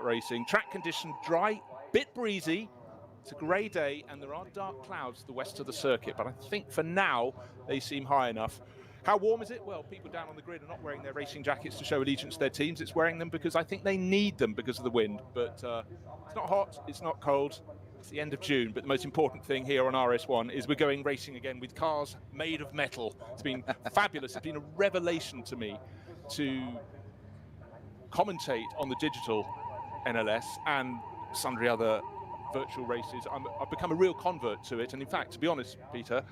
kart racing. Track condition dry, bit breezy. It's a grey day and there are dark clouds to the west of the circuit, but I think for now they seem high enough. How warm is it? Well, people down on the grid are not wearing their racing jackets to show allegiance to their teams. It's wearing them because I think they need them because of the wind. But it's not hot, it's not cold. It's the end of June, but the most important thing here on RS1 is we're going racing again with cars made of metal. It's been fabulous. It's been a revelation to me to commentate on the digital NLS and sundry other virtual races. I've become a real convert to it, and in fact, to be honest, Peter,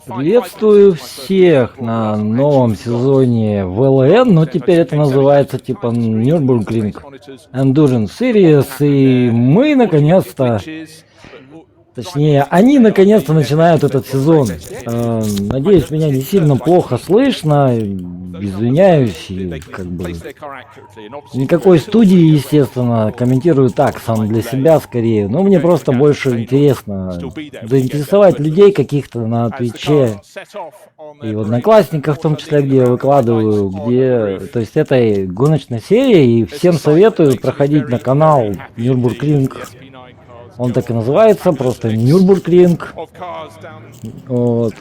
приветствую всех на новом сезоне ВЛН, но теперь это называется типа Nürburgring Endurance Series, и мы наконец-то, точнее, они наконец-то начинают этот сезон. Надеюсь, меня не сильно плохо слышно, извиняюсь, и как бы никакой студии, естественно, комментирую так, сам для себя скорее, но мне просто больше интересно заинтересовать людей каких-то на твиче и в Одноклассниках в том числе, где я выкладываю, где, то есть этой гоночной серии, и всем советую проходить на канал Nürburgring. Он так и называется, просто Nürburgring. Вот.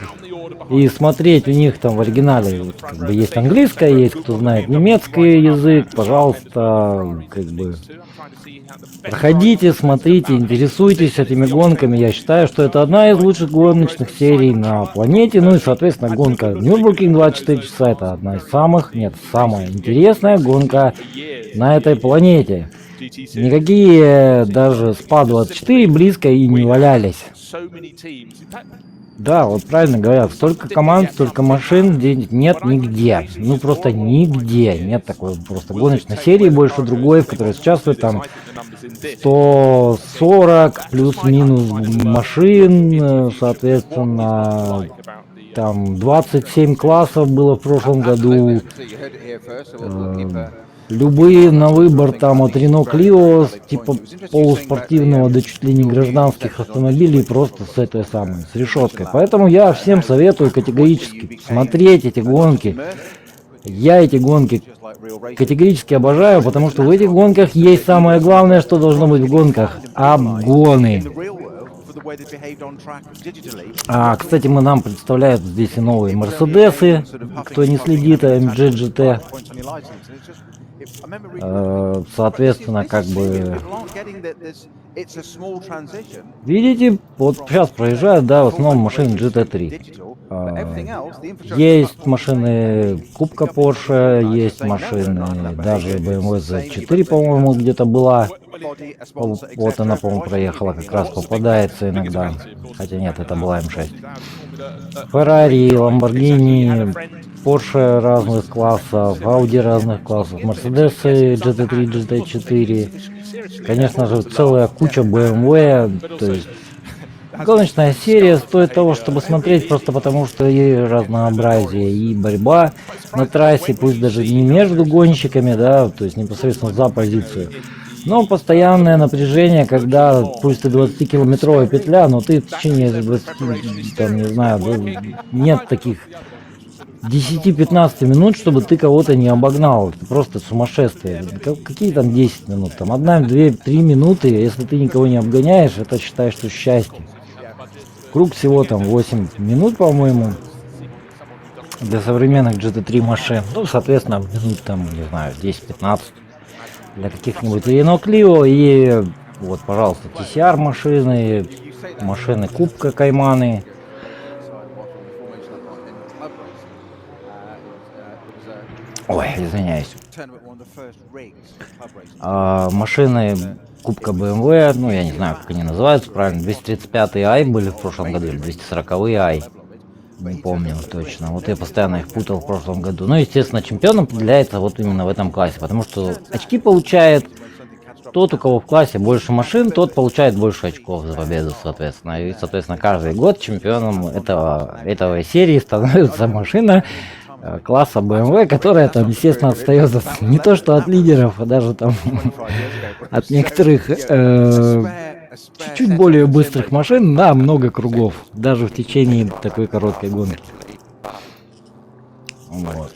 И смотреть у них там в оригинале как бы есть английское, есть кто знает немецкий язык, пожалуйста, как бы проходите, смотрите, интересуйтесь этими гонками. Я считаю, что это одна из лучших гоночных серий на планете. Ну и, соответственно, гонка Nürburgring 24 часа это одна из самых, нет, самая интересная гонка на этой планете. Никакие даже СПА-24 близко и не валялись. Да, вот правильно говорят, столько команд, столько машин, где нет нигде. Ну просто нигде. Нет такой просто гоночной серии больше другой, в которой участвует там 140 плюс-минус машин, соответственно, там 27 классов было в прошлом году. Любые на выбор там от Renault Clio, типа полуспортивного до чуть ли не гражданских автомобилей, просто с этой самой, с решеткой. Поэтому я всем советую категорически смотреть эти гонки. Я эти гонки категорически обожаю, потому что в этих гонках есть самое главное, что должно быть в гонках – обгоны. Кстати, нам представляют здесь и новые Мерседесы, кто не следит, AMG GT. Соответственно, как бы... Видите, вот сейчас проезжают, да, в основном машины GT3. Есть машины Кубка Porsche, есть машины, даже BMW Z4, по-моему, где-то была. Вот она, по-моему, проехала, как раз попадается иногда. Хотя нет, это была М6. Ferrari, Lamborghini, Porsche разных классов, Audi разных классов, Mercedes GT3, GT4. Конечно же, целая куча BMW. То есть гоночная серия стоит того, чтобы смотреть, просто потому что и разнообразие, и борьба на трассе, пусть даже не между гонщиками, да, то есть непосредственно за позицию. Но постоянное напряжение, когда, пусть и 20-километровая петля, но ты в течение 20, там, не знаю, нет таких 10-15 минут, чтобы ты кого-то не обогнал. Это просто сумасшествие. Какие там 10 минут? Там 1, 2, 3 минуты, если ты никого не обгоняешь, это считаешь, что счастье. Круг всего там 8 минут, по-моему, для современных GT3 машин. Ну, соответственно, минут там, не знаю, 10-15 для каких-нибудь Renault Clio. И вот, пожалуйста, TCR машины, машины Кубка Кайманы. Ой, извиняюсь. Машины Кубка BMW, ну я не знаю, как они называются правильно, 235-й i были в прошлом году, или 240-й i, не помню точно. Вот я постоянно их путал в прошлом году. Ну, естественно, чемпион определяется вот именно в этом классе, потому что очки получает тот, у кого в классе больше машин, тот получает больше очков за победу, соответственно. И, соответственно, каждый год чемпионом этого серии становится машина класса BMW, которая там, естественно, отстает не то что от лидеров, а даже там от некоторых чуть-чуть более быстрых машин на много кругов, даже в течение такой короткой гонки. Вот.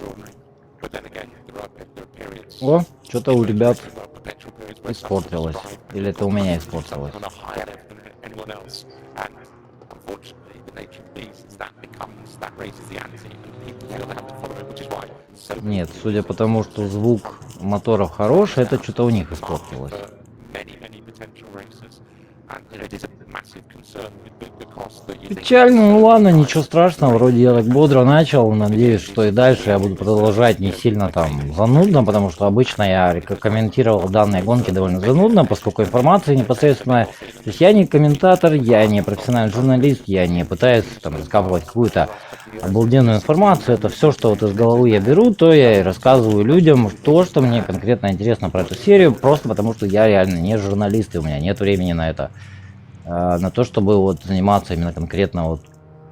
О, что-то у ребят испортилось. Или это у меня испортилось? Нет, судя по тому, что звук моторов хороший, это что-то у них испортилось. Печально, ну ладно, ничего страшного, вроде я так бодро начал, надеюсь, что и дальше я буду продолжать не сильно там занудно, потому что обычно я комментировал данные гонки довольно занудно, поскольку информация непосредственно, то есть я не комментатор, я не профессиональный журналист, я не пытаюсь там раскапывать какую-то обалденную информацию, это все, что вот из головы я беру, то я и рассказываю людям то, что мне конкретно интересно про эту серию, просто потому что я реально не журналист, и у меня нет времени на это. На то, чтобы вот заниматься именно конкретно вот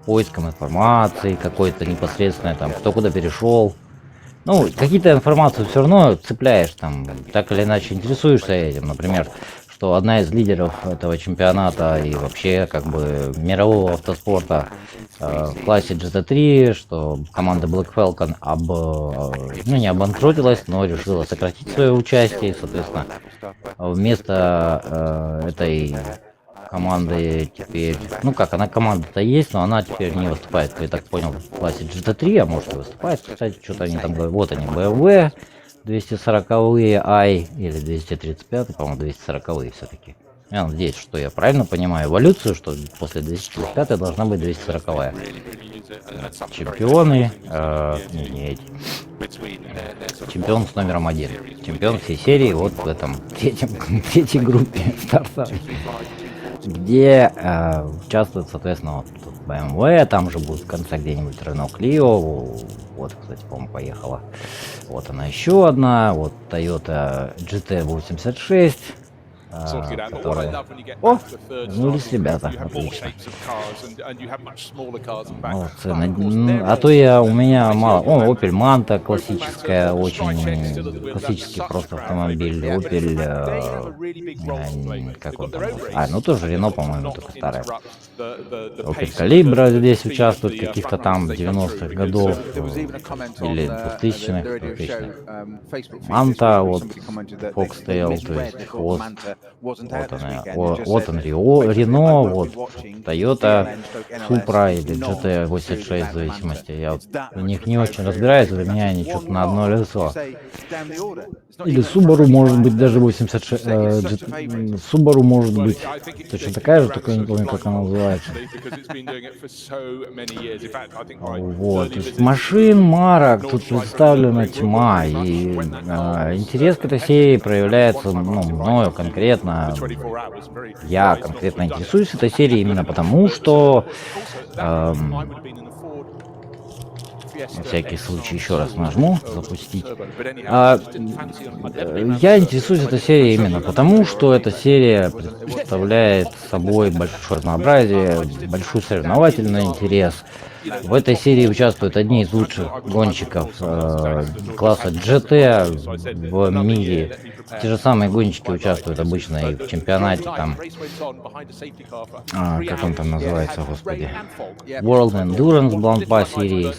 поиском информации какой-то непосредственно, там, кто куда перешел. Ну, какие-то информацию все равно цепляешь, там, так или иначе интересуешься этим. Например, что одна из лидеров этого чемпионата и вообще как бы мирового автоспорта в классе GT3, что команда Black Falcon ну, не обанкротилась, но решила сократить свое участие, и, соответственно, вместо этой команды теперь, ну как, она команда-то есть, но она теперь не выступает, я так понял, в классе GT3, а может и выступает, кстати, что-то они там говорят, вот они, BMW 240-е i или 235, по-моему, 240-е все-таки. Я надеюсь, что я правильно понимаю эволюцию, что после 235 должна быть 240-я. Чемпионы, чемпион с номером 1, чемпион всей серии вот в этом третьей группе стартовой, где участвует, соответственно, вот тут BMW, там же будет в конце где-нибудь Renault Clio, вот, кстати, по-моему, поехала. Вот она еще одна, вот Toyota GT86, которая... О, вернулись ребята, отлично. Молодцы. А то у меня мало... О, Opel Manta классическая, очень классический просто автомобиль. Opel... как он там? Ну тоже Renault, по-моему, только старая. Opel Calibra здесь участвует каких-то там 90-х годов или 2000-х. Manta, вот Foxtail, то есть хвост. Вот он, Рено, вот Toyota, Supra или GT86 в зависимости. Я вот в них не очень разбираюсь, для меня они что-то на одно лицо. Или Subaru может быть даже 86. Subaru может быть точно такая же, только я не помню, как она называется. Вот. Из машин, марок тут представлена тьма. И интерес к этой серии проявляется, ну, мною конкретно. Я конкретно интересуюсь этой серией именно потому, что на всякий случай еще раз нажму запустить. Я интересуюсь этой серией именно потому, что эта серия представляет собой большое разнообразие, большой соревновательный интерес. В этой серии участвуют одни из лучших гонщиков класса GT в мире. Те же самые гонщики участвуют обычно и в чемпионате там, как он там называется, господи, World Endurance Blampa Series,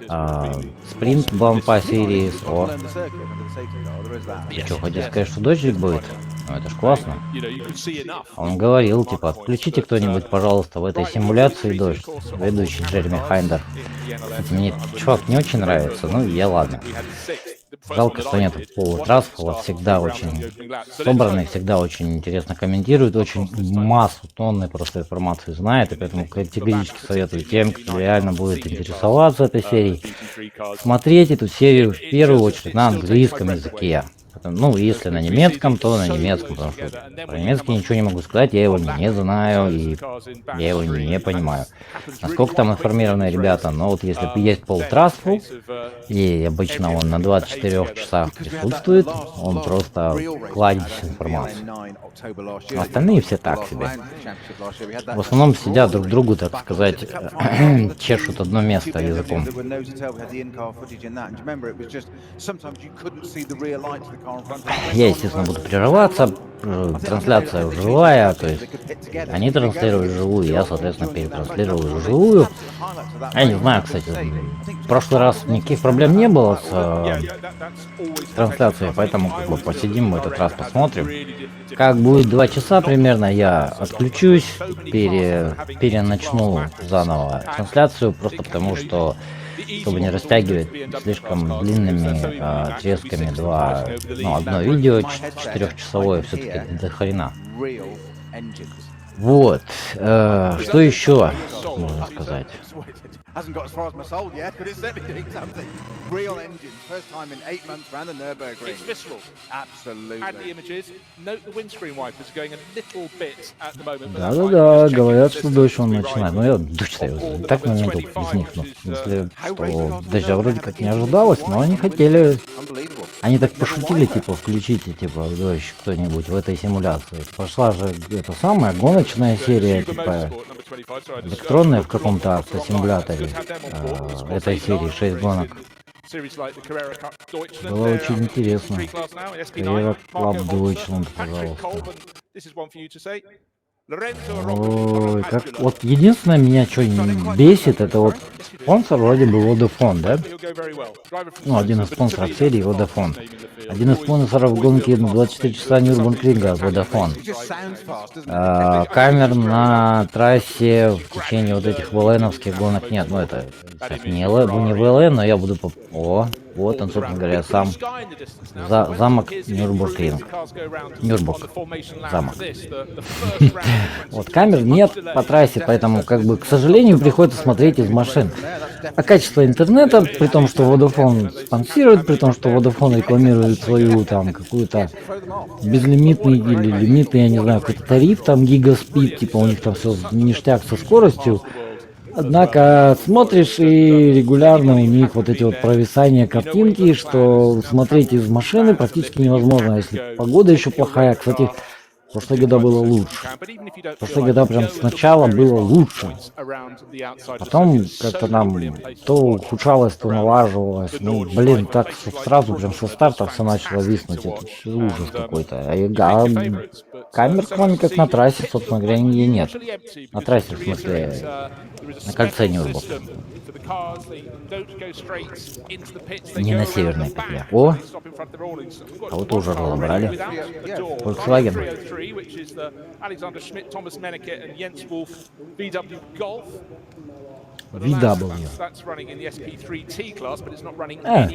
Sprint Blampa Series. О, что, хотел сказать, что дождик будет? Ну это ж классно. Он говорил, типа, отключите кто-нибудь, пожалуйста, в этой симуляции дождь. Ведущий Джереми Хайндер. Мне чувак не очень нравится, ну я ладно. Жалко, что нет полутрасс, вот всегда очень собранный, всегда очень интересно комментирует, очень массу, тонны просто информации знает, и поэтому категорически советую тем, кто реально будет интересоваться этой серией, смотреть эту серию в первую очередь на английском языке. Ну, если на немецком, то на немецком, потому что про немецкий ничего не могу сказать, я его не знаю, и я его не понимаю. Насколько там информированные ребята, но вот если есть полтрассу, и обычно он на 24 часах присутствует, он просто кладет информацию. Остальные все так себе. В основном сидят друг другу, так сказать, чешут одно место языком. Я, естественно, буду прерываться. Трансляция живая, то есть они транслируют живую, я, соответственно, перетранслирую живую. Я не знаю, кстати, в прошлый раз никаких проблем не было с трансляцией, поэтому как бы посидим в этот раз, посмотрим. Как будет 2 часа примерно, я отключусь, переначну заново трансляцию, просто потому что, чтобы не растягивать слишком длинными отрезками одно видео 4-часовое все-таки до хрена. Вот, что еще можно сказать? Hasn't got as far as my soul yet, but it's certainly doing something. Real engines, first time in 8 months around the Nürburgring. It's visceral. Absolutely. Add the images. Note the windscreen wipers going a little bit at the moment. Да-да-да, говорят, что дождь он начинает. Ну я дождь-то его так на минуту из них, ну, в смысле, что дождя вроде как не ожидалось, но они хотели... Они так пошутили, типа, включите, типа, дождь кто-нибудь в этой симуляции. Пошла же эта самая гоночная серия, типа, электронная в каком-то автосимуляторе этой серии, 6 гонок. Было очень интересно. Carrera Club Deutschland, пожалуйста. Ой, как вот единственное меня что бесит, это вот спонсор вроде бы Vodafone, да? Ну, один из спонсоров серии Vodafone. Один из спонсоров гонки на 24 часа Нюрбургринга Vodafone. Камер на трассе в течение вот этих ВЛНовских гонок нет. Ну, это не ВЛН, но я буду О, вот он, собственно говоря, сам замок Нюрбургринг. Нюрбург. Замок. Вот камер нет по трассе, поэтому, как бы, к сожалению, приходится смотреть из машин. А качество интернета, при том, что Vodafone спонсирует, при том, что Vodafone рекламирует свою там какую-то безлимитный или лимитный, я не знаю, какой-то тариф, там гигаспид, типа у них там все ништяк со скоростью. Однако смотришь, и регулярно у них вот эти вот провисания картинки, что смотреть из машины практически невозможно, если погода еще плохая. Кстати, в прошлые года было лучше. В прошлые года прям сначала было лучше. Потом как-то нам то ухудшалось, то налаживалось. Ну, блин, так сразу прям со старта все начало виснуть. Это ужас какой-то. А камер, кроме как на трассе, собственно говоря, нигде нет. На трассе, в смысле, на кольце Нюрбург. Не на северной петле. О! А вот уже разобрали. Volkswagen. VW.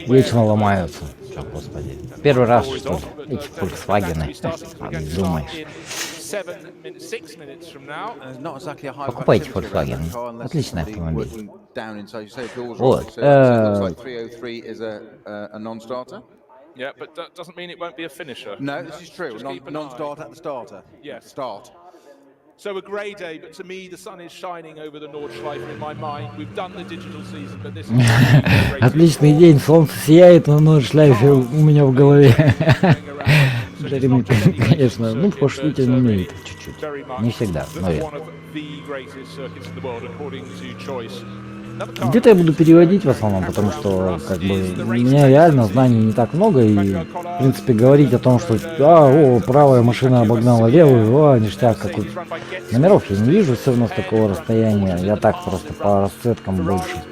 Вечно ломаются. О, господи. Первый раз, что ли, эти Volkswagen. Думаешь. Покупайте Volkswagen. Отличный автомобиль. Вот. Yeah, but that doesn't mean it won't be a finisher. No, this is true. Non-start at the starter. Yes. Start. So a grey day, but to me the sun is shining over the Nordschleife in my mind. We've done the digital season, but this is отличный день, солнце сияет, но Нордшляйфе у меня в голове. Джереми, конечно, ну пошутить он умеет чуть-чуть. Не всегда, но я. Где-то я буду переводить в основном, потому что как бы у меня реально знаний не так много, и в принципе говорить о том, что правая машина обогнала левую, ништяк какой-то. Номеров я не вижу все равно с такого расстояния, я так просто по расцветкам больше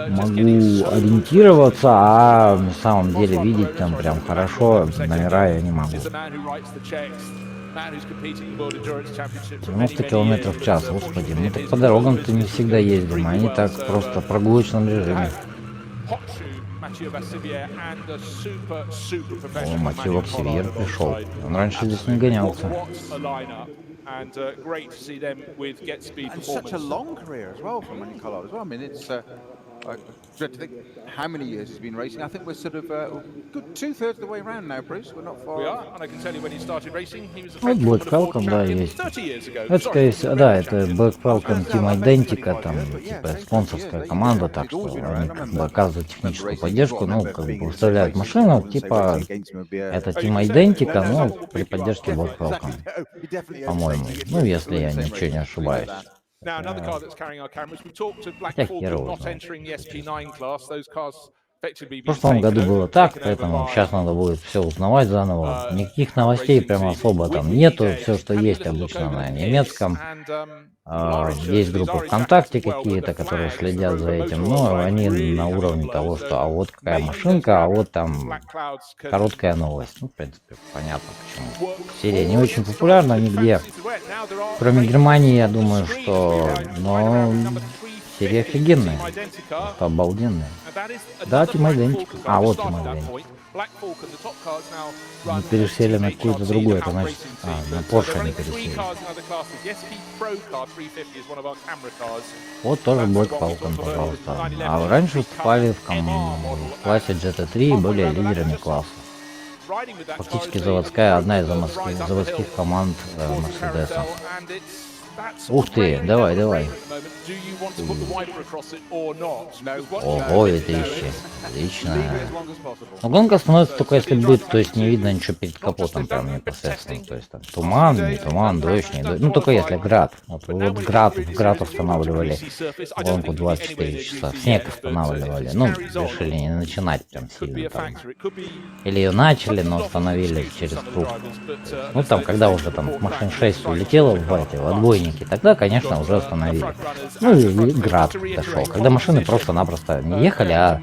могу ориентироваться, а на самом деле видеть там прям хорошо номера я не могу. 90 км в час, господи, мы так по дорогам-то не всегда ездим, они так просто в прогулочном режиме. О, Матью Ваксивьер пришел, он раньше здесь не гонялся. And great to see them with get speed performance. And such a long career as well from Nicola as well. I mean, it's I dread to think how many years he's been racing. I think we're sort of good 2/3 of the way around now, Bruce. We're not far. We are, and I can tell you when he started racing, he was a Black Falcon, да, есть. Это, скорее всего, да, это Black Falcon Team Identica, там, типа, спонсорская команда, так что они как бы оказывают техническую поддержку, ну, как бы выставляют машину, типа, это Team Identica, но при поддержке Black Falcon, по-моему, ну, если я ничего не ошибаюсь. Now, another car that's carrying our cameras. We talked to Black Falcon not entering the SP9 class. Those cars В прошлом году было так, поэтому сейчас надо будет все узнавать заново. Никаких новостей прям особо там нету. Все, что есть обычно на немецком. Есть группы ВКонтакте какие-то, которые следят за этим, но они на уровне того, что а вот какая машинка, а вот там короткая новость. Ну, в принципе, понятно почему. Серия не очень популярна нигде. Кроме Германии, я думаю, что... Но серия офигенная. Просто обалденная. Да, Team Identity. А, вот Team Identity. Мы пересели на какую-то другую, это значит... на Porsche они пересели. Вот тоже Black Falcon, пожалуйста. А раньше выступали в классе GT3 и были лидерами класса. Фактически заводская, одна из заводских команд Мерседеса. Ух ты, давай, давай. Ого, это ищи. Отлично. Но гонка становится только если будет, то есть не видно ничего перед капотом прям непосредственно. То есть там туман, не туман, дождь, не дождь. Ну только если град. Вот град останавливали гонку 24 часа. Снег останавливали. Ну, решили не начинать прям сильно там. Или ее начали, но остановили через круг. Ну там, когда уже там машин 6 улетело в отбойники, тогда, конечно, уже остановили. Ну и град дошел. Когда машины просто-напросто не ехали, а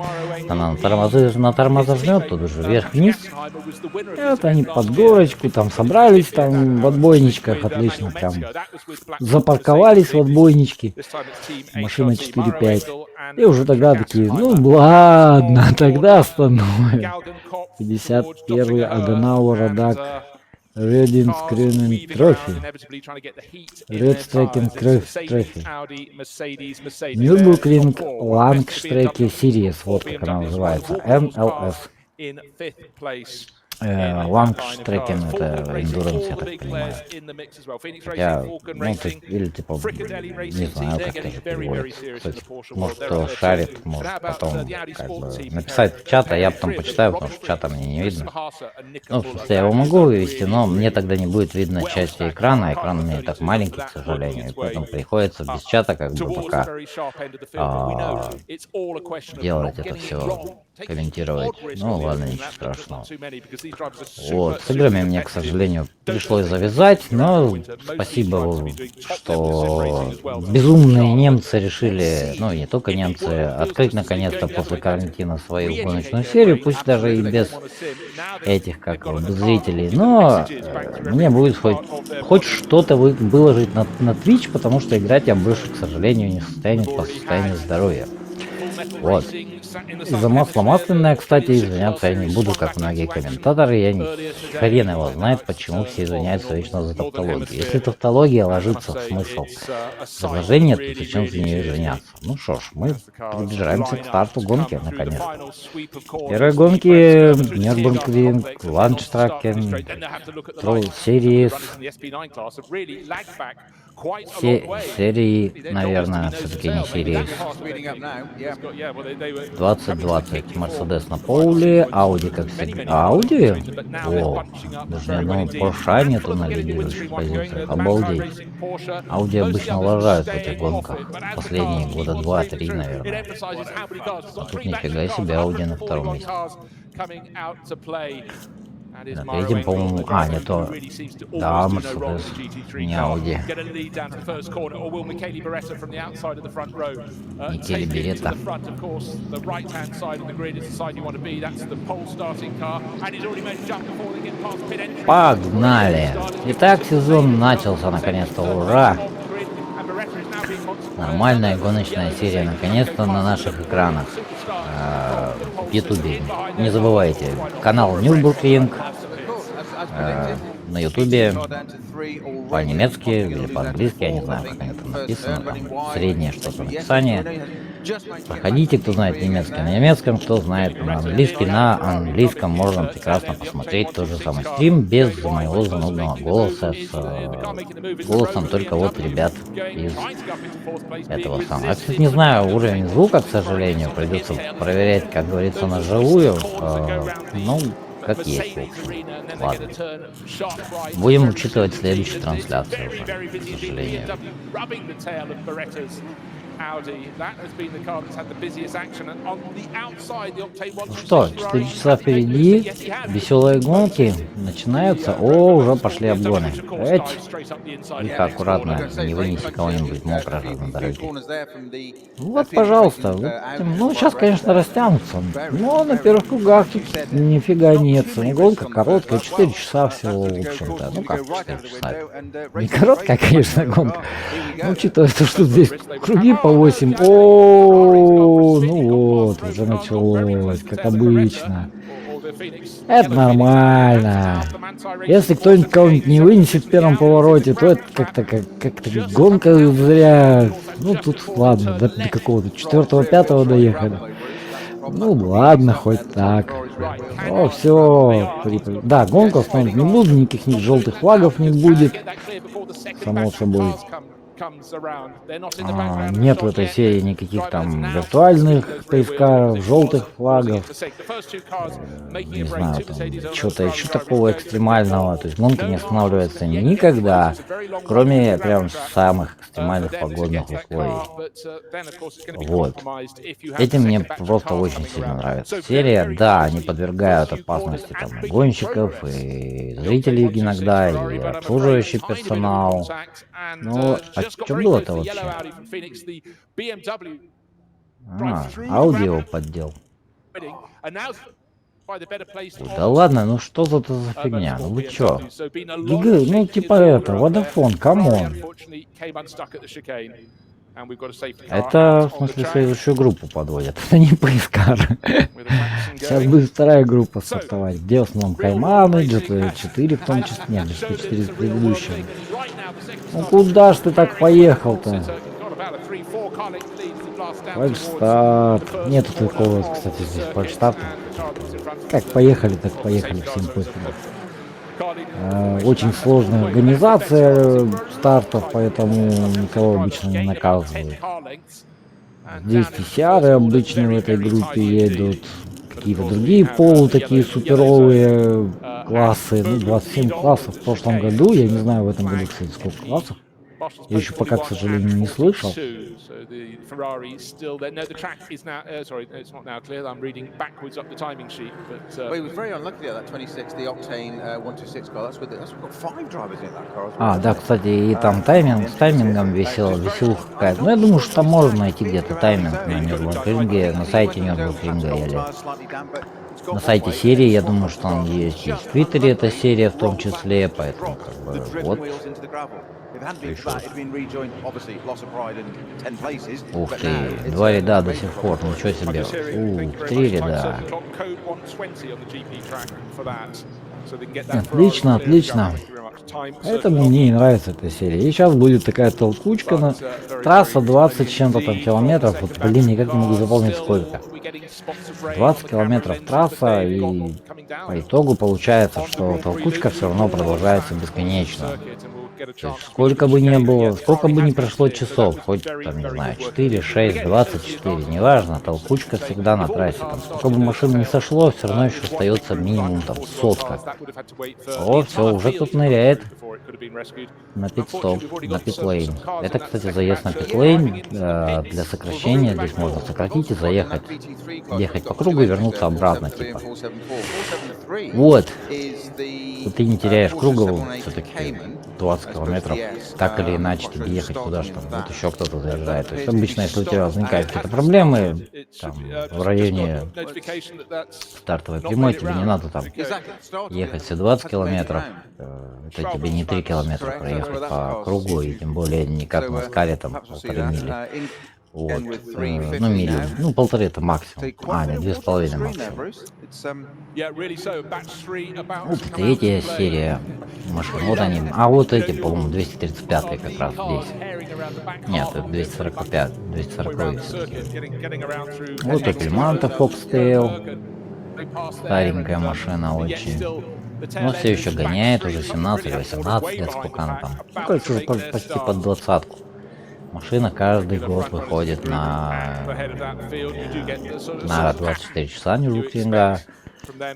она на тормоза жмет, тут уже вверх-вниз. И вот они под горочку там собрались там в отбойничках, отлично прям. Запарковались в отбойничке. Машина 4-5. И уже тогда такие, ну ладно, тогда остановим. 51-й Adenauer Радак. Reading Screening Trophy. Red Striking Trophy. Nürburgring Langstrecke Series, вот как она называется. NLS. Лангштрекинг это эндуранс, я так понимаю. Я, ну, или типа, не знаю, как это переводится. Кстати, может, кто шарит, может потом как бы написать в чат, а я потом почитаю, потому что чата мне не видно. Ну, собственно, я его могу вывести, но мне тогда не будет видно части экрана. Экран у меня так маленький, к сожалению, и поэтому приходится без чата как бы пока делать это все, комментировать. Ну ладно, ничего страшного. Вот, с играми мне, к сожалению, пришлось завязать, но спасибо, что безумные немцы решили, ну не только немцы, открыть наконец-то после карантина свою гоночную серию, пусть даже и без этих, как без зрителей, но мне будет хоть что-то выложить на Twitch, потому что играть я больше, к сожалению, не в состоянии по состоянию здоровья. Вот. За масло масляное, кстати, извиняться я не буду, как многие комментаторы. Я хрен его знает, почему все извиняются вечно за тавтологию. Если тавтология ложится в смысл предложения, то зачем за нее извиняться? Ну что ж, мы приближаемся к старту гонки, наконец. Первые гонки Nürburgring, Landstracken, Series. Серии, наверное, все-таки не серии. 2020 Мерседес на поле, Ауди как всегда. Ауди? О, даже ни одного Porsche нету на лидирующих позициях. Обалдеть. Ауди обычно лажают в этих гонках. Последние года 2-3, наверное. А тут нифига себе, Ауди на втором месте. На третьем, по-моему... не то. Да, Мерседес, не Ауди. Микеле Беретта. Погнали! Итак, сезон начался наконец-то, ура! Нормальная гоночная серия, наконец-то на наших экранах. В Ютубе. Не забывайте, канал Nürburgring. На Ютубе по-немецки или по-английски, я не знаю, как они там написано, там среднее что-то написание. Проходите, кто знает немецкий на немецком, кто знает на английском можно прекрасно посмотреть тот же самый стрим без моего занудного голоса, с голосом только вот ребят из этого самого. Я, кстати, не знаю уровень звука, к сожалению, придется проверять, как говорится, на живую, ну, как есть, в общем. Ладно. Будем учитывать следующую трансляцию уже, к сожалению. Ну что, 4 часа впереди, веселые гонки начинаются. О, уже пошли обгоны. Тихо, аккуратно, не вынеси кого-нибудь мокро на дороге. Вот, пожалуйста. Вот, ну, сейчас, конечно, растянутся. Но на первых кругах тут нифига нет. Гонка короткая, 4 часа всего, в общем-то. Ну как 4 часа? Не короткая, конечно, гонка. Но учитывая то, что здесь круги по 8. О, ну вот, уже началось, как обычно. Это нормально. Если кто-нибудь кого-нибудь не вынесет в первом повороте, то это как-то гонка зря. Ну тут ладно, до какого-то 4-5 доехали. Ну ладно, хоть так. О, все. Да, гонку остановить не буду, никаких желтых флагов не будет. Само собой. Нет в этой серии никаких там виртуальных сейфкаров, желтых флагов. Не знаю, там что-то еще такого экстремального. То есть гонка не останавливается никогда, кроме прям самых экстремальных погодных условий. Вот. Этим мне просто очень сильно нравится серия. Да, они подвергают опасности там гонщиков и зрителей иногда, и обслуживающий персонал. Но что было-то вообще? Аудио поддел. Да ладно, ну что за фигня? Ну вы чё? Гига, ну типа это, Водофон, камон. Это, в смысле, следующую группу подводят. Это не поискар. Сейчас будет вторая группа стартовать. Где в основном Кайманы, GT4 в том числе. Нет, GT4 с предыдущим. Ну куда ж ты так поехал-то? Фальшстарт. Нету такого, кстати, здесь фальшстарта. Как поехали, так поехали, всем пофигу. Очень сложная организация стартов, поэтому никого обычно не наказывают. Здесь TCR обычно в этой группе едут. Какие-то другие такие суперовые классы. Ну, 27 классов в прошлом году. Я не знаю в этом году, кстати, сколько классов. Я еще пока, к сожалению, не слышал. А, да, кстати, и там тайминг, с таймингом веселуха какая-то. Ну, я думаю, что там можно найти где-то тайминг на Нюрнбургринге, на сайте Нюрнбургринга или на сайте серии. Я думаю, что он есть и в Твиттере, эта серия в том числе, поэтому как бы вот. Ух ты, 2 ряда до сих пор, ничего себе. 3 ряда. Отлично, отлично. Поэтому мне и нравится эта серия. И сейчас будет такая толкучка на трасса 20 с чем-то там километров. Вот, блин, никак не могу запомнить сколько. 20 километров трасса, и по итогу получается, что толкучка все равно продолжается бесконечно. То есть сколько бы ни было, сколько бы ни прошло часов, хоть там, не знаю, 4, 6, 24, неважно, толкучка всегда на трассе. Там, сколько бы машин не сошло, все равно еще остается минимум там сотка. О, все, уже тут ныряет на пит-стоп, на пит-лейн. Это, кстати, заезд на пит-лейн для сокращения. Здесь можно сократить и заехать, ехать по кругу и вернуться обратно, типа. Вот. Ты не теряешь круговую, все-таки 20 километров, так или иначе тебе ехать куда же там, вот еще кто-то заезжает. То есть обычно, если у тебя возникают какие-то проблемы там, в районе стартовой прямой, тебе не надо там ехать все 20 километров, это тебе не 3 километра проехать по кругу, и тем более не как на скале там 1,5 мили. Вот. Ну, мили. Ну, 1,5 это максимум. А, нет, 2,5 максимум. Вот третья серия машин. Вот они. А вот эти, по-моему, 235 как раз здесь. Нет, это 245. 240 все-таки. Вот Opel Manta Foxtail. Старенькая машина очень. Но все еще гоняет, уже 17-18 лет, сколько она там. Ну, короче, уже почти под 20-ку. Машина каждый год выходит на 24 часа Нюрнбургринга.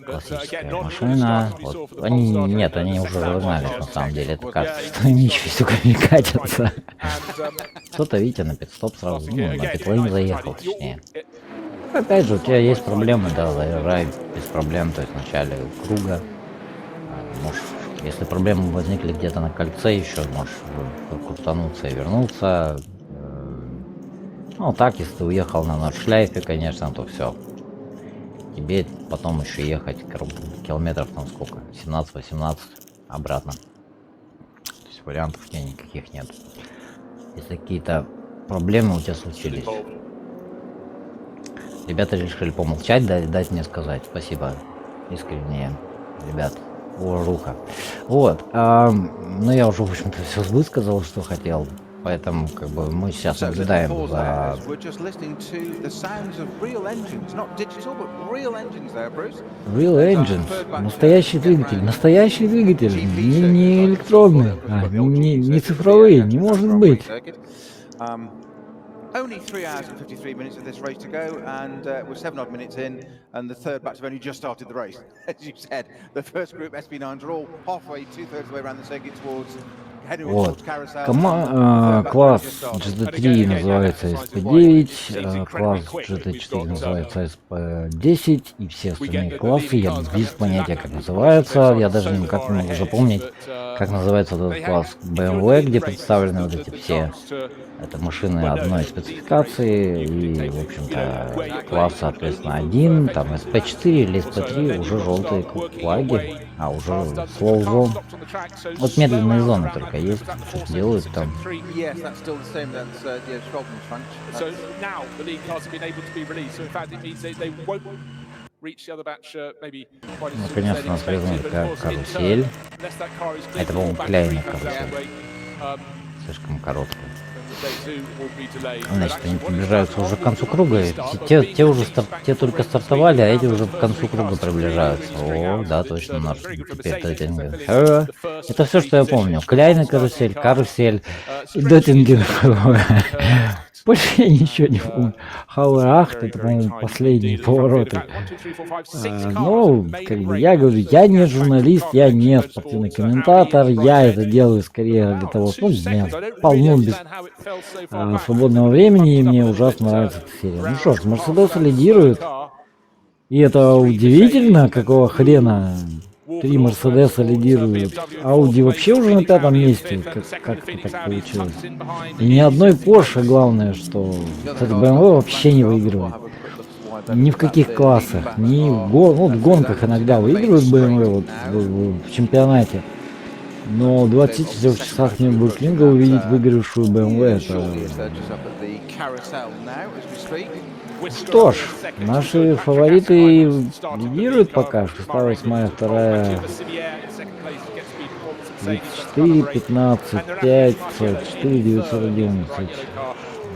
Классическая машина. Вот. Они, нет, они уже разогнались, на самом деле. Это кажется, что они еще все кроме катятся. Кто-то, видите, на пит-стоп сразу, ну, на питлейн заехал, точнее. Опять же, у тебя есть проблемы, да, заезжай без проблем, то есть в начале круга. Можешь, если проблемы возникли где-то на кольце еще, можешь крутануться и вернуться. Ну так, если ты уехал на нордшляйфе, конечно, то все. Тебе потом еще ехать километров там сколько? 17-18 обратно. То есть вариантов у тебя никаких нет. Если какие-то проблемы у тебя случились. Ребята решили помолчать, дать мне сказать. Спасибо. Искренне, ребят. Рука. Вот. Ну я уже, в общем-то, все высказал, что хотел. Поэтому, как бы, мы сейчас наблюдаем за... Real Engines. Настоящий двигатель. Не электронный, не цифровые, не может быть. Only 3 hours and 53 minutes of this race to go, and we're 7 odd minutes in, and the third batch have only just started the race. As you said, the first group SB9s are all halfway, 2/3 of the way around the circuit towards heading towards carousel. Класс GT3 называется SP9, класс GT4 называется SP10, и все остальные классы я без понятия, как называются. Я даже никак не могу запомнить, как называется этот класс BMW, где представлены вот эти все. Это машины одной спецификации, и, в общем-то, класс, соответственно, 1, там SP4 или SP3 уже желтые флаги, а уже slow zone. Вот медленные зоны только есть, что делают там. Наконец-то у нас появилась карусель. Это, по-моему, Кляйна карусель. Слишком короткая. Значит, они приближаются уже к концу круга. Те только стартовали, а эти уже к концу круга приближаются. О, да, точно, наш теперь Доттингер. Это все, что я помню. Кляйна карусель и Доттингер. Больше я ничего не помню. Хауэрахт, это, по-моему, последние повороты. Ну, как бы я говорю, я не журналист, я не спортивный комментатор, я это делаю скорее для того, что у меня полно без свободного времени, и мне ужасно нравится эта серия. Ну что ж, Мерседес лидирует, и это удивительно, какого хрена. 3 Мерседеса лидируют. Ауди вообще уже на 5-м месте. Как это так получилось? И ни одной Porsche, главное, что... Кстати, BMW вообще не выигрывает. Ни в каких классах. Ни в гонках иногда выигрывают BMW вот, в чемпионате. Но в 24 часах Нюрнбургринга увидеть выигравшую BMW, это... Что ж, наши фавориты лидируют пока. 6, 8, 2, 34, 15, 5, 44, 911.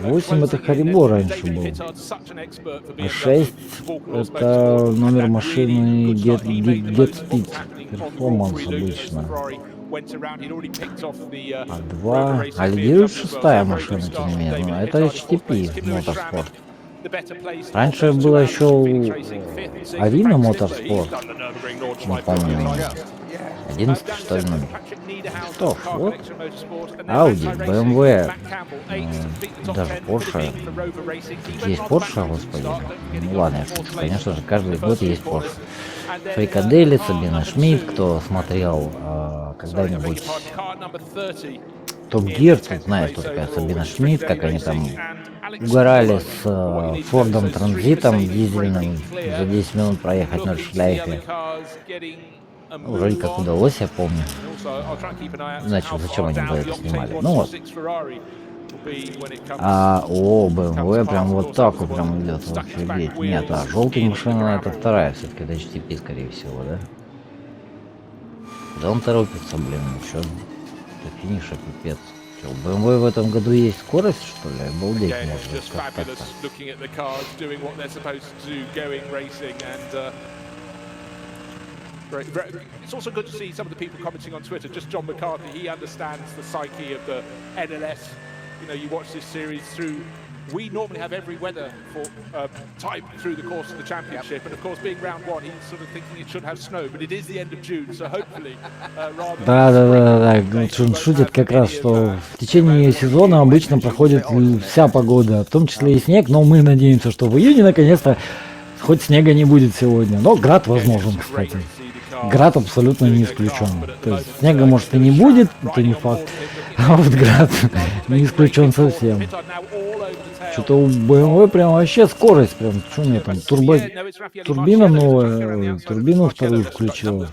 8 это Харибо раньше был. А 6 это номер машины Get Speed Performance обычно. А 2... А лидирует 6-я машина, тем не менее. Но это HTP Motorsport. Раньше было еще Арина Motorsport. Не помню. 11, что ли, номер. Что ж, вот. Audi, BMW, даже Porsche. Есть Porsche, господи. Ну ладно, я шучу. Конечно же, каждый год есть Porsche. Фрикадели, Сабина Шмидт, кто смотрел когда-нибудь Топ Гир, тут знает, кто такая Сабина Шмидт, как они там угорали с Фордом Транзитом дизельным за 10 минут проехать на шляйфе. Вроде как удалось, я помню. Значит, зачем они бы это снимали? Ну вот. BMW прям вот так вот прям идет, вообще. Нет, а желтая машина это вторая, все-таки это HTP, скорее всего, да? Да он торопится, блин, еще до финиша пипец. Что, у BMW в этом году есть скорость, что ли? Обалдеть можно как-то. It's also good to see some of the people commenting on Twitter. Just John McCarthy, he understands the psyche of the NLS. You know, you watch this series through we normally have every weather for type through the course of the championship, and of course, being round one, he's sort of thinking it should have snow, but it is the end of June, so hopefully, rather. Да. Он шутит как раз, что в течение сезона обычно проходит вся погода, в том числе и снег, но мы надеемся, что в июне наконец-то хоть снега не будет сегодня. Но град возможен, кстати. Град абсолютно не исключен. То есть снега может и не будет, это не факт. А вот град не исключен совсем. Что-то у BMW прям вообще скорость прям. Что у меня там? Турбина новая, турбину вторую включила.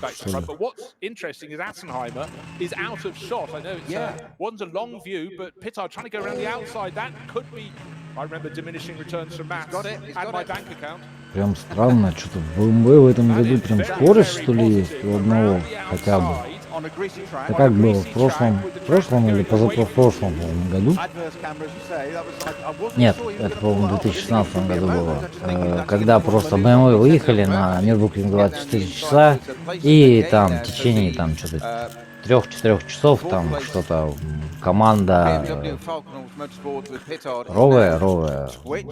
Прям странно, что-то в BMW в этом году прям скорость, что ли, есть у одного хотя бы. Это как было в прошлом или позапрошлом году? Нет, это, по-моему, в 2016 году было. Когда просто BMW выехали на Nürburgring 24 часа, и там в течение там что-то 3-4 часов там что-то команда Рове,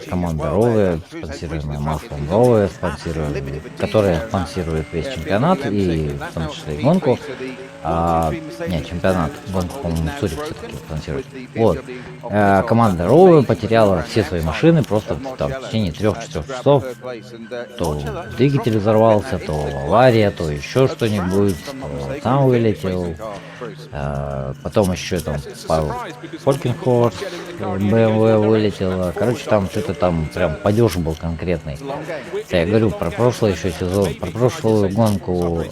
команда Рове, спонсируемая маслом Рове, которая спонсирует весь чемпионат и в том числе и гонку. Нет, чемпионат, гонку, по-моему, Цюрих все-таки спонсирует. Вот. Команда Рове потеряла все свои машины просто там, в течение 3-4 часов. То двигатель взорвался, то авария, то еще что-нибудь, то сам вылетел. Потом еще там Фолькенхорст, BMW вылетела. Короче, там что-то там прям падеж был конкретный. Я говорю про прошлый еще сезон, про прошлую гонку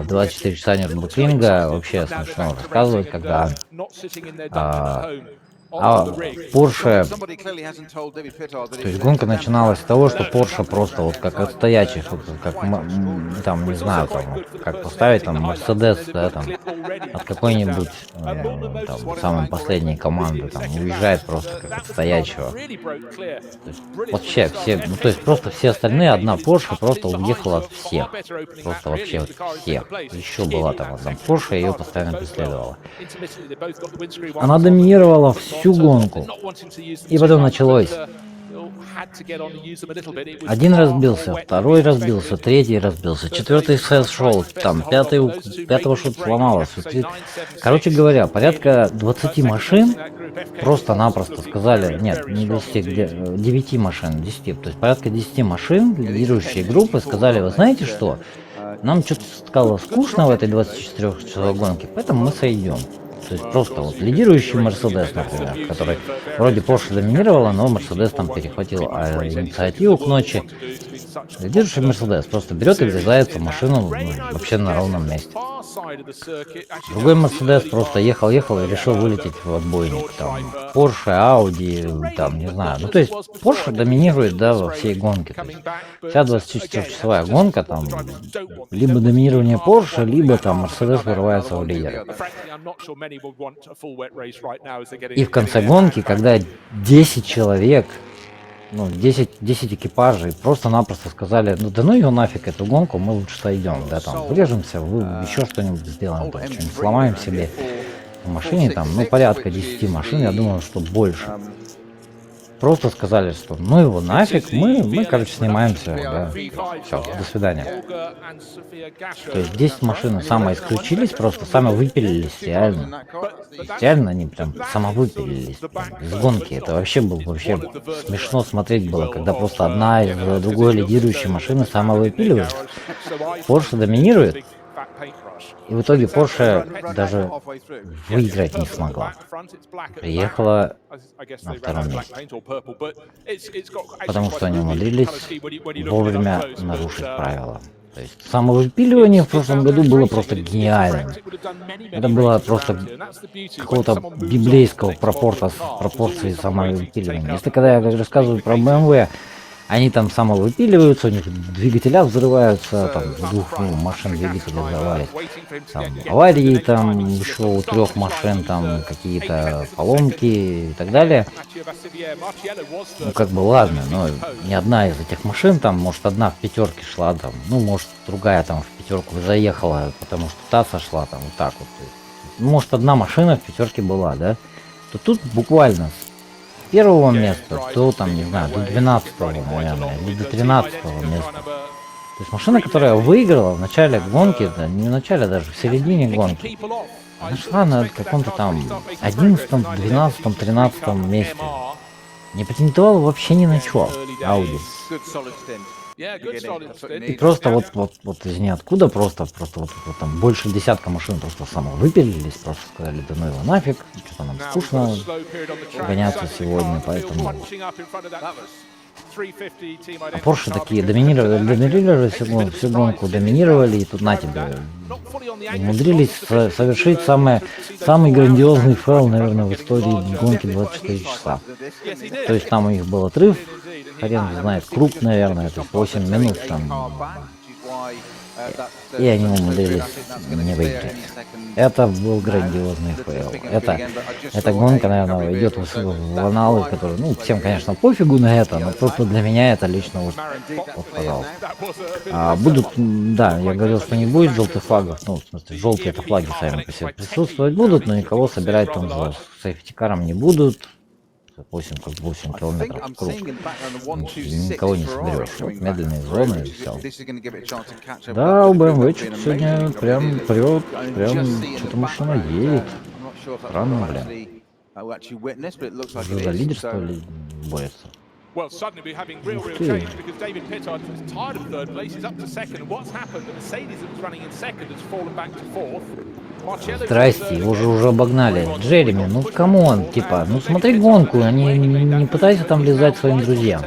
24 часа Нюрнбургринга. Вообще смешно рассказывать, когда Porsche, то есть гонка начиналась с того, что Porsche просто вот как от стоячих, вот, как там, не знаю, там, как поставить там Mercedes, да, там, от какой-нибудь там самой последней команды, там, уезжает просто как от стоячего. То есть, вообще все, ну, то есть просто все остальные, одна Porsche просто уехала от всех. Просто вообще от всех. Еще была там одна Porsche, ее постоянно преследовала. Она доминировала всю гонку. И потом началось. Один разбился, второй разбился, третий разбился, четвертый сошел, там пятого что-то сломалось. Короче говоря, порядка 20 машин просто-напросто сказали, нет, не 20, 9 машин, 10, то есть порядка 10 машин, лидирующие группы, сказали, вы знаете что, нам что-то стало скучно в этой 24-часовой гонке, поэтому мы сойдем. То есть просто вот лидирующий Mercedes, например, который вроде Porsche доминировала, но Mercedes там перехватил инициативу к ночи. Лидирующий Mercedes просто берет и врезается в машину вообще на ровном месте. Другой Mercedes просто ехал и решил вылететь в отбойник. Там Porsche, Audi, там, не знаю. Ну, то есть Porsche доминирует, да, во всей гонке. То есть, вся 24-часовая гонка, там, либо доминирование Porsche, либо там Mercedes вырывается в лидеры. И в конце гонки, когда 10 человек, ну, 10 экипажей просто-напросто сказали, ну да ну ее нафиг эту гонку, мы лучше сойдем, да, там, врежемся, еще что-нибудь сделаем, там, что-нибудь сломаем себе в машине, там, ну, порядка 10 машин, я думаю, что больше. Просто сказали, что ну его нафиг, мы короче, снимаемся, да, все, до свидания. То есть 10 машин самоисключились, просто самовыпилились, реально. Реально они прям самовыпилились из гонки. Это вообще было вообще смешно смотреть было, когда просто одна из другой лидирующей машины самовыпиливается. Porsche доминирует. И в итоге Porsche даже выиграть не смогла. Приехала на втором месте. Потому что они умудрились вовремя нарушить правила. То есть самовыпиливание в прошлом году было просто гениальным. Это было просто какого-то библейского пропорции самовыпиливания. Если когда я рассказываю про BMW, они там самовыпиливаются, у них двигателя взрываются, там у двух машин двигатели взорвались, там аварии там еще у 3 машин, там какие-то поломки и так далее. Ну как бы ладно, но ни одна из этих машин, там может одна в пятерке шла, там, ну может другая там в пятерку заехала, потому что та сошла там вот так вот. Ну, может одна машина в пятерке была, да? То тут буквально первого места, то там, не знаю, до 12-го, наверное, или до 13-го места. То есть машина, которая выиграла в начале гонки, да, не в начале, даже в середине гонки, она шла на каком-то там 11-м, 12-м, 13-м месте. Не претендовала вообще ни на что Ауди. И просто вот из ниоткуда просто вот там больше десятка машин просто самовыпилились, просто сказали, да ну его нафиг, что-то нам скучно гоняться сегодня, поэтому... А Porsche такие доминировали всю гонку, доминировали, и тут на тебе. Умудрились совершить самый грандиозный фейл, наверное, в истории гонки 24 часа. То есть там у них был отрыв, хрен знает, круг, наверное, это 8 минут там. И они умудрились не выиграть. Это был грандиозный фейл. Эта гонка, наверное, идет в аналы, которые, ну, всем, конечно, пофигу на это, но просто для меня это лично вот пожалуйста. Будут, да, я говорил, что не будет желтых флагов, ну, в смысле, желтые это флаги сами по себе присутствовать будут, но никого собирать там за сейфтикаром не будут. 8 километров в круг. Никого не соберешь. Вот медленные зоны и все. Да, у BMW что-то сегодня прям прет, прям что-то машина едет. Странно, блин. За лидерство ли борется? Well, suddenly we're having real change because David Pittard was tired of third place. He's up to second. And what's happened? The Mercedes that was running in second has fallen back to fourth. Здрасте, его же уже обогнали. Джереми, ну камон, типа, ну смотри гонку, они не пытаются там лизать своим друзьям.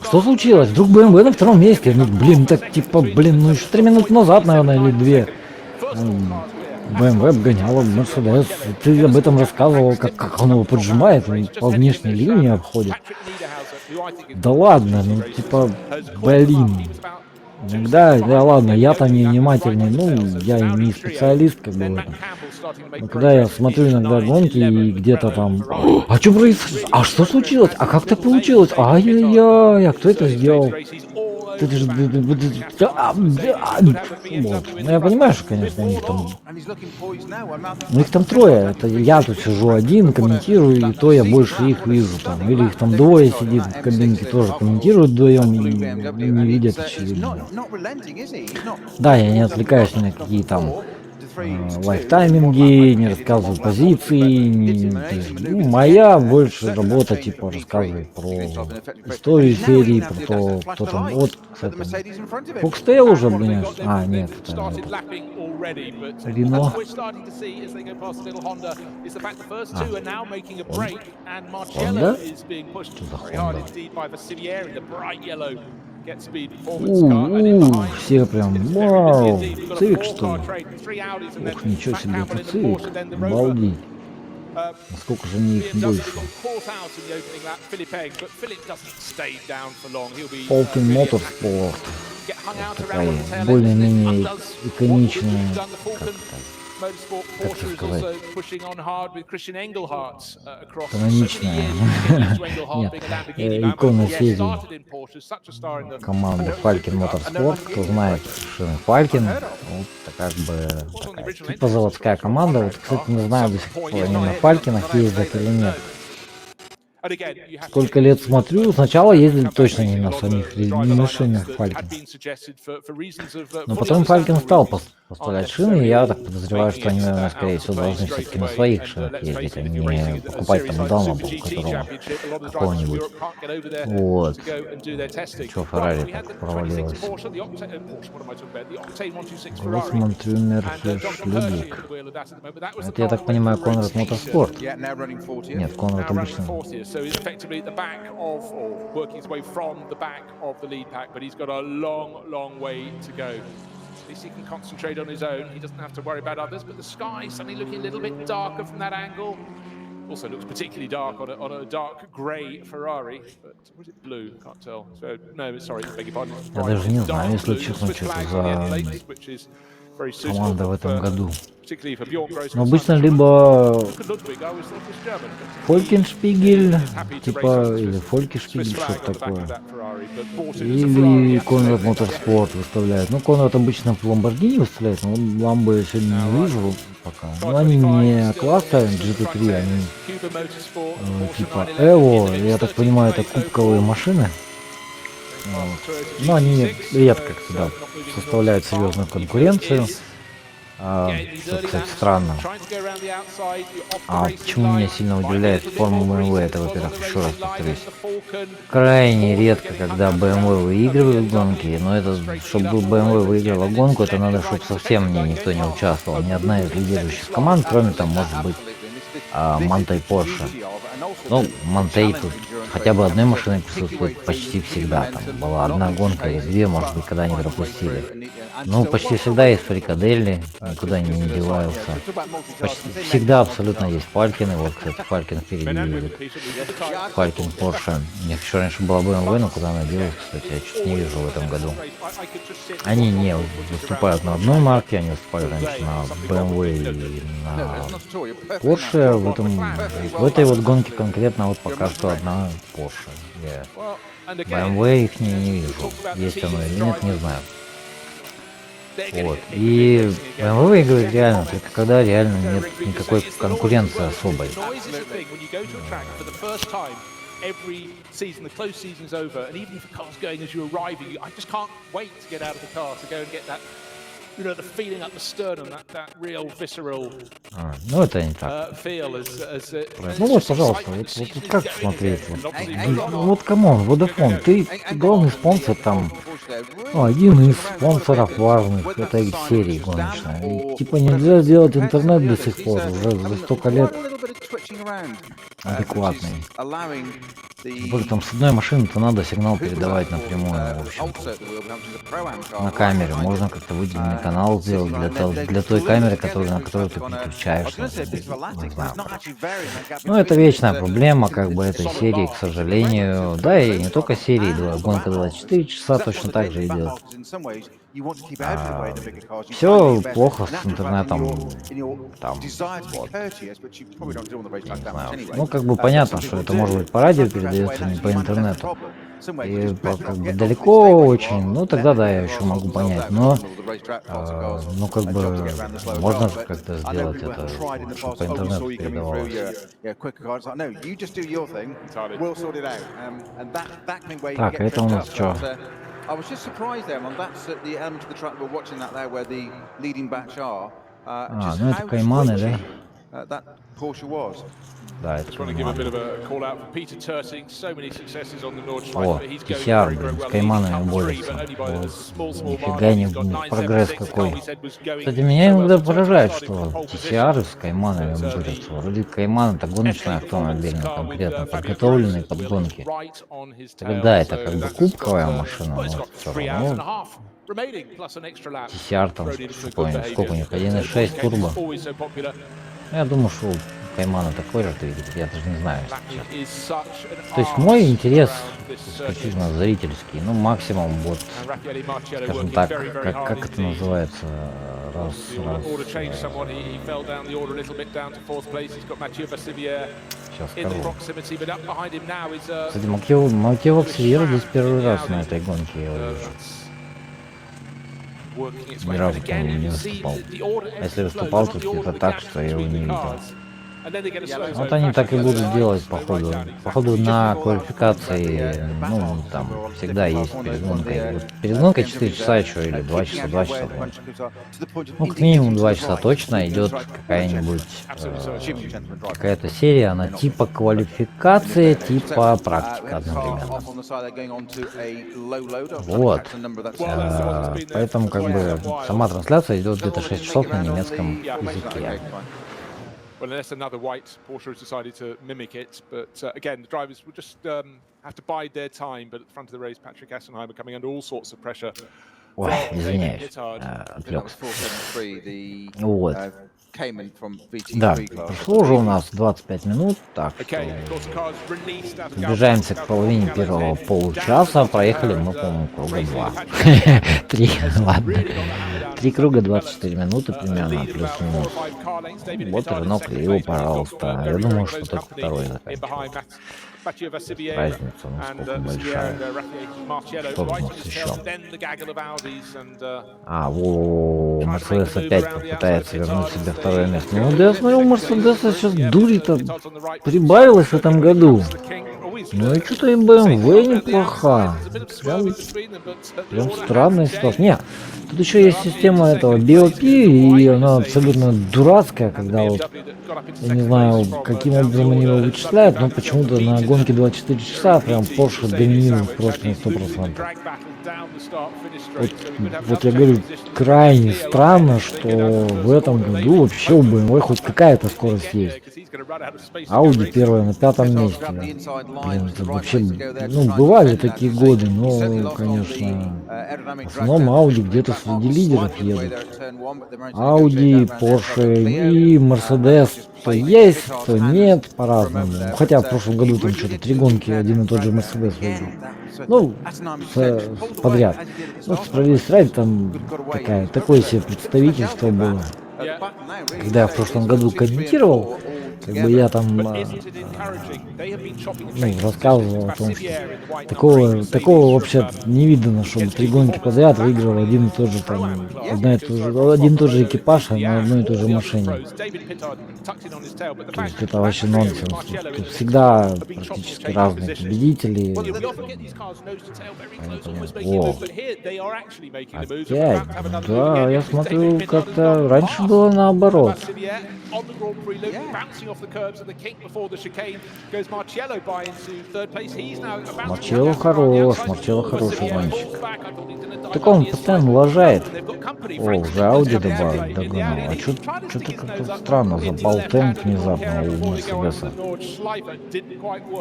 Что случилось? Вдруг BMW на втором месте? Ну блин, так типа, блин, ну еще 3 минуты назад, наверное, или 2. BMW обгоняла Мерседес. Ты об этом рассказывал, как он его поджимает, он по внешней линии обходит. Да ладно, ну типа, блин. Иногда, да ладно, я там не внимательный, ну, я не специалист, как бы в этом. Но когда я смотрю иногда гонки и где-то там, а что происходит? А что случилось? А как так получилось? Ай-яй-яй, а кто это сделал? Вот. Ну я понимаю, что, конечно, у них там... Ну их там трое, это я тут сижу один, комментирую, и то я больше их вижу там. Или их там двое сидит в кабинке, тоже комментируют вдвоем и не видят, очевидно. Да, я не отвлекаюсь ни на какие там лайфтайминги, не рассказываю позиции. Ну, моя больше работа, типа, рассказывает про историю серии, про то, кто там, вот, кстати. Фокстейл уже, блин, нет, это Рено. Honda? Что за Honda? Все прям, вау, Цивик что ли? Ох, ничего себе, это Цивик, обалдеть. Насколько же мне их больше. Falcon Motorsport. Такая более-менее иконичная, как сказать, каноничная, нет, икона серии команды Falcon Motorsport. Кто знает шины Falcon, вот как бы такая типа заводская команда. Вот, кстати, не знаю до сих пор, они на Фалькинах ездят или нет. Сколько лет смотрю, сначала ездили точно не на самих, не на шинах Falcon. Но потом Falcon стал поставлять шины, и я так подозреваю, что они, наверное, скорее всего, должны все-таки на своих шинах ездить, а не покупать там Далмабу которого какого-нибудь. Вот. Что Феррари так провалилось? Гроссман, Трюмер, Хирш, Людвиг. Это, я так понимаю, Конрад Моторспорт. Нет, Конрад обычный. So he's effectively at the back of, or working his way from the back of the lead pack, but he's got a long, long way to go. At least he can concentrate on his own. He doesn't have to worry about others, but the sky suddenly looking a little bit darker from that angle. Also looks particularly dark on a dark grey Ferrari, but was it blue? Can't tell. So no, sorry, beg your pardon. Я даже не знаю, если честно, что это за команда в этом году. Но обычно либо Фолькеншпигель, типа, или Фолькеншпигель, что-то такое. Или Конрад Моторспорт выставляет. Ну, Конрад обычно в Ламборгини выставляет, но Ламбо я сегодня не вижу. пока. Но они не класса GT3, они типа Evo, я так понимаю, это кубковые машины. Но они редко когда составляют серьезную конкуренцию. Что, кстати, странно. А почему меня сильно удивляет формула BMW, это, во-первых, еще раз повторюсь, крайне редко, когда BMW выигрывает гонки, но это, чтобы BMW выиграла гонку, это надо, чтобы совсем мне никто не участвовал, ни одна из лидирующих команд, кроме там, может быть, Мантой Porsche. Ну, Монтей тут хотя бы одной машиной присутствует почти всегда. Там была одна гонка или две, может быть, когда они пропустили. Ну, почти всегда есть фрикадельи, никуда они не деваются. Почти всегда абсолютно есть Фалькины. Вот, кстати, Фалькин впереди едет. Фалькин Porsche. У них еще раньше была BMW, но куда она делась, кстати, я чуть не вижу в этом году. Они не выступают на одной марке, они выступали раньше на BMW и на Porsche. В этой вот гонке конкретно вот пока что одна Porsche. BMW их не вижу. Есть оно или нет, не знаю. Вот. И BMW выигрывает реально, только когда реально нет никакой конкуренции особой. Every season, the close season is over, and even if the car's going as you're arriving, I just can't wait to get out of the car to go and get that, you know, the feeling up the sternum, that real visceral ну это не так. feel as Ну вот, пожалуйста, вот как смотреть? Вот камон, Vodafone, ты главный спонсор там, один из спонсоров важных этой серии гоночной. И, типа нельзя сделать интернет до сих пор, уже за столько лет адекватный. Более там с одной машины-то надо сигнал передавать напрямую, в общем-то. На камере можно как-то выделенный канал сделать для той камеры, на которую ты переключаешься. Не знаю. Ну это вечная проблема как бы этой серии, к сожалению. Да и не только серии, гонка 24 часа точно так же идет. Все плохо с интернетом. Там, вот. Не знаю. Ну, как бы понятно, что это может быть по радио передается, не по интернету. И как бы далеко очень, ну тогда да, я еще могу понять, но ну как бы можно же как-то сделать это, чтобы по интернету передавалось. Так, это у нас что? I was just surprised there, and that's at the element of the track we're watching that there, where the leading batch are. Ну это Кайманы, да? That Porsche was. Да, это Кайманы. О, TCR, блин, с Кайманами борется. Нифига не прогресс какой. Кстати, меня иногда поражает, что TCR с Кайманами борются. Вроде Кайман это гоночный автомобиль, конкретно подготовленный под гонки. Да, это как бы кубковая машина, но все равно. TCR там, сколько у них, 1.6 турбо. Я думаю, что Каймана такой же двигатель, я даже не знаю, если честно. То есть мой интерес исключительно зрительский, ну максимум вот, скажем так, как это называется, раз. Сейчас скажу. Кстати, Макеевок Севера здесь первый раз на этой гонке я его вижу. Ни разу, по-моему, не выступал. А если выступал, то это так, что я его не видел. Вот они так и будут делать, походу. Походу на квалификации, ну, там всегда есть перед гонкой. Вот перед гонкой 4 часа еще, или 2 часа. Ну, как минимум 2 часа точно идет какая-нибудь, какая-то серия, она типа квалификация, типа практика одновременно. Вот. Поэтому, как бы, сама трансляция идет где-то 6 часов на немецком языке. Well, unless another white Porsche has decided to mimic it, but again, the drivers will just have to bide their time. But at the front of the race, Patrick Assenheimer coming under all sorts of pressure. Ой, извиняюсь, отвлекся. Вот. Да, прошло уже у нас 25 минут, так что приближаемся к половине первого получаса, проехали мы, по-моему, круга 2. 3, ладно. 3 круга 24 минуты примерно, плюс-минус. Вот Рено Клео, пожалуйста. Я думаю, что только второй заканчивает. Разница насколько большая. Что у нас еще? Во. что Мерседес опять попытается вернуть себе второе место. Ну, да я смотрю, у Мерседеса сейчас дури-то прибавилось в этом году. Ну и что-то и BMW неплоха. Прям странная ситуация. Нет, тут еще есть система этого BOP, и она абсолютно дурацкая, когда вот, я не знаю, каким образом они его вычисляют, но почему-то на гонке 24 часа прям Porsche доминирует просто на 100%. Вот я говорю, крайне странно, что в этом году вообще у BMW хоть какая-то скорость есть. Audi первая на 5-м месте. Блин, это вообще, ну, бывали такие годы, но, конечно, в основном Audi где-то среди лидеров едут. Audi, Porsche и Mercedes то есть, то нет, по-разному. Хотя в прошлом году там что-то 3 гонки один и тот же Mercedes выиграл. Ну, подряд. Ну, справедливости ради, там такое себе представительство было. Когда я в прошлом году комментировал, как бы я там рассказывал о том, что такого вообще не видно, чтобы 3 гонки подряд выиграл один и тот же там, один и тот же экипаж, а на одной и той же машине. То есть это вообще нонсенс. Тут всегда практически разные победители. О, опять, да, я смотрю, как-то раньше было наоборот. Марчелло хороший гонщик. Так он постоянно лажает. О, уже Audi догнал. А что-то как-то странно, запал темп внезапно у Мерседеса.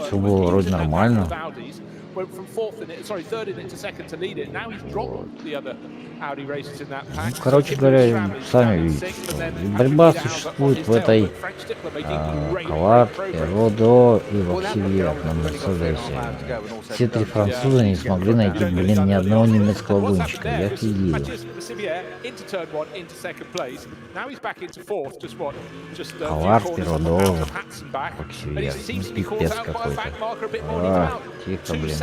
Все было вроде нормально. Ну, короче говоря, сами видите, что борьба существует в этой Ковард, Родо и Воксивьер на Мерседесе. Все 3 француза не смогли найти, блин, ни одного немецкого гонщика. Я офигею. Ковард, Родо, Воксивьер. Пипец какой-то. Тихо, блин.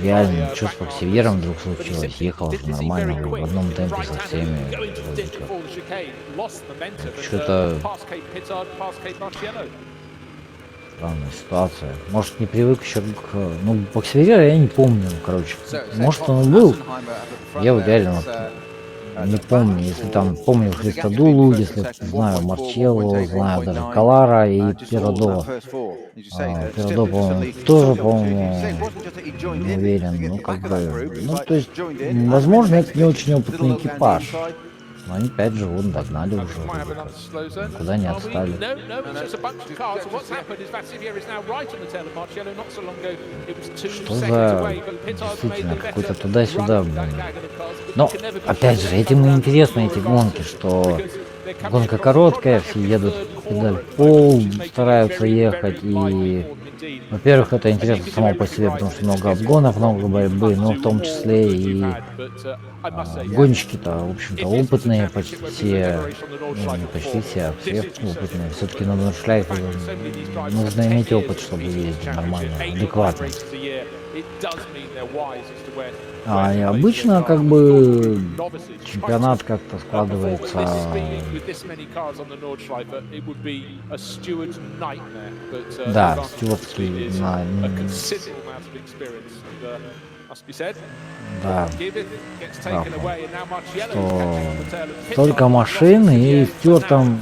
Реально, что с Воксивьером вдруг случилось? Ехал уже нормально, в одном темпе со всеми. Что-то странная ситуация. Может, не привык еще к... Ну, Воксивьера я не помню, короче. Может, он был. Я вот реально не помню, если там помню Христодулу, если знаю Марчелло, знаю даже Калара и Пиродо. Пиродо, по-моему, тоже, по-моему, не уверен. Ну, как бы, ну, то есть, возможно, это не очень опытный экипаж. Но они 5 же вон догнали уже. Никуда не отстали. Что за... Действительно, какой-то туда-сюда. Но, опять же, этим и интересны эти гонки, что гонка короткая, все едут педаль в пол, стараются ехать, и, во-первых, это интересно само по себе, потому что много обгонов, много борьбы, но в том числе и гонщики-то, в общем-то, опытные почти все, ну, не почти все, а все опытные. Все-таки на нордшляйфе нужно иметь опыт, чтобы ездить нормально, адекватно. А и обычно как бы чемпионат как-то складывается. Да, стюардский да, что только машин и стюардом,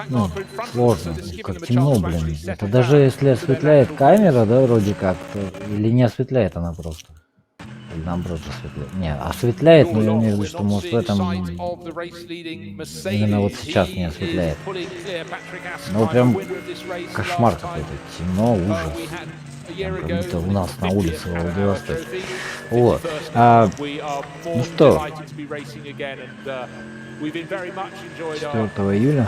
ну, сложно, как темно, блин. Это даже если осветляет камера, да, вроде как, то, или не осветляет она просто. Или наоборот осветляет. Не, осветляет, но я имею в виду, что может в этом именно вот сейчас не осветляет. Ну прям кошмар какой-то, темно, ужас. Как будто у нас на улице Владивосток. Вот. Ну что, 4 июля.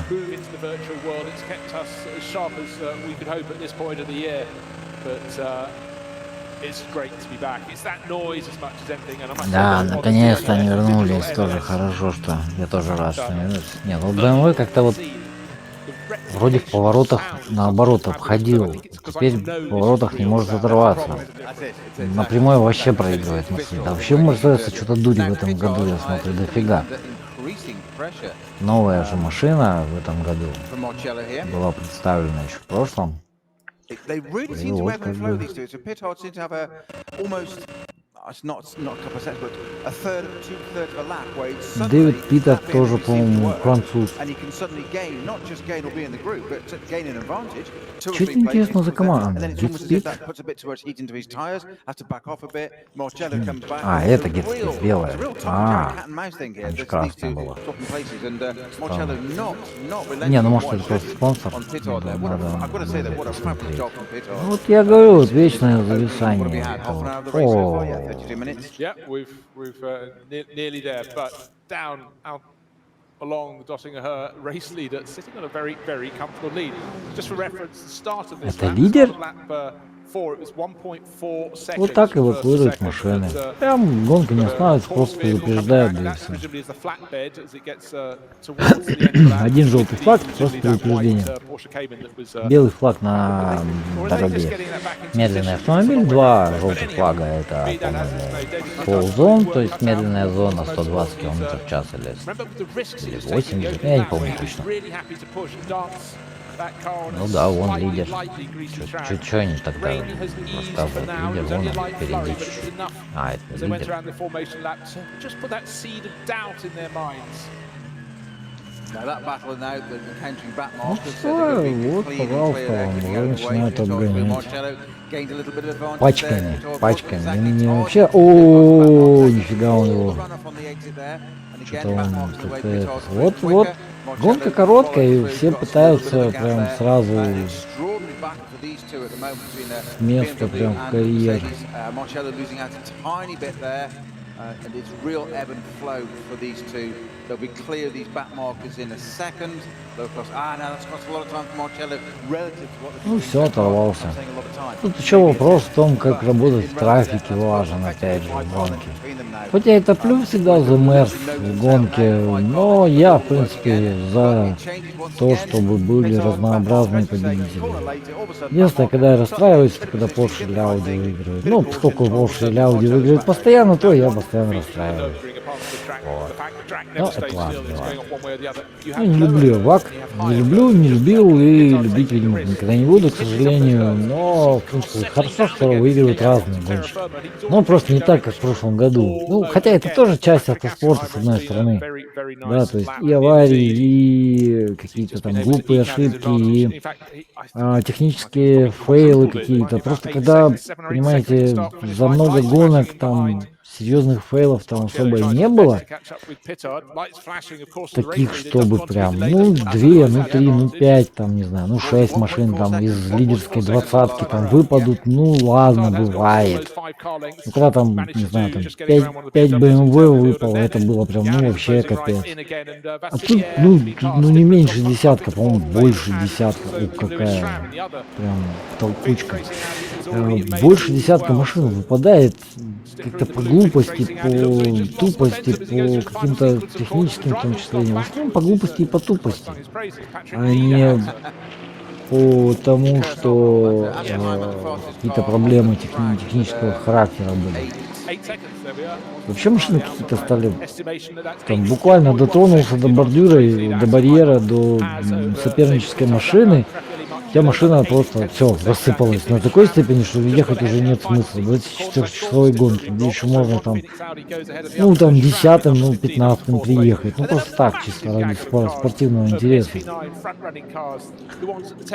Да, наконец-то они вернулись, тоже хорошо, что я тоже рад, что они вернулись. Нет, ну BMW как-то вот Вроде в поворотах наоборот обходил. Теперь в поворотах не может оторваться. На прямой вообще проигрывает Мерседес. Да вообще Мерседеса что-то дури в этом году, я смотрю, дофига. Новая же машина в этом году была представлена еще в прошлом. They really seem to ebb and flow these two. So Pittard seems to have a almost, it's not a couple of seconds, but a third, 2/3 of a lap where it's suddenly Дэвид Питер тоже, по-моему, француз. and he can suddenly gain, not just gain or be in the group, but gain an advantage. Что это интересно за команда? And then it's almost as if that puts a bit too much heat into his tires, has to back off a bit. Marcello comes back. А, это Гетспит белая. Cat and mouse thing here. Там красная была. Swapping places and Marcello not relenting. Не, ну может это просто спонсор. On Pittard there. I've got to say that what a fabulous job from Pittard. Вот я говорю, вот вечное зависание. О, Yeah, we've nearly there, but down out along the Dottinger race leader, sitting on a very comfortable lead. Just for reference, the start of this это lap, лидер? lap 4, it was 1.4 seconds. Вот так эвакуируют машины. Прям гонка не останавливается, просто предупреждает, да и все. Один желтый флаг, просто предупреждение. Белый флаг на дороге. Медленный автомобиль, два желтых флага, это, по-моему, full zone, то есть медленная зона 120 км в час или 80, я не помню точно. Ну да, он лидер. Чё они тогда рассказывают? Лидер, вон он впереди чуть-чуть. А, это лидер. Ну все, вот, пожалуйста, уже начинают обгонять. Пачками. Они вообще... О, нифига он его. Что-то он как-то... Вот. Гонка короткая, и все пытаются прям сразу с места прям в карьер. And it's real ebb and flow for these two. They'll be clear of these back markers in a second. Low cost. Now that's cost a lot of time for Marcello relative to what the... Ну все, оторвался. Тут еще вопрос в том, как работать в трафике важен, опять же, в гонке. Хоть я и топлю всегда за МРС в гонке, но я, в принципе, за то, чтобы были разнообразные победители. Единственное, когда я расстраиваюсь, это когда Porsche или Audi выигрывают. Ну, поскольку Porsche или Audi выигрывают постоянно, то я постоянно расстраиваюсь. Вот. Ну, это ладно. Ну, не люблю ВАК, не любил и любить, видимо, никогда не буду, к сожалению. Но, в принципе, хорошо, что выигрывают разные гонщики. Но просто не так, как в прошлом году. Ну, хотя это тоже часть автоспорта, с одной стороны. Да, то есть и аварии, и какие-то там глупые ошибки, и технические фейлы какие-то. Просто когда, понимаете, за много гонок там серьезных фейлов там особо и не было. Таких, чтобы прям, ну, 2, ну, 3, ну, 5, там, не знаю, ну, 6 машин там из лидерской двадцатки там выпадут, ну, ладно, бывает. Ну, когда там, не знаю, там 5 BMW выпало, это было прям, ну, вообще капец. А тут, ну, не меньше десятка, по-моему, больше десятка. Какая прям толкучка. Больше десятка машин выпадает как-то по глупости, по тупости, по каким-то техническим, в том числе, в основном по глупости и по тупости, а не по тому, что какие-то проблемы технического характера были. Вообще машины какие-то стали, там, буквально дотронулся до бордюра, до барьера, до сопернической машины. Вся машина просто все рассыпалась на такой степени, что ехать уже нет смысла. 24-часовой гонки, где еще можно там, ну там 10-м, ну 15-м приехать. Ну просто так, чисто ради спортивного интереса.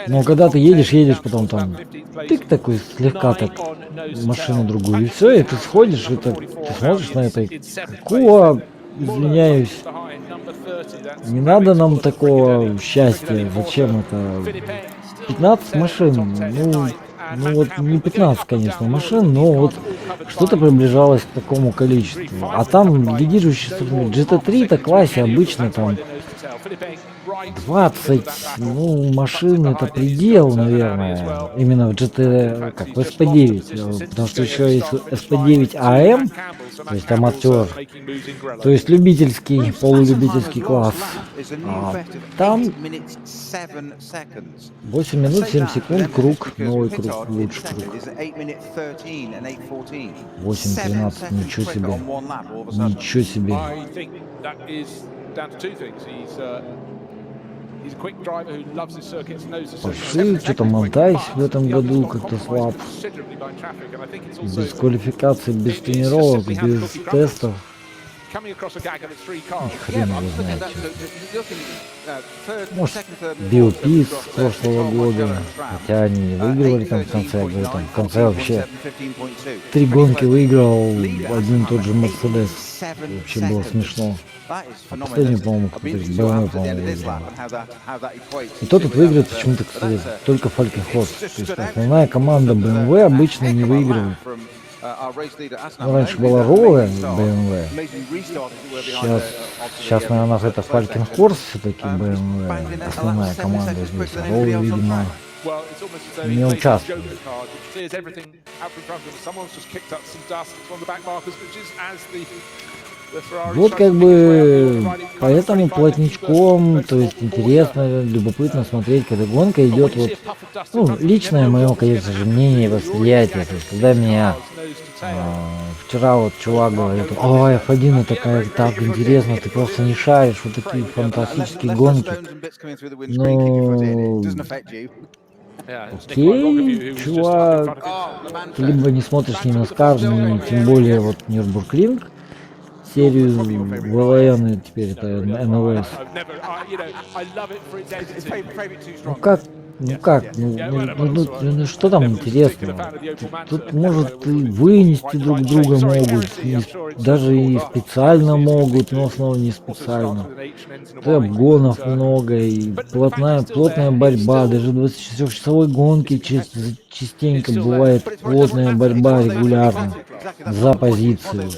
Но когда ты едешь, потом там тык такой слегка так машину другую, и все, и ты сходишь, и ты смотришь на это, и какого, извиняюсь, не надо нам такого счастья, зачем это? 15 машин, ну вот не 15, конечно, машин, но вот что-то приближалось к такому количеству. А там лидирующий GT3-то классе обычно там 20, ну, машин это предел, наверное, именно в GT, как в SP9, потому что еще есть SP9 AM, то есть аматер, то есть любительский, полулюбительский класс. Там 8 минут 7 секунд круг, новый круг, лучший круг. 8-13, ничего себе, ничего себе. Пошли, что-то монтаж в этом году как-то слаб. Без квалификации, без тренировок, без тестов. Хрен его знает. Может, биопис с прошлого года, хотя они не выигрывали там в конце, я говорю, там в конце вообще 3 гонки выиграл один и тот же Мерседес. Вообще было смешно. А последний, по-моему, кто-то из BMW, по-моему, выиграл. И тот тут выиграет почему-то, кстати, только Фалькенхорс. То есть основная команда BMW обычно не выигрывает. Ну, раньше была Роуэ BMW. Сейчас, наверное, это Фалькенхорс все-таки BMW. Основная команда здесь. Роуэ, видимо, не участвует. Вот как бы поэтому плотничком, то есть интересно, любопытно смотреть, когда гонка идет вот, ну, личное мое, конечно же, мнение, восприятие. То есть, когда меня вчера вот чувак говорит, ой, F1 это так интересно, ты просто не шаришь, вот такие фантастические гонки. Ну, окей, чувак, ты либо не смотришь ни NASCAR, ни тем более вот Нюрбургринг, серию ВЛН, и теперь это NLS. Ну что там интересного? Тут может и вынести друг друга могут, даже и специально могут, но в основном не специально. И обгонов много, и плотная борьба, даже в 24-часовой гонке частенько бывает плотная борьба регулярно за позицию.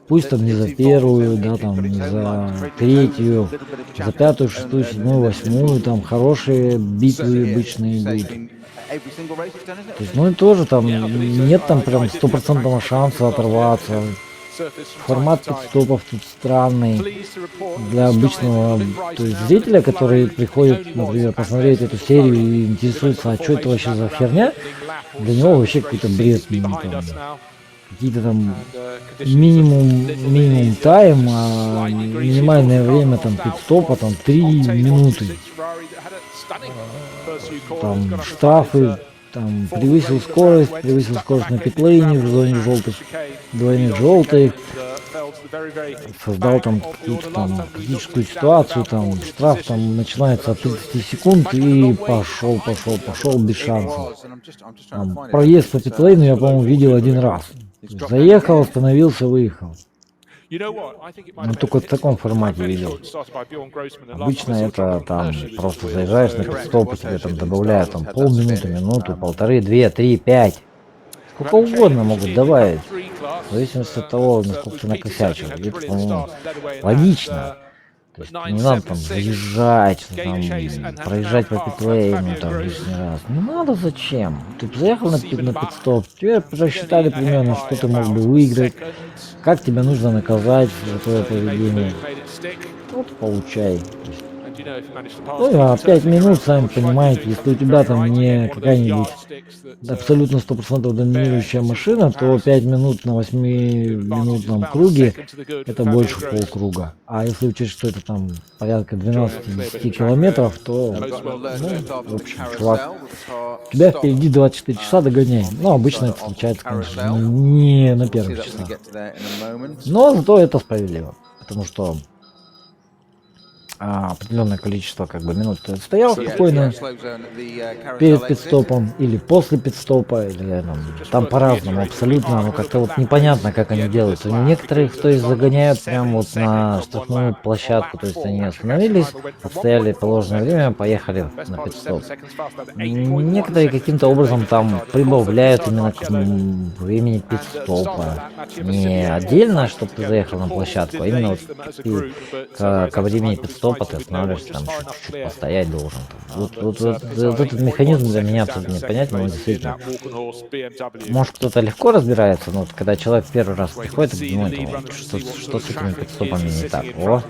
Пусть там не за первую, да, там не за третью, за пятую, шестую, седьмую, восьмую, там хорошие битвы обычно идут. То есть, ну и тоже там нет там прям стопроцентного шанса оторваться. Формат пидстопов тут странный для обычного, то есть зрителя, который приходит, например, посмотреть эту серию и интересуется, а что это вообще за херня, для него вообще какой-то бред, какие-то там минимум тайм, а минимальное время там пидстопа там 3 минуты. Там штрафы, там превысил скорость на питлейне в зоне желтых, двойных желтых, создал там какую-то там критическую ситуацию, там штраф там начинается от 30 секунд и пошел без шансов. Там, проезд по питлейну я, по-моему, видел один раз. Заехал, остановился, выехал. Ну, только в таком формате видел. Обычно это там просто заезжаешь на пидстоп, тебе там добавляют там полминуты, минуту, полторы, 2, 3, 5. Сколько угодно могут добавить. В зависимости от того, насколько ты накосячил. Это, по-моему, логично. То есть не надо там заезжать, там, проезжать по питлейну там лишний раз. Не надо, зачем? Ты заехал на пидстоп, тебе просчитали примерно, что ты мог бы выиграть, как тебя нужно наказать за твое поведение. Вот получай. Ну, а 5 минут, сами понимаете, если у тебя там не какая-нибудь абсолютно 100% доминирующая машина, то 5 минут на 8-минутном круге это больше полкруга. А если учесть, что это там порядка 12-10 километров, то, ну, в общем, чувак, у тебя впереди 24 часа, догоняй. Ну, обычно это случается, конечно, не на первых часах. Но зато это справедливо, потому что определенное количество как бы минут ты стоял спокойно перед пидстопом или после пидстопа, или там по-разному абсолютно, но как-то вот непонятно, как они делают. У некоторых, то есть, загоняют прямо вот на штрафную площадку, то есть они остановились, отстояли положенное время, поехали на пидстоп. Некоторые каким-то образом там прибавляют именно к времени пидстопа. Не отдельно, чтобы ты заехал на площадку, а именно вот ко времени пидстопа пит-стопа ты останавливаешься, там чуть-чуть постоять должен. Вот этот механизм для меня абсолютно непонятен, он действительно. Может, кто-то легко разбирается, но вот когда человек первый раз приходит и думает, что с этими пит-стопами не так. О,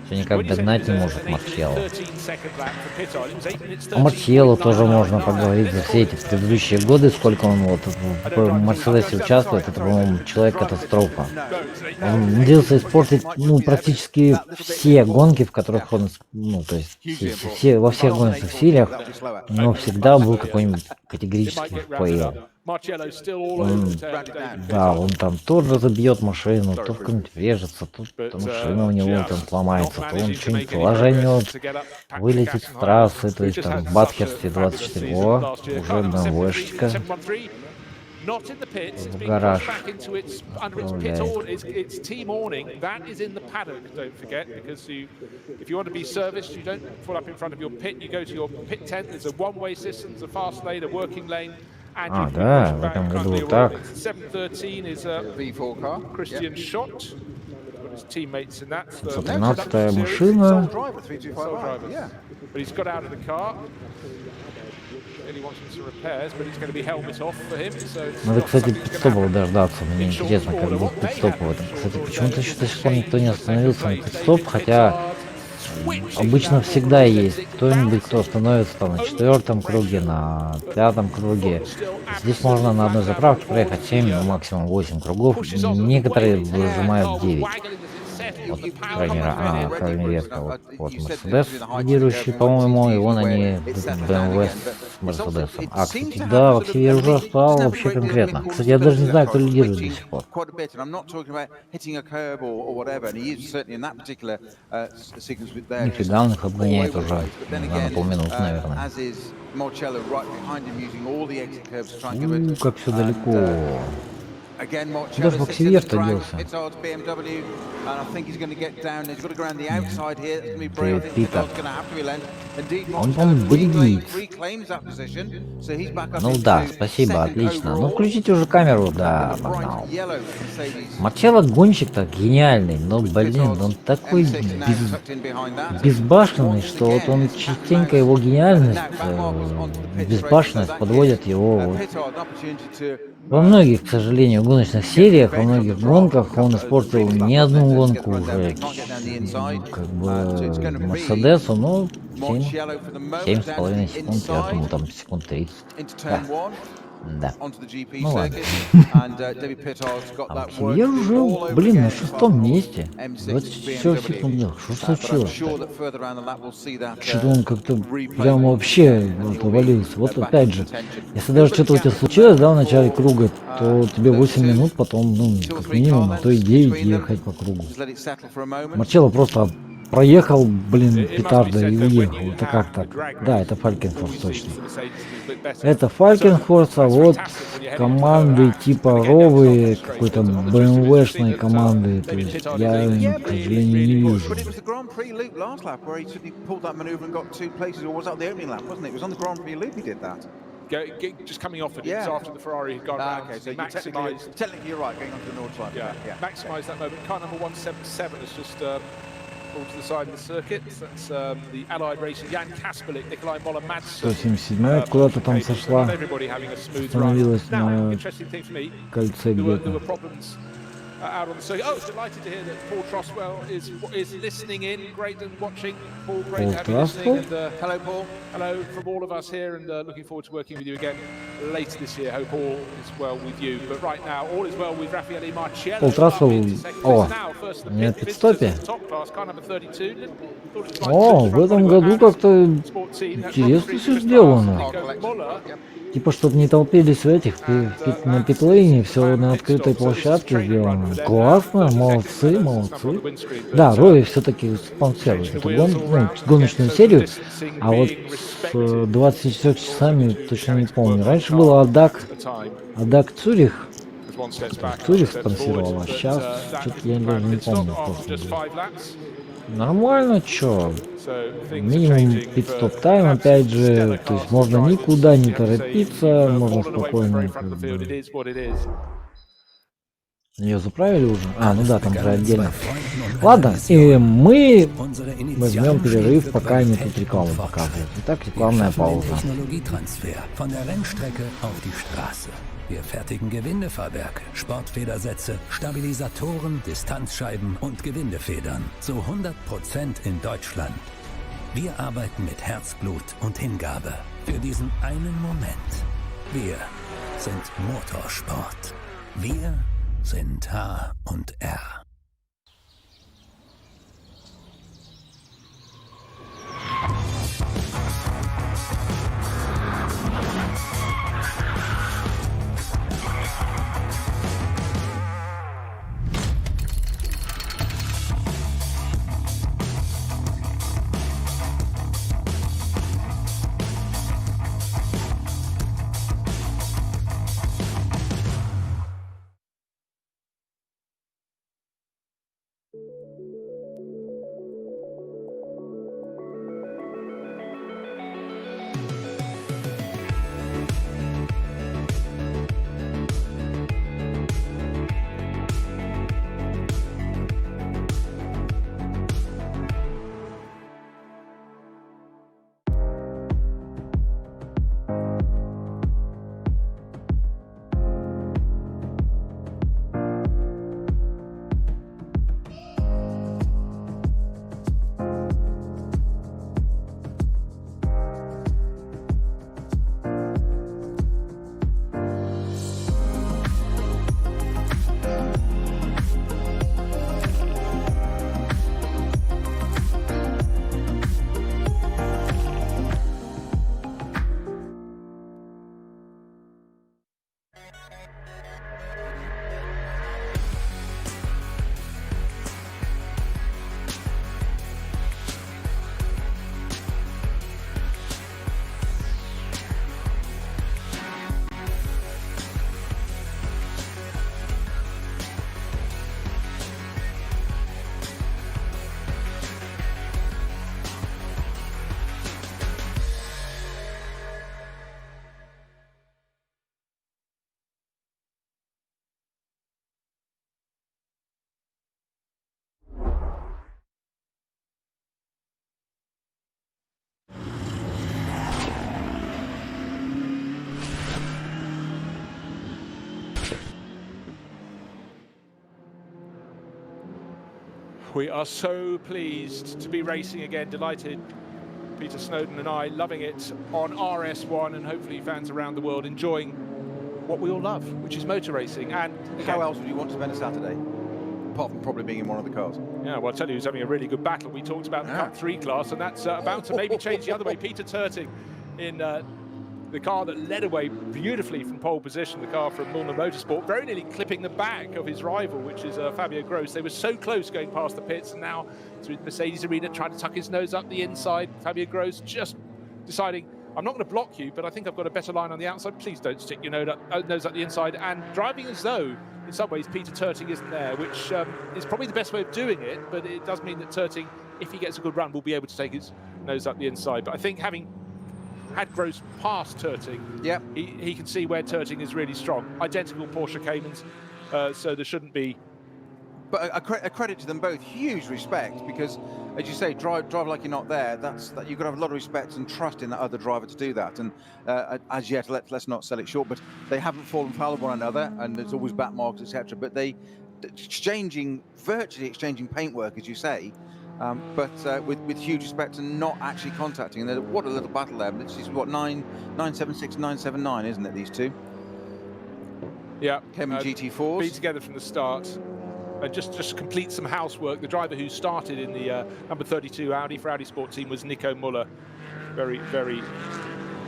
все никак догнать не может Марчелло. О Марчелло тоже можно поговорить за все эти предыдущие годы, сколько он вот в Мерседесе участвует, это, по-моему, человек-катастрофа. Он надеялся испортить, ну, практически все гонки, в которых он, ну, то есть во всех гоночных сериях, но всегда был какой-нибудь категорический фейл. Да, он там то разобьет машину, то в кого-нибудь врежется, то машина у него там сломается, то он что-нибудь ложанет, вылетит с трассы, то есть там в Батхерсте 24. О, уже БМВшечка. В гараж. А, да, в этом году так. 513-я машина. Надо, кстати, пит-стопа дождаться. Мне интересно, как будет пит-стоп в этом. Кстати, почему-то еще до сих пор никто не остановился на пит-стоп, хотя обычно всегда есть кто-нибудь, кто остановится там на 4-м круге, на 5-м круге. Здесь можно на одной заправке проехать 7, ну, максимум 8 кругов. Некоторые выжимают 9. Вот, крайне редко. Вот Мерседес лидирующий, по-моему, и вон они БМВ с Мерседесом. А, кстати, да, в Аксиве уже стал вообще конкретно. Кстати, я даже не знаю, кто лидирует до сих пор. Нифига он их обгоняет уже. Не знаю, на полминуты, наверное. Как все далеко. Даже в Аксиве-то делся. Питер. Он, по-моему, бельгиец. Ну да, спасибо, отлично. Ну включите уже камеру, да, погнал. Марчелло гонщик-то гениальный, но, блин, он такой безбашенный, что вот он частенько его гениальность, безбашенность подводит его вот. Во многих, к сожалению, гоночных сериях, во многих гонках он испортил не одну гонку уже, как бы, Мерседесу, но 7,5 секунд, я думаю, там секунд 30. Да. Ну ладно. А я уже, блин, на 6-м месте. 24 секунд. Что случилось? Что-то он как-то прям вообще вот увалился. Вот опять же, если даже что-то у тебя случилось, да, в начале круга, то тебе 8 минут потом, ну, как минимум, а то и 9 ехать по кругу. Марчелло просто проехал, блин, петарда и уехал. Это как так? Да, это Фалькенхорс точно. Это Фалькенхорс, а вот команды типа Ровы, какой-то БМВшной команды, то есть я, к сожалению, не вижу. Just coming off it, it's after the Ferrari had gone around. Okay, so maximised. technically you're right, going onto the north side. Yeah, maximised that moment. Car number 177 has just pulled to the side of the circuit. That's the Allied Racing, Jan Kasperlik, Nikolai Moller-Madsen. 177-я куда-то там сошла, остановилась на кольце где-то. Out on the circuit. Oh, delighted to hear that Paul Troswell is listening in. Great and watching. Paul, great to have you listening. And, hello, Paul. Hello from all of us here, and looking forward to working with you again later this year. Hope all is well with you. But right now, all is well with Raffaele Marcello. Paul Troswell. О, на пит-стопе. О, в этом году как-то интересно все сделано. Типа, чтобы не толпились в этих, на питлейне, все на открытой площадке сделано. Классно, молодцы, молодцы. Да, Рои все-таки спонсирует эту гоночную серию, а вот с 24 часами точно не помню. Раньше было Адак Цюрих. Цюрих спонсировал, а сейчас что-то я даже не помню. Нормально, чё? Минимум пит-стоп тайм, опять же, то есть можно никуда не торопиться, можно спокойно Ее заправили уже? А, ну да, там же отдельно. Ладно, и мы возьмем перерыв, пока они тут рекламу показывают. Итак, рекламная пауза. Technologietransfer von der Rennstrecke auf die Straße. Wir fertigen Gewindefahrwerke, Sportfedersätze, Stabilisatoren, Distanzscheiben und Gewindefedern zu 100% in Deutschland. Wir arbeiten mit Herzblut und Hingabe für diesen einen Moment. Wir sind Motorsport. Wir sind H&R. We are so pleased to be racing again, delighted. Peter Snowden and I loving it on RS1, and hopefully fans around the world enjoying what we all love, which is motor racing. And how else would you want to spend a Saturday? Apart from probably being in one of the cars. Yeah, well, I'll tell you who's having a really good battle. We talked about the Cup 3 class, and that's about to maybe change the other way. Peter Turting in the car that led away beautifully from pole position, the car from Muller Motorsport, very nearly clipping the back of his rival, which is Fabio Gross. They were so close going past the pits, and now through the Mercedes arena, trying to tuck his nose up the inside. Fabio Gross just deciding, I'm not going to block you, but I think I've got a better line on the outside. Please don't stick your nose up the inside. And driving as though, in some ways, Peter Turting isn't there, which is probably the best way of doing it, but it does mean that Turting, if he gets a good run, will be able to take his nose up the inside. But I think having had Gross past Turting, yep, he can see where Turting is really strong. Identical Porsche Caymans, so there shouldn't be. But a credit to them both, huge respect, because as you say, drive like you're not there. That you've got to have a lot of respect and trust in that other driver to do that. And as yet, let's not sell it short, but they haven't fallen foul of one another, and there's always back marks, etc. But they virtually exchanging paintwork, as you say. But with huge respect and not actually contacting. And what a little battle there. This is what 976, 979, isn't it? These two. Yeah. Cayman GT4s. Be together from the start. And just complete some housework. The driver who started in the number 32 Audi for Audi Sport Team was Nico Muller. Very, very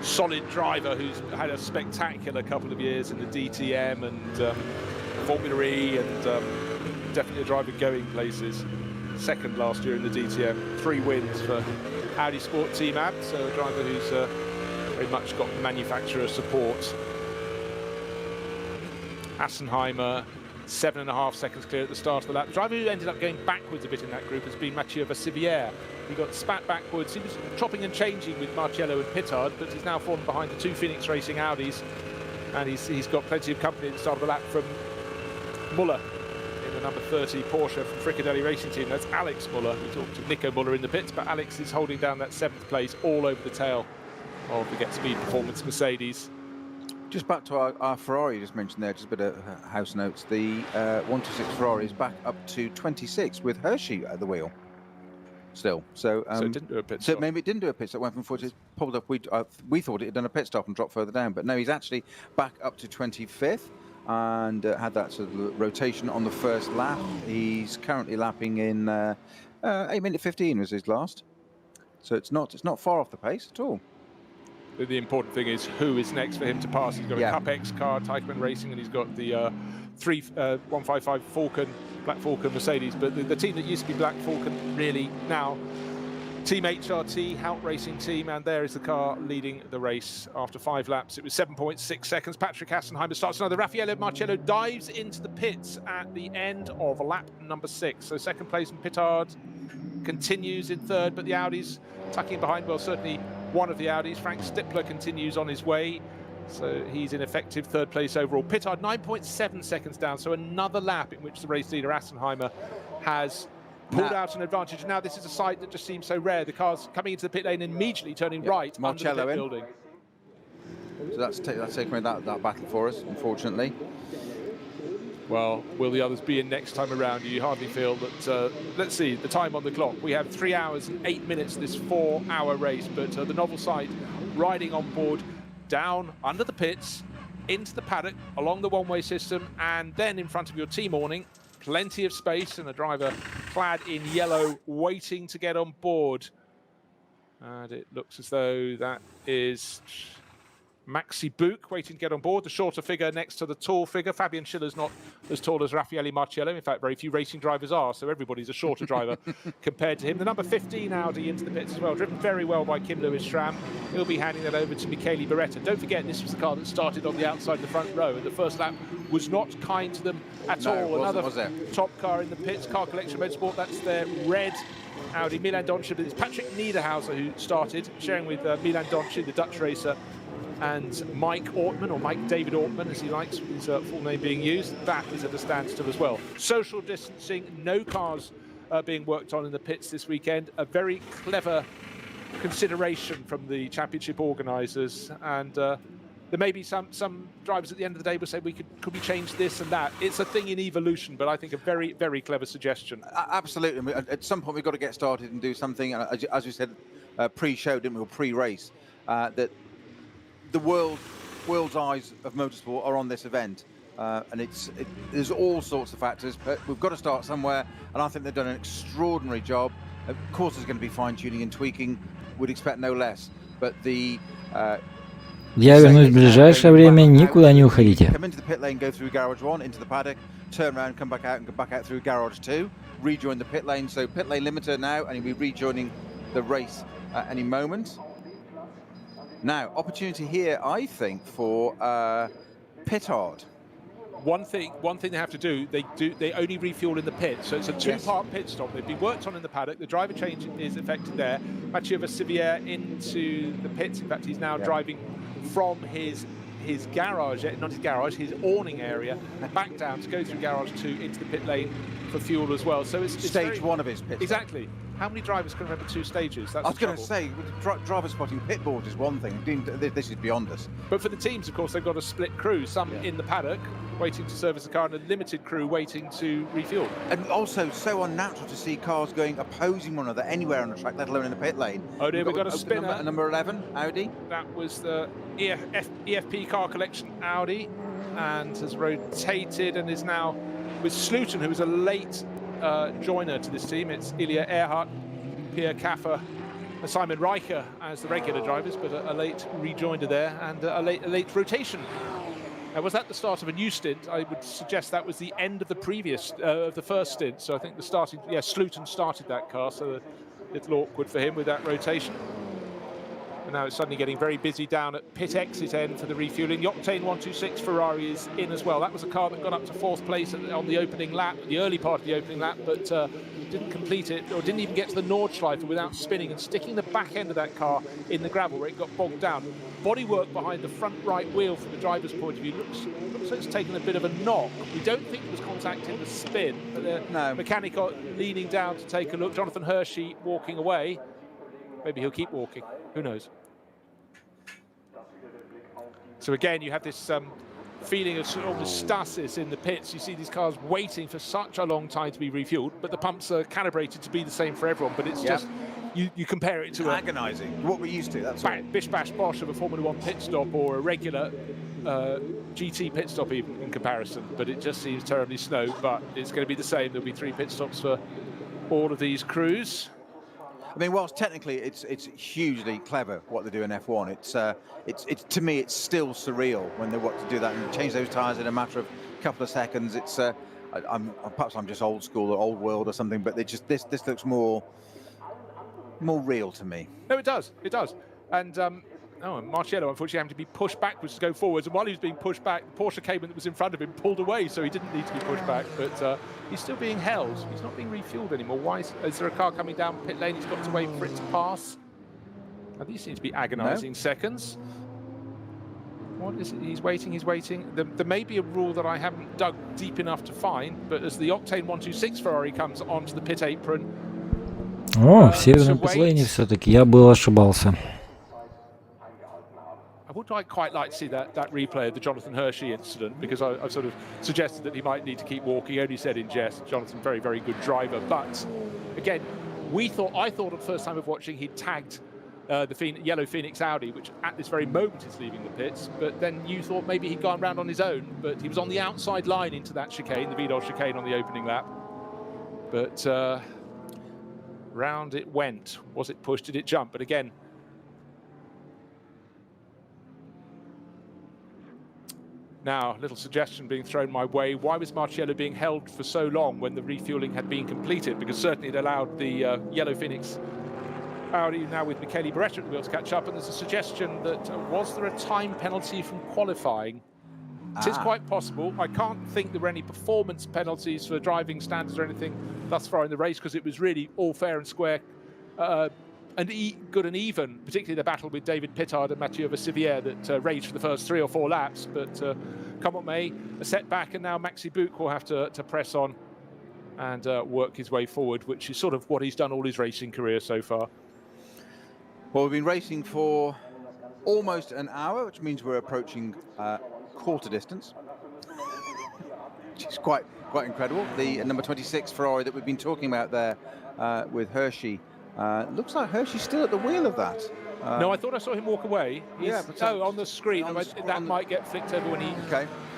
solid driver who's had a spectacular couple of years in the DTM and Formula E, and definitely a driver going places. Second last year in the DTM, 3 wins for Audi Sport Team AB, so a driver who's very much got manufacturer support. Assenheimer, 7.5 seconds clear at the start of the lap. The driver who ended up going backwards a bit in that group has been Mathieu Vassivière. He got spat backwards. He was chopping and changing with Marcello and Pittard, but he's now fallen behind the 2 Phoenix Racing Audis, and he's got plenty of company at the start of the lap from Muller. in the number 30 Porsche from Fricadelli Racing Team. That's Alex Muller. We talked to Nico Muller in the pits, but Alex is holding down that 7th place all over the tail of the Get Speed Performance Mercedes. Just back to our Ferrari you just mentioned there, just a bit of house notes. The 126 Ferrari is back up to 26 with Hershey at the wheel still. So it didn't do a pit stop. So maybe it didn't do a pit stop, went from 40, pulled up. We thought it had done a pit stop and dropped further down, but no, he's actually back up to 25th and had that sort of rotation on the first lap. He's currently lapping in 8:15 was his last. So it's not far off the pace at all. The important thing is who is next for him to pass. He's got a Cup X car, Teichmann Racing, and he's got the 155 Falcon, Black Falcon Mercedes. But the team that used to be Black Falcon, really now Team HRT, Hout Racing Team, and there is the car leading the race after 5 laps. It was 7.6 seconds. Patrick Hassenheimer starts another. Raffaele Marcello dives into the pits at the end of lap number 6. So second place in Pittard continues in third, but the Audis tucking behind. Well, certainly one of the Audis. Frank Stippler continues on his way, so he's in effective third place overall. Pittard 9.7 seconds down, so another lap in which the race leader Assenheimer has pulled out an advantage. Now this is a sight that just seems so rare. The car's coming into the pit lane and immediately turning right Marcello under the pit building. So that's taking away that battle for us, unfortunately. Well, will the others be in next time around? You hardly feel that. Let's see the time on the clock. We have 3 hours and 8 minutes this 4-hour race, but the novel side riding on board down under the pits into the paddock along the one-way system, and then in front of your team awning, plenty of space and a driver clad in yellow waiting to get on board. And it looks as though that is Maxi Buch waiting to get on board, the shorter figure next to the tall figure. Fabian Schiller's not as tall as Raffaele Marcello. In fact, very few racing drivers are, so everybody's a shorter driver compared to him. The number 15 Audi into the pits as well, driven very well by Kim Lewis-Schramm. He'll be handing that over to Michele Beretta. Don't forget, this was the car that started on the outside of the front row, and the first lap was not kind to them at all. Another top car in the pits, Car Collection Motorsport, that's their red Audi. Milan Donci, but it's Patrick Niederhauser who started, sharing with Milan Donci, the Dutch racer, and Mike Ortman, or Mike David Ortman, as he likes his full name being used. That is at a standstill as well. Social distancing, no cars being worked on in the pits this weekend. A very clever consideration from the championship organisers, and there may be some drivers at the end of the day will say, could we change this and that? It's a thing in evolution, but I think a very, very clever suggestion. Absolutely. At some point we've got to get started and do something. As we said pre-show, didn't we, or pre-race, that the world's eyes of motorsport are on this event, and there's all sorts of factors, but we've got to start somewhere, and I think they've done an extraordinary job. Of course there's going to be fine-tuning and tweaking, we'd expect no less, but the Я вернусь в ближайшее время, никуда не уходите. Come into the pit lane, go through garage 1 into the paddock, turn around, come back out, and go back out through garage 2, rejoin the pit lane. So pit lane limiter now, and he'll be rejoining the race at any moment. Now, opportunity here, I think, for Pittard. One thing they have to do, they only refuel in the pit, so it's a 2-part pit stop. They've been worked on in the paddock. The driver change is effected there. Mathieu Vassivière into the pits. In fact, he's now driving from his garage, not his garage, his awning area, back down to go through garage 2 into the pit lane for fuel as well. So it's stage 1 of his pit. Exactly. How many drivers can remember 2 stages? That's I was going to say, driver spotting pit board is one thing. This is beyond us. But for the teams, of course, they've got a split crew. Some in the paddock waiting to service the car, and a limited crew waiting to refuel. And also so unnatural to see cars going opposing one another anywhere on the track, let alone in the pit lane. Oh dear, we've got a spinner. Number 11, Audi. That was the EFP Car Collection Audi, and has rotated and is now with Sluton, who was a late joiner to this team. It's Ilya Earhart, Pierre Kaffer, and Simon Reicher as the regular drivers, but a late rejoinder there, and a late rotation. Now, was that the start of a new stint? I would suggest that was the end of the previous, of the first stint. So I think Sluton started that car, so a little awkward for him with that rotation. And now it's suddenly getting very busy down at pit exit end for the refueling. The Octane 126 Ferrari is in as well. That was a car that got up to 4th place on the opening lap, the early part of the opening lap, but didn't complete it, or didn't even get to the Nordschleife without spinning and sticking the back end of that car in the gravel where it got bogged down. Bodywork behind the front right wheel from the driver's point of view looks like it's taken a bit of a knock. We don't think it was contact in the spin, but the mechanic leaning down to take a look. Jonathan Hershey walking away. Maybe he'll keep walking. Who knows? So again, you have this feeling of sort of almost stasis in the pits. You see these cars waiting for such a long time to be refueled, but the pumps are calibrated to be the same for everyone. But it's just, you compare it to agonising. What we're used to, that's all. Bish bash bosh of a Formula 1 pit stop or a regular GT pit stop even in comparison. But it just seems terribly slow, but it's going to be the same. There'll be 3 pit stops for all of these crews. I mean, whilst technically it's hugely clever what they do in F1, it's to me it's still surreal when they want to do that and change those tyres in a matter of a couple of seconds. It's perhaps I'm just old school or old world or something, but this looks more real to me. No, it does. It does. And Marciello, unfortunately, having to be pushed backwards to go forwards. And while he was being pushed back, the Porsche Cayman that was in front of him pulled away, so he didn't need to be pushed back. But he's still being held. He's not being refueled anymore. Why is there a car coming down pit lane? He's got to wait for it to pass. Now, these seem to be agonising seconds. What is it? He's waiting. He's waiting. There may be a rule that I haven't dug deep enough to find, but as the Octane 126 Ferrari comes onto the pit apron. О, в северном питлейне все-таки я был ошибался. I would quite like to see that replay of the Jonathan Hershey incident, because I've sort of suggested that he might need to keep walking. He only said in jest. Jonathan, very, very good driver. But again, I thought at the first time of watching he'd tagged the yellow Phoenix Audi, which at this very moment is leaving the pits. But then you thought maybe he'd gone round on his own, but he was on the outside line into that chicane, the Vidal chicane on the opening lap. But round it went. Was it push? Did it jump? But again, now, a little suggestion being thrown my way. Why was Marciello being held for so long when the refueling had been completed? Because certainly it allowed the yellow Phoenix Audi now with Michele Beretta at the wheel to catch up. And there's a suggestion that was there a time penalty from qualifying? It is quite possible. I can't think there were any performance penalties for driving standards or anything thus far in the race, because it was really all fair and square and good and even, particularly the battle with David Pittard and Mathieu Vassivière that raged for the first 3 or 4 laps. But come what may, a setback, and now Maxi Buch will have to press on and work his way forward, which is sort of what he's done all his racing career so far. Well, we've been racing for almost an hour, which means we're approaching quarter distance, which is quite incredible. The number 26 Ferrari that we've been talking about there with Hershey. Looks like Hershey's still at the wheel of that. No, I thought I saw him walk away. On the screen. That might get flicked over when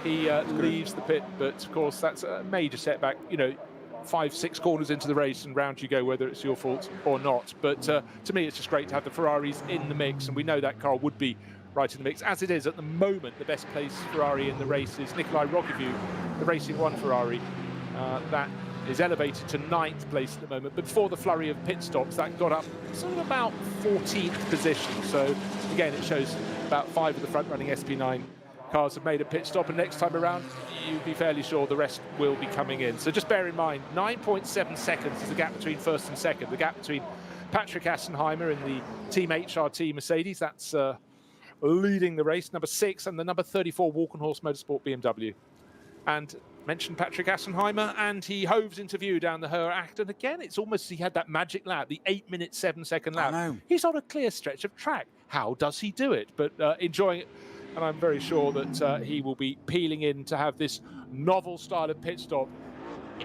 he leaves the pit. But of course, that's a major setback. You know, 5-6 corners into the race and round you go, whether it's your fault or not. But to me, it's just great to have the Ferraris in the mix, and we know that car would be right in the mix. As it is at the moment, the best placed Ferrari in the race is Nikolai Rogovu, the Racing 1 Ferrari. That is elevated to 9th place at the moment, but before the flurry of pit stops, that got up sort of about 14th position. So again, it shows about 5 of the front-running SP9 cars have made a pit stop, and next time around, you'd be fairly sure the rest will be coming in. So just bear in mind, 9.7 seconds is the gap between first and second. The gap between Patrick Assenheimer in the Team HRT Mercedes, that's leading the race, number 6, and the number 34 Walkenhorst Motorsport BMW. And mentioned Patrick Assenheimer, and he hoves into view down the Her Act. And again, it's almost he had that magic lap, the 8-minute 7-second lap. He's on a clear stretch of track. How does he do it? But enjoying it. And I'm very sure that he will be peeling in to have this novel style of pit stop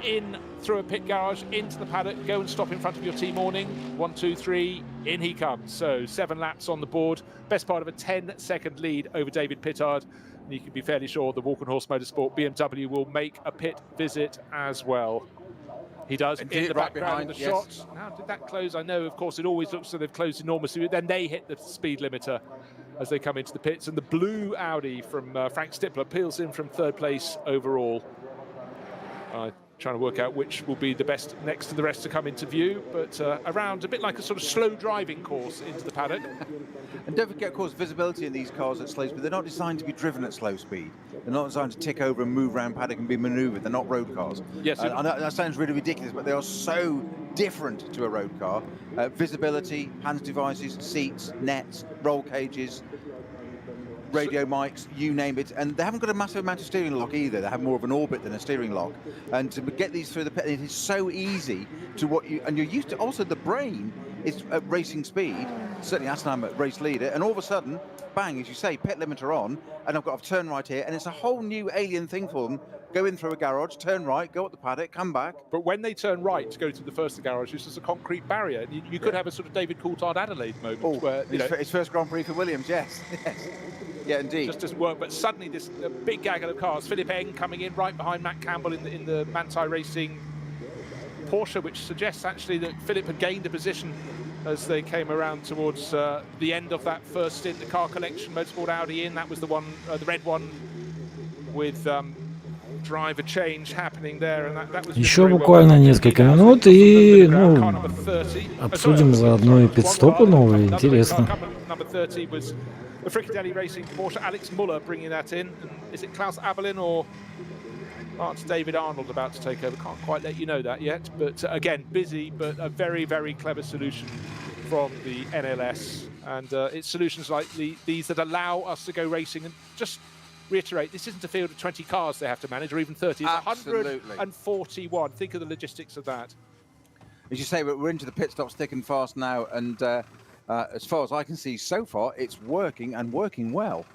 in through a pit garage into the paddock. Go and stop in front of your team awning. 1, 2, 3, in he comes. So 7 laps on the board. Best part of a 10-second lead over David Pittard. And you can be fairly sure the Walkenhorst Motorsport BMW will make a pit visit as well. He does in the background of the shot. Now, did that close? I know, of course, it always looks like they've closed enormously, but then they hit the speed limiter as they come into the pits. And the blue Audi from Frank Stippler peels in from 3rd place overall. trying to work out which will be the best next to the rest to come into view, but around a bit like a sort of slow driving course into the paddock. And don't forget, of course, visibility in these cars at slow speed, they're not designed to be driven at slow speed. They're not designed to tick over and move around paddock and be maneuvered. They're not road cars. Yes. I know that sounds really ridiculous, but they are so different to a road car. Visibility, hands devices, seats, nets, roll cages, radio mics, you name it, and they haven't got a massive amount of steering lock either. They have more of an orbit than a steering lock, and to get these through the pit, it is so easy to what you, and you're used to. Also, the brain is at racing speed. Certainly, Aston at race leader, and all of a sudden, bang, as you say, pit limiter on, and I've got to turn right here, and it's a whole new alien thing for them. Go in through a garage, turn right, go up the paddock, come back. But when they turn right to go to the first garage, it's just a concrete barrier. You could have a sort of David Coulthard Adelaide moment where his first Grand Prix for Williams, yes. Yes. Yeah, indeed. Just doesn't work. But suddenly this big gaggle of cars. Philip Eng coming in right behind Matt Campbell in the Manthey Racing Porsche, which suggests actually that Philip had gained a position as they came around towards the end of that first stint. The car collection, Motorsport Audi in, that was the one, the red one with driver change happening there, and that was Еще буквально несколько минут и обсудим заодно и пит-стопы новые. Интересно. Number 30 was the Fricadelli Racing Porsche. Alex Muller bringing that in. And is it Klaus Abelin or it's David Arnold about to take over? Can't quite let you know that yet. But again, busy, but a very, very clever solution from the NLS. And it's solutions like these that allow us to go racing. And just reiterate, this isn't a field of 20 cars they have to manage, or even 30. It's 141. Think of the logistics of that. As you say, we're into the pit stops thick and fast now, and as far as I can see so far, it's working and working well.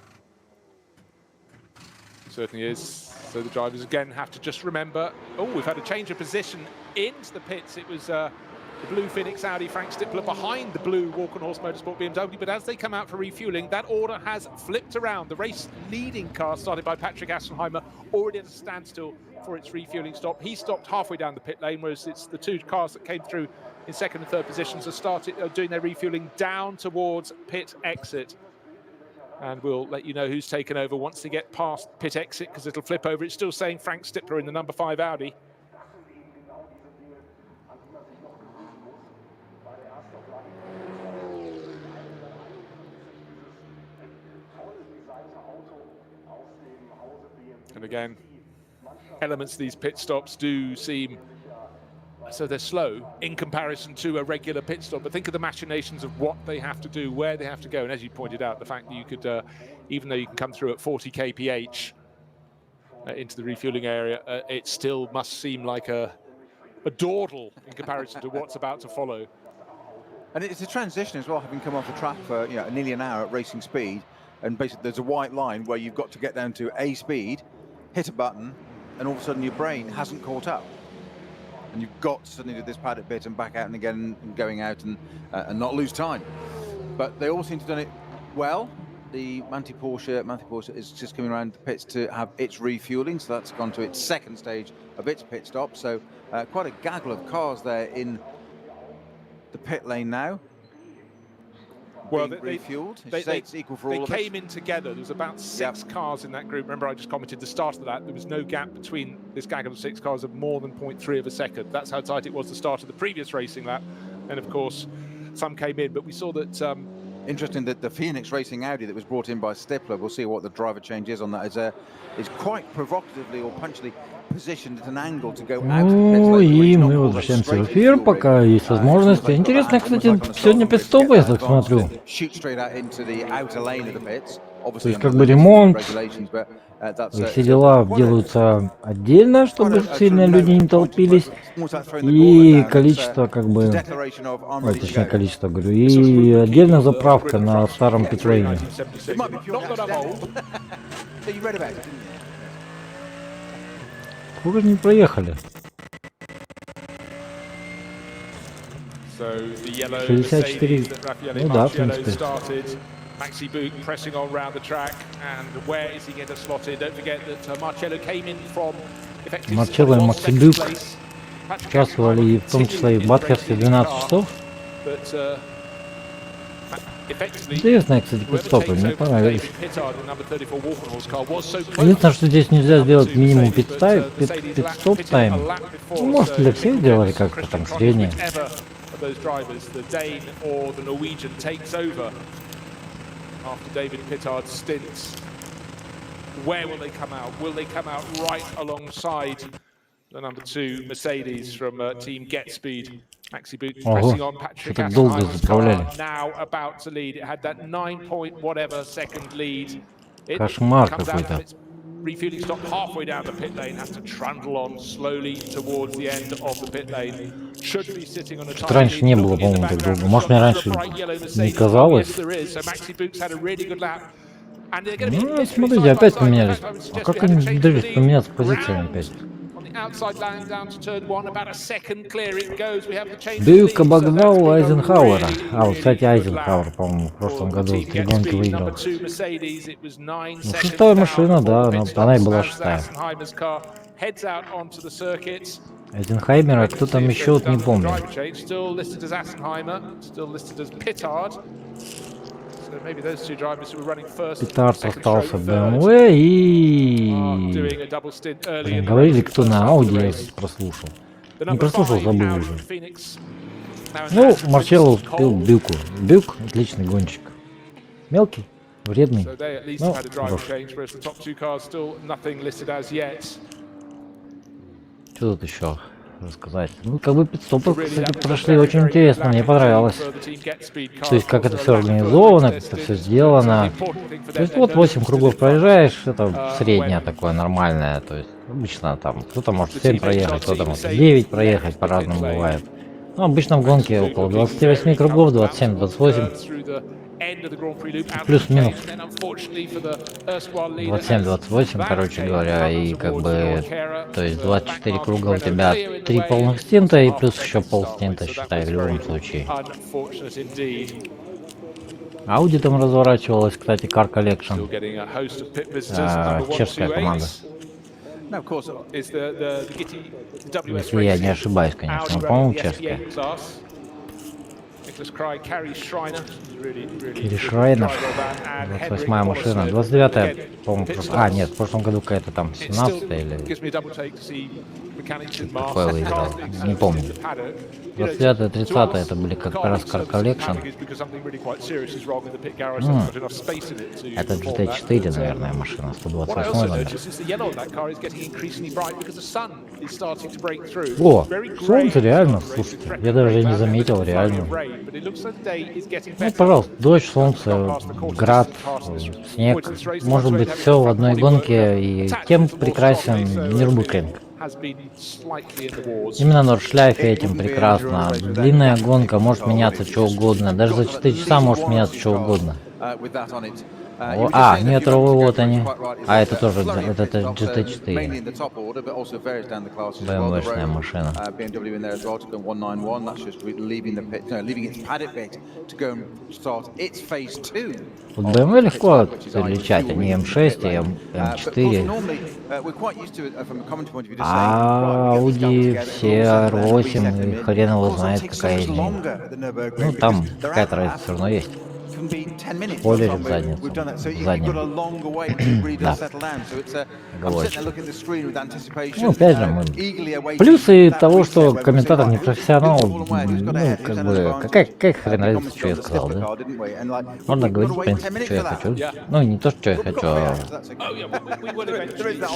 Certainly is. So the drivers again have to just remember, we've had a change of position into the pits. It was the blue Phoenix Audi, Frank Stippler, behind the blue Walk-on-Horse Motorsport BMW, but as they come out for refueling, that order has flipped around. The race leading car, started by Patrick Asselheimer, already at a standstill for its refueling stop. He stopped halfway down the pit lane, whereas it's the two cars that came through in second and third positions have started doing their refueling down towards pit exit. And we'll let you know who's taken over once they get past pit exit, because it'll flip over. It's still saying Frank Stippler in the number 5 Audi. And again, elements of these pit stops do seem, so they're slow in comparison to a regular pit stop, but think of the machinations of what they have to do, where they have to go. And as you pointed out, the fact that you could, even though you can come through at 40 kph into the refueling area, it still must seem like a dawdle in comparison to what's about to follow. And it's a transition as well, having come off the track for nearly an hour at racing speed, and basically there's a white line where you've got to get down to A speed, hit a button, and all of a sudden your brain hasn't caught up. And you've got to suddenly do this paddock bit and back out and again and going out and not lose time. But they all seem to have done it well. The Manthey Porsche is just coming around the pits to have its refueling, so that's gone to its second stage of its pit stop. So quite a gaggle of cars there in the pit lane now. Well, they refueled. It's equal for all of us. They came in together. There was about 6 cars in that group. Remember, I just commented the start of that. There was no gap between this gaggle of 6 cars of more than 0.3 of a second. That's how tight it was the start of the previous racing lap. And of course, some came in, but we saw that. Interesting that the Phoenix Racing Audi that was brought in by Stippler, we'll see what the driver change is on that, is quite provocatively or punchily positioned at an angle to go out. Ну и мы возвращаемся в эфир, пока есть возможность. Интересно, кстати, сегодня пит-стопы, я так смотрю. То есть как бы ремонт и все дела делаются отдельно, чтобы сильно люди не толпились, и количество как бы, точнее количество, говорю, и отдельно заправка на старом питлейне. Сколько же не проехали? 64, ну да, в принципе. Maxi Book pressing on round the track, and where is he going to slot in? Don't forget that Marcello came in from effectively Марчелло и Макси Бюк участвовали в том числе и в Батхерсте 12 часов. Интересно, кстати, пидстопы, мне понравились. Единственное, что здесь нельзя сделать минимум пидстоп тайм. Ну, может, для всех делали как-то там среднее. Where will they come out? Will they come out right alongside the number 2 Mercedes from Team Get Speed? Maxi Boots pressing on Patrick Assenheimer's car, now about to lead. It had that 9-point-whatever-second lead. It Кошмар comes out какой-то. of its refueling stop halfway down the pit lane, has to trundle on slowly towards the end of the pit lane. Should be sitting on a Что-то раньше не было, по-моему, так долго. Может, мне раньше не казалось. Ну, смотрите, опять поменялись. А как они умудрились поменяться позициями опять? Бьюк обогнал Айзенхауэра. А, вот, кстати, Айзенхауэр, по-моему, в прошлом году 3 гонки выиграл. Ну, шестая машина, да, она и была шестая. Айзенхаймера, кто там еще, вот не помню. Питард остался в BMW и... Блин, говорили, кто на Ауди, я прослушал. Не прослушал, забыл уже. Ну, Марчелло успел Бюку. Бюк — отличный гонщик. Мелкий, вредный, но хороший. Что тут еще рассказать? Ну, как бы пидстопы, кстати, прошли очень интересно, мне понравилось. То есть, как это все организовано, как это все сделано. То есть, вот 8 кругов проезжаешь, это среднее такое, нормальное. То есть, обычно там, кто-то может 7 проехать, кто-то может 9 проехать, по-разному бывает. Ну, обычно в гонке около 28 кругов, 27-28. Плюс-минус 27-28, короче говоря, и как бы, то есть 24 круга у тебя 3 полных стинта и плюс еще полстинта, считай, в любом случае. Ауди там разворачивалась, кстати, Car Collection, чешская команда. Если я не ошибаюсь, конечно, но, по-моему, чешская. Керри Шрайнер, 28-я машина, 29-я, по-моему, а, нет, в прошлом году какая-то там 17-я или что-то такое выиграл, не помню. 29-я, 30-я, это были как раз Car Collection. Это GT4, наверное, машина, 128-й номер. О, солнце, реально, слушайте, я даже не заметил, реально. Ну, пожалуйста, дождь, солнце, град, снег. Может быть, все в одной гонке, и тем прекрасен Нюрбургринг. Именно на Нордшляйфе этим прекрасно. Длинная гонка, может меняться что угодно. Даже за 4 часа может меняться что угодно. А, метровые вот они. А это тоже, это GT4. BMW-шная машина. Тут BMW легко отличать, они М6 и М4. А Audi все R8, и хрен его знает какая из них. Ну там какая-то разница все равно есть. Спойлерим в задницу. В заднем. Да. Ну, опять же, мы... Плюсы того, что комментатор не профессионал, ну, как бы, какая хрен разница, что я сказал, да? Можно говорить, в принципе, что я хочу. Ну, не то, что я хочу, а...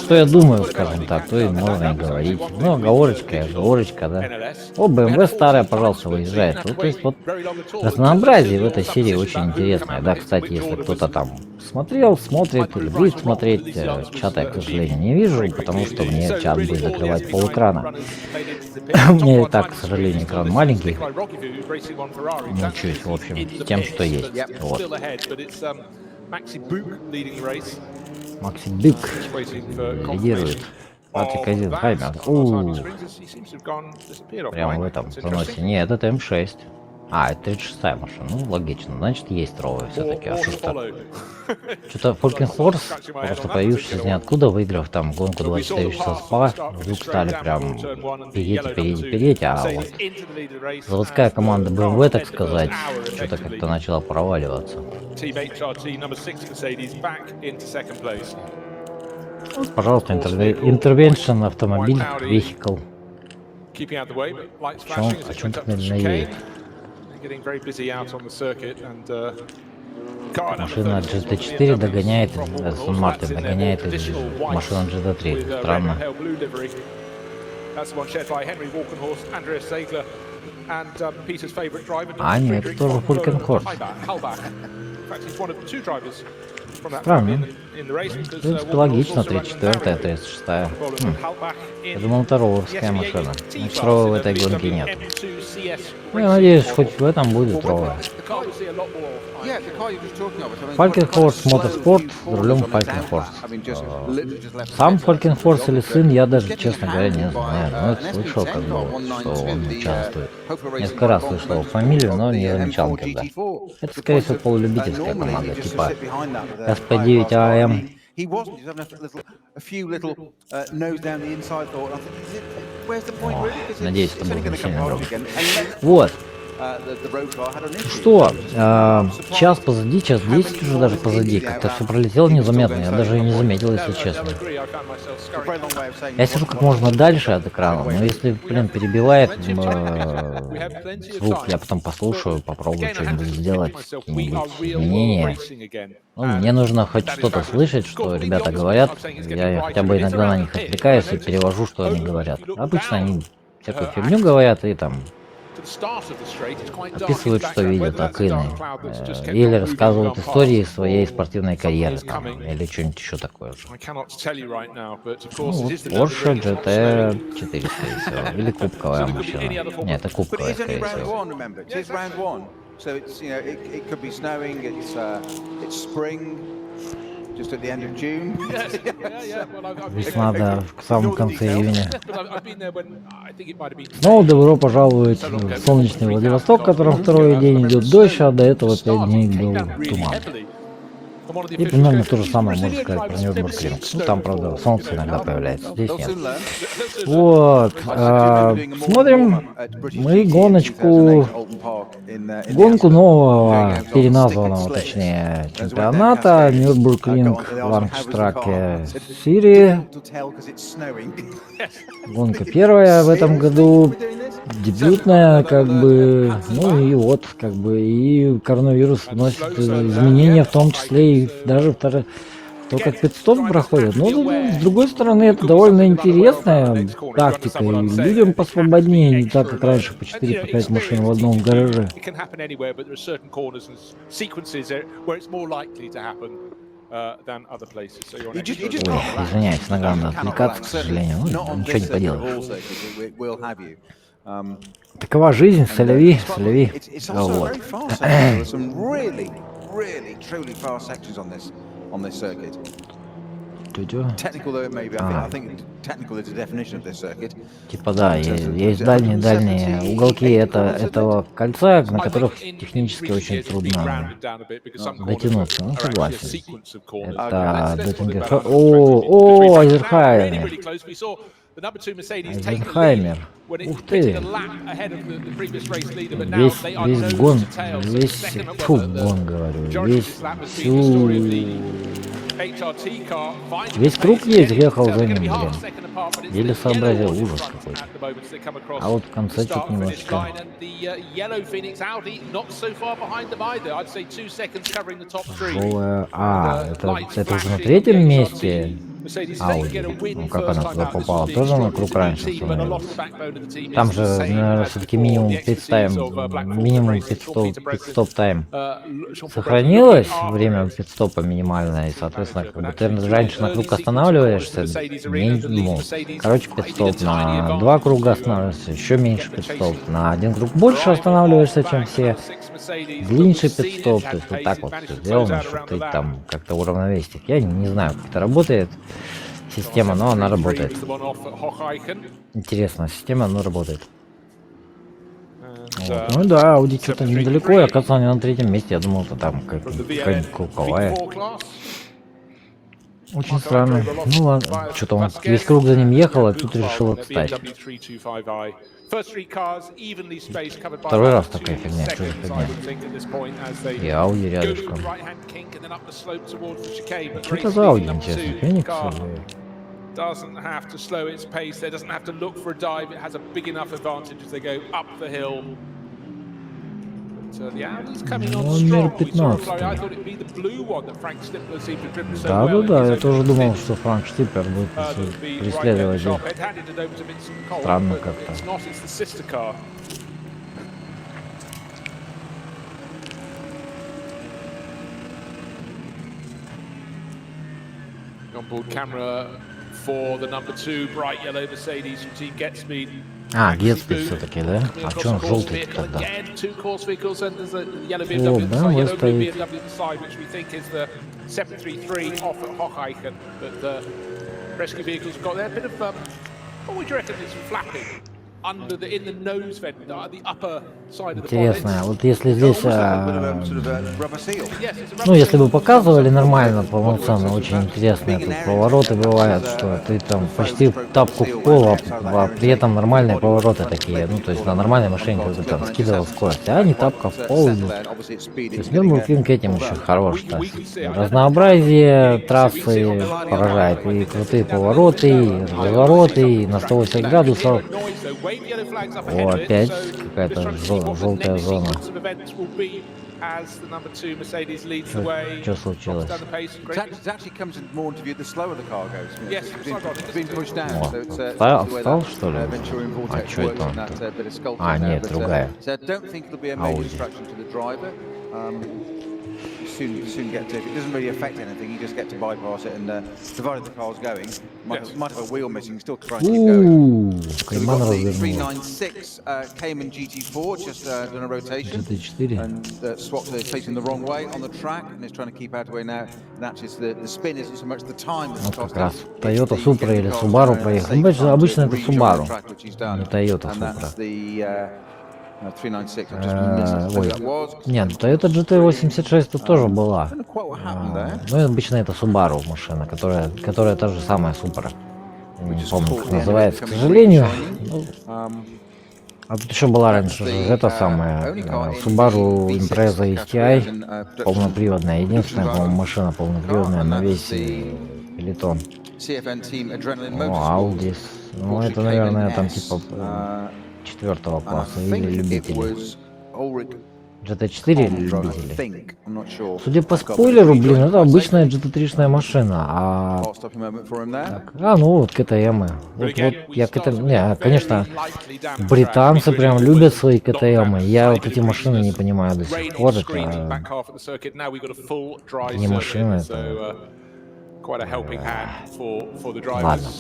Что я думаю, скажем так, то и можно и говорить. Ну, оговорочка, да. О, BMW старая, пожалуйста, выезжает. Вот, то есть, вот, разнообразие в этой серии очень интересное. Да, кстати, если кто-то там смотрел, смотрит или будет смотреть, чата я, к сожалению, не вижу, потому что мне чат будет закрывать полэкрана. У меня и так, к сожалению, экран маленький. Мучаюсь, в общем, с тем, что есть. Вот. Макси Бюк лидирует. Патрик Айзенхаймер. Прямо в этом заносе. Нет, это М6. А, это 36-я машина. Ну, логично. Значит, есть ровые все-таки. А что-то Фолькин Хорс, просто появившись из ниоткуда, выиграв там гонку 24 часа СПА, вдруг стали прям переть, а вот заводская команда BMW, так сказать, что-то как-то начала проваливаться. Вот, пожалуйста, интервеншн, автомобиль, vehicle. О чем так медленно едет? Машина GT4 догоняет, Астон Мартин догоняет машину GT3. Странно. А нет, это тоже Фолькин Хорс. Странно. В принципе, логично, 34-я, 36-я. Я думал, это рововская машина. Значит, рова в этой гонке нет. Ну, я надеюсь, хоть в этом будет рова. Фолькин Хорс Мотоспорт за рулем Фолькин Хорс. Сам Фолькин Хорс или сын, я даже, честно говоря, не знаю. Но это слышал, как бы, вот, что он участвует. Несколько раз слышал его фамилию, но не замечал никогда. Это, скорее всего, полулюбительская команда, типа SP9 AM. Надеюсь, это будет не сильно громко. Вот. Что? Час позади, час 10 уже даже позади. Как-то все пролетело незаметно. Я даже и не заметил, если честно. Я сижу как можно дальше от экрана, но если, блин, перебивает звук, я потом послушаю, попробую что-нибудь сделать, какие-нибудь изменения. Ну, мне нужно хоть что-то слышать, что ребята говорят. Я хотя бы иногда на них отвлекаюсь и перевожу, что они говорят. Обычно они всякую фигню говорят и там описывают, что видят, акины, или рассказывают истории своей спортивной карьеры, там, или что-нибудь еще такое же. Ну, вот Porsche GT4, скорее всего, или кубковая машина. Нет, это кубковая, скорее всего. Весна, да, в самом конце июня. Снова добро пожаловать в солнечный Владивосток, в котором второй день идет дождь, а до этого 5 дней был туман. И примерно то же самое можно сказать про Нюрнбургринг. Ну, там, правда, солнце иногда появляется, здесь нет. Вот. Смотрим мы гонку нового, переназванного, точнее, чемпионата Нюрнбургринг Лангштраке серии. Гонка первая в этом году, дебютная, как бы, ну и вот, как бы, и коронавирус вносит изменения, в том числе и даже то, как пит-стоп проходит. Но с другой стороны, это довольно интересная тактика, и людям посвободнее, не так, как раньше, по 4-5 машин в одном гараже. Ой, извиняюсь, нога надо отвлекаться, к сожалению, ну, ничего не поделаешь. Такова жизнь, соляви. Вот. Типа да, есть дальние уголки этого кольца, на которых технически очень трудно дотянуться. Ну, согласен. Это Доттингер. О, Айзенхаймер. Ух ты. Весь гон, весь круг ехал за ним, блин. Еле сообразил, ужас какой-то. А вот в конце чуть немножечко. Это уже на третьем месте. Ауди. Ну как она туда попала? Тоже на круг раньше становилась. Там же, наверное, все-таки минимум пит-стоп тайм сохранилось, время пит-стопа минимальное, и, соответственно, как бы ты раньше на круг останавливаешься, короче, пит-стоп на 2 круга останавливаешься, еще меньше пит-стоп, на 1 круг больше останавливаешься, чем все, длиннее пит-стоп, то есть вот так вот все сделано, чтобы ты там как-то уравновесить. Я не знаю, как это работает. Система, но она работает. Интересная система, но работает. And, Ну да, Ауди что-то недалеко, и оказывается они на третьем месте. Я думал, это там from the какая-нибудь круговая. V4 class. Очень странно. Ну ладно, что-то он весь круг за ним ехал, а тут решил отстать. Второй раз такая фигня, что за фигня? И Ауди рядышком. Что это за Ауди, интересно? Феникс или... Doesn't have to slow its pace there, doesn't have to look for a dive, it has a big enough advantage as they go up the hill. But the Audi's coming on strong. We saw a flow. I thought it'd be the blue one that Frank Stippler seemed to driven so well. Да, я тоже думал, что Франк Штиплер будет преследовать его. Странно как-то. It's not, it's the sister car. On-board camera for the number 2 bright yellow Mercedes from Team GetSpeed. А, Гетспид все-таки, да? А что он желтый тогда? О, да, вот стоит. Интересно, вот если здесь, ну если бы показывали нормально, полноценно, очень интересные тут повороты бывают, что ты там почти тапку в пол, а при этом нормальные повороты такие, ну то есть на нормальной машине ты там скидывал скорость, а не тапка в пол идут. То есть Нюрнбургринг этим еще хорош, так. Разнообразие трассы поражает, и крутые повороты, и развороты, и на 180 градусов. О, опять какая-то желтая зона. Что случилось? О, встал что ли? А что это он? А, нет, другая. Ауди. Soon get to it. It doesn't really affect anything. You just get to bypass it, and provided the car's going, might have a wheel missing, still try and keep going. So we've got the 396 Cayman GT4 just done a rotation and swapped the facing the wrong way on the track, and it's trying to keep out of the way now. And actually, the spin isn't so much the time. Вот как раз Toyota Supra или Subaru проехал. Обычно это Subaru, не Toyota Supra. 396. Ой, нет, Toyota GT86 тут тоже была. Ну, обычно это Subaru машина, которая та же самая Supra. Не помню, как называется, к сожалению. А тут еще была раньше эта самая Subaru Impreza STI, полноприводная, единственная, по-моему, машина полноприводная на весь пелетон. О, Audi. Ну, это, наверное, там типа 4-го класса или любители. GT4 или любители. Судя по спойлеру, блин, это обычная GT3-шная машина. Ну вот КТМ. Вот я КТМ. Не, конечно, британцы прям любят свои КТМ. Я вот эти машины не понимаю до сих пор. Это не машины, это... Ладно.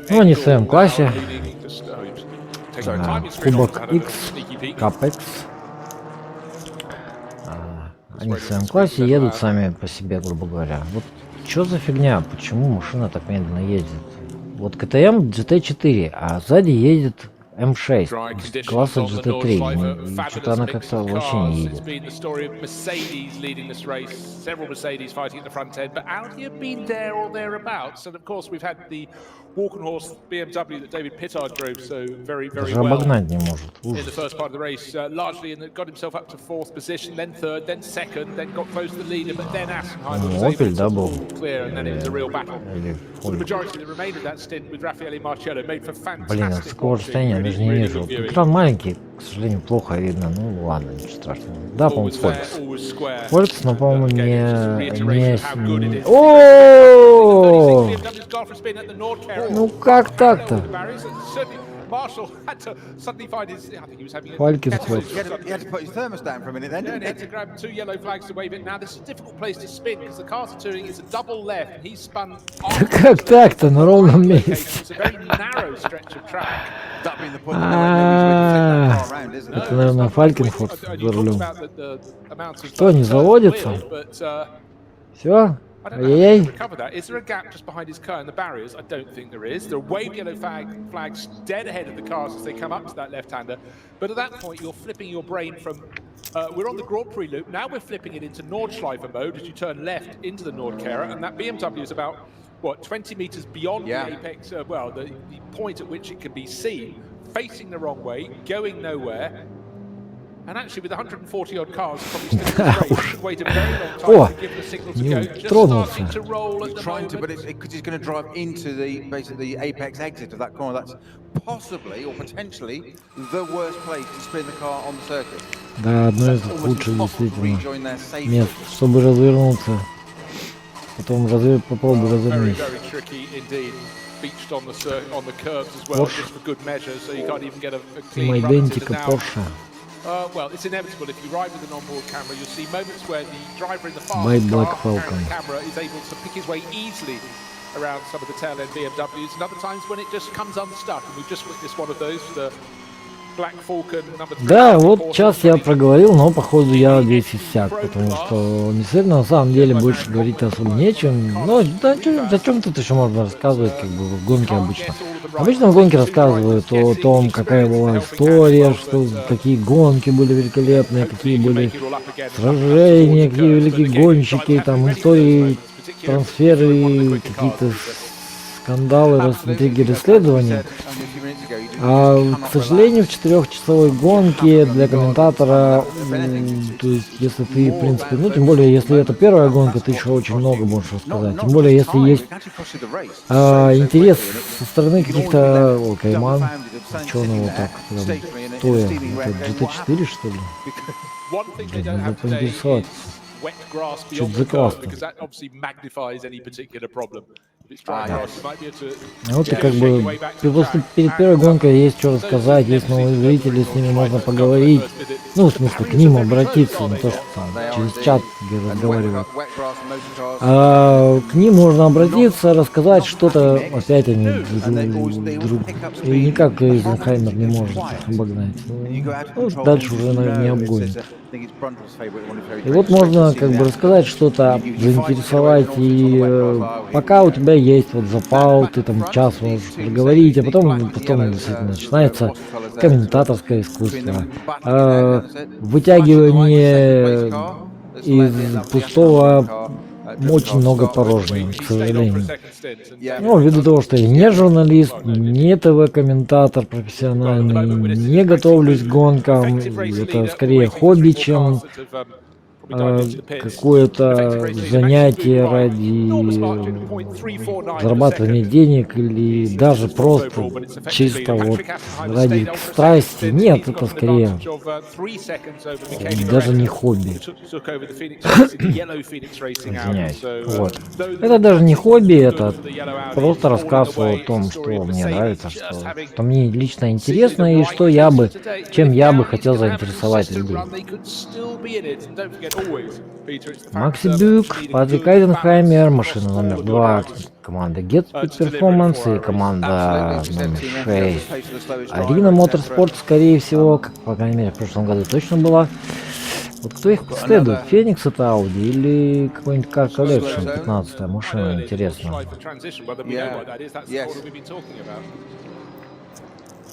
Ну, они в своем классе. Кубок X, Капекс. Они в своем классе едут сами по себе, грубо говоря. Вот что за фигня? Почему машина так медленно ездит? Вот КТМ GT4, а сзади едет М6 класса GT3. И что-то она как-то вообще не едет. Даже обогнать не может. Опель, да, был? Блин, от такого расстояния я даже не вижу. Экран маленький, к сожалению, плохо видно. Ну ладно, ничего страшного. Да, по-моему, Фолькс, но, по-моему, не... О! Ну как так-то? Фалькин Фолькс. Да как так-то на ровном месте? Это, наверное, Фалькенфурт за рулем. Что, не заводится? Все? I don't know how Ай-яй-яй. to recover that. Is there a gap just behind his car and the barriers? I don't think there is. There are waved yellow flags dead ahead of the cars as they come up to that left-hander. But at that point, you're flipping your brain from, we're on the Grand Prix loop, now we're flipping it into Nordschleife mode as you turn left into the Nordkehrer, and that BMW is about, what, 20 meters beyond the apex, the point at which it can be seen, facing the wrong way, going nowhere. And actually, with 140 odd cars, probably still in the race, should wait a very long time to give the signal to go. Just starting to roll at the moment. But because he's going to drive into basically the apex exit of that corner, that's possibly or potentially the worst place to spin the car on the circuit. Да, одно из худших действительно мест, чтобы развернуться. Потом попробуй развернись. Porsche. Идентика Porsche. Well, it's inevitable. If you ride with an onboard camera, you'll see moments where the driver in the By fast Black car Falcon. carrying the camera is able to pick his way easily around some of the tail end BMWs, and other times when it just comes unstuck. And we've just witnessed one of those for the Black Falcon number 3. Да, вот сейчас я проговорил, но походу я весь иссяк, потому что действительно на самом деле больше говорить особо нечем. Но да, зачем тут еще можно рассказывать, как бы в гонке обычно. Обычно в гонке рассказывают о том, какая была история, что какие гонки были великолепные, какие были сражения, какие великие гонщики, там истории, трансферы, какие-то скандалы, стратегии расследования. А, к сожалению, в 4-часовой гонке для комментатора, то есть, если ты, в принципе, ну, тем более, если это первая гонка, ты еще очень много можешь рассказать. Тем более, если есть интерес со стороны каких-то... О, Кайман, что он его так прям стоя? Это GT4, что ли? Блин, надо поинтересоваться. Что-то за классно. Вот и как бы перед первой гонкой есть что рассказать, есть новые зрители, с ними можно поговорить. Ну, в смысле, к ним обратиться, не то, что там через чат где разговаривают. А к ним можно обратиться, рассказать что-то, опять они и никак Эйзенхаймер не может обогнать. Ну, дальше уже, наверное, не обгонит. И вот можно как бы рассказать что-то, заинтересовать, и пока у тебя есть вот запал, ты там час можешь проговорить, а потом действительно начинается комментаторское искусство, вытягивание из пустого очень много порожнего, к сожалению. Ну, ввиду того, что я не журналист, не ТВ-комментатор профессиональный, не готовлюсь к гонкам, это скорее хобби, чем какое-то занятие ради зарабатывания денег или даже просто чисто вот ради страсти. Нет, это скорее даже не хобби. Извиняюсь. Вот. Это даже не хобби, это просто рассказ о том, что мне нравится, что мне лично интересно и что чем я бы хотел заинтересовать людей. Макси Бюк, Патрик Айзенхаймер, машина номер 2, команда Get Speed Performance и команда номер 6. Арина Моторспорт, скорее всего, как, по крайней мере, в прошлом году точно была. Вот кто их следует? Феникс это Audi или какой-нибудь Car Collection, 15-я машина, интересно.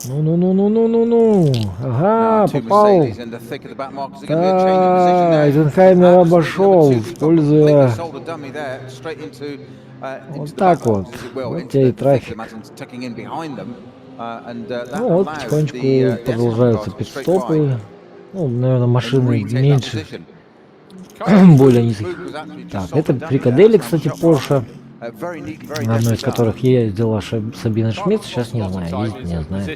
Ну. Ага, попал. Да, Айзенхаймер обошел, используя вот так вот. Вот тебе и трафик. Ну вот, потихонечку продолжаются пит-стопы. Ну, наверное, машины меньше, более низких. Так, это фрикадели, кстати, Porsche. На одной из которых я ездила Сабина Шмидт, сейчас не знаю, ездить не знаю.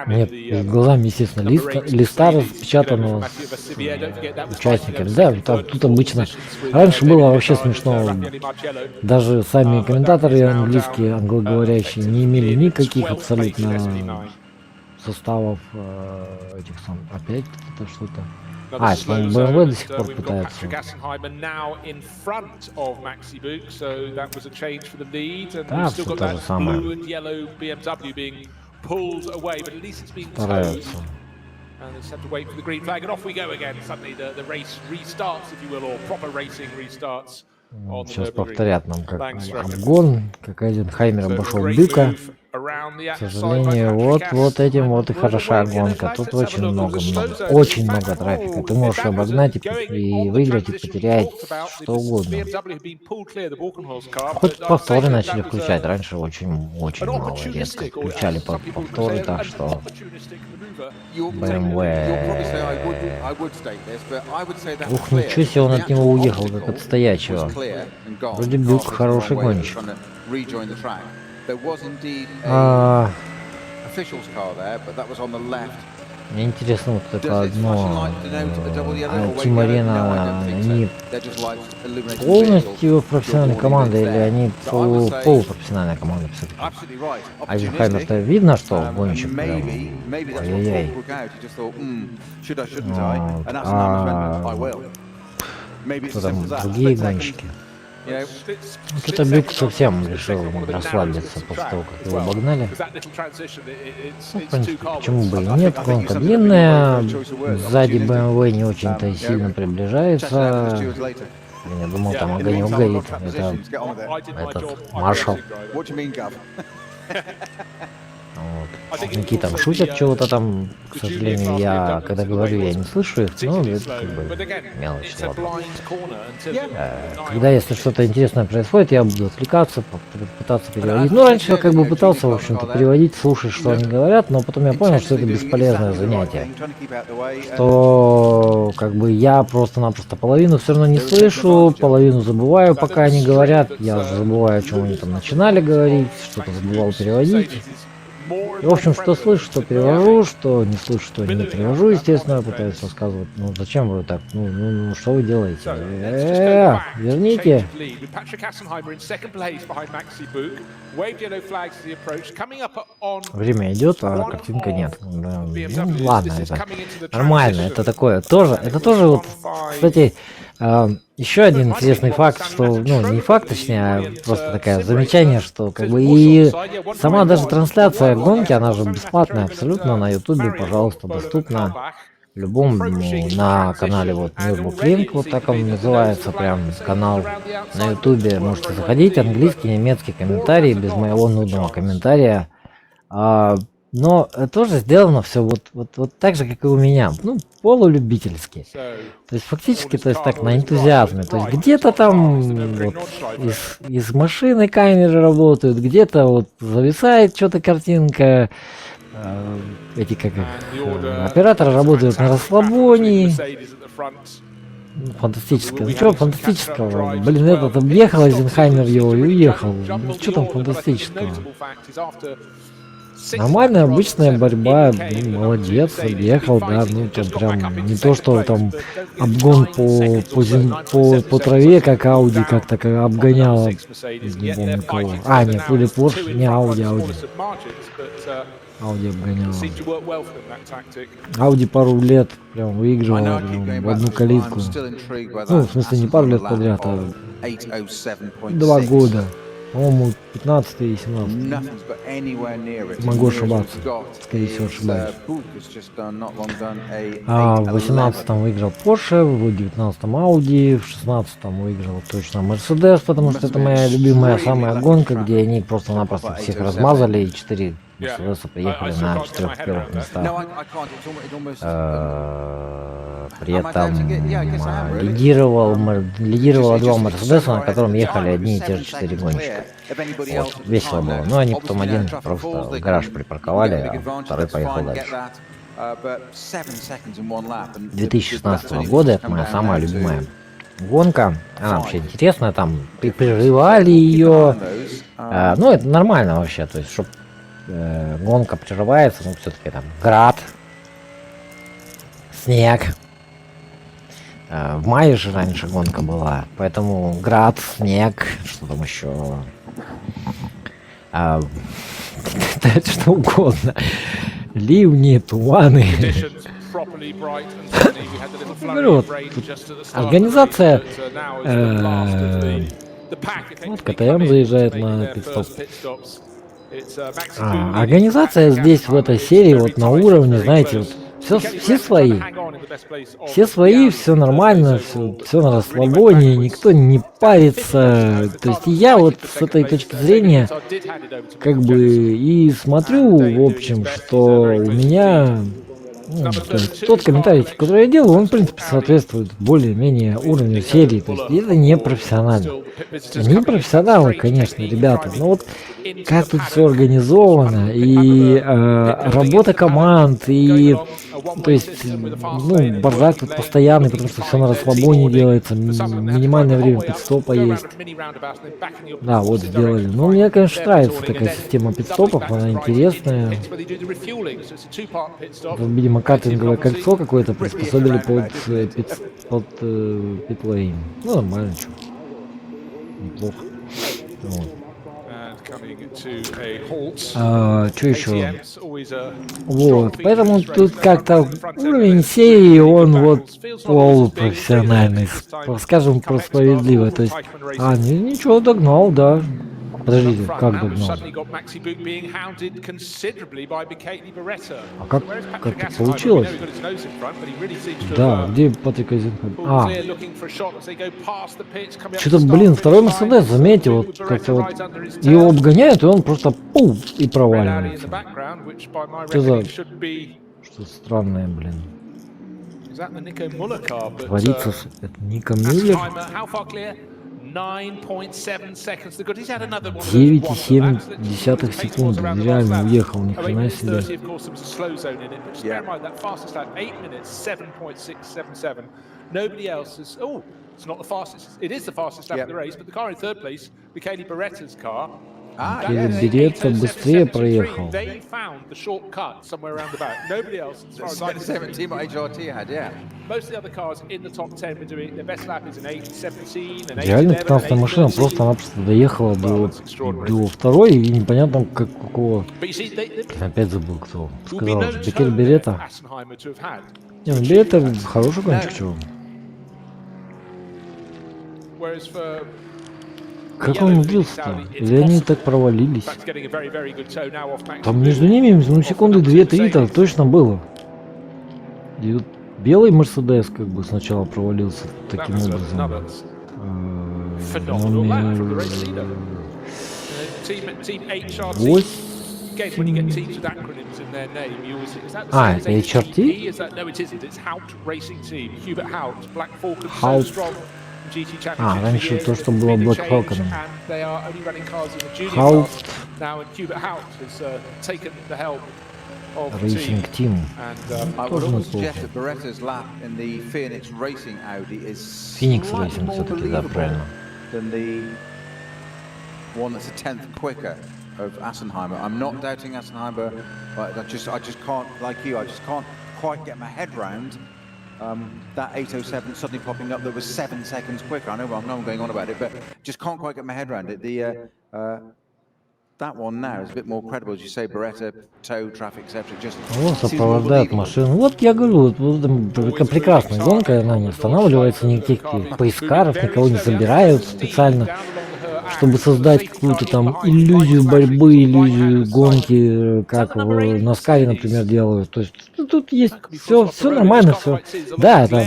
У меня перед глазами, естественно, листа распечатанного с участниками. Да, тут обычно... Раньше было вообще смешно. Даже сами комментаторы английские, англоговорящие, не имели никаких абсолютно составов этих самых. Опять это что-то... BMW до сих пор пытается. Да, все то же самое. Стараются. And they just have to wait for the green flag, and off we go again. Suddenly the race restarts, if you will, or proper racing restarts on the Сейчас Nürburgring. повторят нам, как Thanks, Stratton. обгон, как один Хаймер So, обошел great Бюка. move around the К outside by сожалению, Patrick вот Cass. этим вот и Will хороша the way гонка. NLS, Тут let's have a очень look. много, The slow много, zone. очень In fact, много трафика. Ты if можешь that was обогнать going и on the выиграть, и transition we потерять talked about, что the угодно. BMW had been pulled clear, the Walkenhorst car, Хоть but I'd say повторы that начали that was включать. Раньше очень an мало, редко opportunistic, or включали as some people would повторы, say, так an что opportunistic maneuver. You'll BMW. probably say I would state this, but I would say that Ух, clear, ничего себе, он the от него actual уехал, как obstacle от стоячего. was clear and gone. Вроде The Бюк car was хороший the wrong way, гонщик. trying to rejoin the track. There was indeed a А, official's car there, but that was on the left. Мне интересно вот только Does its flashing одно. light denote a double yellow or wave Тим yellow? Арена, No, I don't think so. они They're just lights illuminating the vehicle. полностью профессиональная Your warning команда is или there. они So I would say полупрофессиональная команда все-таки? absolutely right. А Opportunistic. Хаймер-то видно, что And гонщик прям. maybe that's what Ай-яй-яй. Paul out. He just thought, should I, shouldn't I? Вот. And that's an amendment. А I will. Maybe it's кто as там simple as that. другие Split second, гонщики? you know, Вот это Бюк совсем решил расслабиться после того, как его обогнали. Ну, в принципе, почему бы и нет, гонка длинная, сзади BMW не очень-то и сильно check that out приближается. with the stewards later. Я думал, там In the огонь meantime, угорит. look at Это positions, get on with it. этот маршал. What do you mean, Gav? Вот. Какие там шутят чего-то там, к сожалению, я, когда говорю, я не слышу их, но это как бы мелочь. Ладно. Когда если что-то интересное происходит, я буду отвлекаться, пытаться переводить. Ну, раньше я как бы пытался, в общем-то, переводить, слушать, что они говорят, но потом я понял, что это бесполезное занятие. Что как бы я просто-напросто половину все равно не слышу, половину забываю, пока они говорят. Я уже забываю, о чем они там начинали говорить, что-то забывал переводить. И, в общем, что слышу, что перевожу, что не слышу, что не перевожу, естественно, пытаюсь рассказывать. Ну, зачем вы так? Ну, что вы делаете? Верните. Время идет, а картинка нет. Да, ну, ладно, это нормально, это тоже вот, кстати, еще один интересный факт, что, ну, не факт, точнее, а просто такое замечание, что как бы и сама даже трансляция гонки, она же бесплатная абсолютно на ютубе, пожалуйста, доступна любому на канале вот Nürburgring, вот так он называется, прям канал на ютубе, можете заходить, английский, немецкий комментарий, без моего нудного комментария. Но тоже сделано все вот так же, как и у меня, ну, полулюбительски. То есть фактически, то есть так, на энтузиазме. То есть где-то там вот, из машины камеры работают, где-то вот зависает что-то картинка. Эти как операторы работают на расслабоне. Фантастическое. Ну что фантастического? Блин, этот объехал Эйзенхаймер его и уехал. Ну что там фантастического? Нормальная обычная борьба, ну, молодец, объехал, да, ну там прям не то, что там обгон по траве, как Ауди как-то обгоняла, не помню кого. А, нет, или Порш, не Ауди. Ауди обгоняла. Ауди пару лет прям выигрывала прям в одну калитку. Ну, в смысле, не пару лет подряд, а 2 года. По-моему, 15 и 17. Могу ошибаться. Скорее всего, ошибаюсь. В 18-м выиграл Porsche, в 19-м Audi, в 16-м выиграл точно Mercedes, потому что это моя любимая самая гонка, где они просто-напросто всех размазали, и 4 Мерседеса приехали на 4 первых местах. При этом лидировало 2 Мерседеса, на котором ехали одни и те же 4 гонщика. Вот, весело было. Но они потом один просто в гараж припарковали, а второй поехал дальше. 2016 года это моя самая любимая гонка. Она вообще интересная, там прерывали ее. Ну, это нормально вообще, то есть, чтобы гонка прерывается, ну, все-таки там град, снег. В мае же раньше гонка была, поэтому град, снег, что там еще, что угодно, ливни, туманы. Говорю, вот, организация, вот КТМ заезжает на пит-стоп. Организация здесь в этой серии вот на уровне, знаете, вот все свои. все свои, все нормально, все на расслабоне, никто не парится. То есть я вот с этой точки зрения как бы и смотрю, в общем, что у меня тот комментарий, который я делаю, он в принципе соответствует более-менее уровню серии. То есть это не профессионально. Они профессионалы, конечно, ребята. Но вот как тут все организовано, и работа команд, и то есть, ну, бардак тут постоянный, потому что все на расслабоне делается, минимальное время пидстопа есть. Да, вот сделали. Ну, мне, конечно, нравится такая система пидстопов, она интересная. Видимо, картинговое кольцо какое-то приспособили под питлейн. Ну, нормально, что. Неплохо. Вот. Что еще? Вот, поэтому тут как-то уровень серии, он вот полупрофессиональный, скажем, про справедливо. То есть, ничего, догнал, да. Подождите, как догнал? А как это получилось? Да, где Патрик Айзенхард? Что-то, блин, второй Мерседес, заметьте, вот как-то вот его обгоняют, и он просто пум, и проваливается. Что странное, блин. Творится, это Ника Мюллер. 9,7 секунды. Реально уехал, ни хрена себе. It's not the fastest. It is the fastest lap of the race, but the car in third place, Michele Beretta's car. Беретта быстрее проехал. They found the shortcut somewhere around the back. Nobody else, as far as I can see. Most of the other cars in the top 10 were doing their best lap is an 8:17, an 8:11. Реально 15-я машина просто-напросто доехала до второй, и непонятно какого. Опять забыл, кто сказал. Микель Беретта. Не, ну Беретта хороший гонщик, чего. Как он убился-то? Или они так провалились? Там между ними, ну, секунды 2-3 точно было. И вот белый Мерседес как бы сначала провалился таким образом. Это HRT? Раньше то, что было Black Falcon. Racing Team. Phoenix Racing все-таки, да, правильно. Of Assenheimer. I'm not doubting Assenheimer, but I just can't, like you, I just can't quite get my head round that 807 suddenly popping up that was 7 seconds quicker. I know I'm going on about it, but just can't quite get my head around it. That one now is a bit more credible, as you say, Beretta, tow, traffic, etc. Just вот сопровождает машину. Вот я говорю, вот, прекрасная гонка, она не останавливается, никаких поискаров, никого не собирают специально, чтобы создать какую-то там иллюзию борьбы, иллюзию гонки, как в Наскаре, например, делают. То есть тут есть все нормально, все. Да, там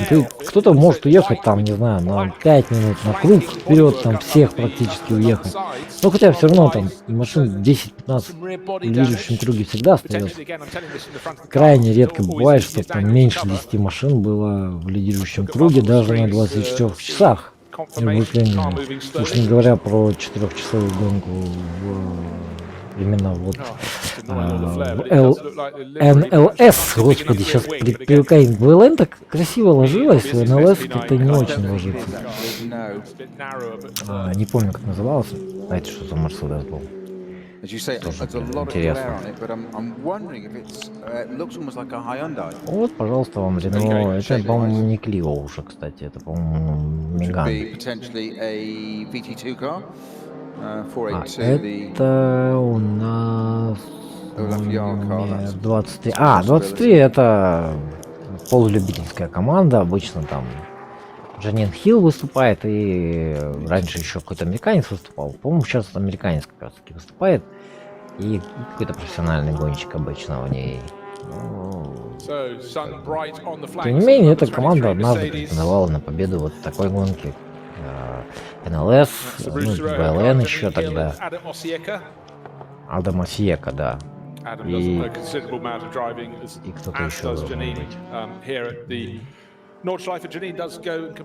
кто-то может уехать там, не знаю, на 5 минут на круг вперед, там всех практически уехать. Но хотя все равно там машин 10-15 в лидирующем круге всегда остается. Крайне редко бывает, что там меньше 10 машин было в лидирующем круге даже на 24 часах. Уж не говоря про 4-часовую гонку именно вот NLS, господи, сейчас привыкаем. В LN так красиво ложилось, в NLS как-то не очень ложится. Не помню, как назывался. Знаете, что за Мерседес был? Интересно. Вот, пожалуйста, вам Рено. Это, по-моему, не Клио уже, кстати. Это, по-моему, Меган. Это у нас 23. 23 это полулюбительская команда. Обычно там Джанин Хилл выступает, и раньше еще какой-то американец выступал. По-моему, сейчас американец как раз таки выступает. И какой-то профессиональный гонщик обычно в ней. Тем не менее, эта команда однажды претендовала на победу вот в такой гонке. NLS, ну, БЛН еще тогда. Адам Осиека, да. И кто-то еще должен быть.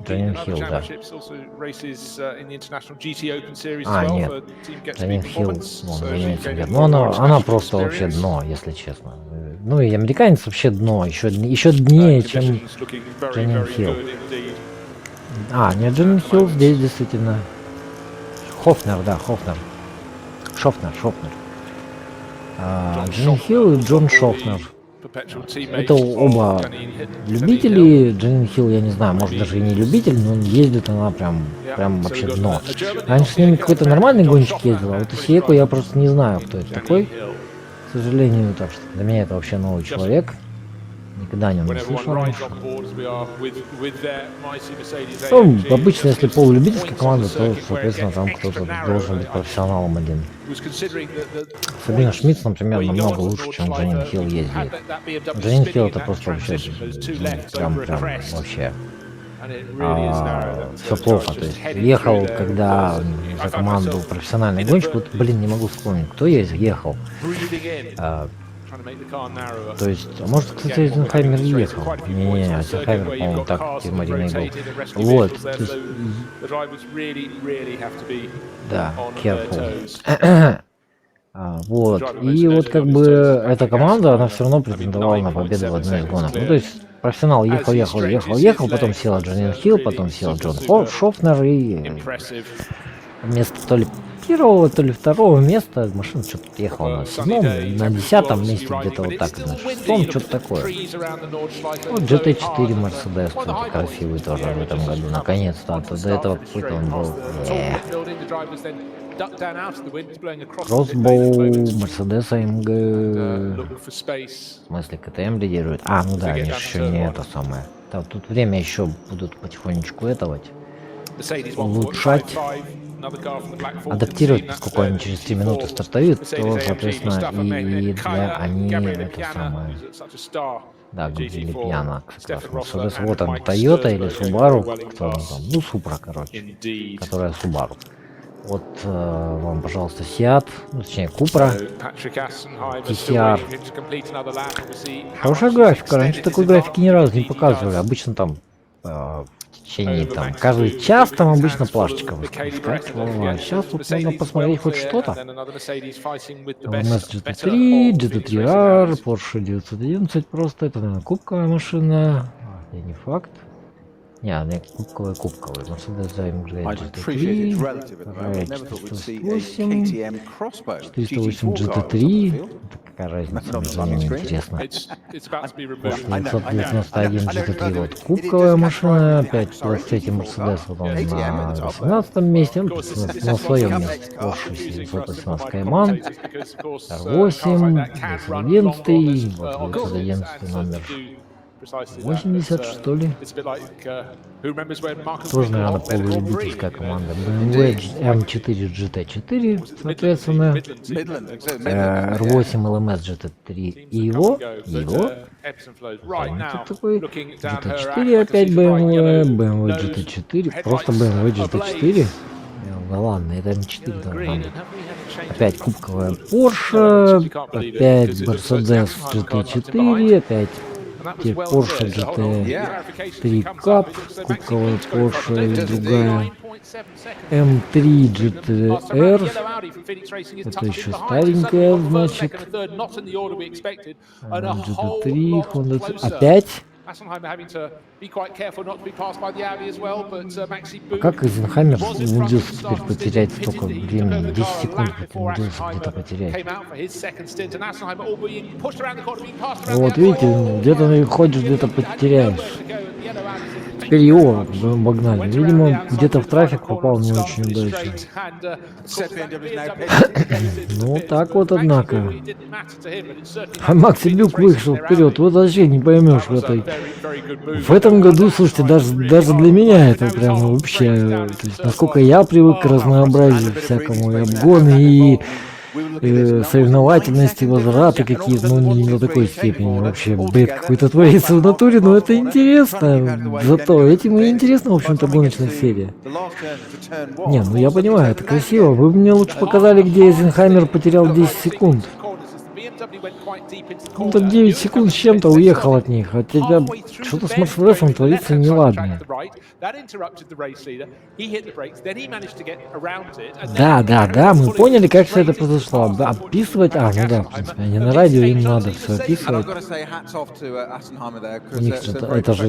Джанин Хилл, да. Нет. Джанин Хилл, он занимается говно. Она просто вообще дно, если честно. Ну и американец вообще дно, еще днее, чем Джанин Хилл. Нет, Джанин Хилл здесь действительно. Хофнер, да, Шофнер. Джанин Хилл и Джон Шофнер. Это оба любители. Джанин Хилл, я не знаю, может даже и не любитель, но ездит она прям вообще дно. Раньше с ними какой-то нормальный гонщик ездил, а вот Осиеку я просто не знаю, кто это такой. К сожалению, так что для меня это вообще новый человек. Никогда о нем не слышал раньше. Ну, обычно, если полулюбительская команда, то, соответственно, там кто-то должен быть профессионалом один. Сабина Шмидт, например, намного лучше, чем Джанин Хилл ездит. Джанин Хилл это просто вообще, прям вообще. Все плохо, то есть ехал, когда за команду профессиональный гонщик, вот, блин, не могу вспомнить, кто ехал. То есть, может, кстати, Эйзенхаймер ехал. Не, Эйзенхаймер, по-моему, так Тимарина был. Вот. То есть... Да, careful. Вот. И вот как бы эта команда, она все равно претендовала на победу в одной из гонок. Ну, то есть, профессионал ехал, потом села Джанин Хилл, потом сел Джон Шофнер, и вместо то ли первого, то ли второго места машина что-то ехала на 7-м, на 10-м месте где-то вот так, на 6-м, что-то такое. Вот GT4 Мерседес, кстати, красивый тоже в этом году, наконец-то, до этого какой-то он был. Кроссбоу, Мерседес АМГ, в смысле КТМ лидирует. Ну да, они же еще не это самое. Там, тут время еще будут потихонечку улучшать. Адаптировать, поскольку они через 3 минуты стартуют, то, соответственно, и для они это самое. Да, говорили пьяно, как раз. Вот он, Toyota или Subaru, кто он там, ну, Supra, короче, которая Subaru. Вот вам, пожалуйста, Seat, ну, точнее, Cupra, TCR. Хорошая графика, раньше такой графики ни разу не показывали, обычно там в течение там каждый час там обычно плашечка выскакивает. Сейчас тут можно посмотреть хоть что-то. NLS GT3, GT3R, Porsche 911 просто, это, наверное, кубковая машина. Не факт. Не, кубковая. Mercedes AMG GT3, 408 GT3. Какая разница между ними, интересно. Porsche 991 GT3, вот кубковая машина, опять 23 Mercedes, вот он на 18 месте, он на своем месте. Porsche 718 Cayman, R8, 911, вот 911 номер. 80, что ли? Тоже, наверное, полулюбительская команда. BMW M4 GT4, соответственно. R8 LMS GT3 и его. Тут такой GT4 опять BMW GT4, просто BMW GT4. Да ладно, это M4 должна быть. Опять кубковая Porsche, опять Mercedes GT4, опять Porsche GT3 Cup, кубковая Porsche или другая. M3 GTR, это еще старенькая, значит. GT3, Honda, опять. А как Эйзенхаймер умудрился теперь потерять столько времени? 10 секунд умудрился где-то потерять. Вот видите, где-то ходишь, где-то потеряешь. Теперь его обогнали. Видимо, где-то в трафик попал не очень удачно. Ну так вот, однако. А Макс Люк вышел вперед. Вот вообще не поймешь в этом году, слушайте, даже для меня это прям вообще, то есть, насколько я привык к разнообразию всякому, и обгоны, и соревновательности, возвраты какие-то, ну не до такой степени. Вообще бред какой-то творится в натуре, но это интересно. Зато этим и интересно, в общем-то, гоночная серия. Не, ну я понимаю, это красиво. Вы мне лучше показали, где Эйзенхаймер потерял 10 секунд. Ну так 9 секунд с чем-то уехал от них. А тебя что-то с Мерседесом творится неладно. Да, мы поняли, как все это произошло. Описывать, ну да, в принципе, они на радио, им надо все описывать. У них это же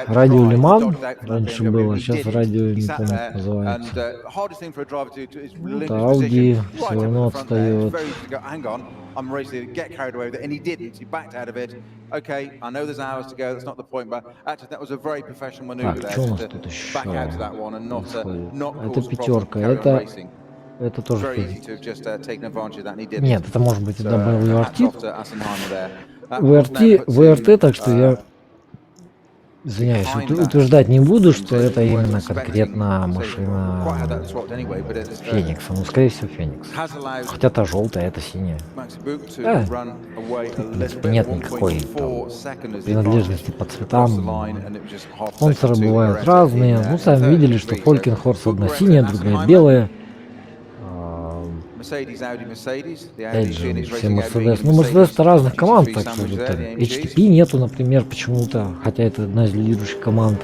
радио Лиман раньше было, сейчас радио не помню, как называется. Вот Ауди все равно отстает. I'm racing to get carried away with it, and he didn't. He backed out of it. Okay, I know there's hours to go. That's not the point, but actually that was a very professional maneuver there to back out of that one and not cause пятерка, racing. Это тоже Very easy to have just taken advantage of that, and he didn't. Нет, это может быть это был ВРТ, так что я извиняюсь, утверждать не буду, что это именно конкретно машина Феникса. Ну, скорее всего, Феникс. Хотя та желтая, это синяя. В принципе, нет никакой принадлежности по цветам. Спонсоры бывают разные. Ну, сами видели, что Фолькенхорс одна синяя, другая белая. Опять же, все Мерседес. Ну, Мерседес-то разных команд, так что HTP нету, например, почему-то, хотя это одна из лидирующих команд.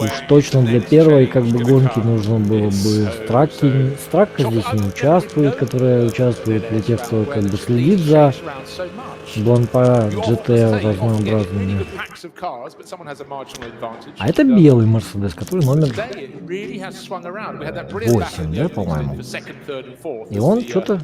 Уж точно для первой как бы гонки нужно было бы Стракки. Стракка здесь не участвует, которая участвует для тех, кто как бы следит за Бланпа GT разнообразными. А это белый Мерседес, который номер 8, да, по-моему. И он что-то...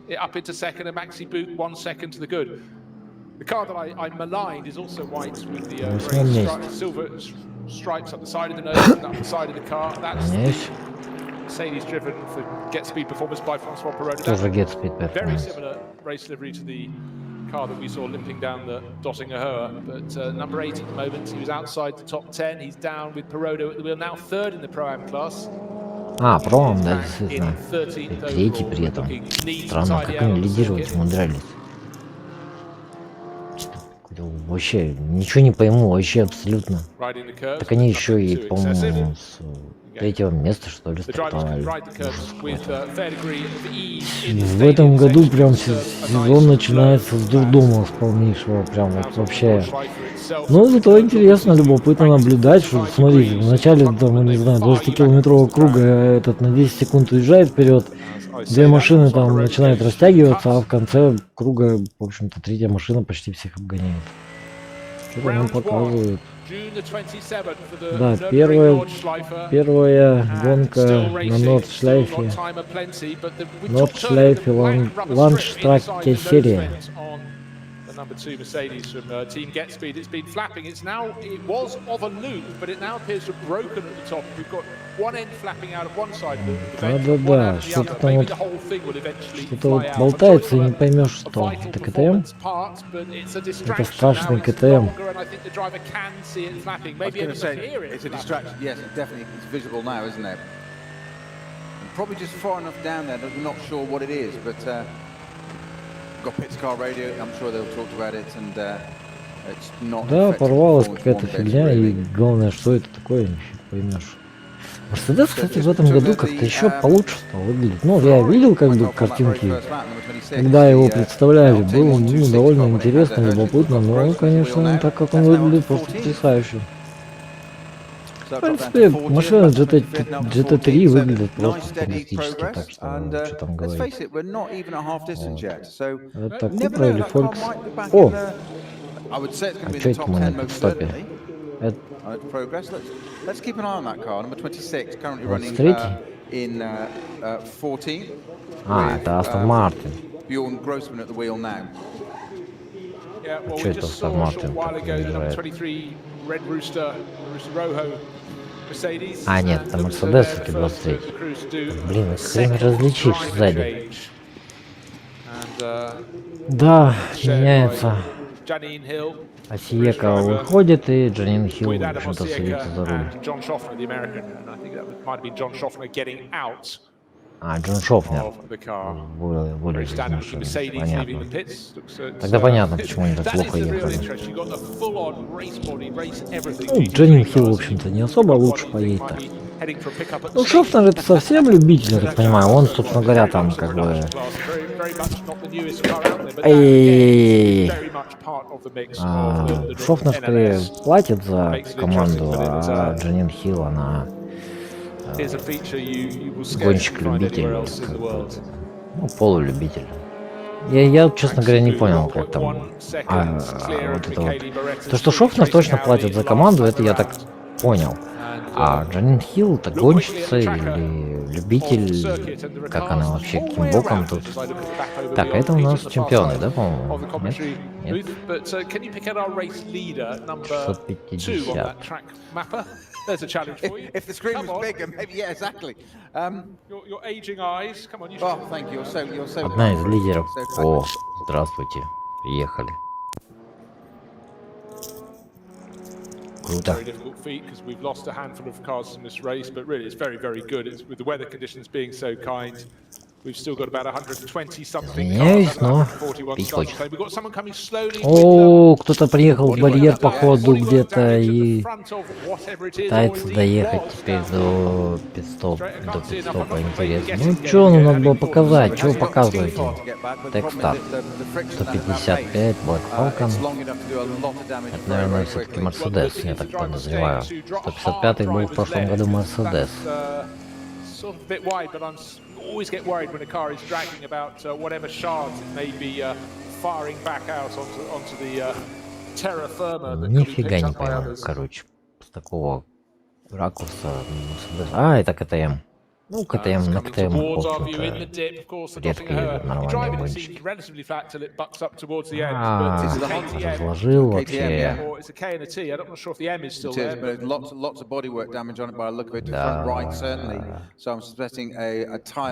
Up into second, and Maxi Boot 1 second to the good. The car that I maligned is also white with the silver stripes up the side of the nose and up the side of the car. That's Mercedes driven for Get Speed performance by Francois Perrault. Very similar race livery to the car that we saw limping down the Dottinger-Höhe, but number 8 at the moment. He was outside the top 10. He's down with Perrault at the wheel, now third in the Pro-Am class. Про-Ам, да, действительно. И третий при этом. Странно, как они лидировать умудрялись. Вообще, ничего не пойму, вообще абсолютно. Так они еще и, по-моему, с третьего места, что ли, стартовали. В этом году прям сезон начинается с дурдома, с полнейшего, прям вот вообще. Ну, зато интересно, любопытно наблюдать, что, смотрите, в начале, там, не знаю, 20-километрового круга этот на 10 секунд уезжает вперед, две машины там начинают растягиваться, а в конце круга, в общем-то, третья машина почти всех обгоняет. Что-то нам показывают. Да, первая гонка на Нордшлайфе. Нордшлайфе Ландштраке серия. Number 2 Mercedes from Team Get Speed. It's been flapping. It was of a loop, but it now appears to have broken at the top. We've got one end flapping out of one side of the vent, one out of the other. Maybe the whole thing will eventually fly out. Болтается и не поймешь, что это КТМ. Это страшный КТМ. It's a distraction. Yes, it definitely is visible now, isn't it? Probably just far enough down there that we're not sure what it is, but. Got pit car radio. I'm sure they'll talk about it, and it's not. Да, порвалась какая-то фигня, и главное, что это такое, не поймешь. Мерседес, кстати, в этом году как-то еще получше стал выглядеть. Ну, я видел как бы картинки, когда его представляли, было довольно интересно, любопытно, но, конечно, так как он выглядит, просто потрясающе. В принципе, машина GT3 выглядит просто фантастически, так что там говорить. Это Купра или Фолькс? О! А что это мы на пит-стопе? Это 23-й? Это Астон Мартин. А что это Астон Мартин? Нет, это Мерседес, все-таки 23. Блин, их хрен различишь сзади. Да, меняется Janine Hill. Осиека выходит, и Джанин Хилл, в общем-то, садится за руль. John Shoffner, the American, and I think that might have been John Shoffner getting out. Джон Шофнер. Of the car. Более Standing for машины. Mercedes leaving Понятно. the pits. Тогда понятно, почему они так That is плохо the real ехали. interest. You got the full-on race body, race everything. Ну, Джанин Хилл, в общем-то, не особо лучше поедет. Ну, Шофнер это совсем любитель, я так понимаю. Он, собственно говоря, там как бы... Шофнер скорее платит за команду, а Джанин Хилл, она гонщик-любитель, ну, полулюбитель. Я, честно говоря, не понял, как там вот это вот. То, что Шофнер точно платит за команду, это я так понял. А Джанин Хилл это гонщица или любитель, как она вообще, каким боком тут. Так, а это у нас чемпионы, да, по-моему? Нет? Нет. 650. There's a challenge for you. If the screen was bigger, maybe, yeah, exactly. Your aging eyes. Come on, you Oh, thank you. You're so. Одна из лидеров. О, здравствуйте, приехали. Круто. Very difficult feat because we've lost a handful of cars in this race, but really it's very, very good. It's with the weather conditions being so kind. We've still got about 120 something cars. Но 41 пить starts. хочет. We've got someone coming slowly. О, кто-то приехал в барьер походу где-то и пытается доехать теперь до пидстопа. Интересно. Ну что, ну надо было показать, что вы показываете? Текстат 155, Black Falcon. Это, наверное, все-таки Мерседес, я так подозреваю. 155 был в прошлом году Мерседес. Sort of a bit wide, but I always get worried when a car is dragging about whatever shards it may be firing back out onto the terra firma. Нифига не понял, короче, с такого ракурса Мерседес. А, это КТМ. Ну, КТМ на КТМ, в общем-то, редкие нормальные гонщики. Разложил вообще. Да.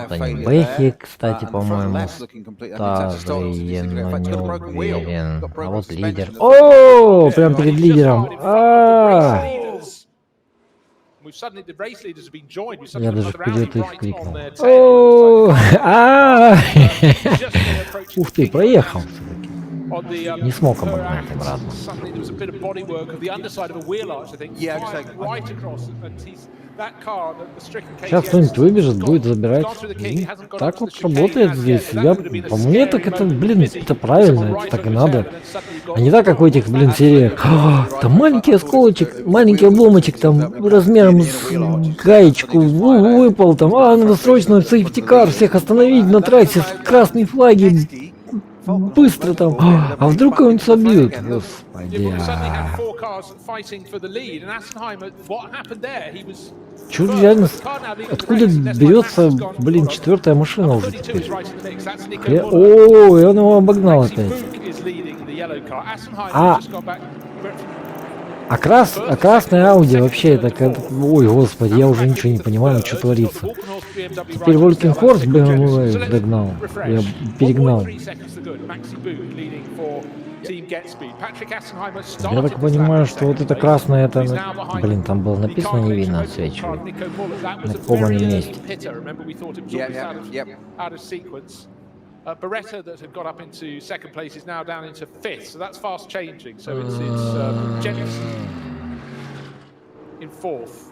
Это не Бэхи, кстати, по-моему, старые, но не уверен. А вот лидер. О, прям перед лидером. Я даже вперед их крикнул. Ух ты, проехал все-таки. Не смог обогнать обратно. Сейчас кто-нибудь выбежит, будет забирать. Так вот работает здесь. По мне так это, блин, это правильно, это так и надо. А не так, как в этих, блин, сериях. Там маленький осколочек, маленький обломочек, там размером с гаечку выпал, там, надо срочно сейфтикар всех остановить на трассе, красные флаги. Быстро там. А вдруг кого-нибудь собьют? Господи. Чё реально? Откуда берется, блин, четвертая машина уже теперь? О, и он его обогнал опять. А красная Ауди вообще это как... Ой, господи, я уже ничего не понимаю, что творится. Теперь Волкин Хорс BMW догнал. Я перегнал. Я так понимаю, что вот это красное, это... Блин, там было написано, не видно, отсвечивает. На каком они месте. Beretta that had got up into second place is now down into fifth, so that's fast changing. So it's Jennings in fourth.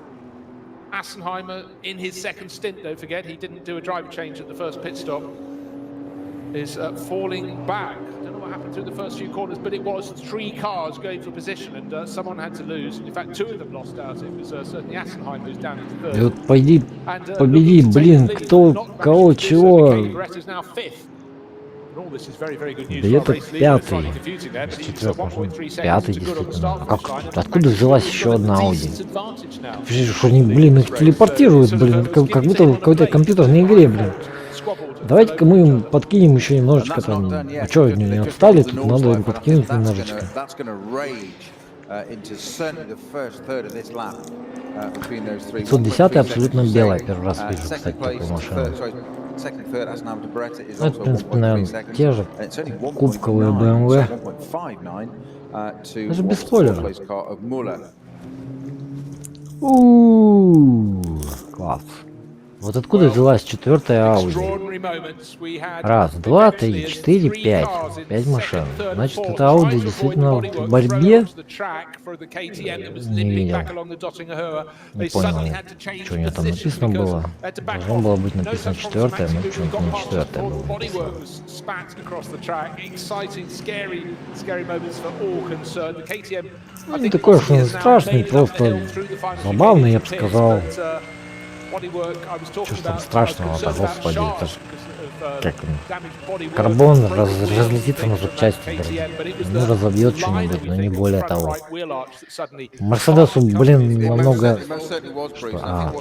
Assenheimer in his second stint, don't forget, he didn't do a driver change at the first pit stop, is falling back. I don't know what happened through the first few corners, but it was 3 cars going for position, and someone had to lose. In fact, 2 of them lost out. It was certainly Assenheimer who's down into third. И вот пойди, победи, блин, кто, кого, чего. Да это пятый. Пятый, действительно. А как, откуда взялась еще одна Ауди? Что они, блин, их телепортируют, блин, как будто в какой-то компьютерной игре, блин. Давайте-ка мы им подкинем еще немножечко там. А что, они не отстали? Тут надо им подкинуть немножечко. 510 абсолютно белая. Первый раз вижу, кстати, такую машину. Ну, это, в принципе, наверное, те же кубковые BMW. Даже без спойлера. Класс. Вот откуда взялась четвертая Audi? Раз, два, три, четыре, пять. 5 машин. Значит, это Audi действительно в борьбе? Не видел. Не понял, что у нее там написано было. Должно было быть написано четвертая, но почему-то не четвертая было написано. Ну, не такой уж он страшный, просто забавный, я бы сказал. Что ж там страшного-то, господи, это ж как он, карбон разлетится на запчасти, ну разобьет что-нибудь, но не более того. Мерседесу, блин, намного...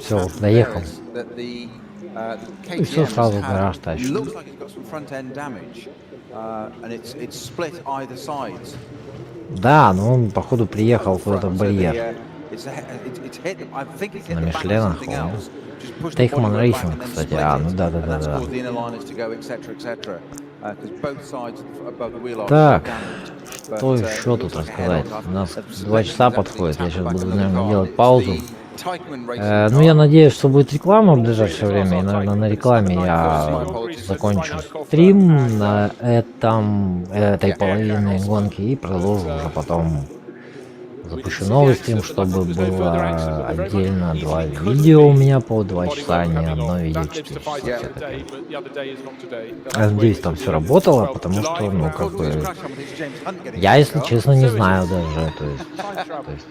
все, доехал. И все сразу в гараж тащит. Да, но он, походу, приехал куда-то в барьер. На Мишленах. Тейхман Рейсинг, кстати. Ну да. Так, что еще тут рассказать? У нас 2 часа подходит. Я сейчас буду, наверное, делать паузу. Ну, я надеюсь, что будет реклама в ближайшее время. И, наверное, на рекламе я закончу стрим на этой половине гонки и продолжу уже потом. Запущу новый стрим, чтобы было отдельно 2 видео у меня по 2 часа, а не одно видео 4 часа. Я надеюсь, там все работало, потому что, ну, как бы, я, если честно, не знаю даже, то есть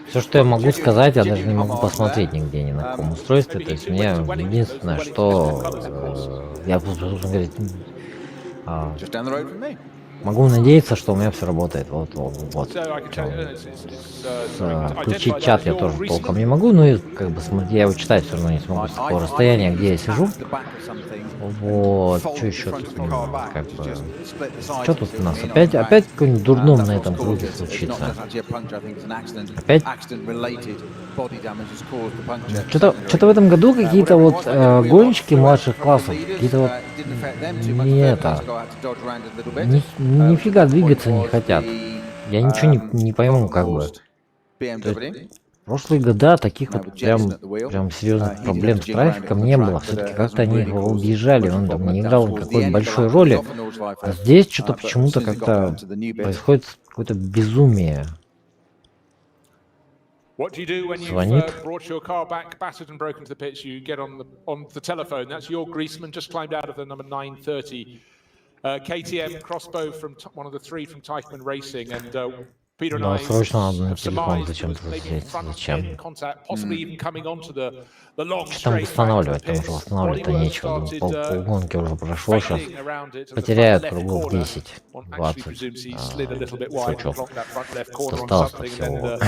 все, что я могу сказать, я даже не могу посмотреть нигде, ни на каком устройстве, то есть мне единственное, что я буду говорить, могу надеяться, что у меня все работает. Вот. Включить чат я тоже толком не могу, но и, как бы, я его читать все равно не смогу с такого расстояния, где я сижу. Вот, что еще тут, как бы, что тут у нас? Опять какой-нибудь дурдом на этом круге случится. Опять? Что-то в этом году какие-то вот гонщики младших классов, какие-то вот нифига двигаться не хотят. Я ничего не пойму, как бы. В прошлые года таких вот прям серьезных проблем с трафиком не было. Все-таки как-то они его объезжали, он там не играл никакой большой роли. А здесь что-то почему-то как-то происходит какое-то безумие. What do you do when you've brought your car back, battered and broken to the pitch? You get on the telephone. That's your greaseman just climbed out of the number 930 KTM crossbow from one of the 3 from Teichmann Racing, and Peter and I have surmised it was making front-end contact, possibly even coming onto the long Там straight. восстанавливать, там уже восстанавливать-то нечего. Полгонки уже прошло, сейчас потеряют кругов 10, 20. Шучу. Осталось-то всего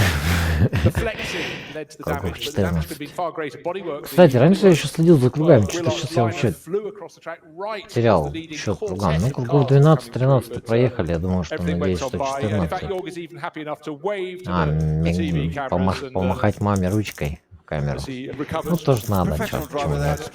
кругов 14. Кстати, раньше я еще следил за кругами, что-то сейчас я вообще терял счет кругам. Ну, кругов 12-13 проехали, я думаю, что, надеюсь, что 14. Помахать маме ручкой в камеру. Ну, тоже надо, почему нет.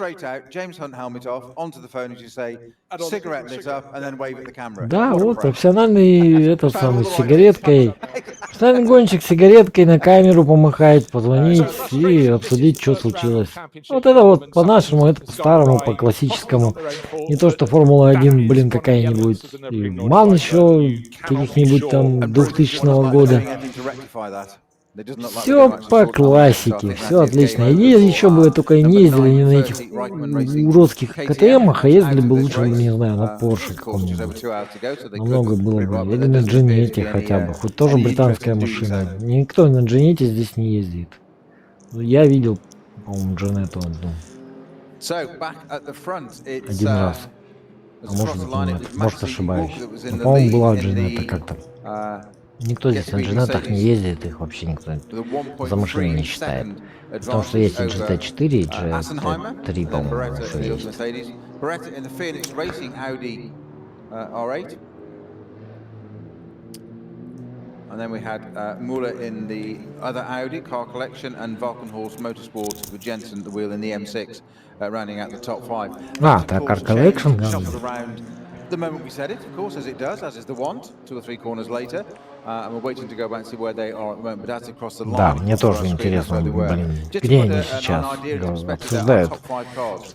Да, вот, профессиональный этот самый с сигареткой. Профессиональный гонщик с сигареткой на камеру помахать, позвонить и обсудить, что случилось. Вот это вот по-нашему, это по-старому, по-классическому. Не то, что Формула-1, блин, какая-нибудь. И ман еще каких-нибудь там 2000 года. Все по классике, все отлично. И еще бы только не ездили не на этих уродских КТМах, а ездили бы лучше, не знаю, на Порше каком-нибудь. Намного было бы. Или на Джинете хотя бы. Хоть тоже британская машина. Никто на Джинете здесь не ездит. Я видел, по-моему, Джинету одну. Один раз. А может ошибаюсь. Но, по-моему, была Джинета как-то. Никто здесь на джинетах не ездит, их вообще никто за машиной не считает. Потому что есть и GT4, и GT3, по-моему, еще есть. And then we had Muller in the other Audi car collection and Valkenhorst Motorsport with Jensen at the wheel in the M6, rounding out the top 5. А, так, car collection, Shuffled around the moment we said it, of course, as it does, as is the want, 2 or 3 corners later. And we're waiting to go back and see where they are at the moment, but that's across the line. Да, мне тоже интересно, блин, где они сейчас обсуждают.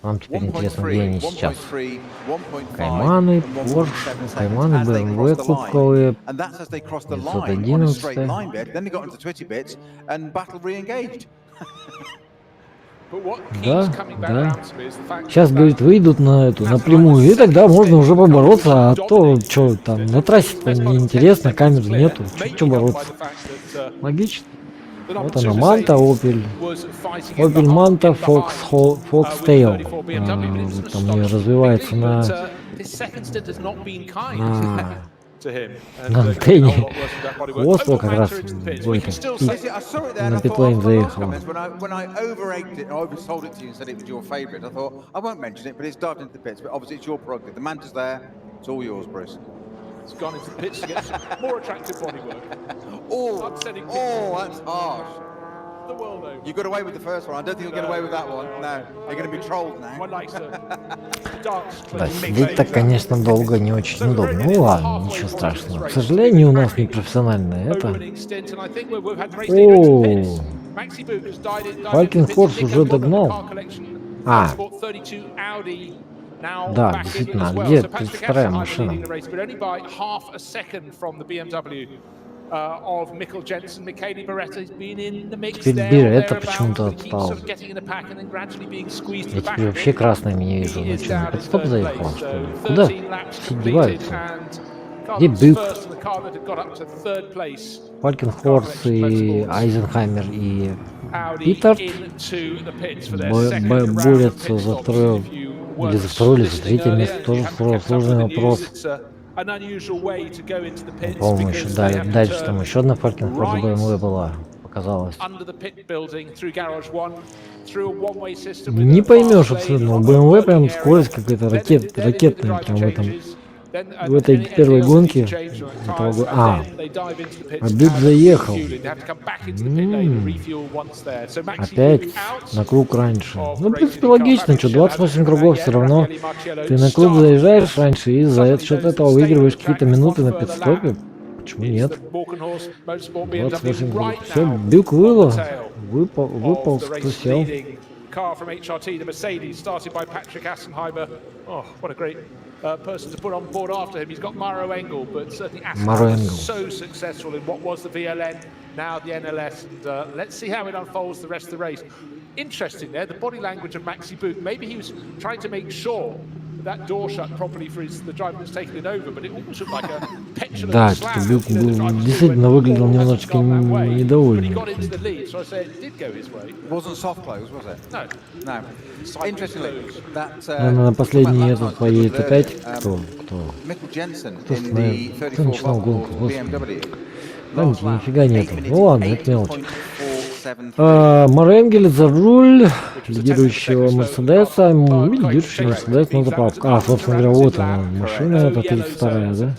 Нам теперь интересно, где они сейчас. Кайманы, Порш, Кайманы, БМВ кубковые, 511. Да, да. Сейчас, говорит, выйдут на эту, напрямую, и тогда можно уже побороться, а то, что там, на трассе-то неинтересно, камер нету, что бороться. Логично. Вот она, Манта, Opel Манта, Foxtail. Там у нее развивается на антенне. Хвост как раз в этом, на питлейн заехал. It's gone into the pits to get more attractive bodywork. Oh, that's harsh. The world over. You got away with the first one. I don't think you'll get away with that one. No, you're going to be trolled now. One likes to dance. Да, сидеть так, конечно, долго не очень удобно. Ну ладно, ничего страшного. К сожалению, у нас не профессиональное это. О, Valkenhorst уже догнал. А. Да, действительно, где 32-я машина? Теперь Беретта почему-то отстал. Я теперь вообще красными не вижу. Ну что, на подстоп заехала, что ли? Куда все деваются? Где Бюк? Valkenhorst и Айзенхаймер и Питер борются за второе. Или за второе, или за третье место, тоже сложный вопрос. По-моему, еще дальше там еще одна Valkenhorst BMW была, показалось. Не поймешь абсолютно, у BMW прям скорость какая-то ракетная прям в этой первой гонке. А Бюк заехал. Опять на круг раньше. Ну, в принципе, логично, что 28 кругов все равно. Ты на круг заезжаешь раньше и за счет этого выигрываешь какие-то минуты на пидстопе. Почему нет? 28 кругов. Все, Бюк выпал, кто сел. Car from HRT, the Mercedes, started by Patrick Assenheimer. Oh, what a great person to put on board after him. He's got Maro Engel, but certainly Assenheimer was so successful in what was the VLN, now the NLS. And let's see how it unfolds the rest of the race. Interesting there, the body language of Maxi Book. Maybe he was trying to make sure that door shut properly for the driver that's taken it over, but it almost looked like a petulant Да, slam. Бюк действительно выглядел немножечко недовольным. На последний этот поедет опять. Кто начинал гонку, господи. Да, нифига нету. Ну ладно, это мелочь. Маренгель за руль лидирующего Мерседеса. Лидирующий Мерседес на заправку. А, собственно говоря, вот она, машина, это 32-я, да?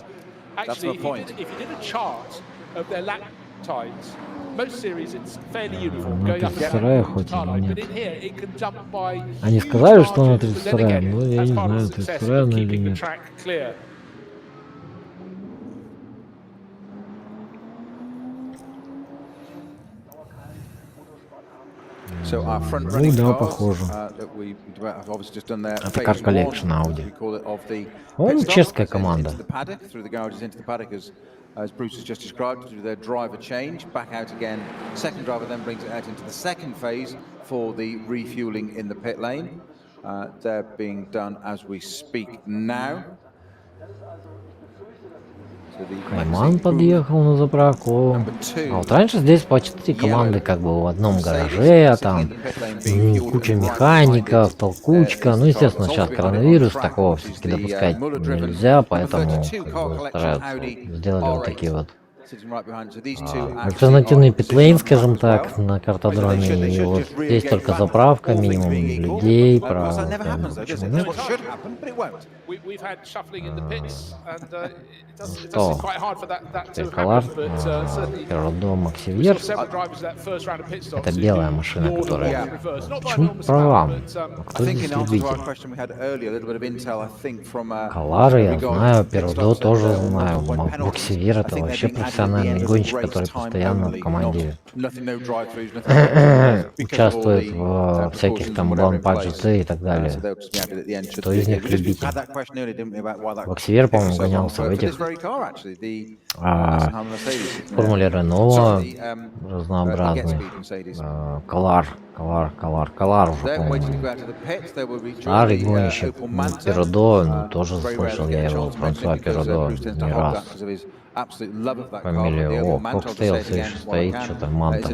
На 32-я хоть или нет? Они сказали, что она 32-я, но я не знаю, 32-я она или нет. Ну да, похоже. Это Car Collection Audi. Он чешская команда. As Bruce has just described, to their driver change, back out again. Second driver then brings it out into the second phase for the refueling in the pit lane. They're being done as we speak now. Кайман подъехал на заправку. А вот раньше здесь почти команды как бы в одном гараже, там куча механиков, толкучка. Ну, естественно, сейчас коронавирус, такого все-таки допускать нельзя, поэтому как бы стараются. Сделали вот такие вот sitting right behind. So these two альтернативный питлейн, скажем так, на картодроме, и вот здесь только заправка, минимум людей, про... Что? Колар, Перодом, Максивьер. Это белая машина, которая... Почему права? Кто здесь любитель? Колары я знаю, Перодо тоже знаю. Максивьер это вообще профессиональный гонщик, который постоянно в команде участвует в всяких там Бланпад GT и так далее. Кто из них любитель? Максивьер, по-моему, гонялся в этих Формуле Рено разнообразных. Колар уже, по-моему. Старый гонщик. Перодо, ну, тоже слышал я его, Франсуа Перодо, не раз. Фамилия, о, Кокстейл все еще стоит, что-то манта.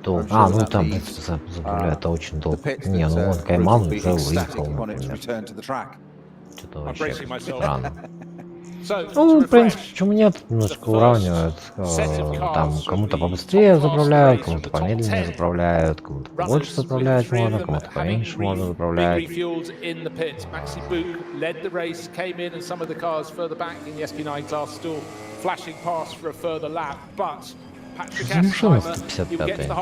Ну там, забавляю, это очень долго. Не, ну он Кайман уже выехал, например. Что-то вообще странно. Ну, в принципе, почему нет? Немножко уравнивают. Там кому-то побыстрее заправляют, кому-то помедленнее заправляют, кому-то побольше заправлять можно, кому-то поменьше можно заправлять. Машина 155-я, интересно.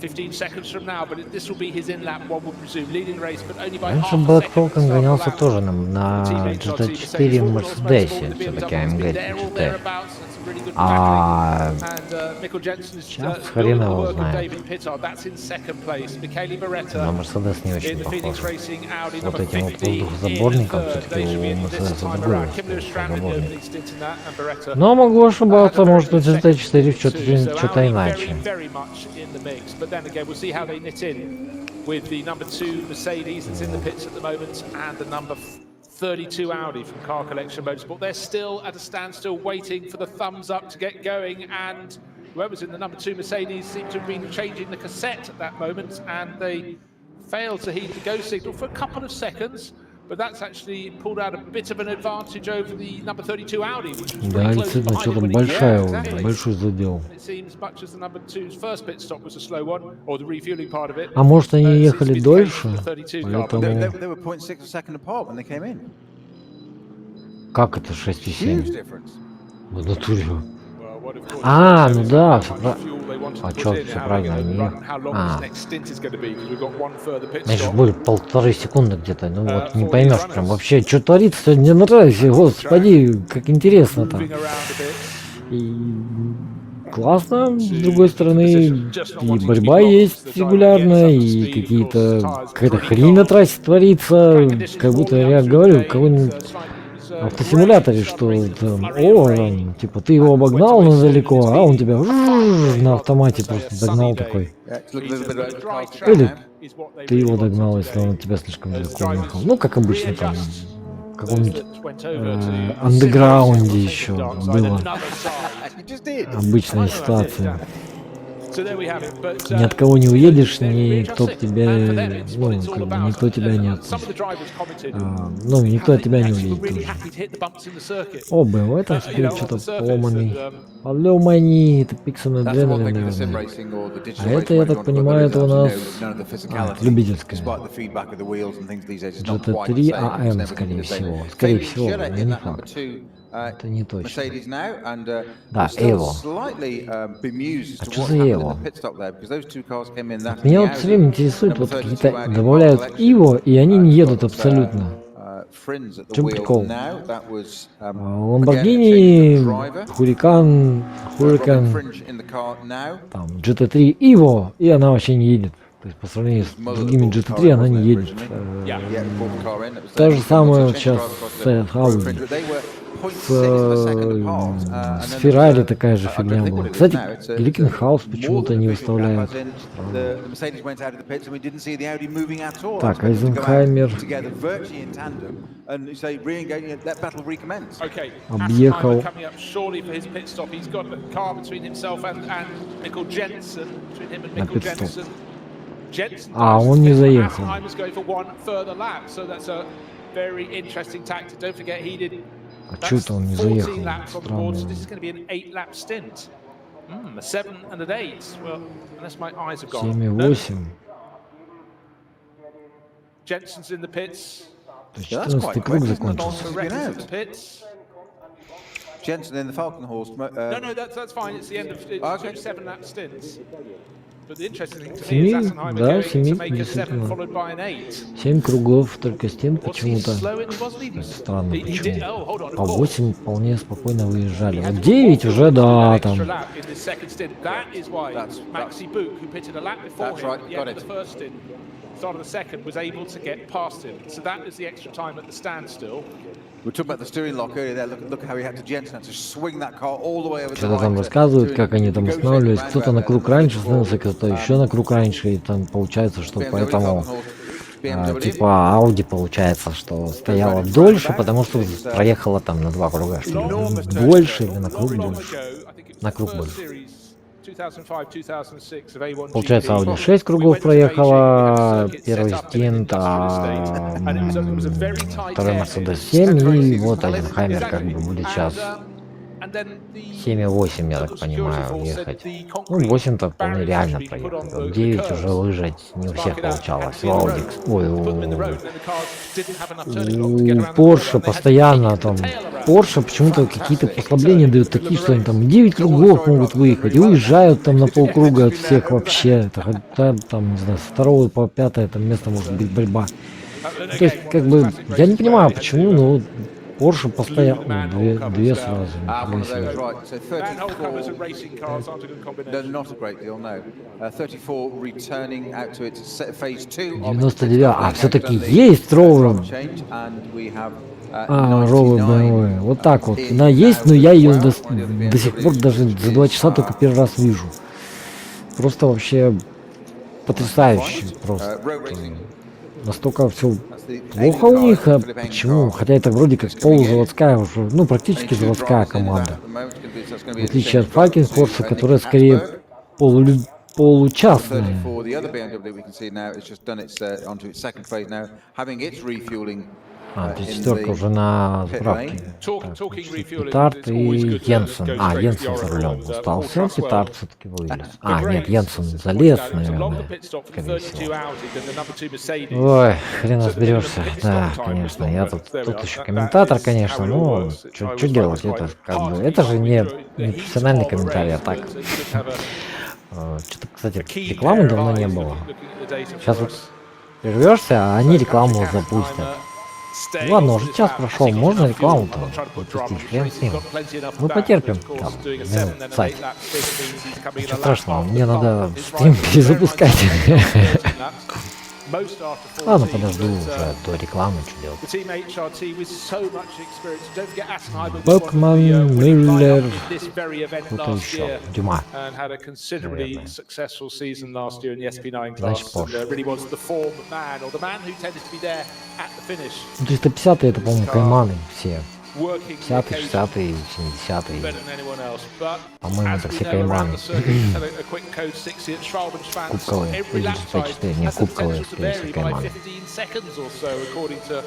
15 seconds from now, but this will be his in lap, one would presume, leading race, but only by раньше Black Falcon гонялся тоже на GT4 в Мерседесе, все-таки AMG GT. А сейчас хрен его знает. На Мерседес не очень похож. Вот этим вот воздухозаборником все-таки у Мерседеса другой воздухозаборник. Но могу ошибаться, может у GT4 что-то иначе. But then again, we'll see how they knit in with the number 2 Mercedes that's in the pits at the moment and the number 32 Audi from Car Collection Motorsport. They're still at a standstill waiting for the thumbs up to get going, and whoever's in the number 2 Mercedes seemed to have been changing the cassette at that moment, and they failed to heed the go signal for a couple of seconds. But that's actually pulled out a bit of an advantage over the number 32 Audi, which was да, действительно, что-то большой задел. А может они ехали дольше, поэтому... Как это 6,7? В натуре. Ну да, а чё, все правильно, они... Значит, будет 1,5 секунды где-то, ну вот, не поймешь прям вообще, что творится, мне нравится, господи, как интересно-то. И классно, с другой стороны, и борьба есть регулярная, и какая-то хрень на трассе творится, как будто я говорю, кого-нибудь... В автосимуляторе, что там, типа ты его обогнал, но далеко, а он тебя на автомате просто догнал такой. Или ты его догнал, если он от тебя слишком далеко уехал. Ну, как обычно там, в каком-нибудь андеграунде еще было. Обычная ситуация. Ни от кого не уедешь, никто тебя, никто тебя не отпустит. Никто от тебя не уедет тоже. В этом скрипт что-то поломанный. Поломанный, это Pixel Adrenaline, наверное. А это, я так понимаю, это у нас любительская. GT3 AM, скорее всего. Скорее всего, но не факт. Это не точно. Да, Эво. А что за Эво? Меня вот все время интересует, вот какие-то добавляют Иво, и они не едут абсолютно. В чем прикол? Ламборгини, Hurricane, там, GT3 Evo, и она вообще не едет. То есть по сравнению с другими GT3 она не едет. То же самое сейчас с Audi. С Феррари такая же фигня была. Кстати, Ликенхаус почему-то не выставляют. Так, Айзенхаймер объехал. На пит-стоп. А, он не заехал. А чё это он не заехал? 14 laps on the board, so Странно. this is going to be an 8-lap stint. A 7 and an 8. Well, unless my eyes have gone. 7,8. Jensen's in the pits. То есть Yeah, that's 14 quite круг quick, isn't it? закончился. Corretta's in the pits. Jensen in the Falcon Horse. No, that's fine. It's the end of Okay. 2 7-lap stints. But the interesting thing to me Семи, is Assenheimer да, going семи, to make a 7 действительно. followed by an 8. 7 кругов, только стен Was he почему-то. slow in? He wasn't even. Странно, He did. почему. Oh, hold on. А Of course. 8 вполне спокойно выезжали. He Вот had 9 уже, да, an extra там. lap in this second stint. That is why Maxi Book, who pitted a lap before That's him right, at the got end of it. the first stint, start of the second, was able to get past him. So that is the extra time at the standstill. We were talking about the steering lock earlier there. Look how he had to Jensen had to swing that car all the way over to the Что-то там right. рассказывают, как они там останавливались. Кто-то на круг раньше становился, кто-то еще на круг раньше. И там получается, что поэтому типа Audi получается, что стояла дольше, потому что проехала там на 2 круга, что ли. Больше или на круг больше. На круг больше. Получается, Audi 6 кругов проехала, первый стинт, а второй Mercedes 7, и вот Айзенхаймер как бы будет сейчас 7,8, я так понимаю, ехать. Ну, 8-то вполне реально проехать. 9 уже выжать не у всех получалось. У Audi, ой, у Porsche постоянно там. Porsche почему-то какие-то послабления дают такие, что они там 9 кругов могут выехать и уезжают там на полкруга от всех вообще. Это хотя там, не знаю, с 2 по 5 там место может быть борьба. То есть, как бы, я не понимаю почему, но Porsche постоянно две сразу. No, not a great deal, no. 34 returning out to its phase 2. 99, а все-таки есть Rover. Rover BMW. Вот так вот. Она есть, но я ее до сих пор даже за 2 часа только первый раз вижу. Просто вообще потрясающе. Просто. Настолько все плохо у них, а почему? Хотя это вроде как полузаводская уже, ну практически заводская команда. В отличие от Falcon Horse, которая скорее получастная. А, то есть 4 уже на заправке. Петард и Йенсен. А, Йенсен за рулем остался, Петард все-таки вылез. А, нет, Йенсен залез, наверное, скорее всего. Ой, хрен разберешься. Да, конечно, я тут еще комментатор, конечно, но что делать, это как бы, это же не профессиональный комментарий, а так. Что-то, кстати, рекламы давно не было. Сейчас вот прервешься, а они рекламу запустят. Ладно, уже час прошел, можно рекламу-то запустить, хрен с ним. Мы потерпим, там, минут сайт. Ничего страшного, мне надо стрим перезапускать. Ладно, подожду уже до рекламы, что делать. Бэкман, Миллер, кто-то еще, Дюма. Значит, Porsche. 350-е это, по-моему, кайманы все. 50-й, 60-й, 70-й. По-моему, это все кайманы. Кубковые. Или 64, не кубковые, скорее всего, кайманы.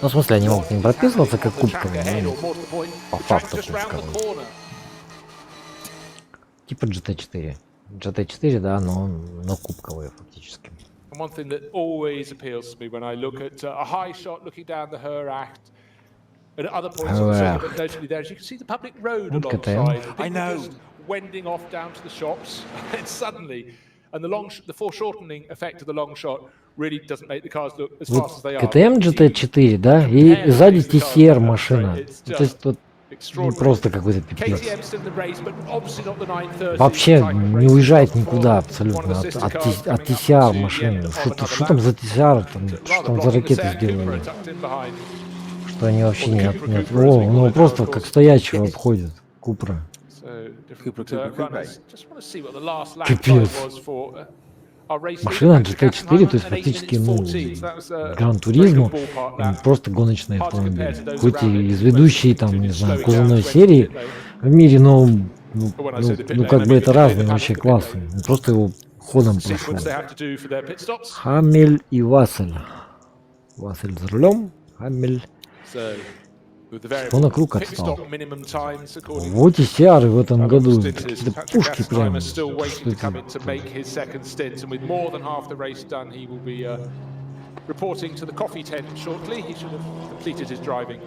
Ну, в смысле, они могут не прописываться как кубковые, но по факту кубковые. Типа GT4. GT4, да, но кубковые фактически. One thing that always appeals to me when I look at a high shot looking down the Her Act and at other points on the circuit, but notably there, as you can see the public road alongside. I know. Wending off down to the shops, and suddenly, and the foreshortening effect of the long shot really doesn't make the cars look as fast as they are. КТМ GT4, да, и сзади TCR машина. То есть тут ну, просто какой-то пипец. Вообще не уезжает никуда абсолютно от TCR машины. Что там за TCR, что там за ракеты сделали? Что они вообще нет. О, ну просто как стоячего обходят. Купра. Пипец. Машина GT4, то есть фактически, ну, Гран-туризмо, просто гоночный автомобиль. Хоть и из ведущей, там, не знаю, кузовной серии в мире, но, ну как бы это разные вообще классы. Просто его ходом прошел. Хамель и Вассель. Вассель за рулем, Хамель Кто на круг отстал? Вот и Сиары в этом году. Какие-то пушки прям. Что это? Reporting to the coffee tent shortly. He should have completed his driving.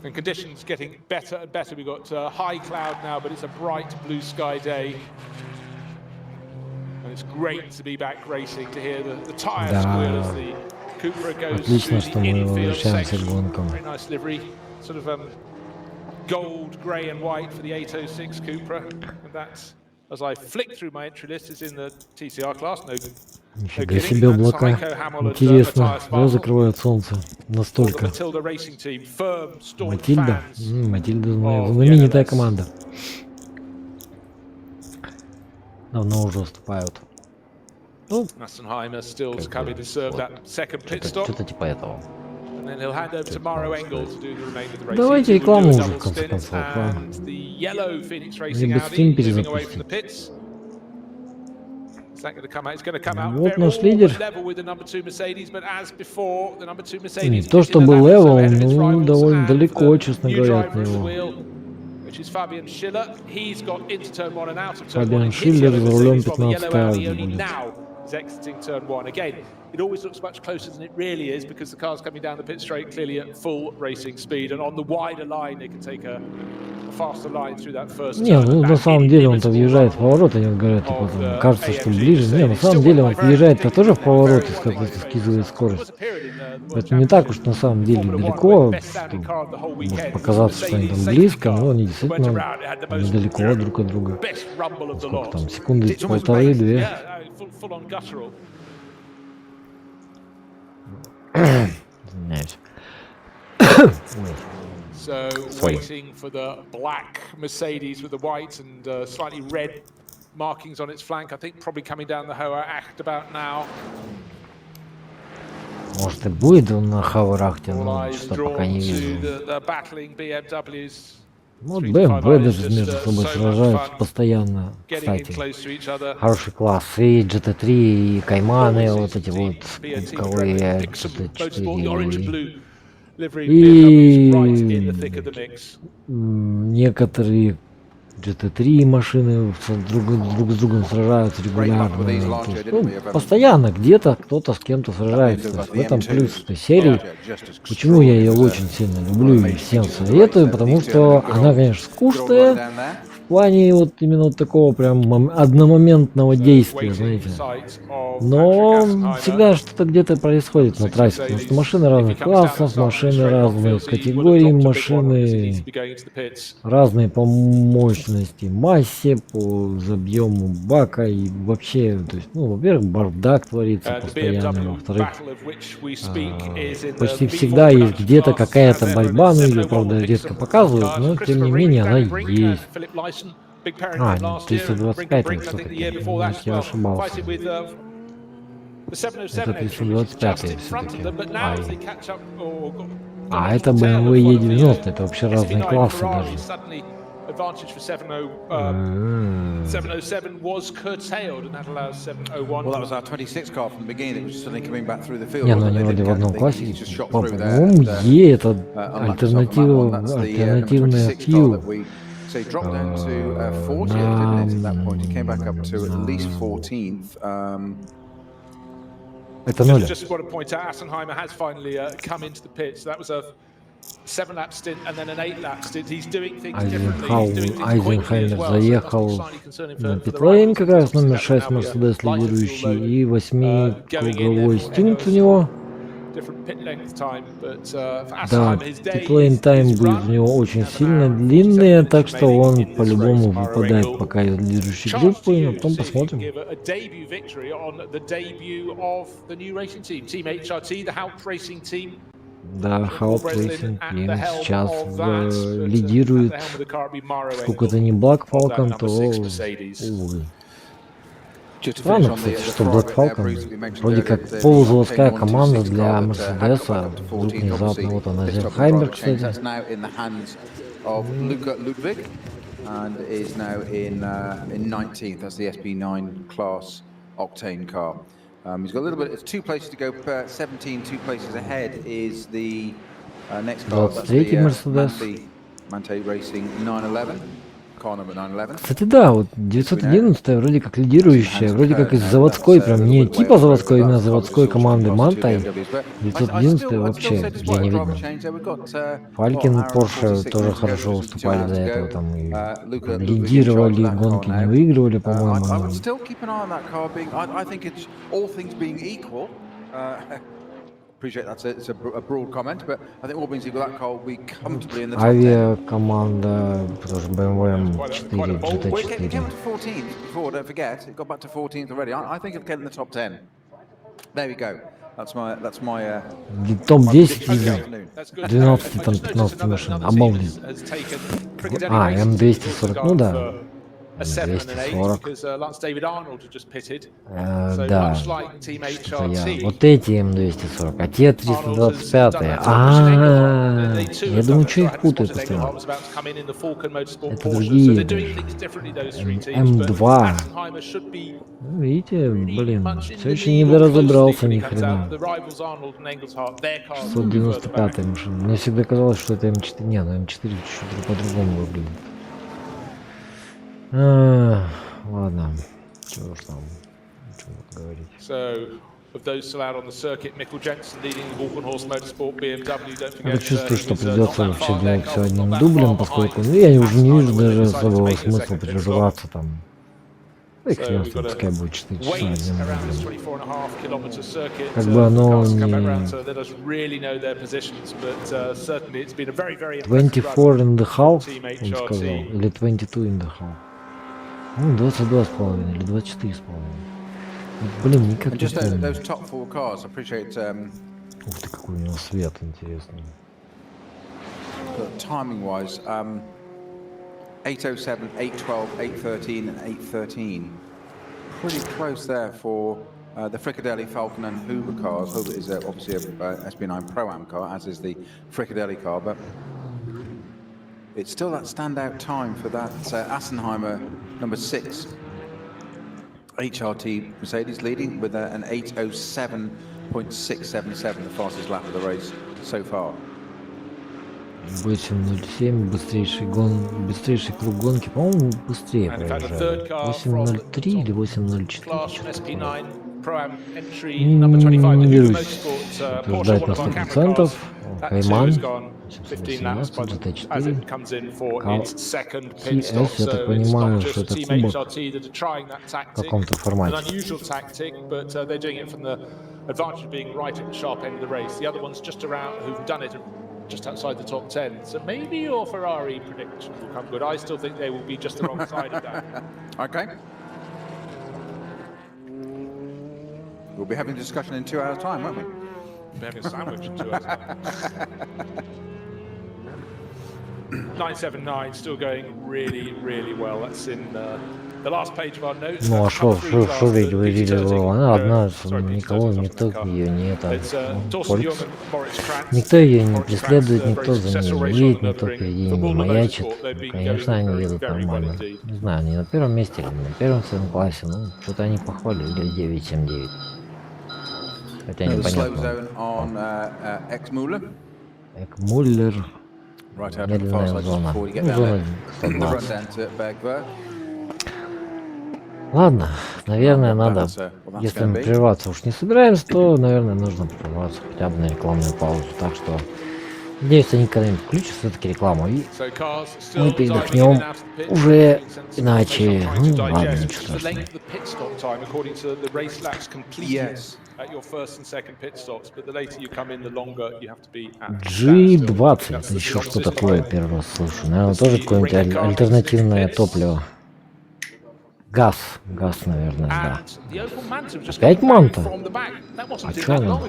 And conditions getting better and better. We've got high cloud now, but it's a bright blue sky day. And it's great to be back racing, to hear the tire squeal as the Cupra goes Отлично, through что the мы infield возвращаемся к section. гонкам. Very nice livery. Sort of gold, grey and white for the 806 Cupra. And that's, as I flick through my entry list, is in the TCR class. Нифига себе облака. Интересно, да, закрывают солнце настолько. Матильда? Матильда знаменитая команда. Давно уже уступают. Ну, что-то типа этого. Давайте рекламу уже, в конце концов. Мне бы стрим перезапустить. Вот наш лидер. Не то чтобы левел, но довольно далеко, честно говоря, от него. Фабиан Шиллер за рулем 15-ка будет. It always looks much closer than it really is because the car's coming down the pit straight clearly at full racing speed, and on the wider line they can take a faster line through that first turn. Не, ну на самом деле он-то въезжает в поворот, они говорят, типа, там, кажется, что ближе. Не, на самом деле он въезжает-то тоже в поворот и скидывает скорость. Это не так уж на самом деле далеко, может показаться, что они там близко, но они действительно недалеко друг от друга. Сколько там, секунды полторы-две. So waiting for the black Mercedes with the white and slightly red markings on its flank. I think probably coming down the Hoa Acht about now. Может и будет он на Хауэрахте, но что пока не вижу. Вот BMW даже между собой сражаются постоянно, кстати. Хороший класс. И GT3, и Кайманы, вот эти вот кубковые GT4. И некоторые GT3 машины друг с другом сражаются регулярно. Есть, ну, постоянно где-то кто-то с кем-то сражается. В этом плюс этой серии. Почему я ее очень сильно люблю и всем советую? Потому что она, конечно, скучная. В плане вот именно вот такого прям одномоментного действия, знаете. Но всегда что-то где-то происходит на трассе, потому что машины разных классов, машины разных категорий, машины разные по мощности, массе, по объему бака и вообще, то есть, ну, во-первых, бардак творится постоянно, во-вторых, почти всегда есть где-то какая-то борьба, ну ее, правда, редко показывают, но тем не менее она есть. А, нет, 325 все-таки, значит, я ошибался. Это 325 все-таки. А это BMW E90, это вообще разные классы даже. Advantage for 707 was curtailed, and that allows 701. Well, that was our 26 car from the beginning. It was suddenly coming back through the field. Не, ну они вроде в одном классе. По-моему, Е это альтернативная Q. So he dropped down to 40th, didn't it, at that point? He came back up to at least 14th. Это ноль. Just want to point out, Assenheimer has finally come into the pits. So that was a 7-lap stint and then an 8-lap stint. He's doing things differently. Айзенхаймер заехал на питлейн, как раз номер 6 Мерседес лидирующий, и 8-круговой стинт у него. Да, питлейн тайм будет у него очень сильно длинный, так что он по-любому выпадает пока из лидирующей группы, а потом посмотрим. Да, Хауп Racing Team сейчас лидирует. Сколько это не Black Falcon, то... Увы. Странно, кстати, что Black Falcon вроде как полузаводская команда для Мерседеса. Вдруг внезапно, вот она, Айзенхаймер, кстати. And is now in 19th. That's the SB9 class octane car. He's got a little bit. It's 2 places to go. 17, 2 places ahead is the Next car, that's 23-й the Мерседес. Mante Racing 911. Car number 911. Кстати, да, вот 911 вроде как лидирующая, вроде как из заводской, прям не типа заводской, именно заводской команды Мантай. 911 вообще я не видно. Фалькин, Порше тоже хорошо выступали до этого, там и лидировали, гонки не выигрывали, по-моему. Appreciate it's a broad comment, but I think all being equal, that car will be comfortably in the top 10. Авиакоманда, тоже BMW M4, Well, it GT4. came up to 14th before, don't forget. It got back to 14th already. I think it'll get in the top 10. There we go. That's my Топ-10 видел. 12 там 15 машин. Обалдеть. А, М240, ну да. 240. Да. Что я... Вот эти М240, а те 325. Я думаю, что их путают постоянно. Это другие. М2. Ну, видите, блин, все еще не доразобрался ни хрена. 695 машина. Мне всегда казалось, что это М4. Нет, М4 чуть-чуть по-другому выглядит. Ладно, чего ж там, чего говорить. Я чувствую, что придется вообще делать все одним дублем, поскольку я уже не вижу даже особого смысла переживаться там. И хрен, пускай будет 4 часа одним дублем. Как бы оно не... 24 in the half, он сказал, или 22 in the half. Ну, 22,5 или 24,5. Блин, никак не помню. Ух ты, какой у него свет интересный. Timing wise, 807, 812, 813 and 813. Pretty close there for the Fricadelli, Falcon and Hoover cars. Hoover is obviously a SB9 Pro-Am car, as is the Fricadelli car, but it's still that standout time for that Assenheimer number 6 HRT Mercedes, leading with an 807.677, the fastest lap of the race so far. 8.07, быстрейший круг гонки, по-моему, быстрее проезжает. 8.03 или 8.04. Не берусь утверждать на 100%. Кайман, 718, GT4, TS, я так понимаю, что это кубок в каком-то формате. Just outside the top 10. So maybe your Ferrari prediction will come good. I still think they will be just the wrong side of that. Okay. We'll be having a discussion in 2 hours' time, won't we? We'll be having a sandwich in 2 hours' time. 979 still going really, really well. That's in the last page of our notes. Ну а шо вы говорили, она одна, никого, никто ее не это. Никто ее не преследует, никто за ней не едет, никто впереди не маячит. Конечно, они едут нормально. Не знаю, они на первом месте или на первом своем классе, ну, что-то они похвалили 979. Хотя непонятно. Экмуллер. Медленная зона. Ну, зона 120. Ладно, наверное, надо, если мы прерваться уж не собираемся, то, наверное, нужно прерваться хотя бы на рекламную паузу. Так что, надеюсь, они когда-нибудь включат все-таки рекламу, и мы передохнем уже иначе. Ну, ладно, ничего страшного. G20, это еще что такое, первый раз слышу. Наверное, тоже какое-нибудь альтернативное топливо. Газ, наверное, да. Опять манта? А что она?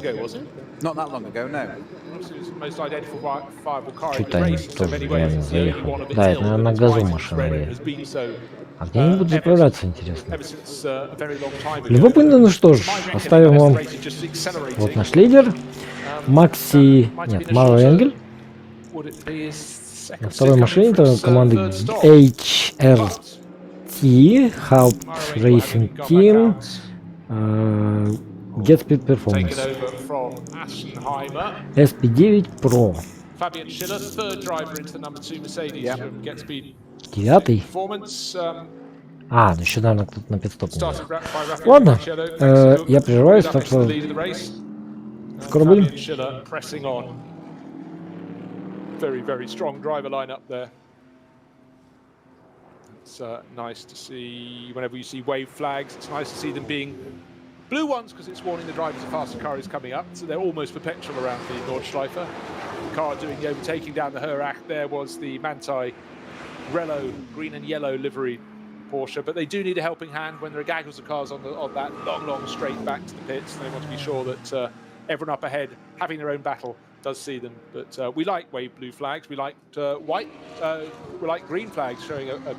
Чуть-то они тоже реально заехали. Да, это, наверное, на газу машина едет. А где они будут заправляться, интересно? Любопытно, ну что ж, оставим вам вот наш лидер. Макси... Нет, Маро Энгель. На второй машине команды HR Haupt Racing Team, Get Speed Performance, SP9 Pro. Fabian Schiller, third driver into the number 2 Mercedes from Get Speed 9-й. Performance. А, ну еще, наверное, кто-то на пидстоп. Started by Rafael Ладно, Barrichello, thanks to good я прерываюсь, так up into the что lead of the race. скоро будем. Fabian Schiller pressing on. Very, very strong driver lineup there. It's nice to see, whenever you see wave flags, it's nice to see them being blue ones because it's warning the drivers a faster car is coming up. So they're almost perpetual around the Nordschleife. The car doing the overtaking down the Herach there was the Manthey Rello green and yellow livery Porsche, but they do need a helping hand when there are gaggles of cars on that long straight back to the pits, and they want to be sure that everyone up ahead having their own battle does see them. But we like wave blue flags, we like we like green flags showing a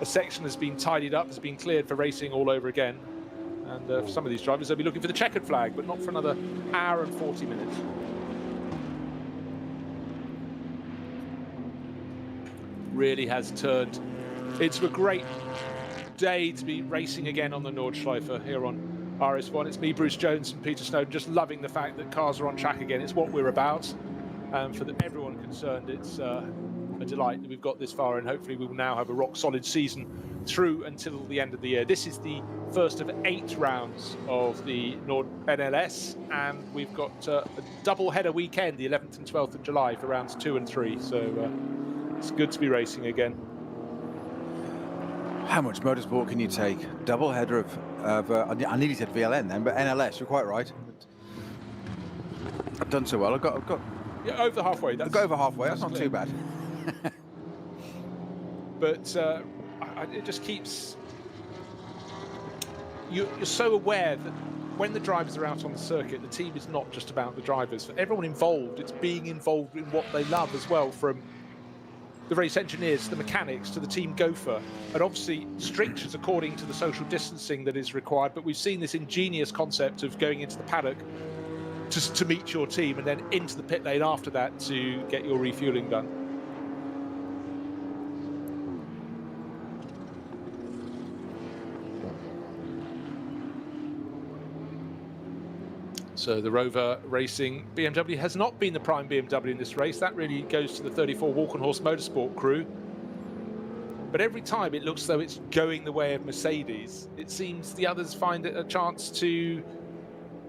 section has been tidied up, has been cleared for racing all over again. And for some of these drivers, they'll be looking for the checkered flag, but not for another hour and 40 minutes. Really has turned into a great day to be racing again on the Nordschleife here on RS1. It's me, Bruce Jones, and Peter Snowden, just loving the fact that cars are on track again. It's what we're about. For everyone concerned, it's a delight that we've got this far, and hopefully we will now have a rock-solid season through until the end of the year. This is the first of 8 rounds of the NLS, and we've got a double-header weekend, the 11th and 12th of July, for rounds 2 and 3. So it's good to be racing again. How much motorsport can you take? Double header of I nearly said VLN then, but NLS. You're quite right. I've done so well. I've got yeah, over halfway. I've got over halfway. That's not too bad. But it just keeps you're so aware that when the drivers are out on the circuit, the team is not just about the drivers. For everyone involved, it's being involved in what they love as well, from the race engineers, the mechanics, to the team gopher, and obviously strictures according to the social distancing that is required. But we've seen this ingenious concept of going into the paddock to meet your team, and then into the pit lane after that to get your refueling done. So the Rover Racing BMW has not been the prime BMW in this race. That really goes to the 34 Walkenhorst Motorsport crew. But every time it looks though it's going the way of Mercedes, it seems the others find it a chance to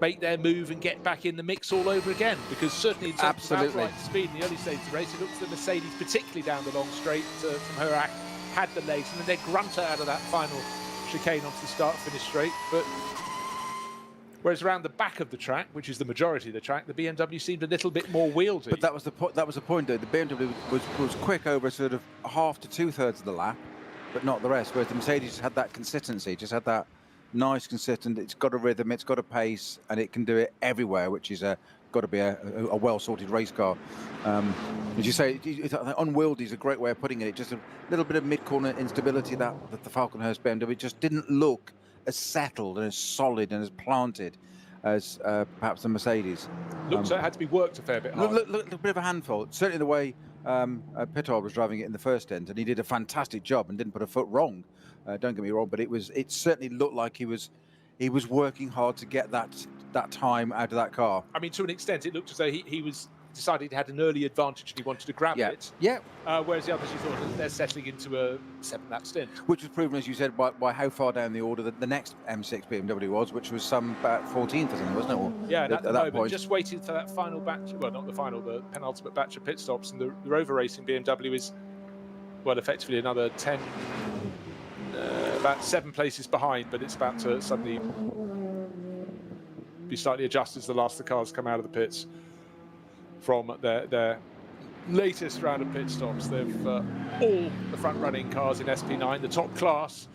make their move and get back in the mix all over again. Because certainly in terms of outright speed in the early stages of the race, it looks that Mercedes, particularly down the long straight from Herach, had the legs, and then they grunt out of that final chicane onto the start-finish straight. But whereas around the back of the track, which is the majority of the track, the BMW seemed a little bit more wieldy. But that was the point. That was the point, though. The BMW was quick over sort of half to 2/3 of the lap, but not the rest. Whereas the Mercedes had that consistency, just had that nice, consistent. It's got a rhythm, it's got a pace, and it can do it everywhere, which is got to be a well-sorted race car. As you say, unwieldy is a great way of putting it. Just a little bit of mid-corner instability that the Falconhurst BMW just didn't look as settled and as solid and as planted as perhaps the Mercedes. Looks like it had to be worked a fair bit hard. Looked a bit of a handful. Certainly the way Pittard was driving it in the first stint, and he did a fantastic job and didn't put a foot wrong. Don't get me wrong, but it certainly looked like he was working hard to get that time out of that car. I mean, to an extent, it looked as though he was decided he had an early advantage and he wanted to grab it. Yeah. Whereas the others, you thought that they're settling into a 7-lap stint. Which was proven, as you said, by how far down the order the next M6 BMW was, which was some about 14th or something, wasn't it? Or yeah, and at the moment, point, just waiting for that final batch, well, not the final, the penultimate batch of pit stops, and the Rover Racing BMW is, well, effectively another 10, about 7 places behind, but it's about to suddenly be slightly adjusted as the last of the cars come out of the pits from their latest round of pit stops. They've all the front-running cars in SP9, the top class,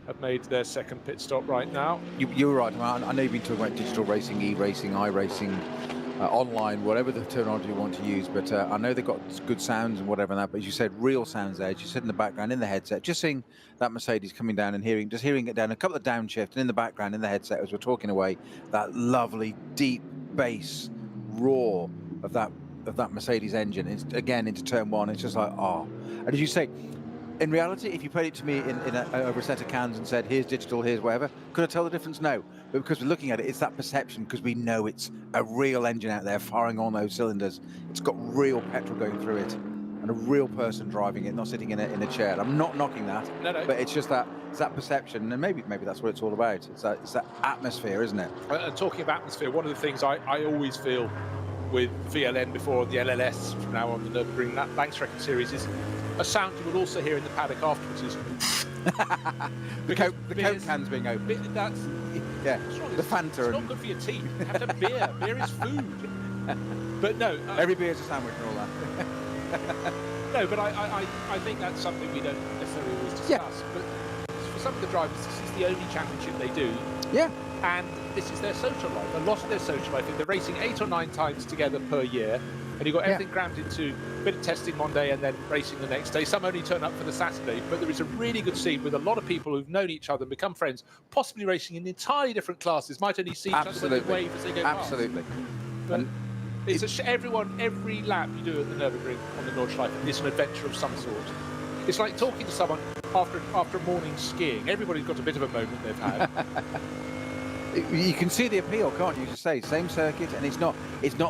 have made their second pit stop right now. You were right. I know you've been talking about digital racing, e-racing, iRacing, online, whatever the terminology you want to use, but I know they've got good sounds and whatever and that, but as you said, real sounds there. You sit in the background, in the headset, just seeing that Mercedes coming down and hearing it down, a couple of downshift, and in the background, in the headset, as we're talking away, that lovely, deep bass roar of that Mercedes engine. It's again into turn one. It's just like, oh. And as you say, in reality, if you played it to me over a set of cans and said, here's digital, here's whatever, could I tell the difference? No. But because we're looking at it, it's that perception, because we know it's a real engine out there firing on those cylinders. It's got real petrol going through it and a real person driving it, not sitting in a chair. I'm not knocking that, but it's just that perception, and maybe that's what it's all about. It's that atmosphere, isn't it? And talking of atmosphere, one of the things I always feel with VLN before the NLS from now on the Nürburgring Langstrecke series is a sound you will also hear in the paddock afterwards is the Coke cans being opened. That's the Fanta. It's not good for your teeth. You have to have beer. Beer is food. But no, every beer is a sandwich and all that. No, but I think that's something we don't necessarily always discuss. Yeah. But for some of the drivers, this is the only championship they do. Yeah. And this is their social life. A lot of their social life. They're racing 8 or 9 times together per year. And you've got everything crammed into a bit of testing one day and then racing the next day. Some only turn up for the Saturday. But there is a really good scene with a lot of people who've known each other and become friends, possibly racing in entirely different classes, might only see each other and wave as they go past. Absolutely. But it's every lap you do at the Nürburgring on the Nordschleife is an adventure of some sort. It's like talking to someone after a morning skiing. Everybody's got a bit of a moment they've had. You can see the appeal, can't you? Just say same circuit, and it's not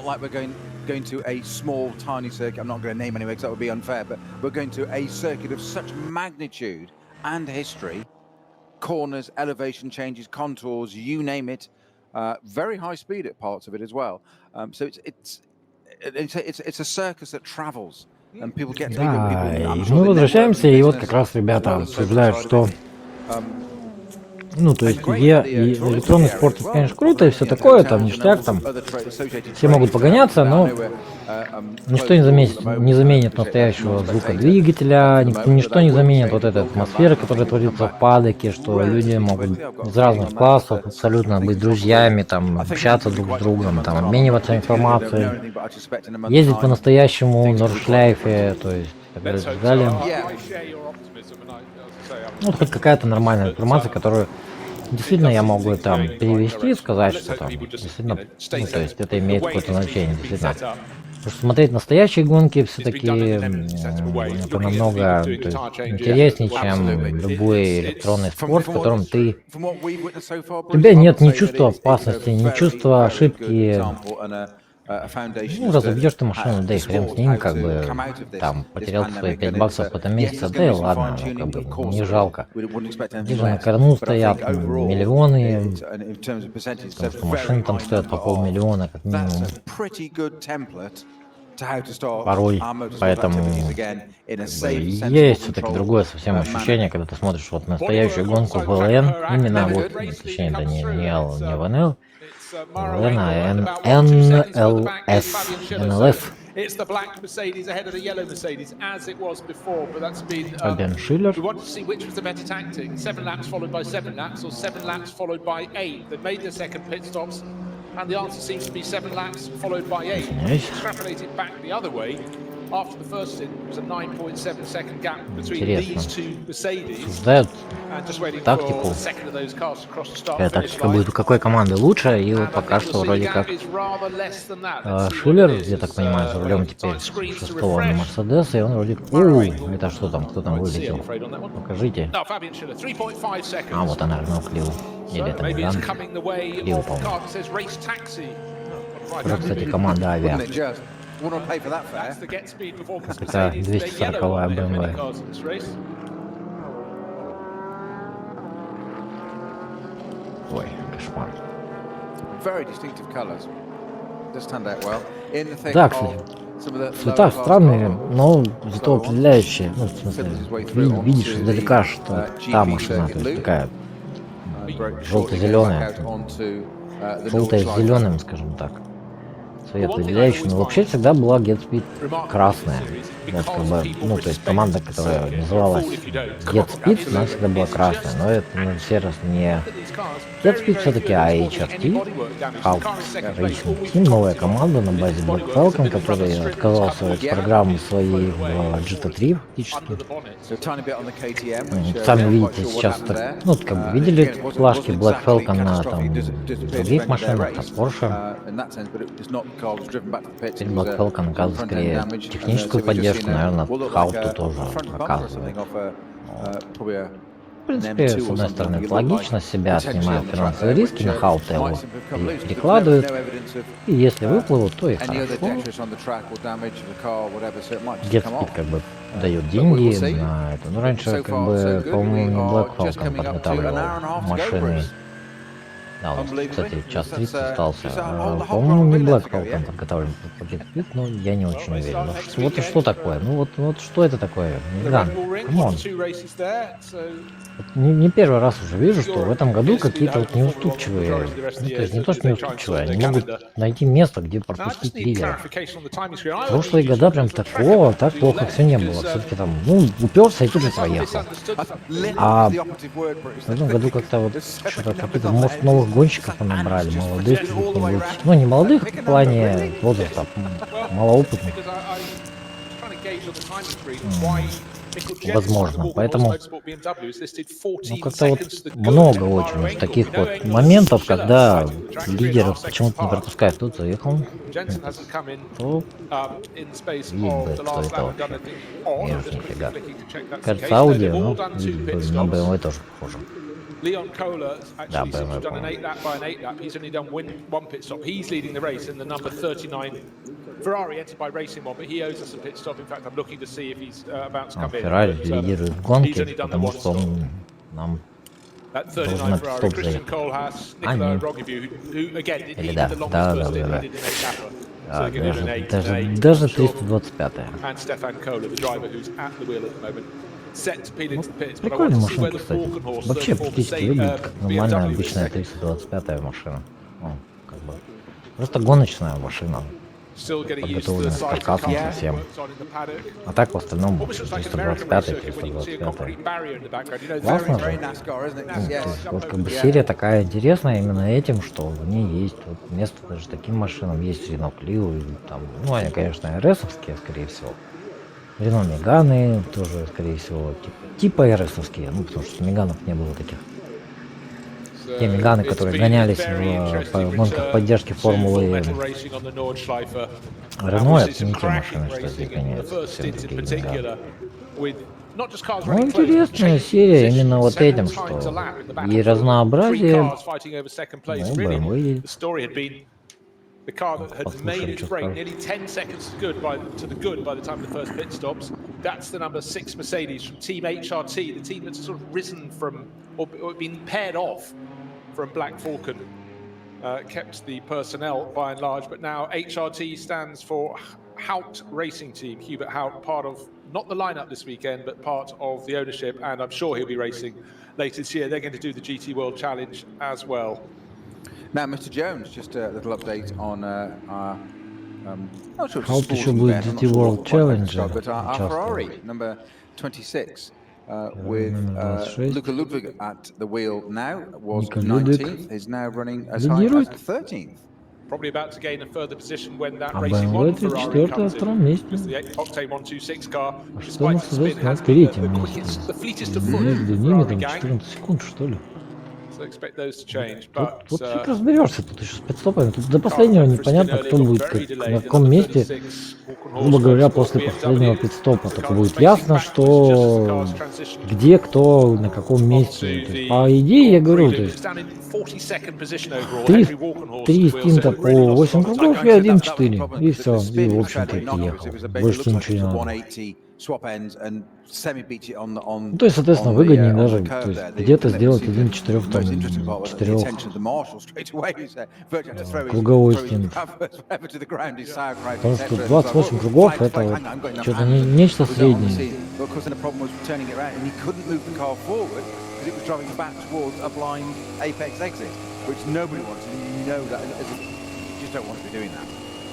like we're going to a small, tiny circuit. I'm not going to name anyway because that would be unfair, but we're going to a circuit of such magnitude and history, corners, elevation changes, contours, you name it, very high speed at parts of it as well. So it's a circus that travels, and people get to Да, и мы возвращаемся, и вот как раз ребята обсуждают, что ну, то есть электронный спорт, это, конечно, круто и все такое, там, ништяк, там, все могут погоняться, но ничто не заменит настоящего звука двигателя, ничто не заменит вот этой атмосферы, которая творится в падоке, что люди могут из разных классов абсолютно быть друзьями, там, общаться друг с другом, там, обмениваться информацией, ездить по-настоящему на Нордшляйфе, то есть, и так далее. Ну, хоть какая-то нормальная информация, которую действительно я могу там перевести и сказать, что там действительно, ну, то есть это имеет какое-то значение, действительно. Потому что смотреть настоящие гонки все-таки это намного, то есть, интереснее, чем любой электронный спорт, в котором у тебя нет ни чувства опасности, ни чувства ошибки. Ну, разобьешь ты машину, да и хрен с ним, как бы, там, потерял свои 5 баксов в этом месяце, да и ладно, как бы, не жалко. Где же на кону стоят миллионы, потому что машины там стоят по $500 000, как минимум. Порой, поэтому есть все-таки другое совсем ощущение, когда ты смотришь вот настоящую гонку в ЛН, именно вот, точнее, это не ВНЛ, NLS. It's the black Mercedes ahead of the yellow Mercedes, as it was before, but that's been... Schiller. We want to see which was the better tactic, 7 laps followed by 7 laps, or 7 laps followed by 8. They've made their second pit stops, and the answer seems to be 7 laps followed by 8. Extrapolated back the other way, after the first stint, there was a 9.7 second gap between these two Mercedes. And just waiting for the second of those cars to cross the start finish line. Тактика будет у какой команды лучше, и вот пока что вроде как Шиллер, я так понимаю, за рулем теперь 6-го Мерседеса, и он вроде... это что там, кто там вылетел? Покажите. А, вот она, Рено Клио. Или это Меган? Клио, по-моему. Тоже, кстати, команда Авиа. Как это 240-я BMW. Ой, кошмар. Да, кстати, цвета странные, но зато определяющие. Ну, в смысле, видишь издалека, что та машина, то есть такая желто-зеленая. Желтая с зеленым, скажем так. Цвет определяющий, но вообще всегда была Get Speed красная. Вот, как бы, ну, то есть команда, которая называлась Get Speed, она всегда была красная, но это все раз не Get Speed, все-таки HRT, Half Racing Team, новая команда на базе Black Falcon, который отказался от программы своей GT3 фактически. Сами видите сейчас, так, ну, как бы видели плашки Black Falcon на там других машинах, на Porsche. Теперь Black Falcon оказывает скорее техническую поддержку конечно, наверное, хауту тоже показывает. В принципе, с одной стороны, это логично, себя снимают финансовые риски, на хаут его перекладывают, и если выплывут, то и хорошо. Детский как бы дает деньги на это. Ну, раньше, как бы, по-моему, не Black Falcon подготавливал машины. Да, у нас, кстати, час 30 остался. По-моему, не Black Falcon подготавливал пакет, но я не очень уверен. Ну, вот что такое? Ну вот что это такое? Меган, камон. Не первый раз уже вижу, что в этом году какие-то вот неуступчивые, ну, то есть не то, что неуступчивые, они могут найти место, где пропустить лидера. В прошлые года прям такого, так плохо все не было. Все-таки там, ну, уперся и тут же проехал. А в этом году как-то вот что-то какие-то, может, новых гонщиков набрали, молодых, ну, не молодых в плане возраста, малоопытных. Возможно, поэтому ну, как-то вот много очень уж таких вот моментов, когда лидеров почему-то не пропускают. Тут заехал, то видит, кто это вообще. Нет, нифига. Кажется, Ауди, ну, на BMW тоже похоже. Leon Kohler Да, actually seems to have done an BMW. 8 lap by an 8 lap. He's only done one pit stop. He's leading the race in the number 39 Ferrari, entered by Racing One, but he owes us a pit stop. In fact, I'm looking to see if he's about to come in. Феррари But, лидирует в he's гонке, only done the потому one что stop. он нам That должен 39 на Ferrari, стоп Christian заехать. Kohlhaas, А, Nicola нет. Rogibu, who again, he Или did да, the longest да, first да, stint, да. he did an 8-lapper. So А, they're going to do an 8 даже sure. 325-я. And Stefan Kohler, the driver who's at the wheel at the moment, set to peel into the pits. But I Прикольная want to see where машинка, the кстати. Falcon horse, Вообще the former практически выглядит как нормальная BMW обычная is 325-я машина. Ну, как бы, просто гоночная машина. still getting used to the Подготовленная к sight of каркасам car совсем. works on in the paddock. А так в остальном Almost looks like an American 325-я, race circuit when you can see a 325-я. concrete barrier in the background. You know, Классно Very же. NASCAR, isn't it? Ну, то Yes. есть, вот как бы серия такая интересная именно этим, что в ней есть вот место даже таким машинам, есть Рено Клио, и там, ну они, конечно, РСовские, скорее всего. Рено Меганы тоже, скорее всего, типа РСовские, ну потому что Меганов не было таких. Те Меганы, которые гонялись в гонках поддержки Формулы Рено, это не те машины, что здесь гоняются, совсем другие Меганы. Ну, интересная серия именно вот этим, что и разнообразие, ну, BMW едет. The car that had made its break nearly 10 seconds to the good by the time of the first pit stops. That's the number 6 Mercedes from Team HRT, the team that's sort of risen from, or been paired off from Black Falcon. Kept the personnel by and large, but now HRT stands for Hout Racing Team. Hubert Hout, part of not the lineup this weekend, but part of the ownership, and I'm sure he'll be racing later this year. They're going to do the GT World Challenge as well. Now, Mr. Jones, just a little update on our. Not sure How it's a to sporting should event, I'm GT not sure World quite Challenge, describe, but our just, Ferrari number 26 with number 26. Luca Ludwig at the wheel now was Luka Ludwig 19th, is now running as high as лидирует. 13th. Probably about to gain a further position when that А Racing BMW One Ferrari 34-й на comes втором in. месте. Because the Octane 126 car, А что despite the Мерседес spin, на has been третьем the месте? quickest, the fleetest of foot Между ними Ferrari там gang. 14 секунд, что ли? So expect those to change. Тут, But вот фиг разберешься, тут еще с подстопами. Тут до последнего непонятно, кто будет на каком месте. Грубо говоря, после последнего пидстопа только будет ясно, что где кто на каком месте. То есть, по идее, я говорю, то есть три стинта по 8 кругов и 1-4. И все. И, в общем-то, и приехал. Больше тебе ничего не надо. Ну, то есть, соответственно, выгоднее даже то есть, где-то сделать 1-4 круговой стинт. Потому что 28 кругов это вот что-то нечто среднее.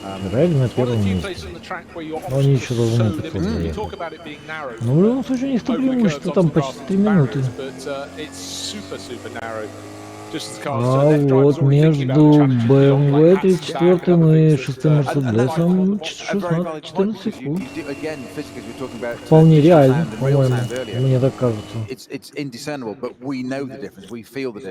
Феррари на первом месте. Но они еще должны пятьсот заехать. Но в любом случае у них преимущество там почти 3 минуты. А вот между BMW 34 и 6 Мерседесом 14 секунд. Вполне реально, по-моему, мне так кажется.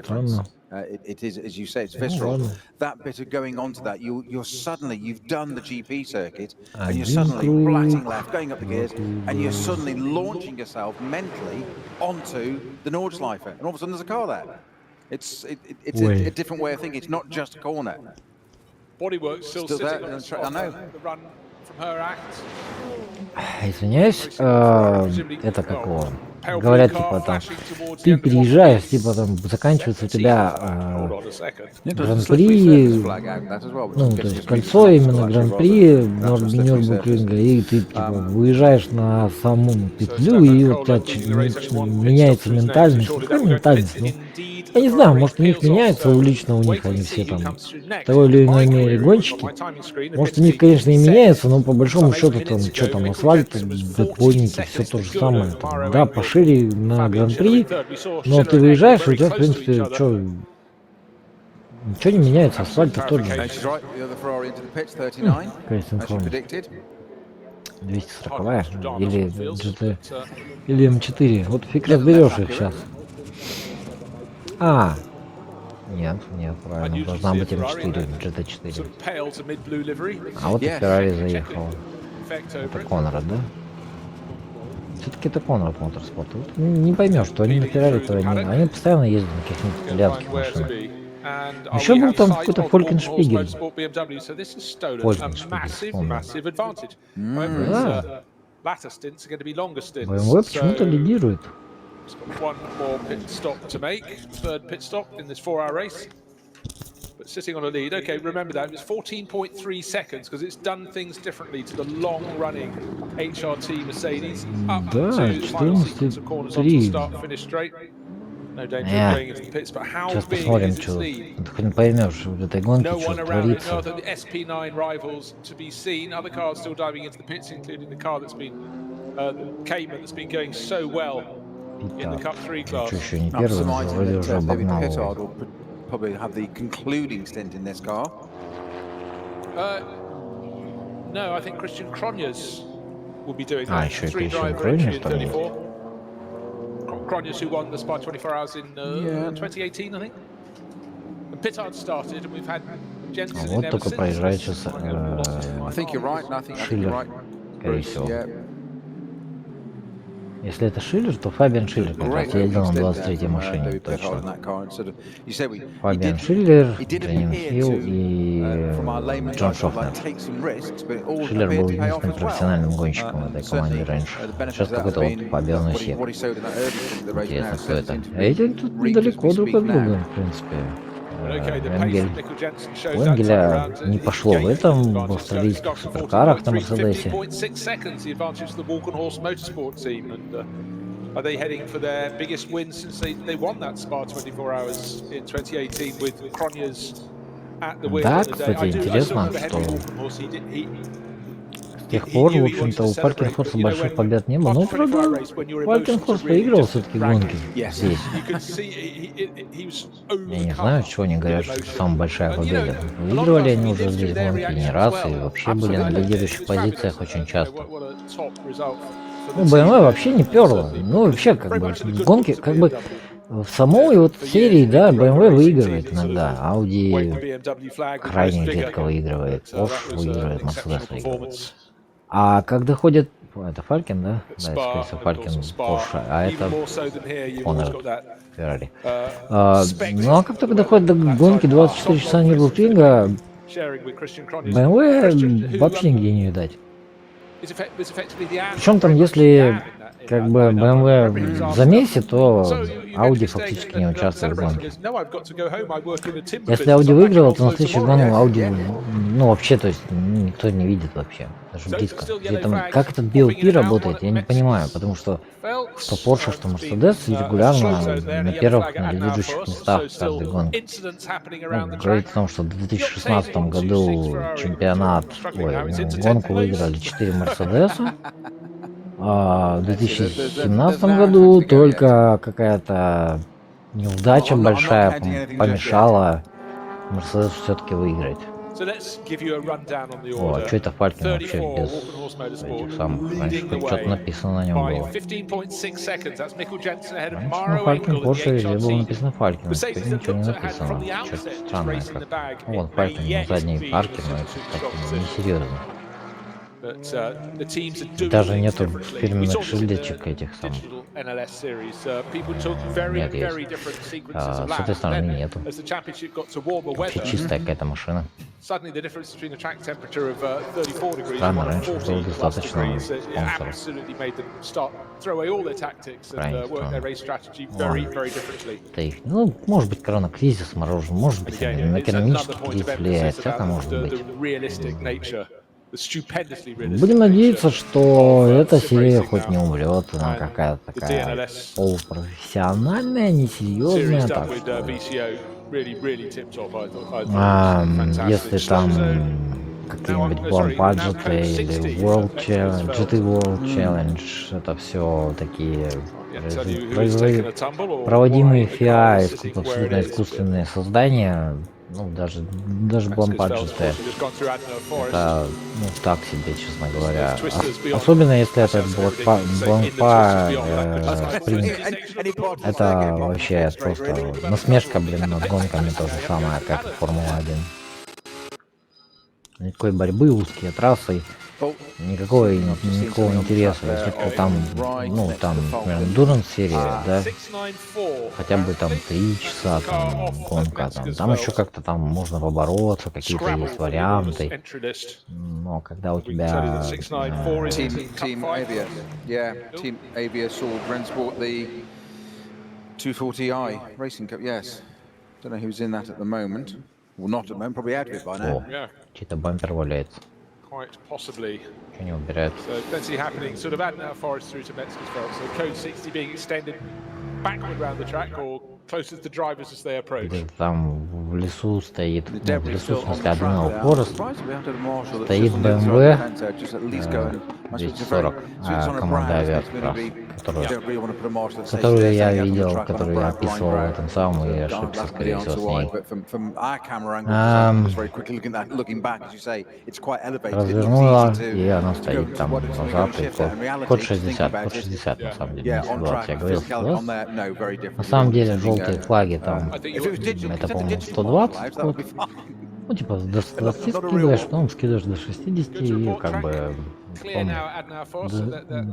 Странно. It is, as you say, it's visceral. That bit of going onto that, you're suddenly, you've done the GP circuit, and you're suddenly blatting left, going up the gears, and you're suddenly launching yourself mentally onto the Nordschleife, and all of a sudden there's a car there. It's a different way of thinking. It's not just a corner. Bodywork still sitting there, on the spot. I know. The run from her act. Извиняюсь, это какого? Говорят, типа там, ты переезжаешь, типа там заканчивается у тебя гран-при, ну, то есть кольцо именно гран-при Нюрнбургринга, и ты типа выезжаешь на саму петлю, и у тебя меняется ментальность. Какая ментальность? Ну, я не знаю, может у них меняется, лично у них они все там в той или иной мере гонщики. Может у них, конечно, и меняется, но по большому счету там, что там, асфальт, подпольники, все то же самое. Там, да, пошире на гран-при, но ты выезжаешь, и у тебя, в принципе, что, ничего не меняется, асфальт тот же. Какая синхронность. 240-я или GT, или М4. Вот фиг разберешь их сейчас. А, нет, правильно, должна быть М4, GT4. А вот и Феррари заехал. Это Конрад, да? Все-таки это Конрад Моторспорт. Вот не поймешь, что они на Феррари, то они постоянно ездят на каких-нибудь итальянских машинах. Еще был там какой-то Фолькеншпигель. Да. BMW почему-то лидирует. One more pit stop to make, third pit stop in this 4-hour race. But sitting on a lead, okay, remember that, it was 14.3 seconds because it's done things differently to the long-running HRT Mercedes. Up to the final sequence of corners on the start, finish straight. No danger of going into the pits, but how big is this lead? Ты не поймешь в этой гонке, что творится. No, the SP9 rivals to be seen. Other cars still diving into the pits, including the car that's been, the Cayman that's been going so well. Что еще не первый, но вроде уже обогнал его. Probably have the concluding stint in this car. No, I think Christian Cronjes will be doing that. Еще и Christian Cronjes там есть. Cronjes, who won the Spa 24 Hours in 2018, I think. And Pittard started, and we've had Jensen in there. Вот только проезжает сейчас Шиллер, скорее всего. Если это Шиллер, то Фабиан Шиллер как раз ездил на 23-й машине, точно. Фабиан Шиллер, Дженнин Хилл и Джон Шофнер. Шиллер был единственным профессиональным гонщиком в этой команде раньше. Сейчас какой-то вот Фабиан Усек. Интересно, кто это. А эти тут недалеко друг от друга, в принципе. Энгель. У Энгеля не пошло в этом, в австралийских суперкарах на Мерседесе. Are they heading for their biggest win since they won that Spa 24 Hours in 2018 with Cronjes at the wheel? Да, кстати, интересно, что с тех пор, в общем-то, у Фалькенхорста больших побед не было. Но, правда, Фалькенхорст выигрывал все-таки гонки здесь. Я не знаю, чего они говорят, что это самая большая победа. Выигрывали они уже здесь гонки не раз и вообще были на лидирующих позициях очень часто. Ну, BMW вообще не перло. Ну, вообще, как бы, гонки, как бы, в самой вот серии, да, BMW выигрывает иногда, Audi крайне редко выигрывает, Porsche выигрывает, Mercedes выигрывает. А когда ходят... Это Фалькин, да? Да, это, скорее всего, Фалькин, Porsche, а это Honor, Ferrari. Ну, а как только доходит до гонки 24 часа Нюрбургринга, BMW вообще нигде не видать. Причем там, если как бы BMW замесит, то Audi фактически не участвует в гонке. Если Audi выиграла, то на следующую гонку Audi, ну вообще, то есть никто не видит вообще, даже близко. Как этот BOP работает, я не понимаю, потому что что Porsche, что Mercedes регулярно на первых, на лидирующих местах в каждой гонке. Ну, говорит о том, что в 2016 году чемпионат, гонку выиграли 4 Мерседеса, а в 2017 году только какая-то неудача большая помешала Мерседесу все-таки выиграть. О, что это Фалькин вообще без этих самых? Раньше что-то написано на нем было. Раньше на Фалькин Порше везде было написано Фалькин, а теперь ничего не написано. Что-то странное как. Ну, вот Фалькин на задней арке, но это так несерьезно. Даже нету фирменных шильдичек этих самых. Нет, есть. С этой стороны нету. Вообще чистая какая-то машина. Странно, раньше было достаточно спонсоров. Это их, ну, может быть, коронакризис морожен, может быть, экономический кризис влияет, всяко может быть. Будем надеяться, что эта серия хоть не умрет, она какая-то такая полупрофессиональная, несерьезная, так что... если там какие-нибудь Bomb Budget или World Challenge, GT World Challenge, это все такие проводимые FIA, абсолютно искусственные создания. Ну, даже Bomb Budget это, ну, так себе, честно говоря. Особенно если это Bomb это вообще просто насмешка, блин, над гонками, то же самое, как Формула-1. Никакой борьбы, узкие трассы, никакого интереса. Если бы там, ну, там, например, Endurance серия, да, хотя бы там 3 часа там гонка, там еще как-то там можно побороться, какие-то есть варианты. Но когда у тебя... Team Avia. Yeah, Team Avia saw Rensport the 240i Racing Cup, yes. Don't know who's in that at the moment. Well, not at the moment, probably out of it by now. Чей-то бампер валяется. Quite possibly. Что не убирает? So plenty happening, sort of adding our forest through to Metzgersfeld. So code 60 being extended backward around the track or closer to the drivers as they approach. Там в лесу стоит, ну, в лесу, в смысле, Админал Форест, стоит BMW 240, команда авиакрас, которую я видел, которую я описывал в этом самом, и ошибся, скорее всего, с ней. Развернула, и она стоит там назад, и код 60 на самом деле, не 120, я говорил 120. На самом деле, желтые флаги там, это, по-моему, 120 код. Ну, типа, до 20 скидываешь, потом скидываешь до 60, и как бы,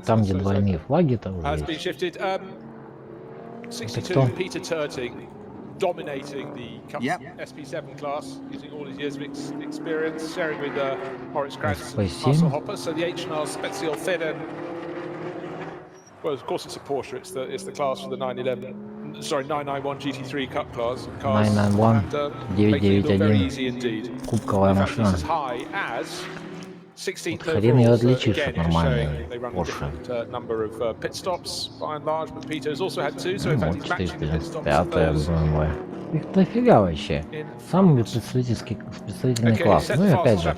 там, где двойные флаги, там уже есть. Это кто? Dominating the SP7 class, using all his years of experience, sharing with Horace Kratz and Marcel Hopper. So the H&R Special Fed, well, of course it's a Porsche. It's the class for the 991 GT3 Cup class. 991, 991, кубковая машина. Хрен ее отличишь от нормальной Porsche. Вот 495-я BMW. Их дофига вообще. Самый представительный класс. Ну и опять же,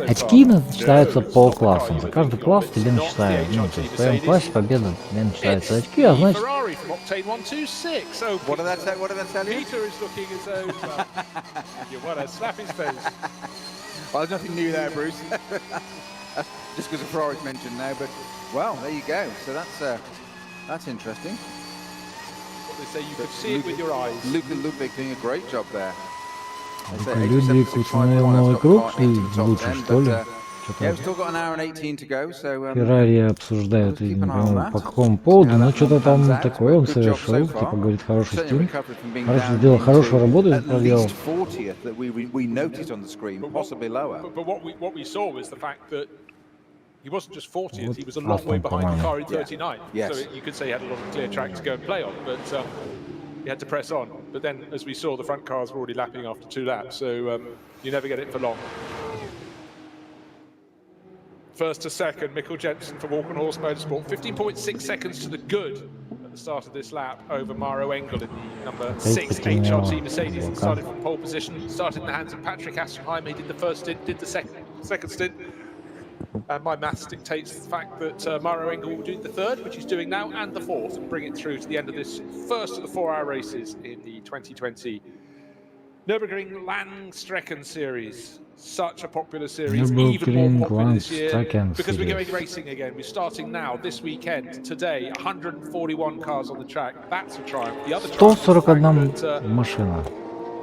очки начисляются по классам. За каждый класс тебе начисляют. Ну, то есть в твоем классе победа тебе начисляются очки, а значит... Well, there's nothing new there, Bruce. Just because of Ferrari's mentioned now, but well, there you go. So that's interesting. What they say, you could see it with your eyes. Luca Ludwig doing a great job there. Людвиг установил новый круг, лучше что ли? Феррари обсуждают, видимо, по какому поводу, но что-то там такое он совершил, типа говорит, хороший стиль, хорошо сделал, хорошую работу проделал. He wasn't just 40th, he was a long way behind the car in 39. So you could say he had a lot of clear track to go and play on, but he had to press on. But then, as we saw, the front cars were already lapping after 2 laps, so you never get it for long. First to second, Mikkel Jensen for Walk on Horse Motorsport. 15.6 seconds to the good at the start of this lap over Maro Engel in the number 6 HRT Mercedes, and started from pole position. Started in the hands of Patrick Assenheim. He did the first stint, did the second stint. And my maths dictates the fact that Mario Engel will do the third, which he's doing now, and the fourth, and bring it through to the end of this first of the 4-hour races in the 2020 Nürburgring Langstrecken Series. Such a popular series, even more popular this year, because we're going racing again. We're starting now, this weekend, today, 141 cars on the track. That's a triumph. The other triumph is the fact that, машина.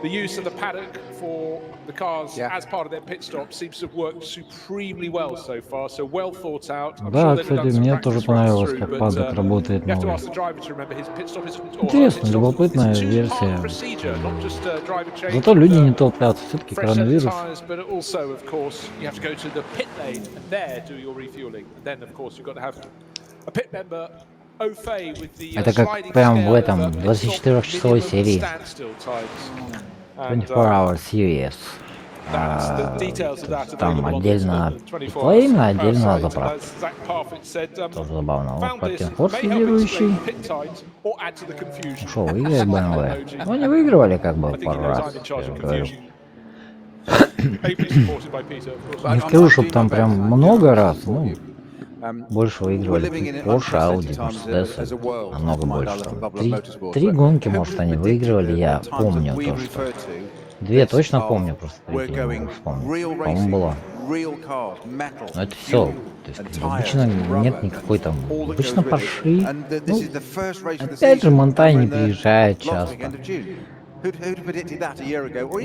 the use of the paddock for the cars as part of their pit stop seems to have worked supremely well so far. So well thought out. Да, кстати, мне тоже понравилось, как паддок работает новый. Интересно, любопытная версия. Зато люди не толпятся, все-таки коронавирус. Это как прям в этом 24-часовой серии. 24-hour series. Там отдельно плейн, отдельно заправка. Тоже забавно. Вот Паттенфорд лидирующий. Шо, выиграет BMW? Ну, они выигрывали как бы пару раз, я же говорю. Не скажу, чтобы там прям много раз, ну, больше выигрывали Porsche, Audi, Mercedes, намного больше. Три гонки, может, они выигрывали, я помню то, что... Две точно помню, просто третью не могу вспомнить. По-моему, было. Но это все. То есть обычно нет никакой там... Обычно Порши. Ну, опять же, Монтай не приезжает часто.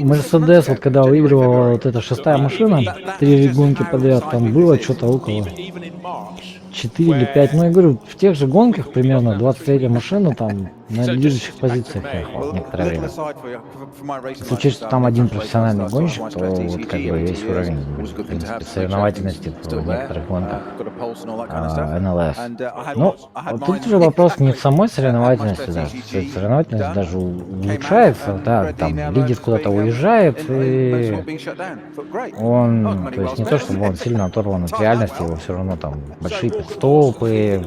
Мерседес, вот когда выигрывала вот эта шестая машина, 3 гонки подряд, там было что-то около 4 или 5. Ну, я говорю, в тех же гонках примерно 23-я машина там на лидирующих позициях ехала некоторое время. Если учесть, что там один профессиональный гонщик, то вот как бы весь уровень, в принципе, соревновательности в некоторых гонках NLS. Но вот тут уже вопрос не в самой соревновательности даже. Соревновательность даже улучшается, да, там лидер куда-то уезжает, и он, то есть не то, чтобы он сильно оторван от реальности, его все равно там большие пидстопы,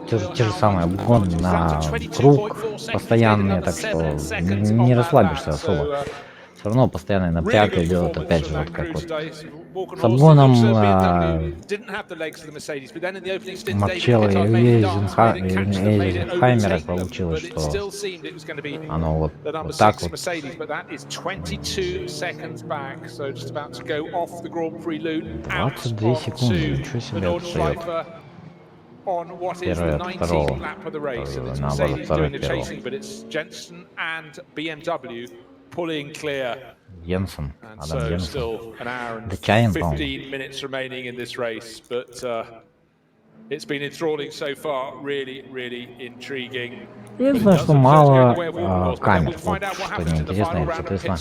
те же самые обгон на круг постоянные, так что не расслабишься особо. Все равно постоянный напряг идет, опять же, вот как вот с обгоном Марчелло и Эйзенхаймера получилось, что оно вот так вот. 22 секунды, ничего себе отстает. Первый от второго, наоборот, второй первого. Jensen, Адам Jensen. Датчанин, по-моему. Я знаю, что мало камер, вот, что неинтересно, соответственно,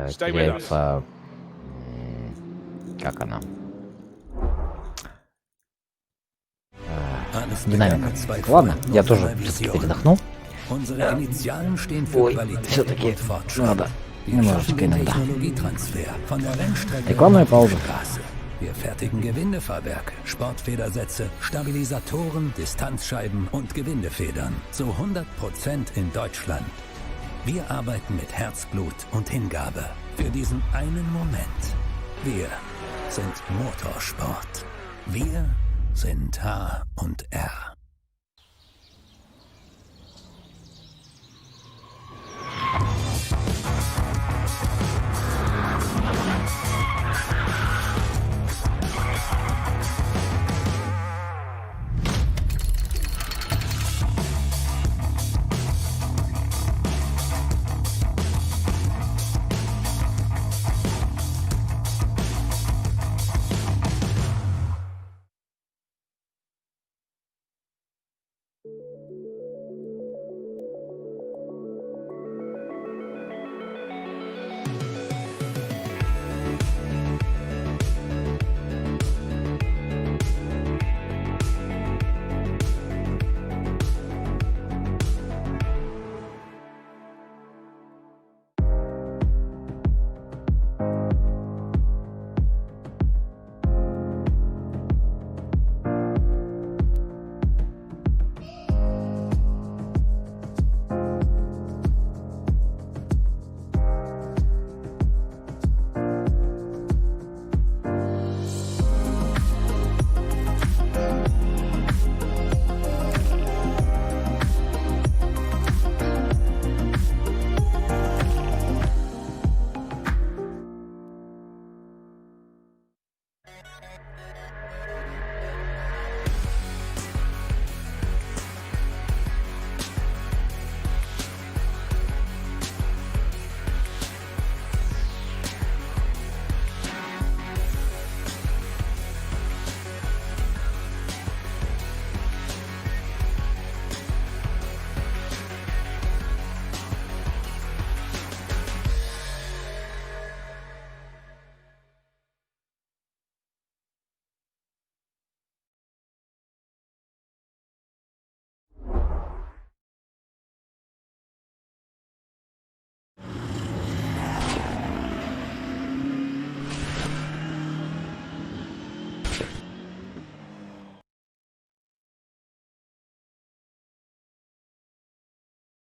теряется, как она, динамика. Ладно, я тоже передохну. Ой, все-таки надо немножечко иногда. Рекламная пауза. Wir fertigen Gewindefahrwerke, Sportfedersätze, Stabilisatoren, Distanzscheiben und Gewindefedern. Zu 100% in Deutschland. Wir arbeiten mit Herzblut und Hingabe für diesen einen Moment. Wir sind Motorsport. Wir sind H&R.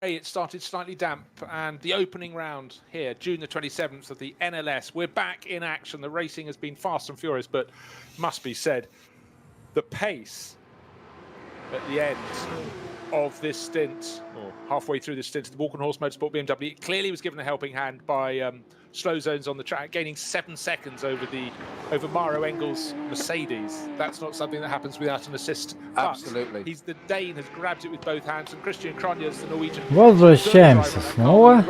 It started slightly damp, and the opening round here, June the 27th of the NLS. We're back in action. The racing has been fast and furious, but must be said, the pace at the end of this stint, or halfway through this stint, the Walk on Horse Motorsport BMW clearly was given a helping hand by slow zones on the track, gaining 7 seconds over Maro Engel's Mercedes. That's not something that happens without an assist. Absolutely. The Dane has grabbed it with both hands, and Christian Kronjes, the Norwegian. Возвращаемся снова.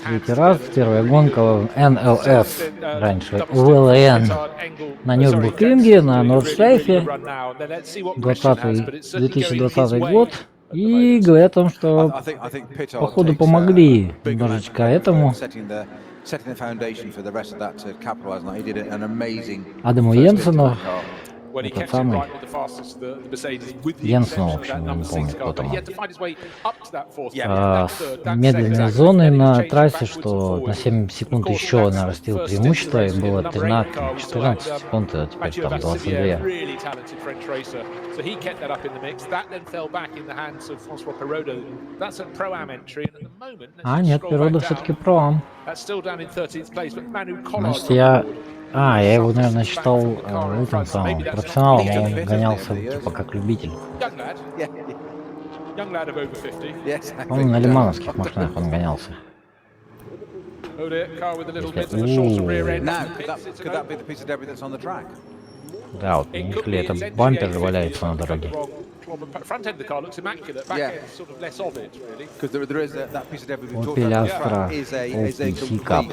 Третий раз. Первая гонка в NLS. Раньше ВЛН на Нюрбургринге, на Нордшляйфе. 2020 год. И говорят о том, что походу помогли немножечко этому Адаму Йенсену. Этот самый Йенсен, в общем, не помню, кто там. Медленные зоны на трассе, что на 7 секунд еще нарастил преимущество, и было 14 секунд, а теперь там 22. А, нет, Перодо все-таки проам. Значит, я его, наверное, считал этим самым профессионалом, а он гонялся типа как любитель. Он на лимановских машинах он гонялся. Да, вот у них ли это бампер же валяется на дороге. Opel Astra OPC Cup.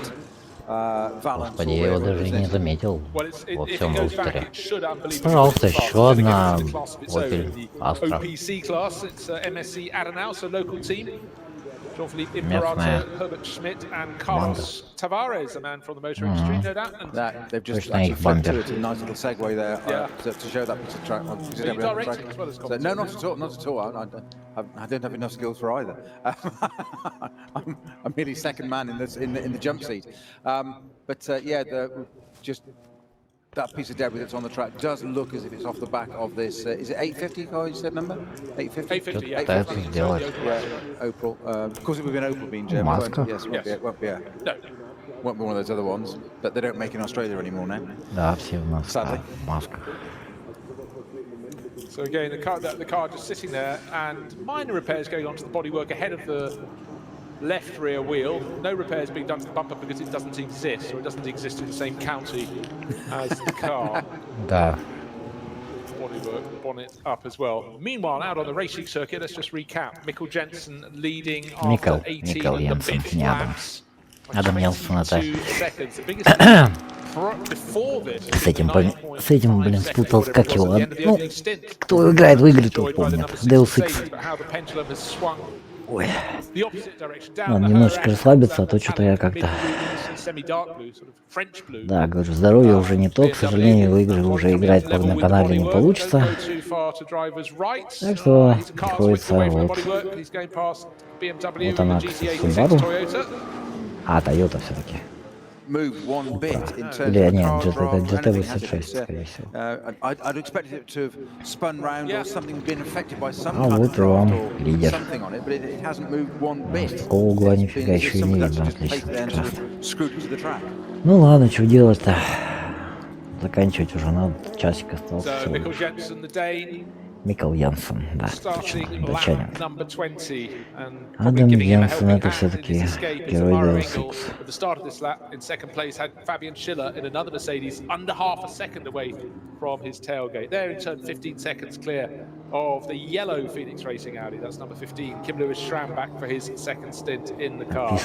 Господи, я его даже и не заметил во всем рустере. Пожалуйста, еще одна Opel Astra. Местная банда. Точно их бампер. I don't have enough skills for either. I'm merely second man in the jump seat. Just that piece of debris that's on the track does look as if it's off the back of this. Is it 850 car you said number? 850? Yeah. Opel. Of course it would be an Opel being German. Yes, won't be one of those other ones that they don't make in Australia anymore now. Да, все в масках. So again, the car just sitting there, and minor repairs going on to the bodywork ahead of the left rear wheel. No repairs being done to the bumper because it doesn't exist, or it doesn't exist in the same county as the car. Да. Bodywork, bonnet up as well. Meanwhile, out on the racing circuit, let's just recap. Mikkel Jensen leading after 18 on the pit laps. Адам Йенсен это... С этим, блин, спутал, как его, ну, кто играет в игры, то помнит. Deus Ex. Ой. Надо немножечко расслабиться, а то что-то я как-то... Да, говорю, здоровье уже не то, к сожалению, в игры уже играть на канале не получится. Так что приходится вот... Вот она, кстати, Subaru. А, Toyota все-таки. Или нет, GT86, скорее всего. А вот и вам лидер. С такого угла нифига еще и не видно. Отлично, прекрасно. Ну ладно, что делать-то? Заканчивать уже надо, часик остался всего. Микл Янсен, да, точно, датчанин. Адам Йенсен это все-таки герой Deus Ex. From his tailgate. There in turn 15 seconds clear of the yellow Phoenix Racing Audi. That's number 15. Kim Lewis Schramm back for his second stint in the car.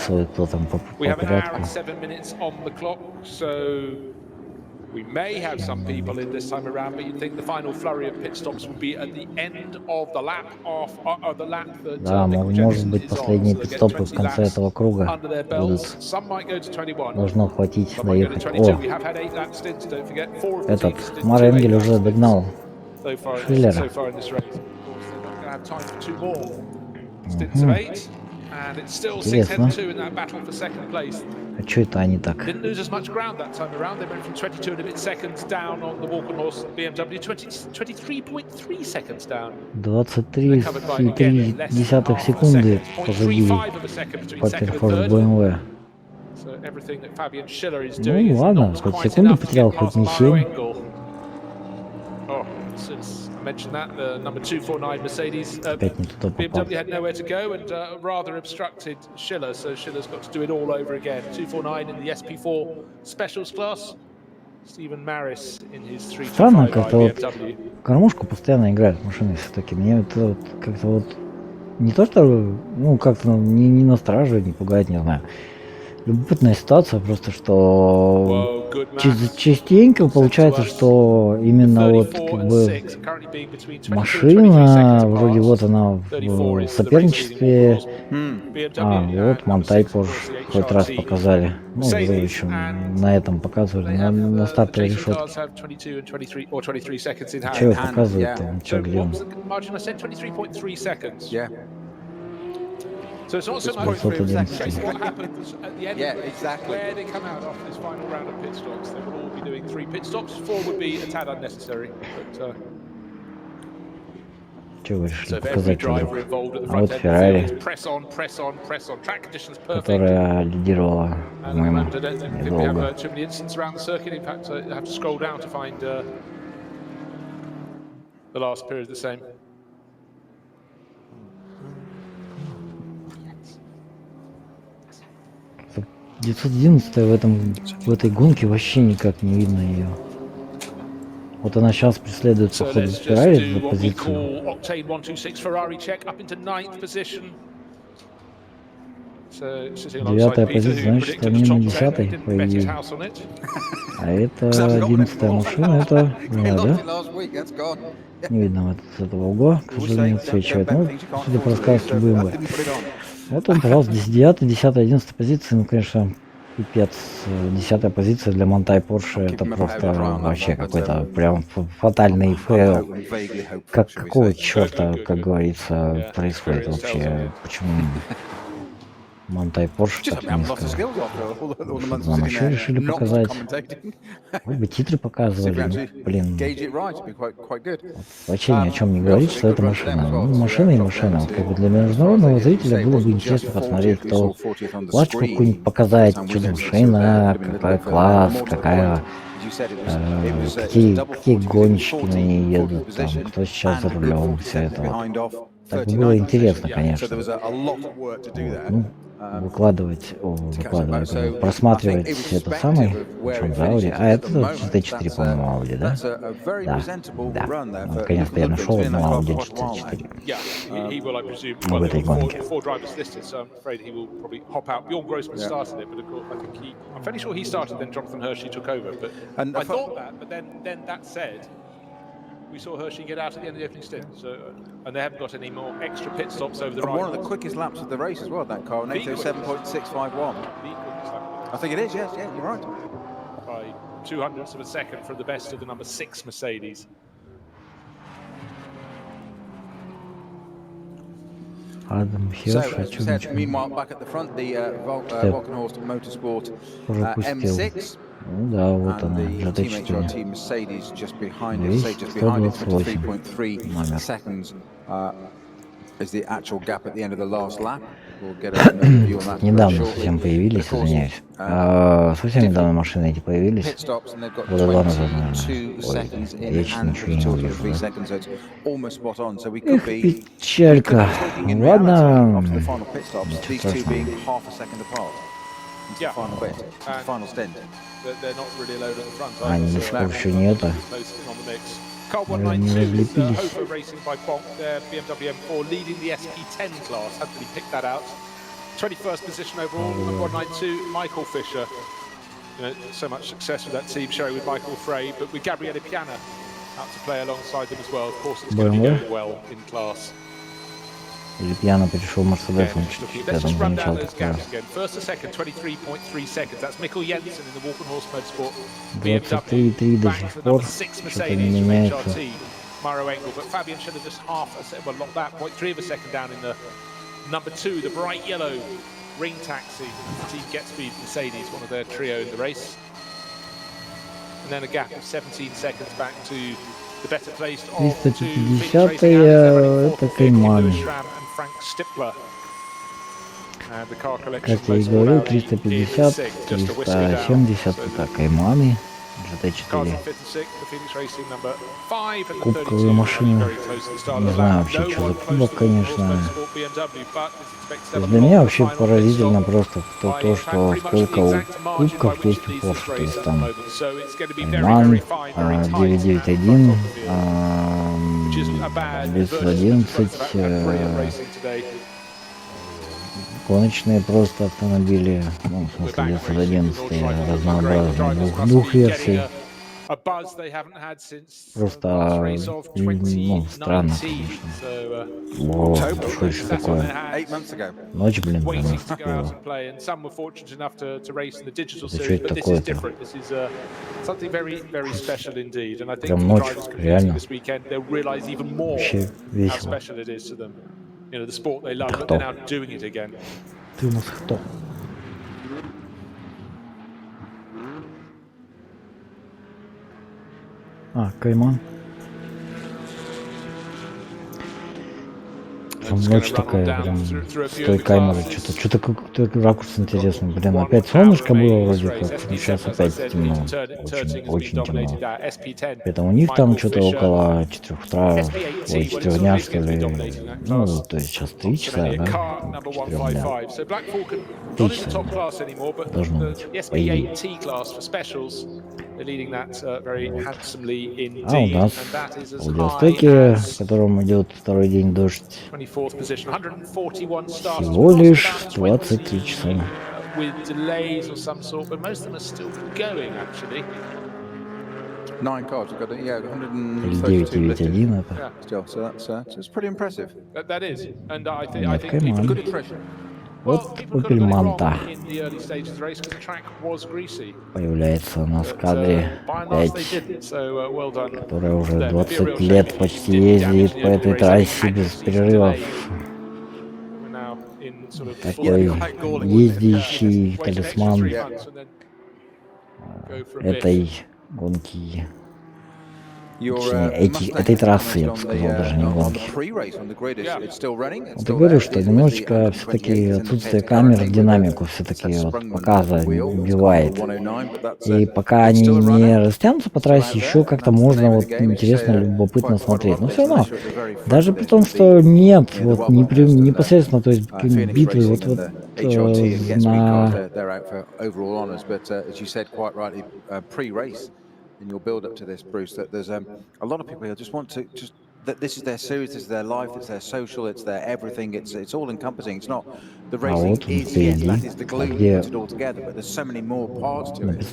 We have an hour and 7 minutes on the clock, so we may have some people in this time around, but you'd think the final flurry of pit stops would be at the end of the lap the lap that да, может быть, последние пит-стопы в конце этого круга будут. Должно хватить доехать. О, этот Мар Энгель уже догнал Шиллера. And it's still Интересно. 6-2 in that battle for second place. А что это они так? Didn't lose as much ground that time around. They went from 22 and a bit seconds down on the walk on horse BMW, 23.3 seconds down. 23,3 секунды позади Паппенхорст BMW. Ну ладно, хоть секунду потерял, хоть не 7. Mentioned that the number 249 Mercedes BMW had nowhere to go and rather obstructed Schiller, so Schiller's got to do it all over again. 249 in the SP4 Specials class. Stephen Maris in his 325 Странно, как-то вот BMW. кормушку постоянно играют машины все-таки. Мне это вот как-то вот не то что, ну как-то не настораживает, не пугает, не знаю. Любопытная ситуация, просто что частенько получается, что именно вот как бы машина, вроде вот она в соперничестве, вот Монтай Порш хоть раз показали, ну в общем на этом показывали, на стартовой решетке. Что его показывают-то, что где он? So it's not so much what happens at the end, where they come out after this final round of pit stops. They will all be doing 3 pit stops. 4 would be a tad unnecessary. But, Чего вы решили so показать вдруг? А вот Феррари, которая лидировала, по-моему, недолго. The 911 в этой гонке вообще никак не видно ее. Вот она сейчас преследует по ходу Феррари за позицию. Девятая позиция, значит, они на 10-й, по идее. А это 11-я машина, это да? Не видно вот с этого угла, к сожалению, отсвечивает. Ну, судя по рассказу BMW. Вот он, пожалуйста, 9-й, 10-й, 11-й позиции, ну, конечно, пипец. 10-я позиция для Монтай Порше это просто вообще какой-то прям фатальный фейл. Какого черта, как говорится, происходит вообще? Почему Монтай Порш так низко? Нам еще решили показать. Вы бы титры показывали, ну, блин. Вообще ни о чем не говорит, что это машина. Ну, машина и машина. Вот, как бы для международного зрителя было бы интересно посмотреть, кто пластику какую-нибудь показать, что за машина, какой класс, какая, какие гонщики на ней едут, там, кто сейчас за рулем, все это вот. Так было интересно, конечно. Вот, ну, просматривать это самый, причем за Audi. А это GT4, по-моему, Audi, да? Да. Наконец-то я нашел одну Audi GT4 в этой гонке. We saw Hershey get out at the end of the opening stint, so, and they haven't got any more extra pit stops over the right. One of the quickest laps of the race as well, that car, 807.651. I think it is, yes, yeah, you're right. By 200ths of a second from the best of the number 6 Mercedes. Адам Херш, meanwhile, back at the front, the Volkenhorst Motorsport M6. Ну да, вот она, GT4. 228. Недавно совсем появились, извиняюсь. Совсем недавно машины эти появились. Года 2 назад, наверное. Ой, я чуть ничего не увижу. Эх, печалька. Ладно. Ничего страшного. Они до сих пор еще не это. Не разлепились. 21st position overall, number 192, Michael Fisher. You know, so much success with that team, sharing with Michael Frey, but with Gabriele Piana out to play alongside them as well. Of course, it's going to be going well in class. Или пьяно пришел Мерседес, он я там замечал такой раз. 23,3 до сих пор, что-то не меняется. number 2, the bright yellow ring taxi, Team Getspeed Mercedes, one of their trio in the race. And then a gap of 17 seconds back to the better placed of 2 Phoenix Racing это Кайман. and Frank Stippler. And the car collection Как я и говорил, 350, 370 это Кайманы, GT4. Кубковые машины. Не знаю вообще, что за кубок, конечно. То есть для меня вообще поразительно просто то, что сколько кубков есть у Porsche. То есть там Кайман, 991, без 11, гоночные просто автомобили, ну, в смысле 911, разнообразные, двух версий. Просто, ну, странно, конечно. О, что еще такое? Ночь, блин, наступила. Это что это такое-то? Прям ночь, реально. Вообще весело. Кто? Ты у нас кто? А, Кайман. Там ночь такая, прям, с той камерой, что-то какой-то ракурс интересный. Блин, опять солнышко было вроде как, но сейчас опять темно, очень темно. Поэтому у них там что-то около 4 утра, ой, 4 дня, что ли. Ну, то есть сейчас 3 часа, да, там, к 4 дня. 3 часа должно быть, по идее. А у нас в Владивостоке, в котором идет второй день дождь, всего лишь 23 часа. Или 991 это. Нет, Кайман. Вот Opel Manta появляется у нас в кадре 5, которая уже 20 лет почти ездит по этой трассе без перерывов. Такой ездящий талисман этой гонки. Точнее, этой трассы, я бы сказал, даже не гонки. Вот я говорю, что немножечко все-таки отсутствие камер в динамику все-таки вот показа убивает. И пока они не растянутся по трассе, еще как-то можно вот интересно, любопытно смотреть. Но все равно, даже при том, что нет вот непосредственно, то есть битвы вот на in your build up to this, Bruce, that there's a lot of people here just want to that this is their series, this is their life, it's their social, it's their everything, it's all encompassing. It's not the racing is yes, that is the glue that puts it all together, but there's so many more parts to it. They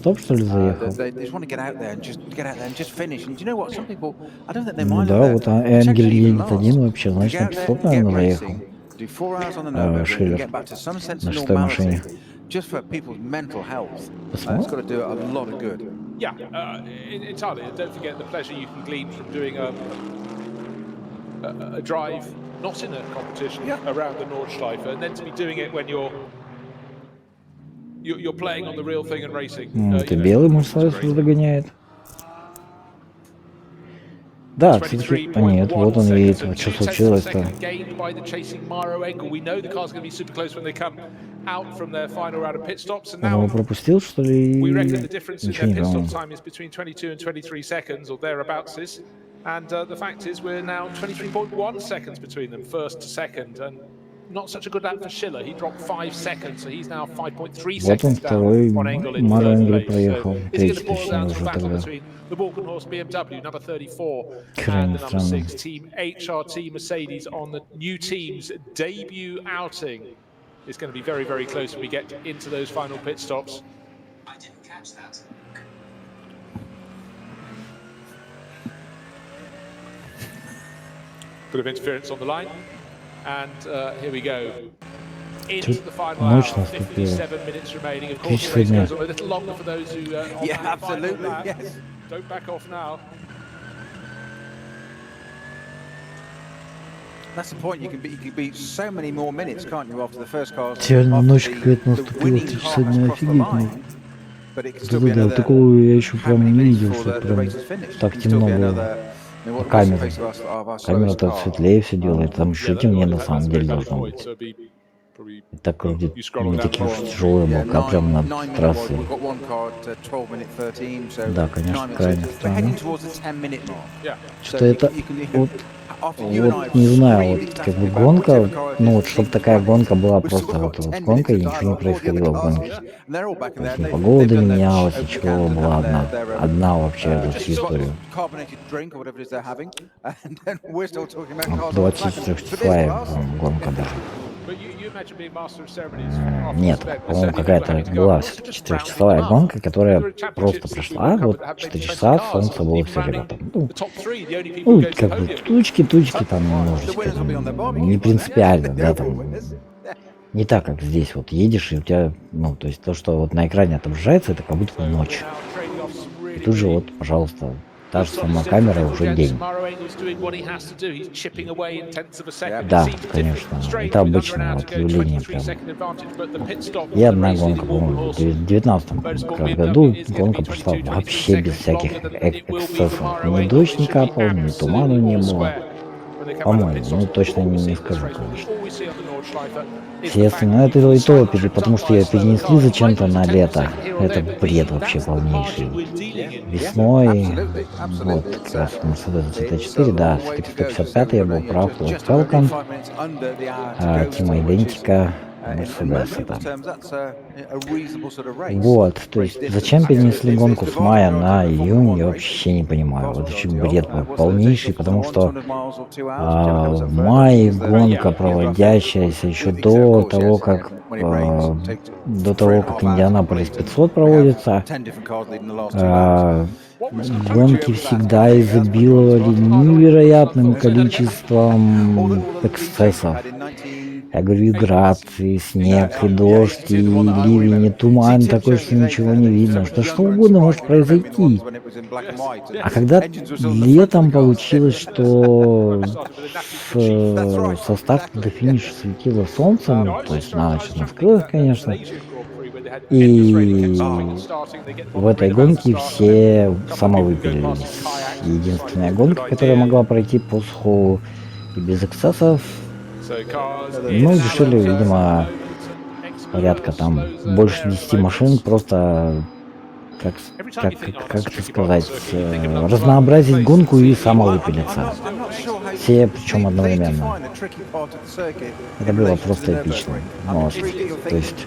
just want to get out there and just finish. And do you know what? Some people, I don't think they mind that. Да, вот Энгель едет один вообще, значит, на пидстоп, наверное, заехал. Шиллер на шестой машине. Just for people's mental health, it's got to do a lot of good. Yeah, entirely. And don't forget the pleasure you can glean from doing a drive not in a competition around the Nordschleife, and then to be doing it when you're playing on the real thing and racing. Ты белый Мерседес догоняет. Да, все-таки... А нет, вот он едет. А что случилось-то? Он его пропустил, что ли? Ничего не понял. And the fact is we're now 23.1 seconds between them, first to second, and not such a good lap for Schiller. He dropped 5 seconds, so he's now 5.3 seconds down on Engel in third place. So is he going to spoil that battle between the Walkenhorst BMW, number 34, and the number 6 team HRT Mercedes on the new team's debut outing? It's going to be very, very close when we get into those final pit stops. I didn't catch that. Bit of interference on the line, and here we go into the final hour. 57 minutes remaining. Of course, the race goes on a little longer for those who yeah, absolutely. Yes. Don't back off now. Реально ночь какая-то наступила, 3 часа дня, офигеть, ну. Да-да-да, вот такого я еще прям не видел, что прям так темно было. А камера-то светлее все делает, там еще темнее на самом деле должно быть. И так вроде не такие уж тяжелые облака прям над трассой. Да, конечно, крайне странно. Что это вот не знаю, вот как бы гонка, ну вот чтобы такая гонка была просто вот гонка и ничего не происходило в гонке. То есть ни погода не менялась, ничего, была одна вообще за всю историю. 23-часовая гонка даже. Нет, по-моему, какая-то была все-таки 4-часовая гонка, которая просто прошла, вот 4 часа, солнце было все время там, ну как бы тучки там немножечко, там, не принципиально, да, там, не так, как здесь вот едешь, и у тебя, ну, то есть то, что вот на экране отображается, это как будто ночь. И тут же вот, пожалуйста, та же самая камера уже день. Да, конечно, это обычное вот явление прям. И одна гонка, по-моему, в 2019 году гонка прошла вообще без всяких эксцессов. Ни дождь не капал, ни тумана не было. По-моему, ну точно не скажу, конечно. Естественно, это и то, потому что ее перенесли зачем-то на лето. Это бред вообще полнейший. Весной, вот, как раз Mercedes GT4, да, 455 я был прав, вот Falcon, Тима Идентика, Mercedes это. Вот, то есть зачем перенесли гонку с мая на июнь, я вообще не понимаю. Вот это бред полнейший, потому что в мае гонка, проводящаяся еще до того, как Индианаполис 500 проводится, гонки всегда изобиловали невероятным количеством эксцессов. Я говорю, и град, и снег, и дождь, и ливень, и туман такой, что ничего не видно, что угодно может произойти. А когда летом получилось, что со старта до финиша светило солнце, ну, то есть на ночь оно скрылось, конечно, и в этой гонке все самовыпилились. Единственная гонка, которая могла пройти по суху и без эксцессов, ну, решили, видимо, порядка там больше 10 машин просто, как это сказать, разнообразить гонку и самовыпилиться. Все, причем одновременно. Это было просто эпично. Вот. То есть,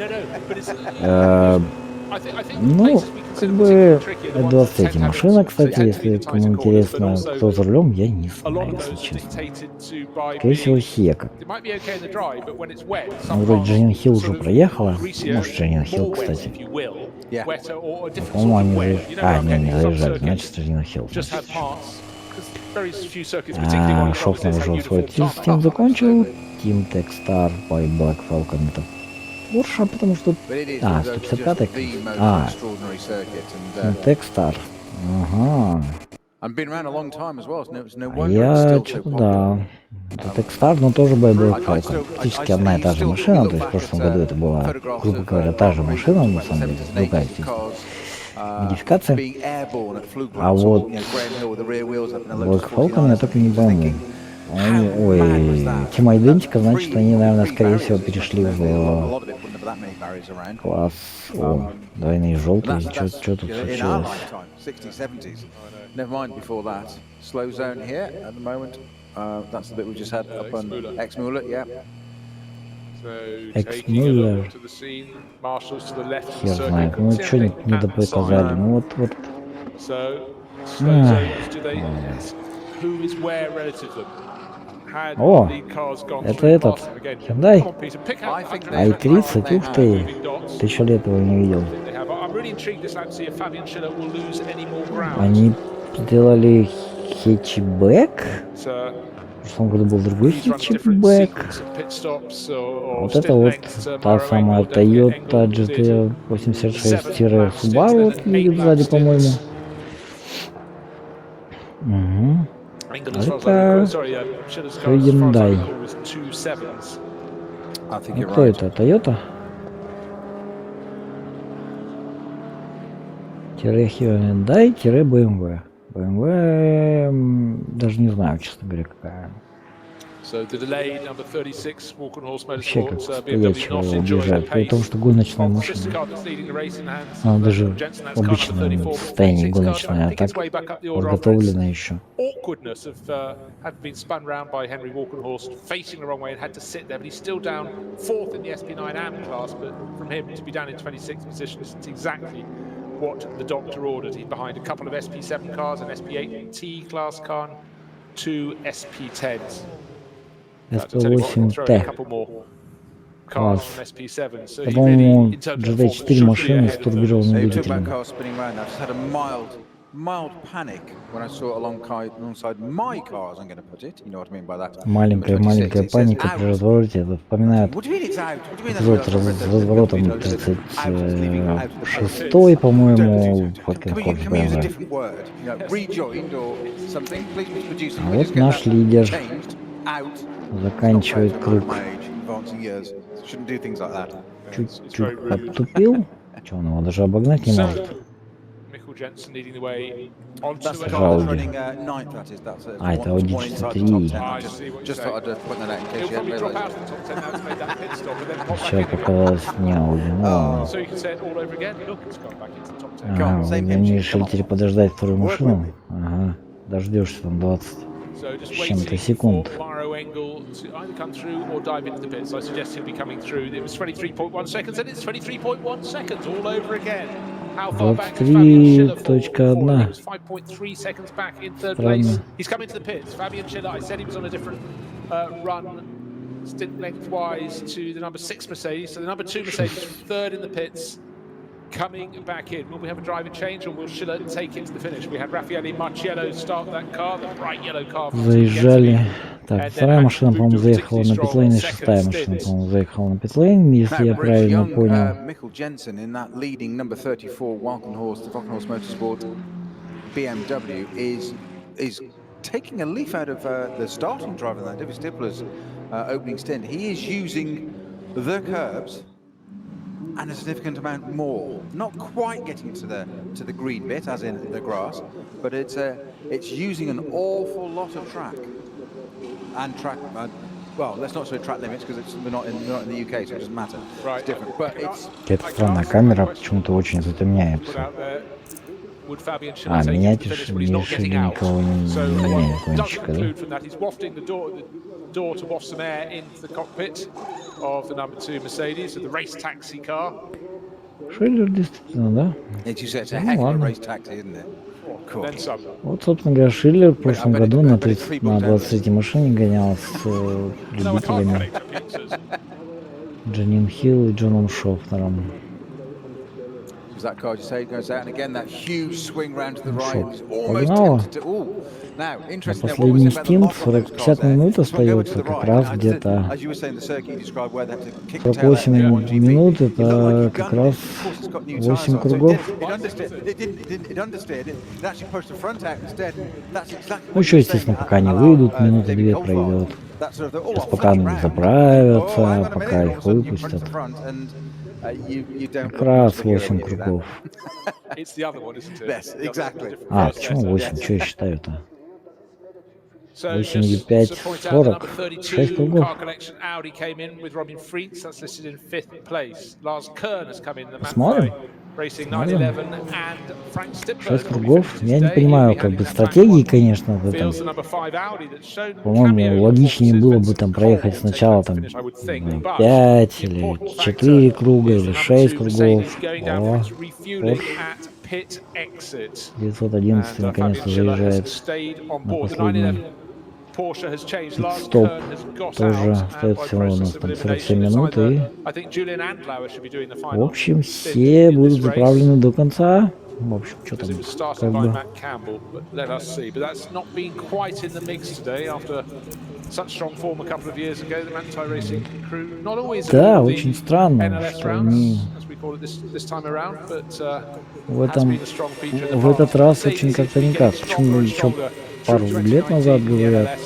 ну, как бы 23 машина, кстати, если кому интересно, кто за рулем, я не знаю, если честно. Скорее всего, Хека. Ну, вроде Дженнин Хилл уже проехала. Может, Дженнин Хилл, кстати. По-моему, они уже... не заезжали, значит, Дженнин Хилл. Шофнер уже свой тим закончил. Тим Techstar by Black Falcon. Это Порша, потому что... 155-й. Techstar. Ага. Я что-то, да. Это Techstar, но тоже by Black Falcon. Практически одна и та же машина. То есть в прошлом году это была, грубо говоря, та же машина, на самом деле, другая модификация. А вот Black Falcon я только не пойму. Ой, Тима Идентика, значит, они, наверное, скорее всего, перешли в класс двойные желтые. Что тут случилось? Экс-Мюллер. Хер знает. Ну, что не допоказали? Ну, вот. О, это этот Hyundai i30, ух ты, ты еще лет его не видел. Они сделали хэтчбэк. В прошлом году был другой хэтчбэк. Вот это вот та самая Toyota GT86-Subaru вот едет сзади, по-моему. Угу. England, as far as I recall, sorry, Schiller's car, as far as I recall, was 2 sevens. I think А you're кто right. это? Toyota? Hyundai-BMW. BMW даже не знаю, честно говоря, какая. So the delayed number 36 Walkenhorse Вообще как Motorsports BMW not стоячего enjoying the уезжает. При том, pace что гоночная of the машина. sister car that's leading the race in hands. Она даже Jensen, that's в car number обычном 34, состоянии 36 car гоночная, а trying to pick its так way back up the order after its подготовлена еще. awkwardness of having been spun round by Henry Walkenhorst, facing the wrong way and had to sit there, but he's still down 4th in the SP9 AM class, but from him to be down in 26th position is exactly what the doctor ordered. He's behind a couple of SP7 cars, an SP8T class car, 2 SP10s. SP8T. Класс. По-моему, GT4 машины с турбированным He took двигателем. that car spinning round. I just had a mild panic when I saw it alongside my car, as I'm going to put it. You know what I mean by that. Маленькая паника при развороте. Это напоминает What do you mean it's out? What do you mean эпизод that's с разворотом 36-й, по-моему, Фолькенхорс Can we use a BMW. different word? You know, rejoined or something? Please, Mr. Producer, А can we вот just get наш that лидер changed? Out. заканчивает круг. Advancing years. Shouldn't do things like that. Чуть-чуть подтупил. Че, он его даже обогнать не может. Jensen leading the way onto That's the a car that's Audi. running ninth, that is. That's А, это one Audi inside the GT3. top 10. I see what you're Just thought saying. I'd put that out in case He'll you hadn't probably drop realised. out of the top 10 now to make that pit stop, and then pop back Сейчас in again. показалось не Audi. Ну, So you can say it all over again. Look, it's gone back into the top 10. ага, same они engine, решили come on. теперь подождать вторую Work машину. with me. Ага, дождешься там 20. So just С чем-то waiting секунд. for Mauro Engel to either come through or dive into the pits. I suggest he'll be coming through. It was 23.1 seconds, and it's 23.1 seconds all over again. How far back is Fabian Schiller for? He 23.1. was 5.3 seconds back in third Странно. place. He's come into the pits. Fabian Schiller, I said he was on a different run, stint lengthwise to the number 6 Mercedes. So the number 2 Mercedes, third in the pits. Coming back in. Will we have a driving change or will Schiller take it to the finish? We had Raffaele Marciello start that car, the bright yellow car. Заезжали. Так, вторая машина, по-моему, заехала на питлейн, и шестая машина, по-моему, заехала на питлейн, если я правильно понял. Michael Jensen in that leading number 34 Walkenhorst Motorsport BMW is taking a leaf out of the starting driver, that David Stifler's opening stint. He is using the curbs and a significant amount more. Not quite getting to the green bit, as in the grass, but it's using an awful lot of track and track. Well, let's not say track limits because we're not in the UK, so it doesn't matter. Right. It's different, but it's. Какая-то странная камера почему-то очень затемняется. А, менять решили никого не меняет гонщика, да? Door to waft some air into the cockpit of the number 2 Mercedes, so the race taxi car. Шиллер действительно, да? As you said, it's a heck of a race taxi, isn't it? Cool. Then some. Вот, собственно говоря, Шиллер в прошлом году на 23-й машине гонял с любителями Джанин Хилл и Джоном Шофнером. That car, you say, goes out, and again that huge swing round to the right. It was Погнала. almost tempted to. Ooh. Now, interesting. Последний стинт, 40-50 минут остается, как раз где-то 48 минут, это как раз 8 кругов. Ну еще, естественно, пока не выйдут, минуты 2 пройдет. Сейчас пока они заправятся, пока их выпустят. Как раз 8 кругов. А, почему 8? Что я считаю-то? 8 или 5, 40, 6 кругов. Посмотрим. 6 кругов. Я не понимаю, как бы стратегии, конечно, в этом. По-моему, логичнее было бы там проехать сначала там 5 или 4 круга или 6 кругов. О, 911 наконец-то заезжает на последний стоп. Тоже остается всего у нас там 47 минут, и в общем все будут заправлены до конца. В общем, что там, как бы. Да, очень странно, что они в этот раз очень как-то никак. Почему еще пару лет назад, говорят.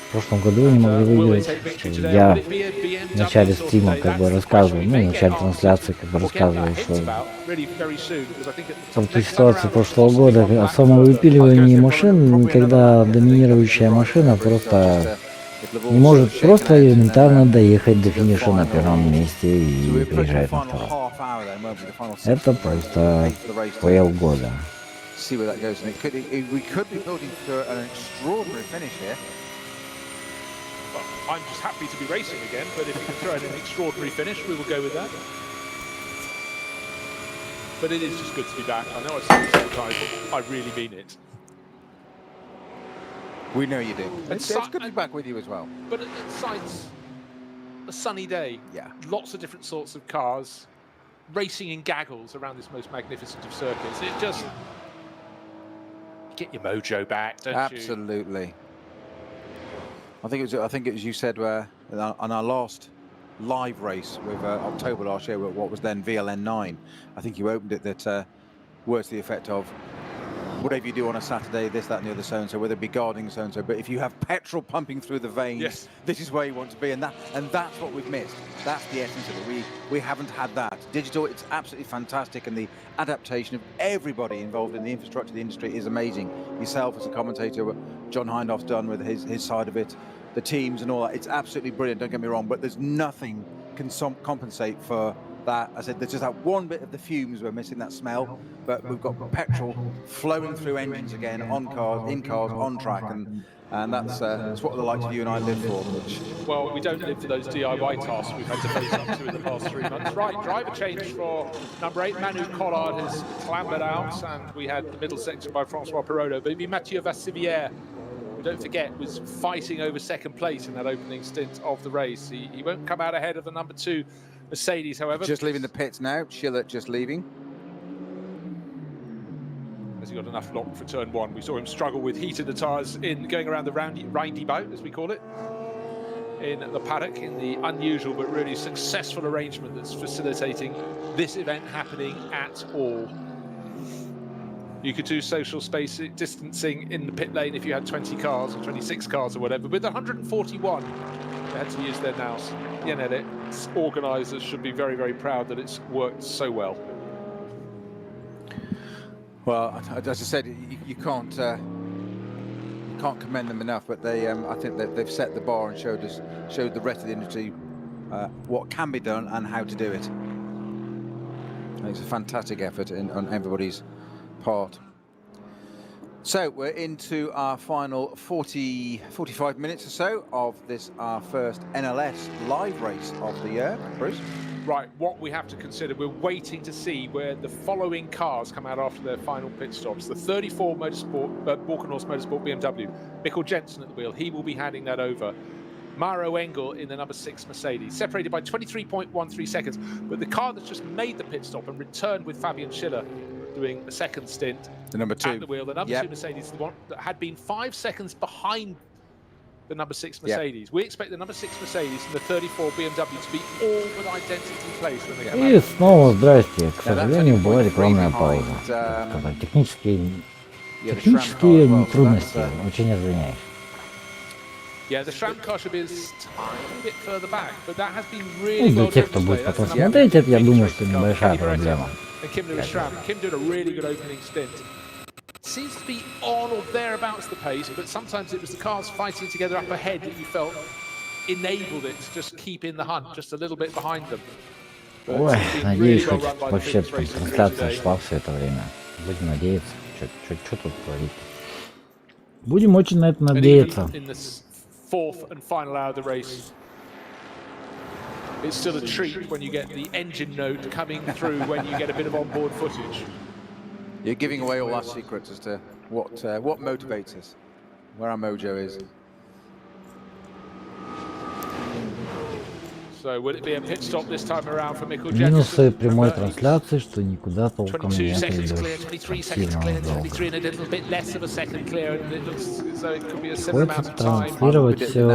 В прошлом году они могли выиграть. Я в начале стрима как бы рассказывал, ну, в начале трансляции как бы рассказывал, что в той ситуации прошлого года о самовыпиливании машин, когда доминирующая машина просто не может просто элементарно доехать до финиша на первом месте и приезжает на втором. Это просто фейл года. I'm just happy to be racing again, but if you can throw in an extraordinary finish, we will go with that. But it is just good to be back. I know I've said it several times, but I really mean it. We know you do. It's good to be back with you as well. But at sites, a sunny day, yeah, lots of different sorts of cars, racing in gaggles around this most magnificent of circuits. It just get your mojo back, don't you? Absolutely. I think it was you said on our last live race with October last year, what was then VLN9. I think you opened it that words to the effect of whatever you do on a Saturday, this, that, and the other, so and so, whether it be guarding so and so. But if you have petrol pumping through the veins, yes, this is where you want to be, and that's what we've missed. That's the essence of it. We haven't had that. Digital, it's absolutely fantastic, and the adaptation of everybody involved in the infrastructure of the industry is amazing. Yourself as a commentator, what John Hindhaug's done with his side of it, the teams and all that, it's absolutely brilliant, don't get me wrong, but there's nothing can compensate for that. I said there's just that one bit of the fumes we're missing, that smell, but we've got petrol flowing through engines again, on cars, in cars, on track, and that's what the likes of you and I live for. Well, we don't live for those DIY tasks we've had to face up to in the past 3 months. Right, driver change for number 8, Manu Collard has clambered out, and we had the middle section by Francois Perotto, but it'd be Mathieu Vassivière, don't forget, was fighting over second place in that opening stint of the race. He won't come out ahead of the number 2 Mercedes, however. Just leaving the pits now. Schiller just leaving. Has he got enough lock for turn 1? We saw him struggle with heat in the tyres in going around the roundabout, as we call it, in the paddock, in the unusual but really successful arrangement that's facilitating this event happening at all. You could do social space distancing in the pit lane if you had 20 cars or 26 cars or whatever. With 141, they had to use their nous. The NLS organisers should be very, very proud that it's worked so well. Well, as I said, you can't commend them enough. But they, I think that they've set the bar and showed the rest of the industry what can be done and how to do it. And it's a fantastic effort on everybody's part. So we're into our final 45 minutes or so of this, our first NLS live race of the year. Bruce? Right, what we have to consider, we're waiting to see where the following cars come out after their final pit stops. The 34 Balkenhorst Motorsport BMW, Mikkel Jensen at the wheel, he will be handing that over. Maro Engel in the number 6 Mercedes, separated by 23.13 seconds. But the car that's just made the pit stop and returned with Fabian Schiller doing a second stint, the number 2 at the wheel, the number 2 Mercedes, the one that had been 5 seconds behind the number 6 Mercedes. We expect the number 6 Mercedes and the 34 BMW to be all but identically placed when they come И снова здрасте. К сожалению, была рекламная пауза. Технические трудности. Очень извиняюсь. Yeah, the SRAM car should be a tiny bit further back, but that has been really Для тех, кто будет потом смотреть, это, я думаю, что небольшая проблема. And Kim Lewis SRAM. Kim did a really good opening stint. Seems to be on or thereabouts the pace, but sometimes it was the cars fighting together up ahead that you felt enabled it to just keep in the hunt, just a little bit behind them. Ой, надеюсь, хоть вообще трансляция шла все это время. Будем надеяться. Что тут творить? Будем очень на это надеяться. Fourth and final hour of the race, it's still a treat when you get the engine note coming through when you get a bit of onboard footage. You're giving away all our secrets as to what motivates us, where our mojo is. So will it be a pit stop this time around for Mikkel Минусы прямой трансляции, что никуда толком 22 нет. seconds clear, 23 seconds clear, 23 and a little bit less of a second clear, and it looks as though it could be a similar amount of time. Транслировать все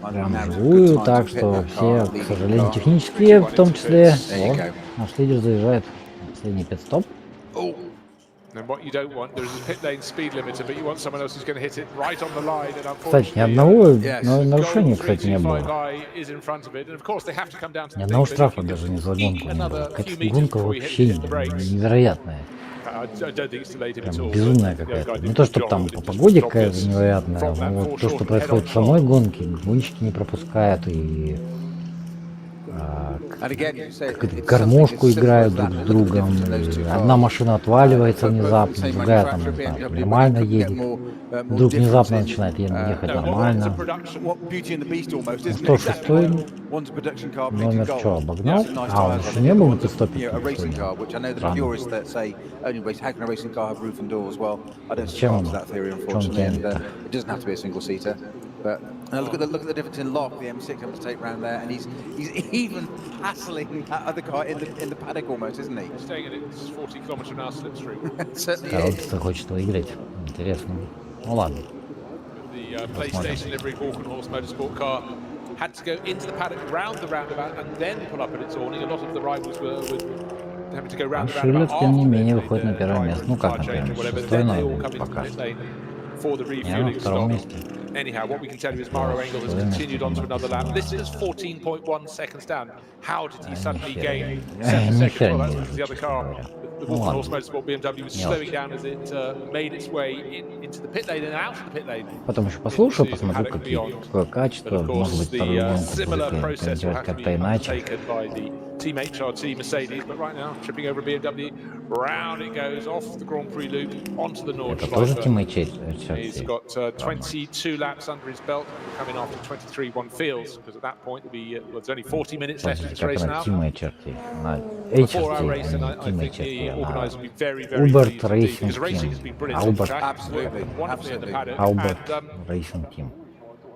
прям вживую, так что все, к сожалению, технические, в том числе. Вот, наш лидер заезжает. Последний пит-стоп. And what you don't want, there's a pit lane speed limiter, but you want someone else who's going to hit it right on the line. And Кстати, ни одного нарушения, кстати, не было. Ни одного штрафа даже не за гонку не было. Какая-то гонка вообще невероятная. Прям безумная какая-то. Не то, чтобы там по погоде какая-то невероятная, но вот то, что происходит в самой гонке, гонщики не пропускают и гармошку играют друг с другом. Одна машина отваливается внезапно, другая там нормально едет. Вдруг внезапно начинает ехать нормально. Ну что, шестой номер что, обогнал? А, он еще не был на пидстопе? Зачем он? В чем тянет-то? But look at the difference in lock. The M6 having to take round there, and he's even hassling that other car in the paddock almost, isn't he? Staying at its 40 km/h slipstream. Certainly. Хочет выиграть. Интересно. Ну ладно. The PlayStation livery Walkenhorse motorsport car had to go into the paddock, round the roundabout, and then pull up at its awning. A lot of the rivals were having to go round the roundabout. Шиллер, тем не менее, выходит на первое место. Ну как на первое место? Шестой номер пока что. Я на втором месте. Anyhow, what we can tell you is Mauro Engel has continued on to another lap. This is 14.1 seconds down. How did he suddenly gain 7 seconds? Well, that's because the other car, the Walkenhorse Motorsport BMW, was slowing down as it made its way into the pit lane and out of the pit lane. Потом еще послушаю, посмотрю, какое качество, может быть, вторую гонку будет комментировать как-то иначе. Team HRT Mercedes, but right now tripping over BMW, round it goes off the Grand Prix loop onto the Nordschleife. Это тоже Team HRT. He's got 22 laps under his belt, coming after 23 one feels, because at that point there's only 40 minutes left in this race now. Team HRT. Before our race, and I think the organisers will be very, very Albert pleased Racing because the racing has been brilliant. Albert. Absolutely. Wonderfully in the paddock. Albert Racing Team.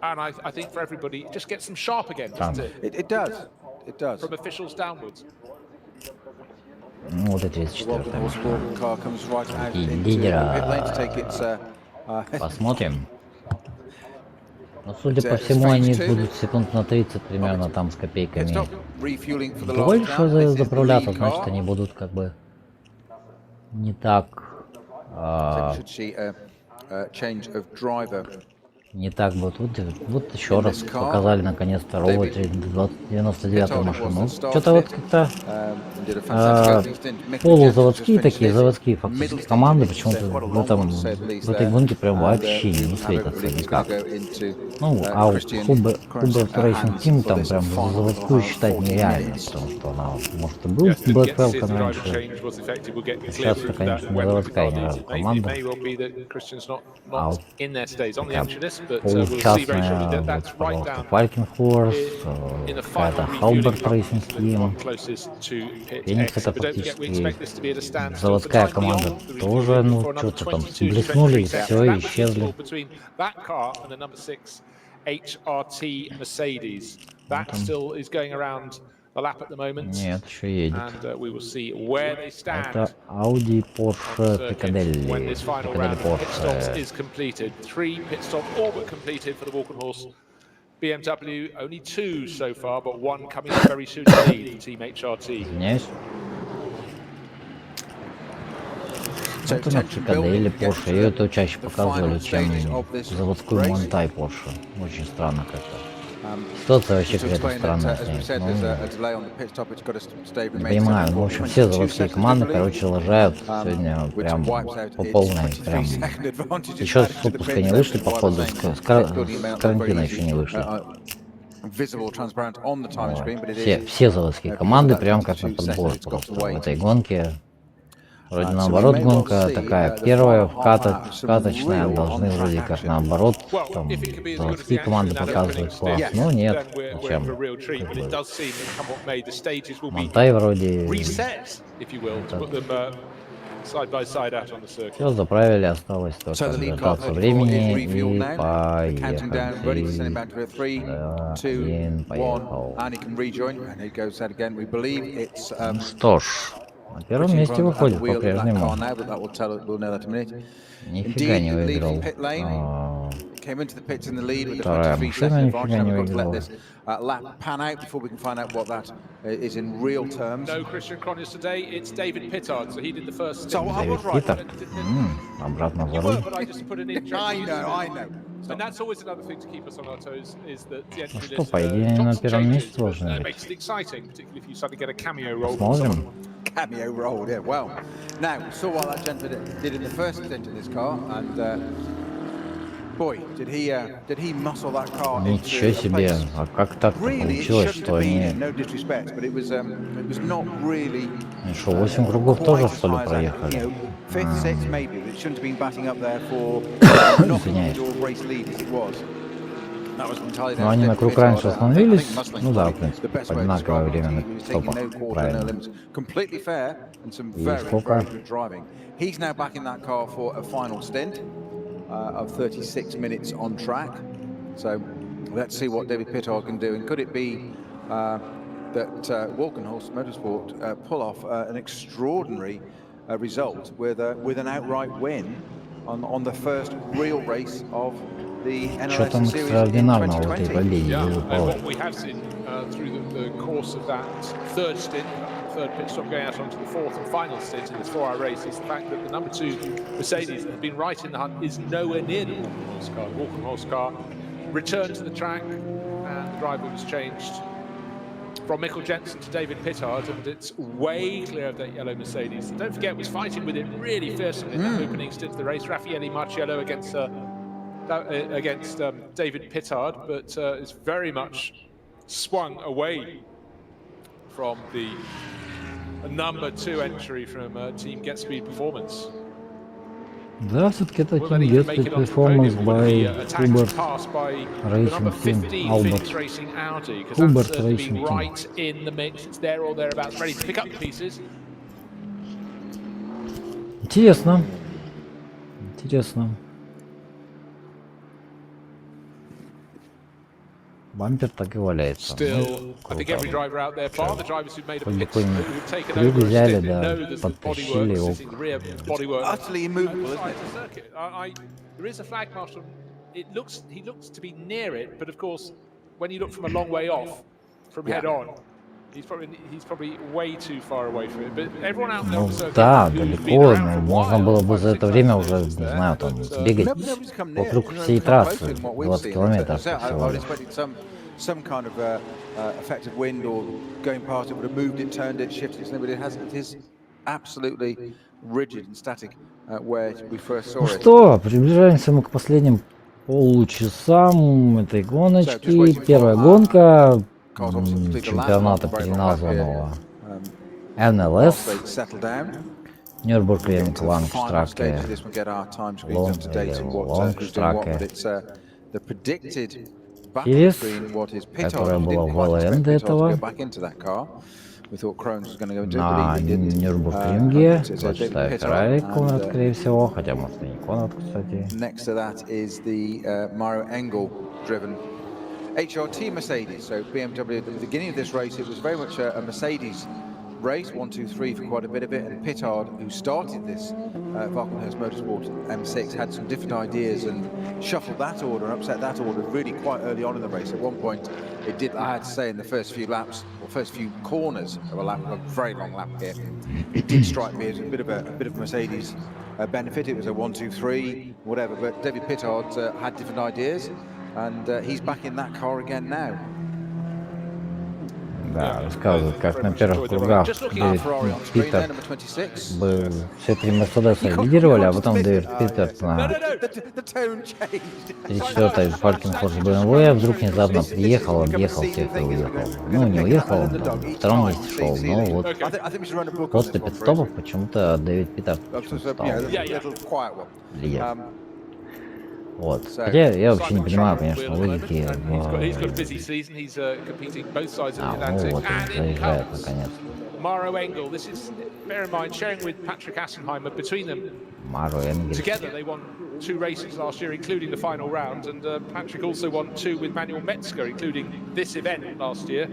And I think for everybody, it just gets them sharp again, doesn't it? It does. It does. From officials downwards. Ну вот и 34-я машина. Лидера. Посмотрим. Ну, судя по всему, они будут секунд на 30 примерно там с копейками больше заправляться, значит, они будут как бы не так... Не так вот еще раз показали наконец второго 99-ю машину. Что-то вот как-то полузаводские такие, заводские фактически команды почему-то в этой гонке прям вообще не светятся никак. Ну, а вот Hubert Racing Team там прям заводскую считать нереально, потому что она, может, и был Black Falcon раньше. Сейчас это, конечно, не заводская команда. А вот получастная, вот, пожалуйста, Falcon Horse, какая-то Hubert Racing Team. Феникс это фактически заводская команда тоже, ну, что-то там блеснули и все, и исчезли. HRT Mercedes. That still is going around the lap at the moment. Нет, еще едет. And we will see where they stand. Это Audi, Porsche, Piccadilly. When this final round of pit stops Porsche. is completed. 3 pit stops all but completed for the Walkenhorse BMW. Only 2 so far, but 1 coming up very soon indeed. Team HRT. Извиняюсь. Это на Piccadilly Porsche. Ее это чаще показывали, чем заводскую Монтай Porsche. Очень странно как-то. Ситуация вообще какая-то странная. Не понимаю, ну, в общем, все заводские команды, короче, лажают сегодня прям по полной. Прям. Еще с отпуска не вышли, походу, с карантина еще не вышли. Все заводские команды прям как на подбор просто в этой гонке. Вроде наоборот гонка такая первая, вкаточная, должны вроде как наоборот, там заводские команды показывают класс, но нет, зачем? Монтай вроде... Все заправили, осталось только дождаться времени и поехал. Ну что ж. На первом месте выходит по-прежнему. Нифига не выиграл. Вторая машина нифига не выиграла. is in real terms. No Christian Cronus today. It's David Pittard. So he did the first. So I was right. Питер. Обратно за You руль. were, but I just put an interesting. I know. And that's always another thing to keep us on our toes is that the entry что, list. по идее, на lots of первом changes, месте должны but, быть. makes it exciting, particularly if you suddenly get a cameo role. Смотрим. Cameo roll, yeah. Well, now we saw what that gentleman did in the first stint in this car, and boy, did he muscle that car Ничего into a себе, place. а как так Really, it получилось, shouldn't что have они... been, no disrespect, but it was not really. Что, 8 кругов quite тоже, as что ли, high as that. You проехали? know, fifth, sixth, maybe. It shouldn't have been batting up there for knocking on your race lead as it was. That was entirely. Ну, они на круг раньше остановились. Ну да, в принципе, одинаковое время на стопах. Правильно. Completely fair and some И very, сколько? very good driving. He's now back in that car for a final stint of 36 minutes on track. So let's see what David Pittard can do. And could it be that Walkenhorst Motorsport pull off an extraordinary result with an outright win on the first real race of the Что там NLS series in экстраординарного в этой 2020? болиде? Yeah, and Выпало? what we have seen through the course of that third stint, third pit stop going out onto the fourth and final stint in this 4-hour race is the fact that the number 2 Mercedes that has been right in the hunt is nowhere near the Walkenhorst car. The Walkenhorst car returned to the track and the driver was changed from Mikkel Jensen to David Pittard, and it's way clear of that yellow Mercedes. And don't forget, was fighting with it really fiercely in that opening stint of the race. Raffaele Marciello against David Pittard, but is very much swung away from the number 2 entry from Team Get Speed Performance. Да, все-таки это Will Team they even Get make Speed it onto the Performance podium? Will they be by attacked Hubert and passed by the number Racing 15 Team, Phoenix Albert. Racing Audi? Because Hubert that's Racing been Team. right in the mix. It's there or thereabouts, ready to pick up the pieces. Интересно. Интересно. Бампер так и валяется. Still, I think every круто. driver out there, bar the drivers who've made a Хоть бы pit, какой-нибудь who've taken крюк over a взяли, stint, they да, know there's the подтащили bodywork его. sitting rear bodywork. Utterly immovable, isn't Side it? of the circuit. There is a flag marshal. He looks to be near it, but of course, when you look from a long way off, from head on, he's probably way too far away from it. But everyone out there Ну on the circuit да, who's been далеко, around но for a можно while, было бы за 5-6 это время laps уже, не there, знаю, там, but, бегать Nobody's come near. вокруг Nobody's всей come трассы, closer than what we've 20 seen. километров So I всего would лишь. expected some kind of effective wind or going past it would have moved it, turned it, shifted it. But it hasn't. It is absolutely rigid and static where we first saw Ну it. что, приближаемся мы к последним получасам этой гоночки. Первая гонка чемпионата переназванного NLS. Settle down. Нюрнбург-Ринг Final Лангштраке. stage of this one, get our time screens Long- up to date and what long who's doing what, track. but it's the predicted battle Series, between what is которая Pittard. We была didn't в quite ЛН expect до Pittard to этого. go back into that car. We thought Krones was going to go into it, На but he didn't. Нюрнбург-Ринге, It's David прочитаю Pittard, Феррари and, Конрад, скорее всего, хотя может и не Конрад, кстати. next to that is the Mario Engel driven HRT Mercedes. So BMW at the beginning of this race, it was very much a Mercedes race, 1, 2, 3 for quite a bit of it. And Pittard, who started this Valkenhurst Motorsport M6, had some different ideas and shuffled that order and upset that order really quite early on in the race. At one point, it did, I had to say, in the first few laps, or first few corners of a lap, a very long lap here, it did strike me as a bit of Mercedes benefit. It was a 1, 2, 3, whatever. But David Pittard had different ideas, and he's back in that car again now. Да, рассказывают, как на первых кругах Дэвид Питер бы все три Мерседеса лидировали, а потом Дэвид Питер на 34-й Фалькенфорс БМВ вдруг внезапно приехал, объехал всех и уехал. Ну, не уехал, он там в втором месте шел, но вот после пит-стопов почему-то Дэвид Питер стал лидером. Вот. Хотя я вообще не понимаю, конечно, логики. Ну вот, заезжает наконец. Mario Engel, this is, bear in mind, sharing with Patrick Assenheimer. Between them, Маро Энгель. together they won 2 races last year, including the final round, and Patrick also won 2 with Manuel Metzger, including this event last year,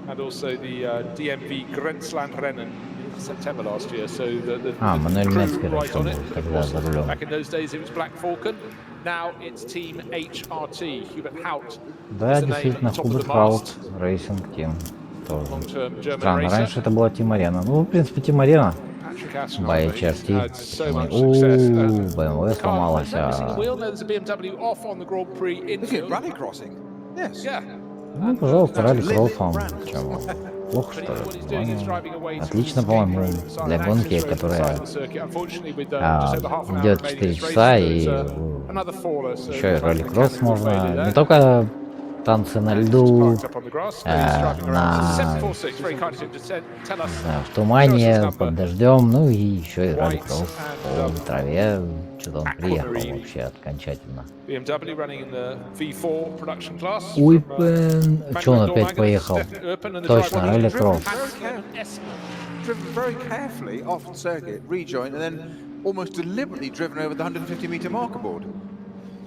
and also the DMV Grenzlandrennen in September last year. So the Мануэль crew Мецкер right on it. тогда за рулем. Back in those days, it was Black Falcon. Now it's Team HRT. Hubert Hout. Да, действительно, Хуберт Хаут, Racing Team. Тоже long-term German странно. racer. Раньше это была Team Arena. Ну, в принципе, Team Arena. Patrick Aston, By he's HRT. had so much success. BMW сломалась. Is that missing a wheel? No, there's a BMW off on the Grand Prix Look at infield. rally crossing. Yes. Yeah. Ну, пожалуйста, ралли-кросс вам. Чего? Плохо, что ли? What he's doing is driving away to Отлично, the по-моему, escape road для side, гонки, access road которая side of the circuit. Unfortunately, with just over half an hour идет remaining 4 in this race, часа, и there's another faller, so еще и the ралли-кросс mechanical failure можно. there. Не только танцы на льду, Parked up on the grass. He's driving around. So 746, very kind of him to tell us. не знаю, в тумане, под дождем, ну и еще и ралли-кросс по траве. Что-то он приехал вообще окончательно. BMW running in the V4 production class. Уйпен... Че он опять поехал? Точно, ралли-кросс. Driven very carefully off the circuit, rejoined, and then almost deliberately driven over the 150-meter marker board.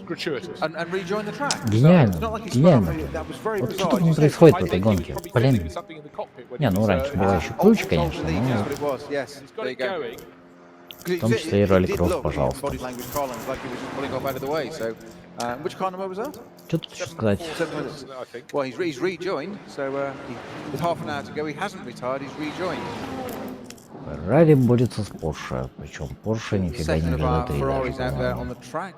Gratuitous. And rejoined the track. Гениально, So it's not like he's гениально. that was very Вот bizarre. что тут You не said- происходит в I этой think he гонке? was probably Блин. doing something in the cockpit when Не, he ну was, раньше была еще ключ, конечно, Ultimately, но... that's what it was, yes. He's got There you it go. going. 'Cause В том числе и it did ралли-кросс, look, пожалуйста. body language Collins, like he was just pulling off out of the way. So, which car number was that? Что тут еще сказать? 7 minutes. I think. Well, he's rejoined. So, with half an hour to go, he hasn't retired. He's rejoined. Феррари борется с Порше, причем Порше нифига не Second of our бежит Ferraris out there рядом. on the track.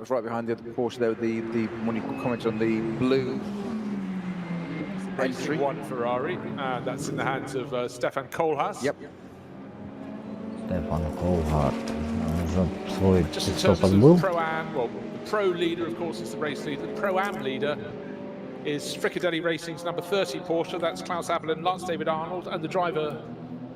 Was right behind the other Porsche there with the when you comment on the blue Racing entry. one Ferrari, and that's in the hands of Stefan Kohlhaas. Yep. Стефан Коулхарт. Он уже свой Just in пит-стоп terms of отбыл. Pro-Am, well, the Pro leader, of course, is the race leader. The Pro-Am leader is Stricadelli Racing's number 30 Porsche. That's Klaus Abel and Lance David Arnold, and the driver,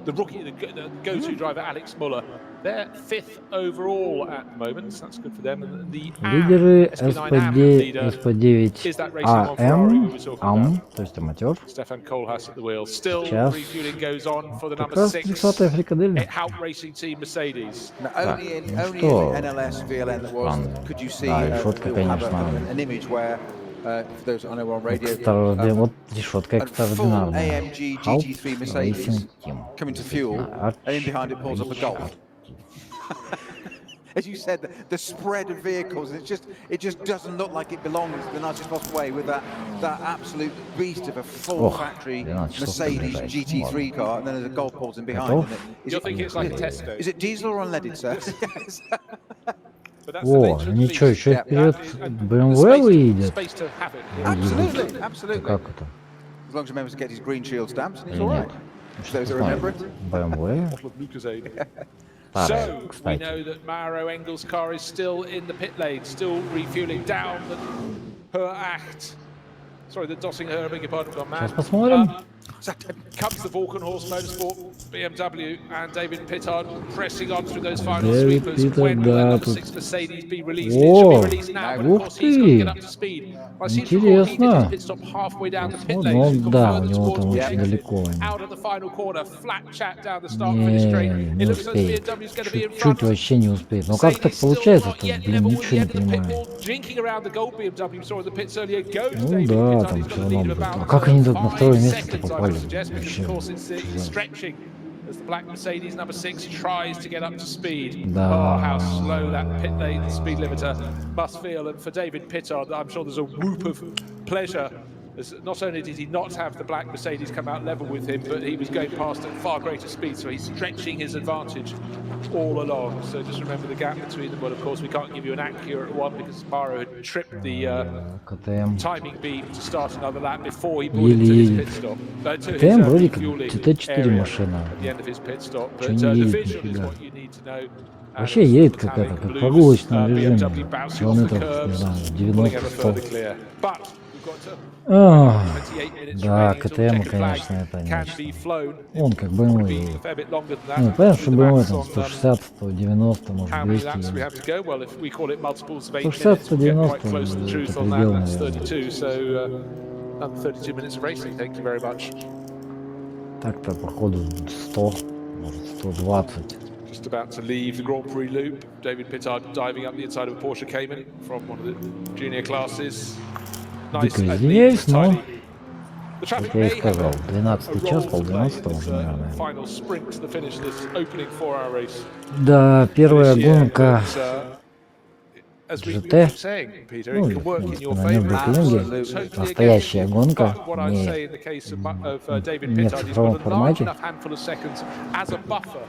the rookie, the go-to driver, Alex Muller. They're 5th overall at the moment, so that's good for them. And the Лидеры SP9 Am leader SP9 is that racing one Ferrari we AM, were talking АМ, about. то есть аматер. Stefan Kohlhaas at the wheel. Still, Сейчас refueling goes on for the как number раз 6 30-я фрикадельня. Hout Racing Team Mercedes. Now, only in что? NLS VLN that was. Ладно. Could you see Да, решетка, we'll have конечно. an image where for those I know on radio. Вот решетка A full экстраординарная. AMG Хаут GT3 Mercedes Racing Team. coming to fuel, and in behind it pulls up a Golf. As you said, the spread of vehicles, it just doesn't look like it belongs the nicest possible way with that absolute beast of a full factory 12 часов Mercedes приближается. GT3 car, and then there's a Golf pulls in behind. Готов? And You're thinking it's like a Tesco. is it diesel or unleaded, sir? Yes. But that's the О, nature of the ничего, beast. еще Yeah, вперед And BMW the space- выйдет. space to have it. Absolutely, absolutely. Как это? As long as he remembers to get his green shield stamps, and he's Или all нет? right. Those that remember it. BMW? Bottle of Lucozade. Старая, So, we кстати. know that Mauro Engel's car is still in the pit lane, still refueling down the her act. Sorry, the Dossinger, I beg your pardon, gone mad. Сейчас посмотрим. Comes the Vulcanhorse Motorsport BMW and David Pittard pressing on through those final David sweepers. Pittard, When will that да, number тут- 6 Mercedes be released? It О, should be released now, but of ух course he's got to ты. get up to speed. I seem to recall he did Интересно. his pit stop halfway down the pit Вот, lane. ну He's gone да, у further него towards там the очень exit, далеко. out of the final corner, flat chat down the start finish straight. Не It looks like успеет. BMW's going to be in Чуть front. вообще не успеет. Ну как так Mercedes still получается-то? not yet Блин, level with the ничего не end of the pit понимаю. wall, jinking around the gold BMW. Saw in the pits earlier. Goes Ну David да, Pittard. там He's got все a равно lead of будет. about А как они тут на 5 второе место seconds, I would попали? suggest, because Вообще. of course it's stretching as the black Mercedes number 6 tries to get up to speed. Да. Oh, how slow that pit lane speed limiter must feel. And for David Pittard, I'm sure there's a whoop of pleasure. As not only did he not have the black Mercedes come out level with him, but he was going past at far greater speed, so he's stretching his advantage all along. So just remember the gap between them. But of course, we can't give you an accurate one because Mauro had tripped the КТМ. timing beam to start another lap before he pulled into his pit stop. To his, КТМ вроде как refueling GT4 area машина. at the end of his pit stop. Чё But не the едет visual is нифига. what you need to know. Вообще едет какая-то, как в прогулочном режиме. BMW bouncing off the Километров, не curbs, знаю, pulling ever 90-100. further clear. But we've got to Ах, 28 minutes да, remaining until КТМ, checkered flag конечно, это can нечто. be flown. Он как Be BMW. a fair bit longer than that. Ну, понятно, что Do the BMW maths там on, 160, 190, может how many laps we 200. have to go? Well, if we call it multiples of 8 160, minutes, we'll get quite 190, close to the это truth on предел, that. That's наверное. 32, so another 32 minutes of racing. Thank you very much. Так-то, походу, 100, может 120. Just about to leave the Grand Prix loop. David Pittard diving up the inside of a Porsche Cayman from one of the junior classes. Nice Дико and извиняюсь, neat, но, tidy. The traffic как я и may have сказал, a 12 час, role to play полдвенадцатого in this, уже, наверное. final sprint to the finish of this opening 4-hour race. Да, первая this year, гонка but, as we GT. keep saying, Peter, Ну, it can work in your на favour. Nürburgring настоящая гонка, But what I'd не say in the case of David не в Pittard, he's цифровом got a large формате. enough handful of seconds as a buffer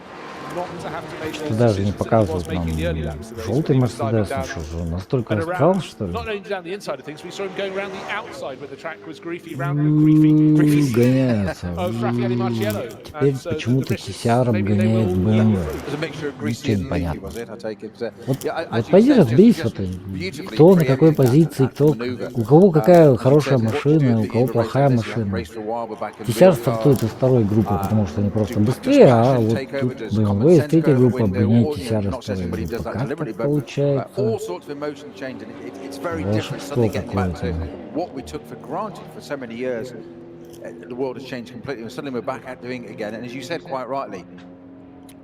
not to have to make Что those даже не decisions that he was показывают нам making in the early laps today. желтый He was diving Мерседес, down что же, настолько and отстал, around, что ли? not only down the inside of things, we saw him going around the outside where the track was greasy, greasy Гоняется. of Raffaele Marciello. Теперь And so the почему-то risks, Кисяр maybe they обгоняет will BMW. There's a mixture of greasy Ничего не and leaky, понятно. was it? I take it. Вот, Yeah, вот as you пойди said, разберись, just вот, beautifully кто на какой preempted позиции, that кто, maneuver. у кого какая хорошая Said, what to do машина, at у the кого end of a race плохая like this? You haven't машина. raced for a while, we're back in Кисяр real стартует cars. из второй группы, потому что они просто Do быстрее, а distraction вот take over, тут does BMW common из sense третьей go out the группы window, обгоняет or, Кисяр из not saying второй anybody does группы. that Как deliberately, так but получается? all sorts of emotion change, and it's very different. Волшебство Suddenly getting back to какое-то. what we took for granted for so many years, the world has changed completely, and suddenly we're back out doing it again. And as you said quite rightly,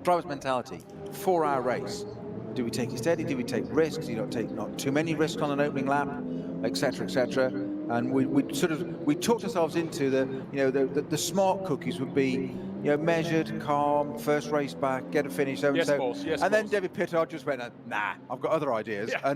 driver's mentality, 4-hour race. Do we take it steady? Do we take risks? Do you not take not too many risks on an opening lap, etc., etc.? And we talked ourselves into the smart cookies would be measured, calm, first race back, get a finish, so and Yes, so. boss. Yes, And then boss. David Pittard just went, nah, I've got other ideas. Yeah.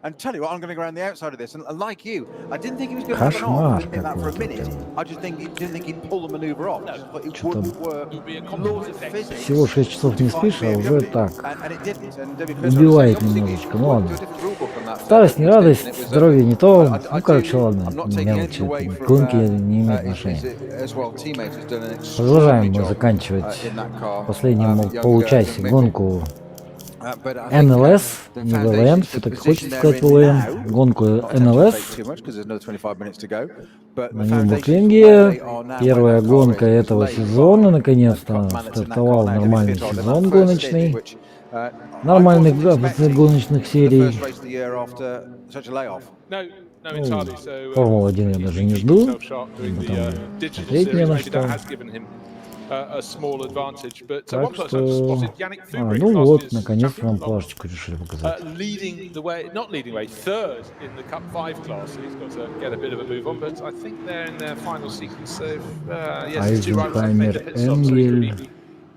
And tell you what, I'm going to go around the outside of this. And like you, I didn't think he was going to have an off. I didn't think that for a minute. I just didn't think he'd pull the manoeuvre off. I just thought it wouldn't work. It would be a Laws of composite physics. Всего 6 часов не спишь, а уже так. And it didn't. And David Pittard Убивает was saying, немножечко, ну obviously, ладно. to a different rule book on that. Старость не радость, здоровье не то. Ну, короче, ладно, I'm not taking мелочи, anything away это from, гонки не имеют his, отношения. as well, teammates has done an Продолжаем extraordinary мы job, заканчивать in that car. последнему Young получасе Mick. гонку But I think, NLS, the не foundations, ВЛМ, the все-таки position хочется they're сказать in ВЛМ, now, гонку not to NLS take too much because there's another 25 minutes to go. But на the foundations Нюрбургринге. where they are now, Первая where that car гонка is этого laid сезона, by наконец-то, the man that's in that стартовал car now, David нормальный Pittard, in that сезон first гоночный, stint, which, I нормальных wasn't expecting гоночных the серий. first race of the year after such a layoff. No, entirely. So Формулу-1 я даже не жду, потом смотреть не на maybe that что. has given him a small advantage. But Так one person I've что... spotted, Yannick Fubrick, ну last вот, year's наконец-то нам champion, плашечку решили показать. leading the way, not leading the way, third in the Cup 5 class. So he's got to get a bit of a move on, but I think they're in their final sequence. So yes, it's 2 riders have made the pit stop, so he could be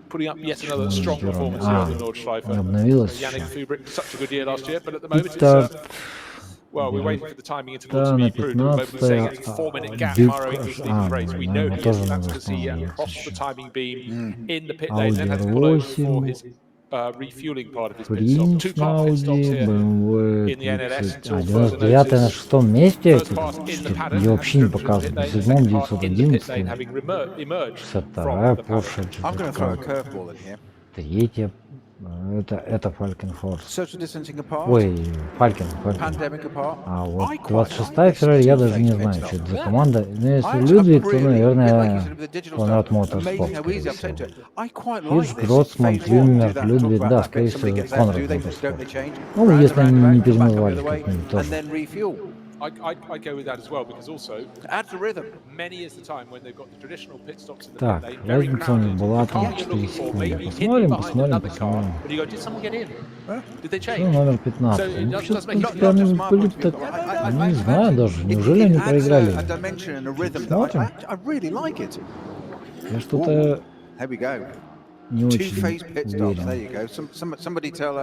putting up yet another strong performance here on the Nordschleife. не обновилась Yannick еще. Fubrick, such a good year last year, but at the moment it's Итак, well, we're waiting for the timing interval to на be improved. At the moment, we're saying 15-е, it's a 4-minute gap. Big Maro Ingles Crash. leading the race. We know наверное, he тоже is. надо That's because he остановиться crossed the еще. timing beam in the pit lane, then Audi had to pull over for R8, his refueling part of his pit stop. Принц 2 на part pit stops Audi, here BMW in the NLS 30, until further 99 на notice. 6 месте, First pass in the paddock, ее вообще не having driven through the показывают, на pit lane, 7 second part in the pit 911, lane, having emerged 62 from the paddock. Porsche, I'm going to throw a GT3, curveball in here. третья, это Falcon Force. Social distancing apart, Ой, Falcon. pandemic apart. А вот I quite 26-я like Феррари, this я даже не two-phase знаю, pit что это stop. за команда. Но если I Людвиг, то, really, like наверное, you said, with the digital Конрад stuff, Моторспорт, amazing how скорее easy I've taken to всего. it. I quite Хирш, like this. Гроцман, Phase one, Трюмер, do that, talk Людвиг, about да, that скорее bit. Somebody всего, gets out, do Конрад they, don't they Моторспорт. change? Ну, Round если and они round не and round, come back the перемывались other way, как-нибудь and тоже. then refuel. I go with that as well because also Adds a rhythm. many is the time when they've got the traditional pit stops in the Так, pit lane, very разница у них crowded. была The там car you're 4 looking for секунды. maybe hidden Посмотрим, behind посмотрим, another car, посмотрим. but you go, did someone get in? Did they Что change? номер So 15? it Ну, does что-то make принципиально были так... Не знаю даже, неужели они проиграли? A dimension and a rhythm that Смотрим. I really like it. Я что-то Here we go. не очень Two-phase pit stops. There уверен. you go. Somebody tell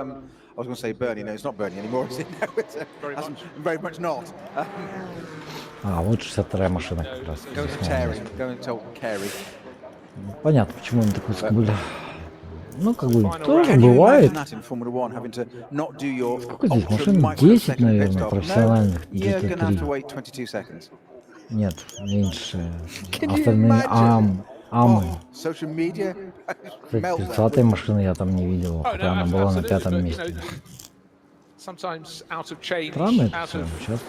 I was going to say Bernie. No, it's not Bernie anymore. Is it? No, it's very much not. А, вот 62-я машина как раз. Go to Terry. Go and tell Kerry. Понятно, почему они такой были. Ну, как бы, тоже Can you бывает. imagine that in Formula One, having to not do your Сколько здесь ultra машин? microsecond 10, pit наверное, stop? профессиональных No, you're going to have to GT3. wait 22 seconds. Нет, меньше. Can you Остальные imagine? амы. Oh, social media. Кстати, meltdown. 30-й машины я там не видел, Oh, хотя no, она была на absolutely, 5-м but, you месте. know, sometimes out of change, Странно это out все. of Сейчас,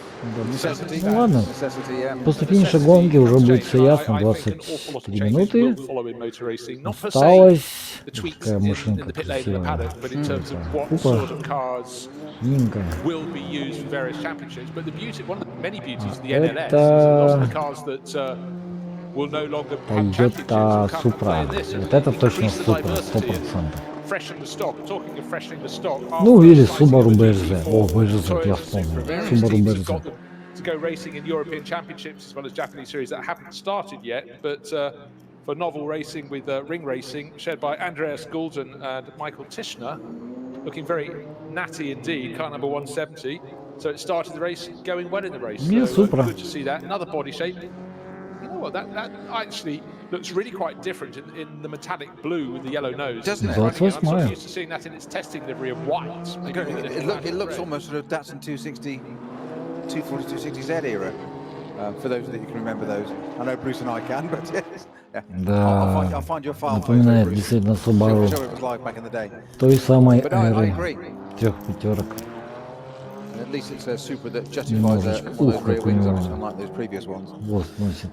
Necessity. ну ладно, Necessity, yeah. после финиша гонки уже будет все ясно. 23 минуты. Осталось. Какая машинка красивая. Купа. Нинка. Тойота Супра. Вот это точно Супра, 100%. Ну или Subaru BRZ. О, BRZ, я вспомнил. Subaru BRZ. To go racing in European Championships as well as Japanese series that haven't started yet, but for novel racing with ring racing, shared by Andreas Goulden and Michael Tischner, looking very natty indeed, car number 170. So it started the race going well in the race. Не, So, супер. good to see that. Another body shape. You know what? That actually looks really quite different in the metallic blue with the yellow nose. Doesn't it? I'm sort of 28. used to seeing that in its testing livery of white. Maybe with a different It looks red. almost sort of Datsun 260, 240, 260Z era. For those that you can remember those. I know Bruce and I can, but yes. Yeah. Да, I'll find your file. напоминает действительно Subaru Sure it was like back in the day. той самой But I эры agree. 3 пятерок. And at least it's a super that justifies one of those rear wings, unlike those previous ones. Вот носит.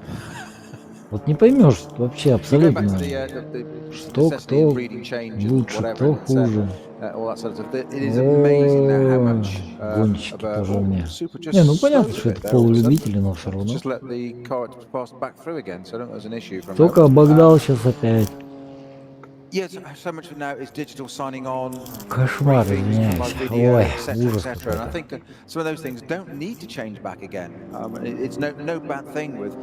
Вот не поймешь вообще Going абсолютно, back to the что necessity of кто breeding change and лучше, whatever, кто it's, хуже. all that sort of stuff. It is amazing now how much Гонщики of a тоже мне. super just Не, ну понятно, slows что a bit это there all of a sudden. полулюбители, но все равно. Just let the car pass back through again, so I don't think there's an issue from Только that. обогнал сейчас опять. Yes, so much of now is digital signing on. Кошмар, Briefings from извиняюсь. my video, Ой, etc., ужас etc. And I какой-то. think that some of those things don't need to change back again. It's no bad thing with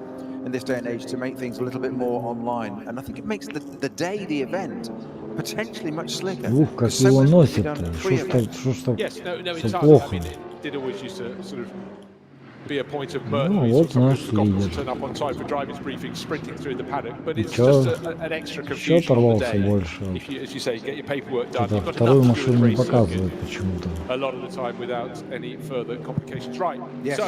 in this day and age to make things a little bit more online. And I think it makes the day, the event, potentially much slicker. Ух, как Because so его much can be носит-то. done Что free ж event. так, что ж так Yes, no, все entirely. плохо. I mean, it did always used to sort of be a point of mirth. Ну, We вот saw some наш people лидер. turn up on time for drivers briefing, sprinting through the paddock, but it's Чё? just an extra Чё confusion on the оторвался day. больше? If you, as you say, get your paperwork done, Что-то you've got вторую enough to do машину with не the race circuit показывает почему-то. a lot of the time without any further complications. Right, Yes. so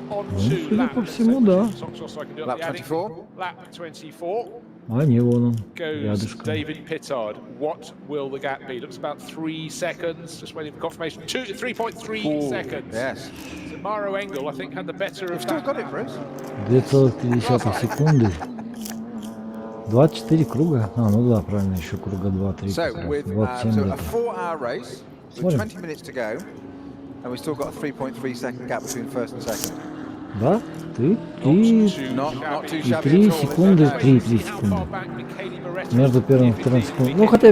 on Ну, to судя lap. по let's всему, take да. the socks off so I can do up Lap the adding. 24. Lap 24 А, не, вон он, goes рядышком. David Pittard. What will the gap be? Looks about 3 seconds. Just waiting for confirmation. 3.3 seconds. Yes. So Maro Engel, I think, had the better of You've still that. got it, Bruce. 2,3 секунды. 24 круга. А, ну да, правильно, еще круга 2-3. So with 27 so a где-то. 4-hour race with Смотрим. 20 minutes to go, and we've still got a 3.3 second gap between first and second. Да? Ты? Not too И shabby 3 at all, is it? секунды, No. 3 секунды. Между первым и вторым секундой. Ну, хотя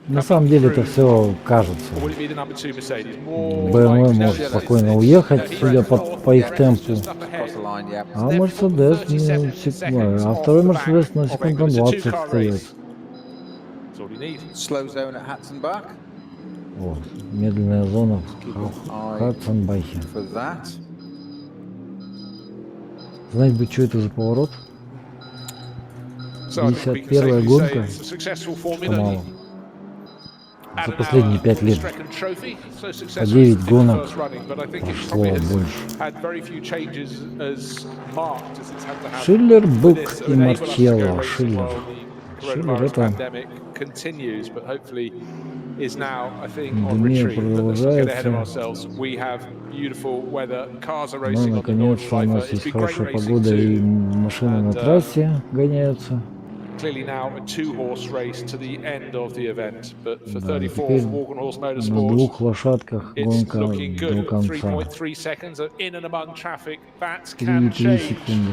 на самом деле это все кажется. Will it be the number 2 Mercedes? More BMW likely может now, спокойно уехать, судя по их темпу. just up ahead. Across the line, yeah. А Мерседес, а второй Мерседес на секунд на 20 стоит. That's all you need. Slow zone at Hatzenbach Вот, медленная зона в Хатценбахе. for that. Знать бы, что это за поворот? So I think we can 51-я safely say гонка. it's a successful Что formula. мало. Add За an последние hour 5 лет Strecken trophy. So по successful 9 in the гонок first running, but I think it пошло probably has больше. had very few changes as marked as it's had to have. Шиллер, for Бук this. It и would enable us to go Марчелло. racing Шиллер. while the Шиллер coronavirus это pandemic continues, but hopefully is now, I think, on Пандемия retreat. But let's not get ahead of продолжается. ourselves. We have beautiful weather. Cars are Но racing on the наконец-то у Nordschleife. нас It's есть been great хорошая racing погода и too. машины на And, трассе гоняются. Clearly now a 2-horse race to the end of the event, but for Да, 34th теперь Wagenhorse на Motorsports, 2 лошадках it's гонка looking good. до конца. 3.3 seconds in and among traffic. That can 3 change. секунды.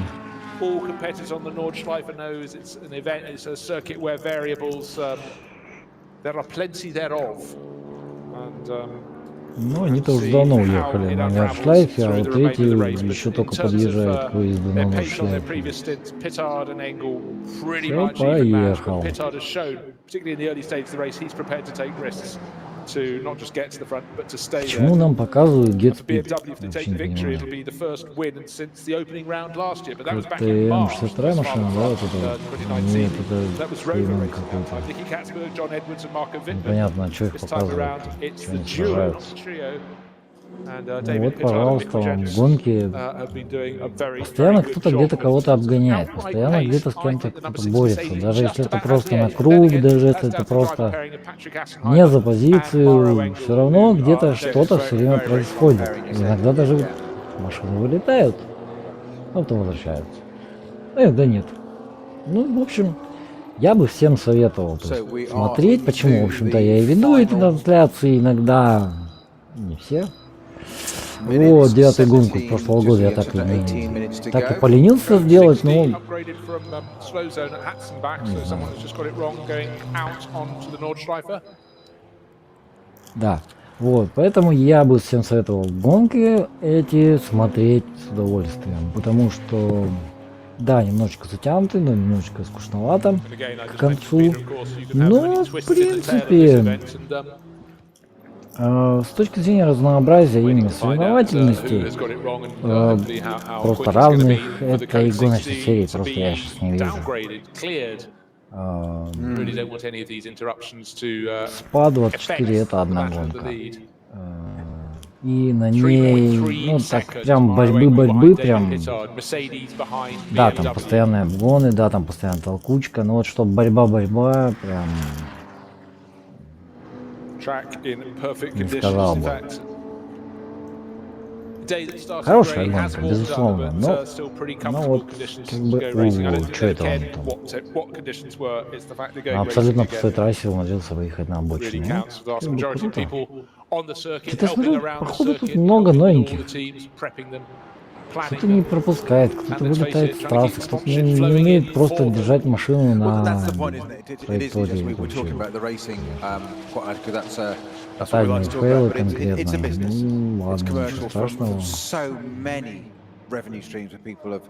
All competitors on the Nordschleife knows it's an event, it's a circuit where variables, there are plenty thereof. And Ну, они-то уже давно уехали на Нордшлайфе, а вот эти еще только подъезжают к выезду на Нордшлайфе. Все, поехал. Pittard has shown, particularly in the early stages of the race, he's prepared to take risks to not just get to the front, but to stay Почему there. нам показывают For GetSpeed? BMW, if they Вообще take не the victory, it'll понимаю. be the first win since the opening round last year. But that was back in Это March. М62 машина, да, вот это? 2019. Нет, That это was Rover Стивен racing. какой-то. Nicky Katzberg, John Edwards, and Marco Wittmann. Непонятно, а что их This time around, показывают. it's Что the они duo, сражаются. trio. And Ну David вот, Pittard and пожалуйста, Mick вам Jennings, гонки. have been doing a very, Постоянно very good кто-то job где-то with кого-то this. обгоняет, Outright постоянно pace, где-то с I кем-то think the number кто-то 6 борется, Mercedes даже just если это about просто has the на edge. круг, Then again, даже that's если down это to driver просто pairing of Patrick Assenheimer не за and Maro позицию, Engel, все равно who где-то are что-то very, все время very происходит. pairing, Иногда даже машины вылетают, а потом возвращаются. Иногда нет. Ну, в общем, я бы всем советовал то есть, смотреть, почему, в общем-то, я и веду эти трансляции иногда, не все. Вот, 9-ю гонку прошлого года я так и поленился сделать, но upgraded from slow zone at Hatzenbach, so someone has just got it wrong going out onto the Nordschleife. да. Вот, поэтому я бы всем советовал гонки эти смотреть с удовольствием, потому что, да, немножечко затянуты, но немножечко скучновато And again, I к just mentioned концу, Peter, of course, you can have но, many в twists in the tail of this принципе, event, and, С точки зрения разнообразия именно соревновательностей, просто равных этой гоночной серии просто я сейчас не вижу. СПА 24 это одна гонка. И на ней, ну так прям борьбы прям, да, там постоянные обгоны, да, там постоянная толкучка, но вот чтобы борьба прям, не сказал бы. Хорошая гонка, безусловно, но вот как бы, что это он там? На абсолютно пустой трассе умудрился выехать на обочину. Как бы круто. Что-то смотрю, походу тут много новеньких. Кто-то не пропускает, кто-то вылетает с трассы, кто-то не умеет просто держать машину на траектории вообще. Тотальные фейлы конкретно. Ну ладно, ничего страшного. Revenue streams of people of,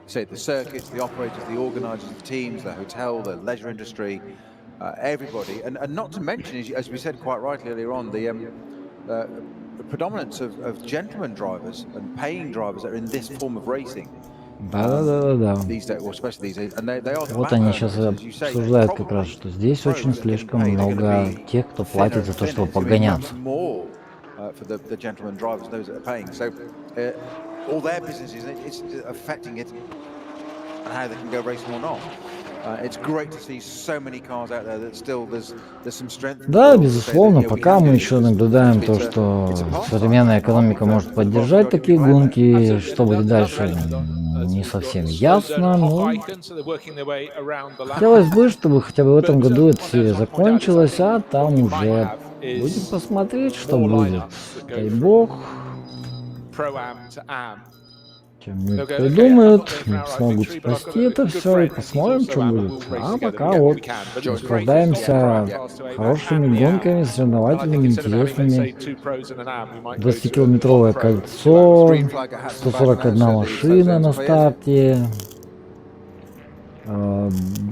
say, the circuits, the operators, the organisers, the teams, the hotel, the leisure industry, everybody, and not to mention, as we said quite rightly earlier on, the predominance of gentlemen drivers and paying drivers that are in this form of racing. Да. These days, well, especially these days, and they are the Вот они сейчас обсуждают как раз, что здесь очень слишком много тех, кто платит за то, чтобы погоняться. For the gentlemen drivers, those that are paying. So all their businesses, it's affecting it and how they can go racing or not. It's great to see so many cars out there that still there's some strength. Да, безусловно, пока мы еще наблюдаем то, что современная экономика может поддержать такие гонки, что будет дальше, не совсем ясно, но хотелось бы, чтобы хотя бы в этом году эта серия закончилась, а там уже будем посмотреть, что будет. Дай бог. Чем-нибудь придумают, смогут спасти это все и посмотрим, что будет. А пока вот наслаждаемся хорошими гонками, соревновательными, интересными. 20-километровое кольцо, 141 машина на старте,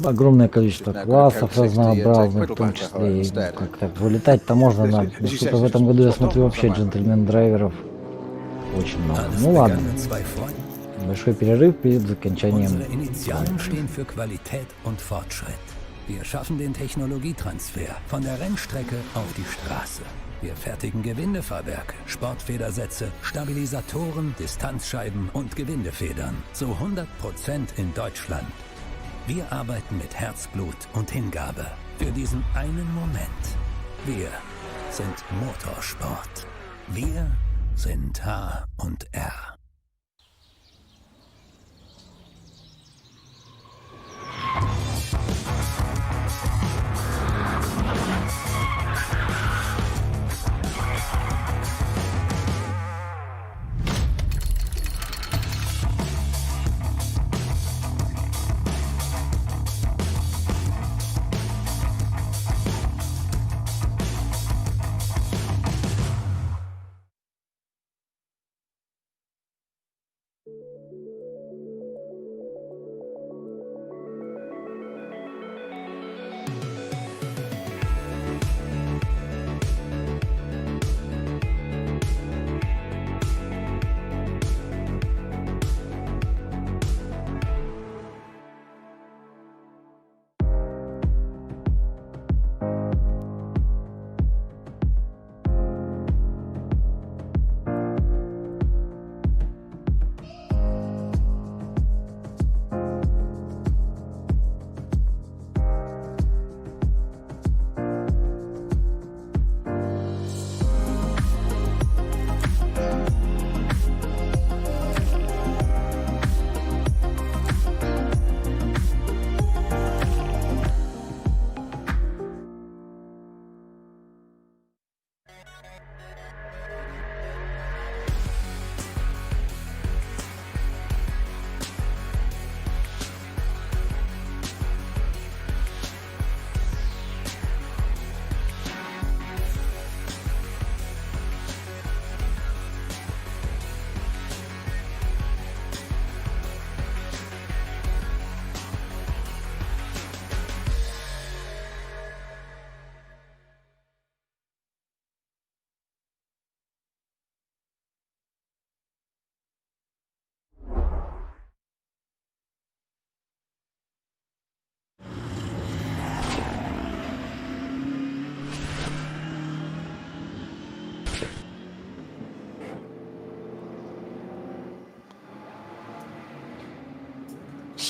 огромное количество классов разнообразных, в том числе и как-то вылетать-то можно на что-то в этом году, я смотрю, вообще джентльмен-драйверов очень много. Ну ладно. Большой перерыв перед окончанием. Unsere Initialen stehen für Qualität und Fortschritt. Wir schaffen den Technologietransfer von der Rennstrecke auf die Straße. Wir fertigen Gewindefahrwerke, Sportfedersätze, Stabilisatoren, Distanzscheiben und Gewindefedern. Zu 100% in Deutschland. Wir arbeiten mit Herzblut und Hingabe für diesen einen Moment. Wir sind Motorsport. Wir sind H&R.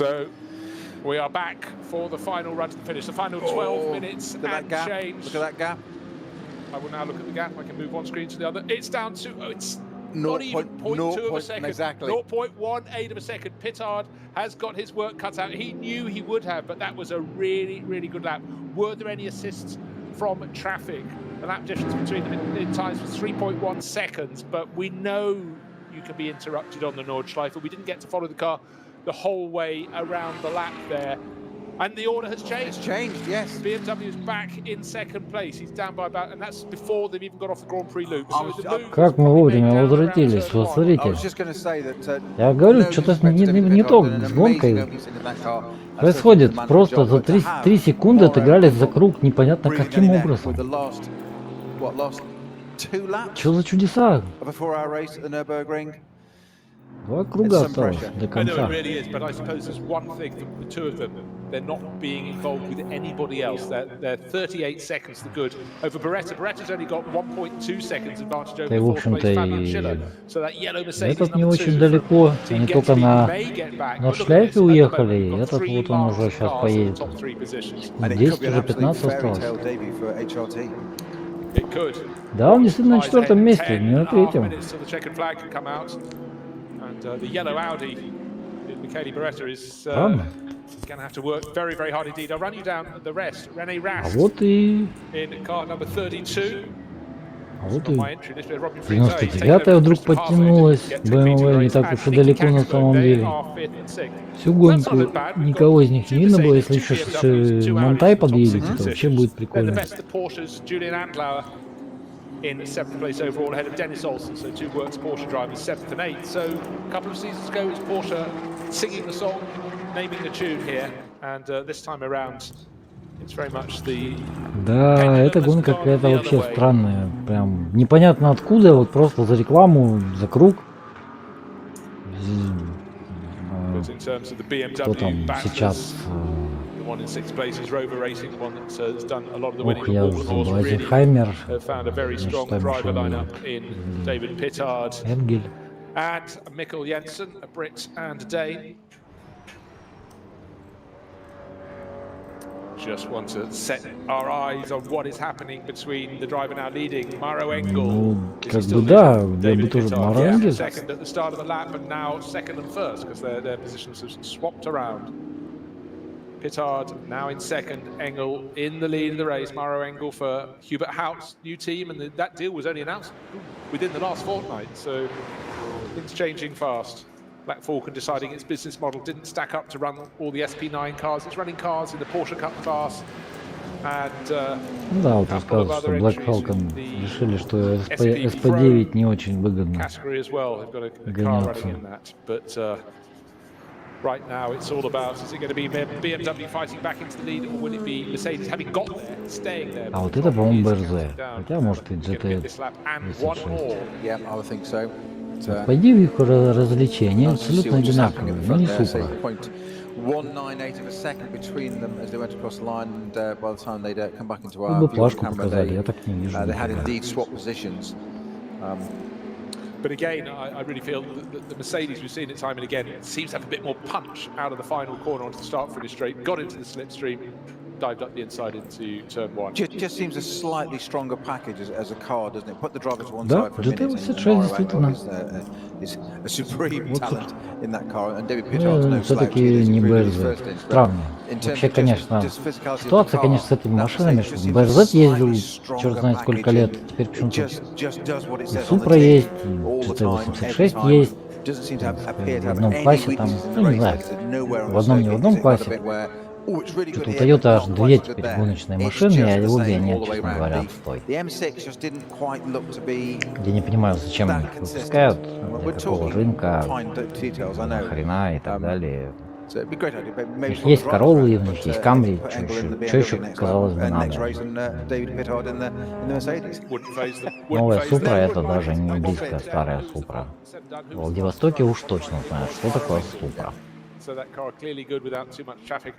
So we are back for the final run to the finish. The final 12 minutes Look at that and gap. change. Look at that gap. I will now look at the gap. I can move one screen to the other. It's down to, it's not even 0.2 0.2 of a second. Exactly. 0.18 of a second. Pittard has got his work cut out. He knew he would have, but that was a really, really good lap. Were there any assists from traffic? The lap difference between them in times was 3.1 seconds, but we know you can be interrupted on the Nordschleife. We didn't get to follow the car the whole way around the lap there. And the order has changed. It's changed, yes. BMW is back in second place. He's down by about, and that's before they've even got off the Grand Prix loop. So the move Как мы вовремя down возвратились, around turn one. I смотрите. was just going to say that, Я говорю, no что-то disrespect to David не то Pittard, с an гонкой amazing opening in that car. происходит. That's Просто job, за but to have 3 секунды отыгрались за Moore круг непонятно breathing каким in there образом. with the last 2 laps Что за чудеса? of a 4-hour race at the Nürburgring. 2 круга It's some осталось pressure. до I know конца. it really is, but I suppose there's one thing for the two of them. They're not being involved with anybody else. They're 38 seconds the good over Beretta. Beretta's only got 1.2 seconds advantage over Да и, в fourth place общем-то, Fabian и Schiller. So that yellow Mercedes этот не number очень 2 далеко. from Они Team только Getspeed на may get back. But look at шляйфе this, at the уехали, и moment, we've got этот 3 вот он уже Masters сейчас cars in the поедет. top 3 positions. And it 10 could be an уже absolute 15 fairy осталось. tale debut for HRT. It could. Да, он действительно на Flies 4-м ahead, месте, не на 10.5 3-м. minutes till the checkered flag can come out. And the yellow Audi in Michele Beretta is Ладно. going to have to work very, very hard indeed. I'll run you down the rest. René А Rast вот и in car number 32. вот On и my entry list, Robin Friese, he's taken 99-я over вдруг Christopher Hartley подтянулась. to get to the meeting BMW не race. так уж и And далеко Nicky на Caxton, самом they деле. are 5th and 6th. Всю That's not гонку that bad. We've никого got из них two не видно было. Mercedes, Если two еще BMWs, two Audis Монтай in the top подъедет, 6 то вообще positions. будет Then the прикольно. best of Porsches, Julian Andlauer in 7th place overall ahead of Dennis Olsen, so 2 Works Porsche drivers, 7th and 8th. So a couple of seasons ago it was Porsche singing the song, naming the tune here, and this time around it's very much the... Да, эта гонка какая-то вообще странная. Прям непонятно откуда, вот просто за рекламу, за круг. But in terms of the Кто там BMW сейчас? battles, the one in 6th place is Rover Racing, the one that's done a lot of the winning. Ох, я But Walkenhorst забыл. really Азенхаймер. have found a very Я strong считаю, driver машина lineup in David Pittard Энгель. and Mikkel Jensen, a Brit and a Dane. Just want to set our eyes on what is happening between the driver now leading, Maro Engel. Ну, Is he как still бы да, leading? я бы David тоже Pittard, Маро yeah, Энгель. second at the start of the lap and now second and first because their positions have swapped around. Pittard now in second, Engel in the lead of the race. Maro Engel for Hubert Hout's new team, and that deal was only announced within the last fortnight, so things changing fast. Black Falcon deciding its business model didn't stack up to run all the SP9 cars. It's running cars in the Porsche Cup class. And Ну да, вот рассказывал, что Black Falcon решили, что SP9 не очень выгодно category as well. They've got a car running in гоняться. that, but right now it's all about, is it going to be BMW fighting back into the lead, or will it be Mercedes having got there, staying there? А вот это, по-моему, БРЗ. Хотя, может, и GT This lap and one more. Yeah, I would think so. Пойди в их различия, они абсолютно одинаковые, но не супер. 0.198 of a second between them as they went across the line, and by the time they'd come back into Вы our бы view on плашку camera, показали, я так не вижу. they had никогда. indeed swapped positions. But again, I really feel that the Mercedes we've seen it time and again seems to have a bit more punch out of the final corner onto the start-finish straight, got into the slipstream, dived up the inside into turn one. Just seems a slightly stronger package as a car, doesn't it? Put the driver to one Да, side for a minute. and GT86 Maro действительно. Engel is a supreme Вот talent in that car, and David Pittard's Ну, no slouch. все-таки He не improved his БРЗ. first inch, but Странно. in terms Вообще, of конечно, just physicality of the ситуация, car, конечно, с этими that машинами, just что seems БРЗ a ездил slightly черт знает stronger сколько package, лет, and теперь it почему-то just does what it и says on the Супра tin есть, all the time, every GT86 time. есть, Doesn't seem to appear to в have одном any классе там, weaknesses in the ну не race. знаю, Like I said, nowhere on в the одном не в circuit одном is it quite a классе. bit where, oh, it's really Что-то good у here, but Toyota аж not две quite so good теперь there. гоночные It's машины, just а the обе same они, all the way честно round. говоря, отстой. The M6 just didn't quite look to be Я не понимаю, зачем они that их consistent. выпускают, We're для какого talking рынка, fine details, I know. хрена и так далее. So it'd be great idea, but У maybe них for есть the driver Короллы, track, у них but, есть Камри, put Engel in the что еще, BMW next казалось бы, lap, next надо. race, and David Pittard in the Mercedes. Wouldn't phase them. Новая Супра это даже не близкая старая Супра. В Владивостоке уж точно знают, что такое Супра. So that car clearly good without too much traffic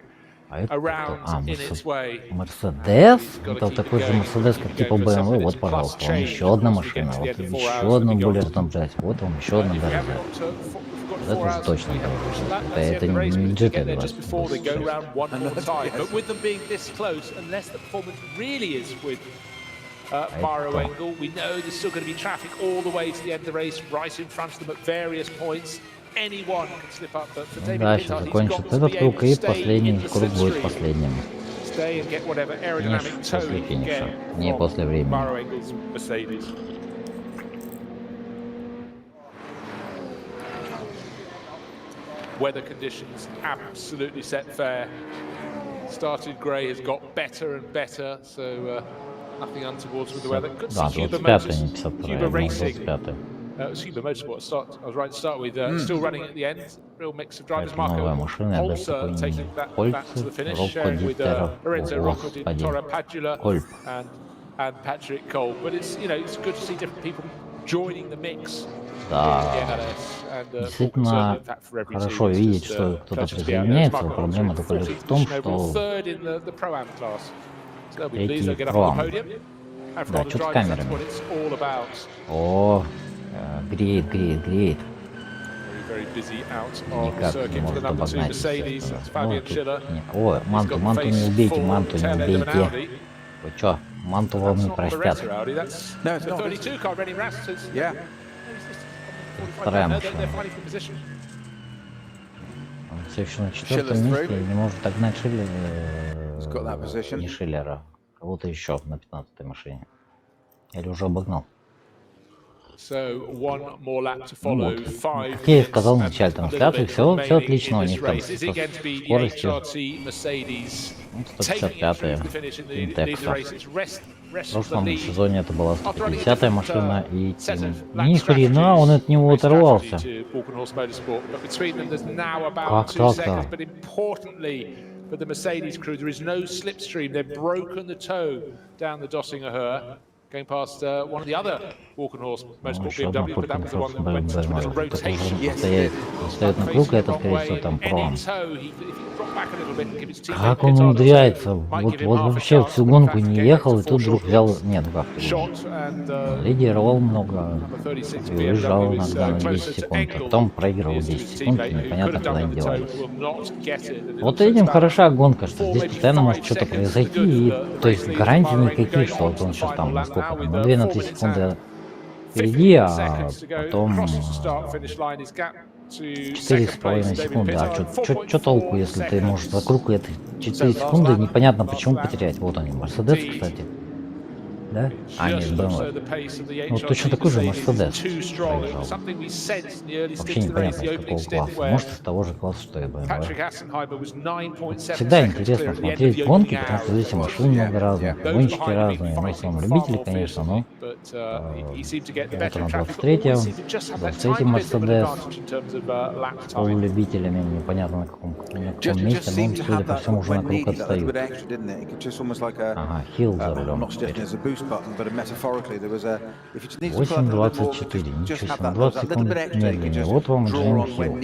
А это кто? around А, in its way. Мерседес? Это такой же Мерседес, как типа BMW. Вот, пожалуйста, вон еще одна машина. Вот еще одна более там, блядь. Вот вам еще одна We BMW. haven't got Это уж точно. Это не GTA 20. Maro Engel. We know there's still going to be traffic all the way to the end of the race, right in front of them at various points. Anyone can slip up, but for David Да, сейчас Pittard, закончится he's got to этот be круг, able и to stay последний in the круг будет slipstream. последним. Stay and get whatever Финиш aerodynamic toe после he can финиша, get не from после времени. Maro Engel's Mercedes. Weather conditions absolutely set fair. Started grey, has got better and better, so nothing untoward with the weather. Good to Да, see Huber 25-й, не Motors, 52-й, Huber Racing. 25-й. It was Huber Motorsport. I was right to start with. Still running at the end. Real mix of drivers. Какая-то новая Marco машина, я даже Holzer такой taking не... that to the finish, Рокко sharing with Диттера, Lorenzo Rocco di господи, Torre Padula Кольп. and Patrick Cole. But it's it's good to see different people joining the mix. Да, действительно хорошо видеть, что кто-то присоединяется. Проблема только лишь в том, что третий пром. Да, что с камерами? О, греет. Никак не может обогнать. О, Манту не убейте, Манту не убейте. Вы чё, Манту вам не простят. Вторая машина. Он все еще на 4-м месте и не может догнать не Шиллера, кого-то еще на 15-й машине. Или уже обогнал. Вот. Как я и сказал в начале трансляции, все отлично у них там со скоростью. 155-я Интекса. В прошлом сезоне это была 150-я машина, и ни хрена он от него оторвался. Как так-то? For the Mercedes crew, there is no slipstream. They've broken the toe down the Dossinger-Her, going past one of the other Walkenhorst Motorsport BMW, but that was the one that went into a little rotation. Стоит на круг, это, скорее всего, там пром. Как он умудряется? Вот вообще всю гонку не ехал, и тут вдруг взял... Нет, как лидировал много, и уезжал иногда на 10 секунд, а потом проигрывал 10 секунд, и непонятно, куда они девались. Вот этим хороша гонка, что здесь постоянно может что-то произойти, и, то есть гарантий никаких, что вот он сейчас там, насколько, 2 на 3 секунды впереди, а потом 4,5 секунды. А что толку, если ты можешь вокруг этой 4 секунды непонятно почему потерять? Вот они, Мерседес, кстати. Да? А, нет, BMW. Вот точно такой же Мерседес проезжал. Вообще непонятно, из какого класса. Может, из того же класса, что и BMW. Всегда интересно смотреть гонки, потому что здесь и машин много разных, гонщики разные. Мы с вами любители, конечно, но... Вот она 23-й Мерседес. Полулюбителями, непонятно на каком месте, но он, судя по всему, уже на круг отстают. Ага, Хилл за рулем теперь. 8:24, ничего себе, на 20 секунд медленнее. Вот вам Джейми Хилл.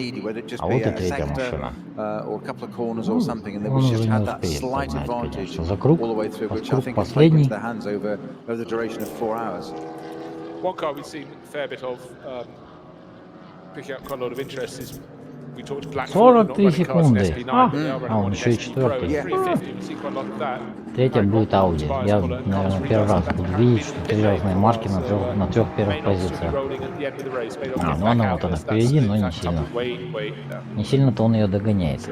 А вот и третья машина. Он уже не успеет догнать, конечно. За круг последний. One car we've seen a fair bit of picking up quite a lot of interest is 43 секунды. А он еще и четвертый. Третья будет Audi. Я, наверное, первый раз буду видеть, что три разные марки на трех первых позициях. Ну она вот она впереди, но не сильно. Не сильно-то он ее догоняет.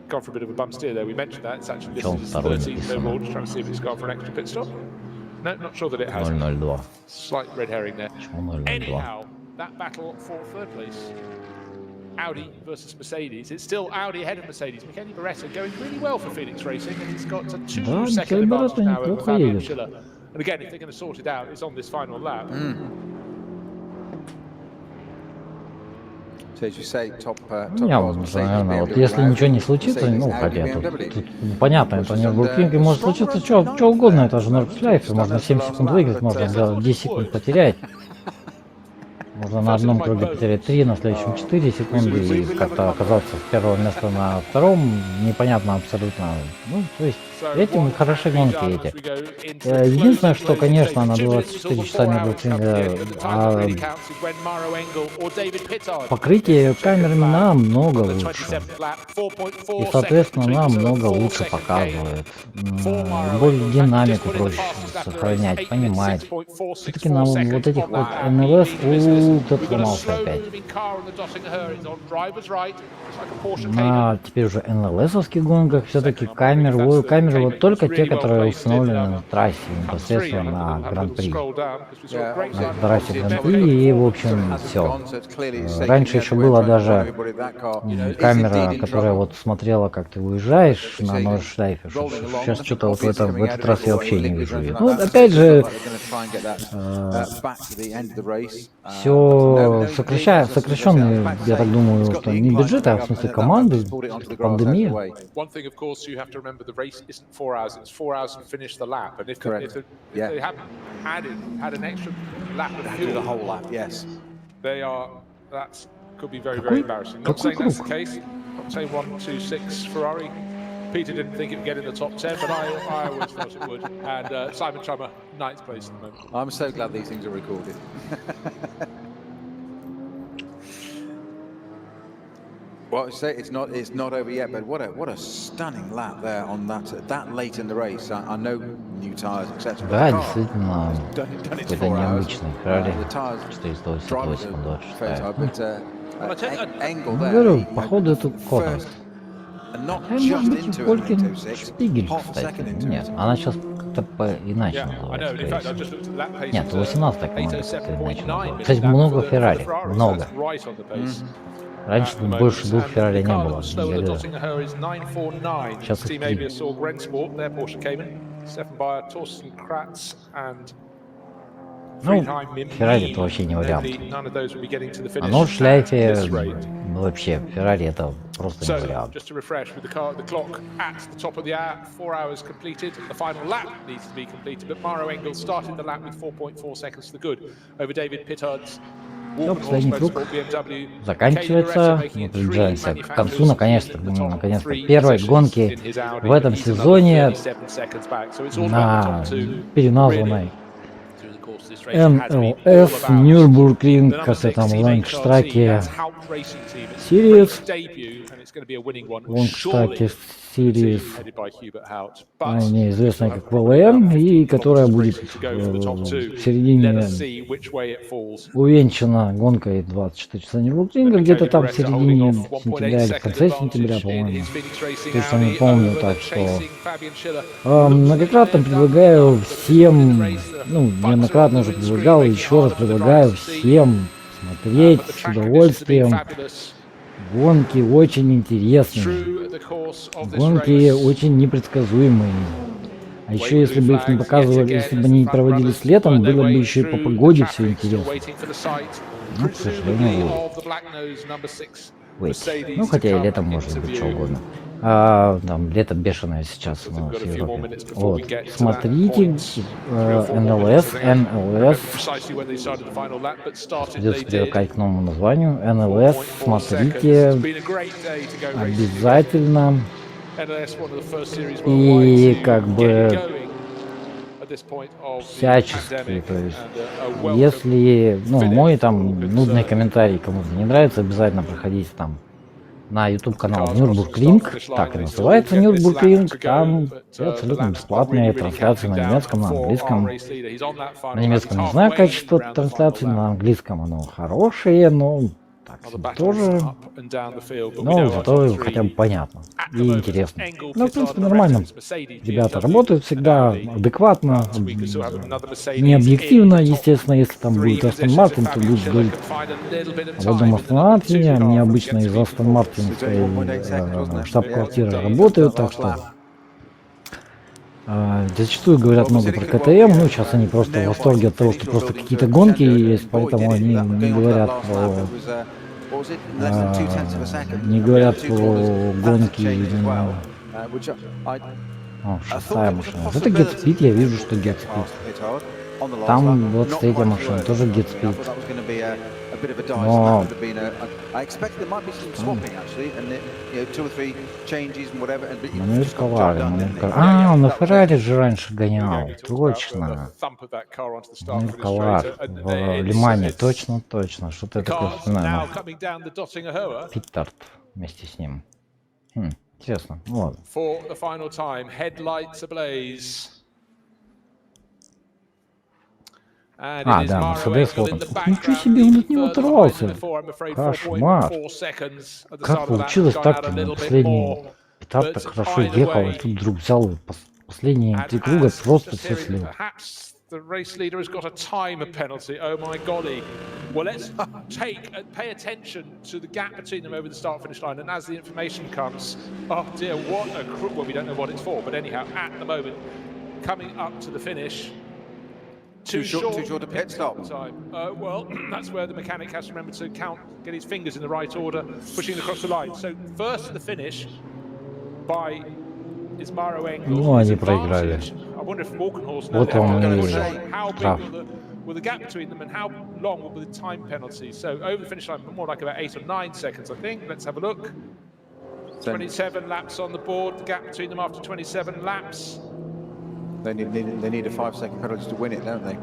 Gone for a bit of a bump steer there. We mentioned that. It's actually this is 13th overall, just trying to see if it's gone for an extra pit stop. No, not sure that it has. 0:02. Slight red herring there. Anyhow, that battle for third place. Audi versus Mercedes. It's still Audi ahead of Mercedes. Michele Beretta going really well for Phoenix Racing, and he's got a 2-second advantage now over Fabian Schiller. And again, if they're going to sort it out, it's on this final lap. Наверное, вот если ничего не случится, ну хотя тут понятно, это не буркинг, может случиться что угодно, это же Нордслайф, можно 7 секунд выиграть, можно 10 секунд потерять. Можно на одном круге потерять 3, на следующем 4 секунды и как-то оказаться с первого места на втором, непонятно абсолютно. Ну, то есть этим хороши гонки эти. Единственное, что, конечно, на 24 часа нервотринга покрытие камерами намного лучше. И, соответственно, намного лучше показывает. Более динамику проще сохранять, понимать. Все-таки на вот этих вот NLS, кто-то сломался опять. На теперь уже NLS-овских гонках все-таки камеры вот только те, которые установлены на трассе, непосредственно на Гран-при. На трассе Гран-при и, в общем, все. Раньше еще была даже камера, которая вот смотрела, как ты уезжаешь на Нордшляйфе. Сейчас что-то вот в этот раз я вообще не вижу ее. Ну, опять же, все сокращенные, я так думаю, что не бюджеты, а в смысле команды, пандемия. Какой круг? Peter didn't think it would get in the top 10, but I always thought it would. And Simon Trummer, 9th place at the moment. I'm so glad these things are recorded. Well, it's not over yet, but what a stunning lap there on that late in the race. I know new tires, etc. Да, действительно, какой-то необычный Феррари 488, говорю, походу это Конор. Может быть, Полькин Шпигель, кстати. Нет, она сейчас как-то иначе называется. Нет, 18-я команда как-то иначе называется. Кстати, много Феррари, много. Раньше тут больше двух Феррари не было. Сейчас их 3. Ну, Феррари это вообще не вариант. А Нордшляйфе вообще Феррари это просто не вариант. Все, последний круг заканчивается. Мы приближаемся к концу, наконец-то первой гонки в этом сезоне на переназванной NLS Nürburgring, как это там, Лангштраке Series, Лангштраке Series, неизвестная как ВЛМ, и которая будет в середине увенчана гонкой 24 часа Nürburgring, где-то там в середине сентября или в конце сентября, по-моему. Точно не помню, так что многократно предлагаю всем, ну, неоднократно уже предлагал, еще раз предлагаю всем смотреть с удовольствием. Гонки очень интересные, гонки очень непредсказуемые. А еще если бы их не показывали, если бы они не проводились летом, было бы еще и по погоде все интересно. Ну, к сожалению, ну, хотя и летом может быть что угодно. Там лето бешеное сейчас у нас в Европе. Вот. Смотрите, NLS. Придется привыкать к новому названию. NLS, смотрите обязательно. И как бы всячески, то есть, если, ну, мой там нудный комментарий кому-то не нравится, обязательно проходите там на YouTube канал Nürburgring, так и называется Nürburgring, там абсолютно бесплатные трансляции на немецком, на английском. На немецком не знаю качество трансляции, на английском оно хорошее, но так себе тоже, но зато хотя бы понятно и интересно. Ну, в принципе, нормально. Ребята работают всегда адекватно, не объективно, естественно, если там будет Астон Мартин, то будет говорить об одном Астон Мартине, они обычно из Астон Мартинской штаб-квартиры работают, так что зачастую говорят много про КТМ, ну, сейчас они просто в восторге от того, что просто какие-то гонки есть, поэтому они не говорят про гонки именно. О, шестая машина. Это GetSpeed, я вижу, что GetSpeed. on the last Там lap. вот Not третья quite машина, worth тоже it. get I speed. thought that was going to be a bit of a dice. Но- That would have been I expected there might be some swapping actually, and you know, 2 or 3 changes and whatever. And but Мы you just got the job рисковали, done, мы didn't рисковали. you? А, он на That was it. Феррари же раньше Again, гонял, we talked about the точно. thump of that car onto the Мы start finish рисковали. straight. And В it's- Лимане, it's- точно, точно. Что-то я the такое cars вспоминаю. now но coming down the Dottinger-Höhe Питтард вместе с ним. Интересно. Ну ладно. for the final time. Headlights ablaze. And А, it is да, Maro Мерседес Engel вот in он. the Ух, ничего background, себе, он leaving от него further behind оторвался. than before. I'm afraid Кошмар. 4.4 seconds at the Как start of that. получилось Gone out так-то? a little bit Последний more. Питтард But так хорошо either ехал, и way, тут вдруг взял и последние and 3 круга as просто just все hearing, слил. perhaps the race leader has got a time penalty. Oh my golly. Well, let's pay attention to the gap between them over the start finish line. And as the information comes, oh dear, what a well, we don't know what it's for, but anyhow, at the moment, coming up to the finish. Too short a pit stop. Time. Well, that's where the mechanic has to remember to count, get his fingers in the right order, pushing across the line. So first to the finish by is Maro Engel. Ну, они His proиграли. advantage, I wonder if Walkenhorst knows Вот он и how big штраф. will the gap between them and how long will be the time penalty? So over the finish line, more like about 8 or 9 seconds, I think. Let's have a look. 27 laps on the board. The gap between them after 27 laps. They need a 5-second penalty to win it, don't they?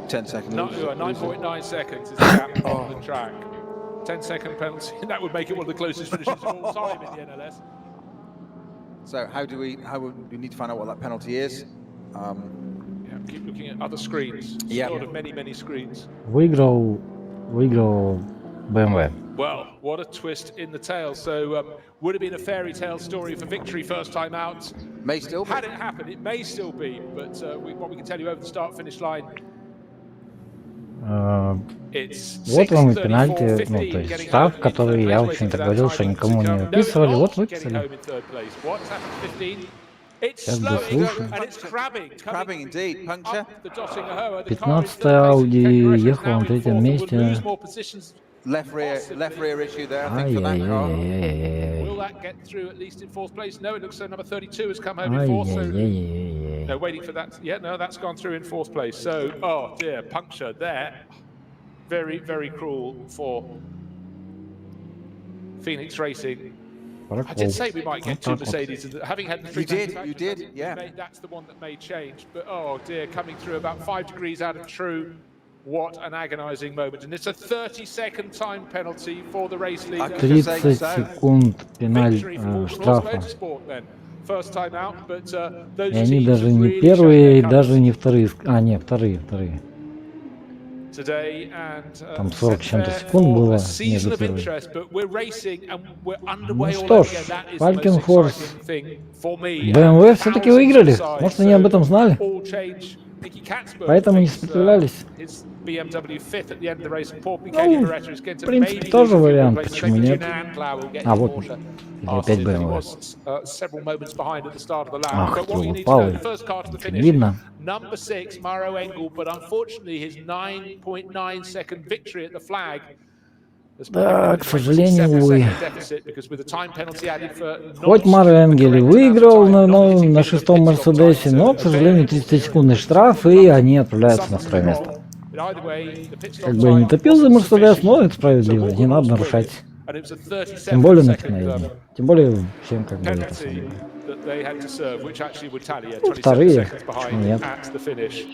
10-second. 9.9 seconds is the gap on the track. 10-second penalty, and that would make it one of the closest finishes of all time in the NLS. So how we need to find out what that penalty is. Yeah, keep looking at other screens. Yeah. Sort of many screens. Выиграл BMW. Well, what a twist in the tale. So would have been a fairy tale story for victory first time out. May still be. Had it happened, it may still be, but what we can tell you over the start-finish line, it's Вот вам и 6:34, пенальти, ну, 15, то есть getting штраф, home in который third я, place, в waiting общем-то, for that говорил, time что to никому не come. выписывали, No, вот not getting выписали. home in third place. What's happened to 15? It's Сейчас slowing дослушаю. and it's crabbing. Crabbing indeed. Puncture. Up the Dottinger-Höhe. The car is 15-й third place. Audi Kevin ехал now на in третьем fourth, месте. would lose more positions. Left rear issue there, I think, for that car. Ай-яй-яй-яй-яй. Will that get through at least in fourth place? No, it looks so number 32 has come home in fourth. So Ай-яй-яй-яй-яй. no, waiting for that. Yeah, no, that's gone through in fourth place. So, oh dear, puncture there. Very cruel for Phoenix Racing. I did say we might get two Mercedes. Having had the three You did, yeah. That's the one that may change. But oh dear, coming through about 5 degrees out of true. What an agonising moment. And it's a 30-second time penalty for the race leader. 30 секунд пеналь Victory for Walkenhorst штрафа. Motorsport then. First time out, but those И они teams даже have не really первые, и shown their даже colours не вторые. А, нет, вторые. today, and Там 40 чем-то set секунд for было a season между of первыми. interest, but we're racing and we're underway Ну all что over ж, again. That is the most Falkenhorst, exciting thing for me. BMW все-таки выиграли. Может, они об этом знали? All change. Nicky Katzberg Поэтому не thinks, сопротивлялись. his BMW fifth at the end of the race. Poor Michael Beretta is going to в принципе, maybe тоже lose a few вариант, places. почему Maybe нет? Julian Andlau will get А, his вот, Porsche. или After опять he BMW. was several moments behind at the start of the lap. Ах, But what you какие need to know, упалы. the first car to the finish, Видно. number 6, Maro Engel, but unfortunately his 9.9 second victory at the flag has put him Да, in к a сожалению, 27 увы. second deficit because with the time penalty added for Хоть not Маро Энгели correct выиграл amount of time, not hitting на the шестом pit stop Мерседесе, time, но, so к сожалению, 30-секундный штраф, и они отправляются на второе место. But either way, the pit stop Как бы я не time топил за wasn't Мерседес, но это sufficient. справедливо, So не надо Walkenhorst нарушать. win, and it was a Тем более на 37 second технологии. Тем более всем как бы это penalty самое. that they had to serve, which actually would tally 27 вторые. seconds behind Нет. at the finish.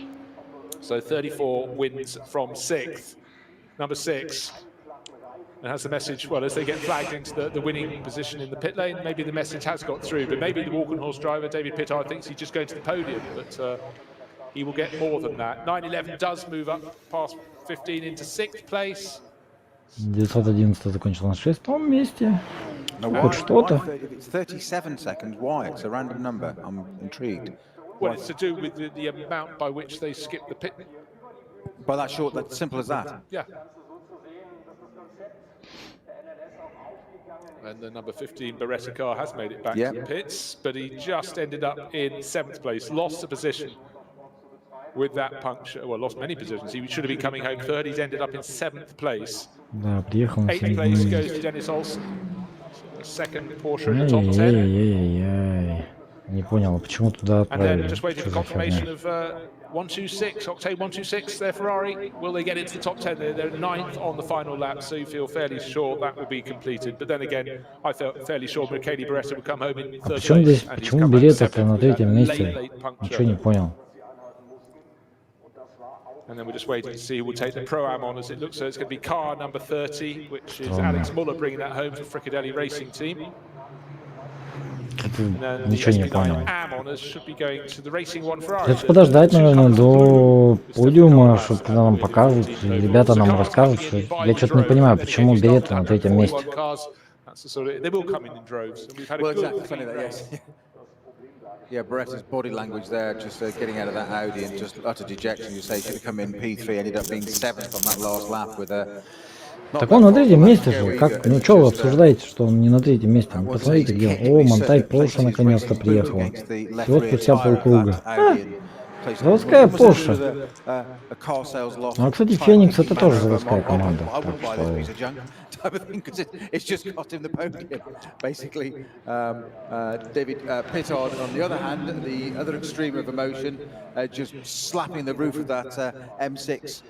So 34 wins from 6th. Number 6. And has the message, well, as they get flagged into the winning position in the pit lane, maybe the message has got through, but maybe the Walkenhorst driver, David Pittard, thinks he's just going to the podium, but he will get more than that. 911 does move up past 15 into 6th place. 911 закончил на шестом месте. Now, Хоть что-то. if it's 37 seconds, why? It's a random number. I'm intrigued. Well, it's to do with the amount by which they skip the pit. By that short, that's simple as that. Yeah. And the number 15 Beretta car has made it back Yep. to the pits, but he just ended up in 7th place, lost a position with that puncture. Well, lost many positions. He should have been coming home third. He's ended up in 7th place. Да, приехал на 8th place середину. goes to Dennis Olsen. Second Porsche in the top 10. Ай-яй-яй-яй-яй. Не понял, почему туда And then отправили? just waiting Что for за confirmation херня? of 126, Octane 126, their Ferrari. Will they get into the top 10? They're ninth on the final lap, so you feel fairly sure that will be completed. But then again, I felt fairly sure Mercedes Beretta would come home in А third почему place, здесь, and he's почему come home Беретта-то seventh на with that третьем месте? late Ничего не puncture. понял. And then we're just waiting to see who will take the Pro-Am on, as it looks so it's going to be car number 30, which is Странно. Alex Muller bringing that home for Fricadelli Racing Team. Это And then the ничего не понял. SP9 Am honours should be going to the Racing One Ferrari. Придется подождать, наверное, до подиума, чтобы нам покажут, и ребята нам расскажут, что я что-то не понимаю, почему Беретта на третьем месте. They will come in droves. And we've had a Well, good exactly. Funny clean that, race. yes. Yeah, Beretta's body language there, just getting out of that Audi and just utter dejection. You say should have come in P3, ended up being seventh on that last lap with a. Так он на третьем месте же. Как, ну что вы обсуждаете, что он не на третьем месте? Ну, посмотрите, где он. О, Монтай Порше наконец-то приехала. Всего спустя полкруга. Заводская Порше. Ну, а, кстати, Феникс это тоже заводская команда. Так что... Type of thing, because it's just cost him the podium, basically. David Pittard, on the other hand, the other extreme of emotion, just slapping the roof of that M6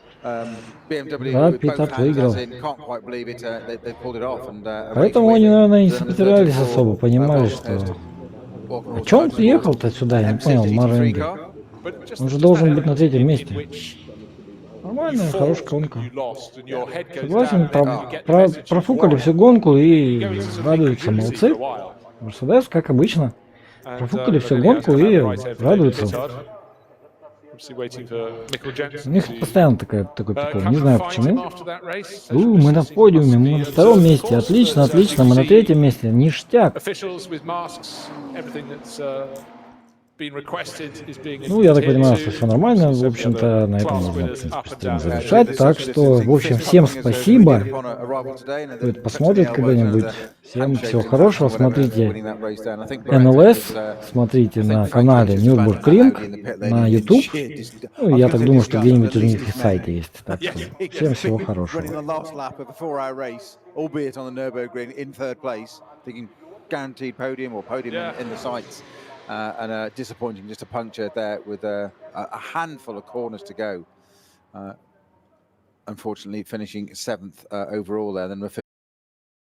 BMW Да, with both Питтард hands, выиграл. as in, can't quite believe it, they pulled it off. And, Поэтому они, наверное, и не сопротивлялись особо, понимали, что... А чё он приехал-то сюда, я не понял, Маренди? Он же должен быть на третьем месте. Нормальная, хорошая гонка. Согласен, профукали всю гонку и радуются, молодцы. Мерседес, как обычно, профукали всю гонку и радуются. У них постоянно такой прикол, не знаю почему. Мы на подиуме, мы на втором месте, отлично, отлично, мы на третьем месте, ништяк. Ну, я так понимаю, что все нормально. В общем-то, на этом можно, в принципе, стрим завершать. Так что, в общем, всем спасибо. Кто посмотрит когда-нибудь. Всем всего хорошего. Смотрите NLS, смотрите на канале Nürburgring, на YouTube. Ну, я так думаю, что где-нибудь у них и сайт есть. Так что, всем всего хорошего. And disappointing, just a puncture there with a handful of corners to go. Unfortunately, finishing seventh overall there. Then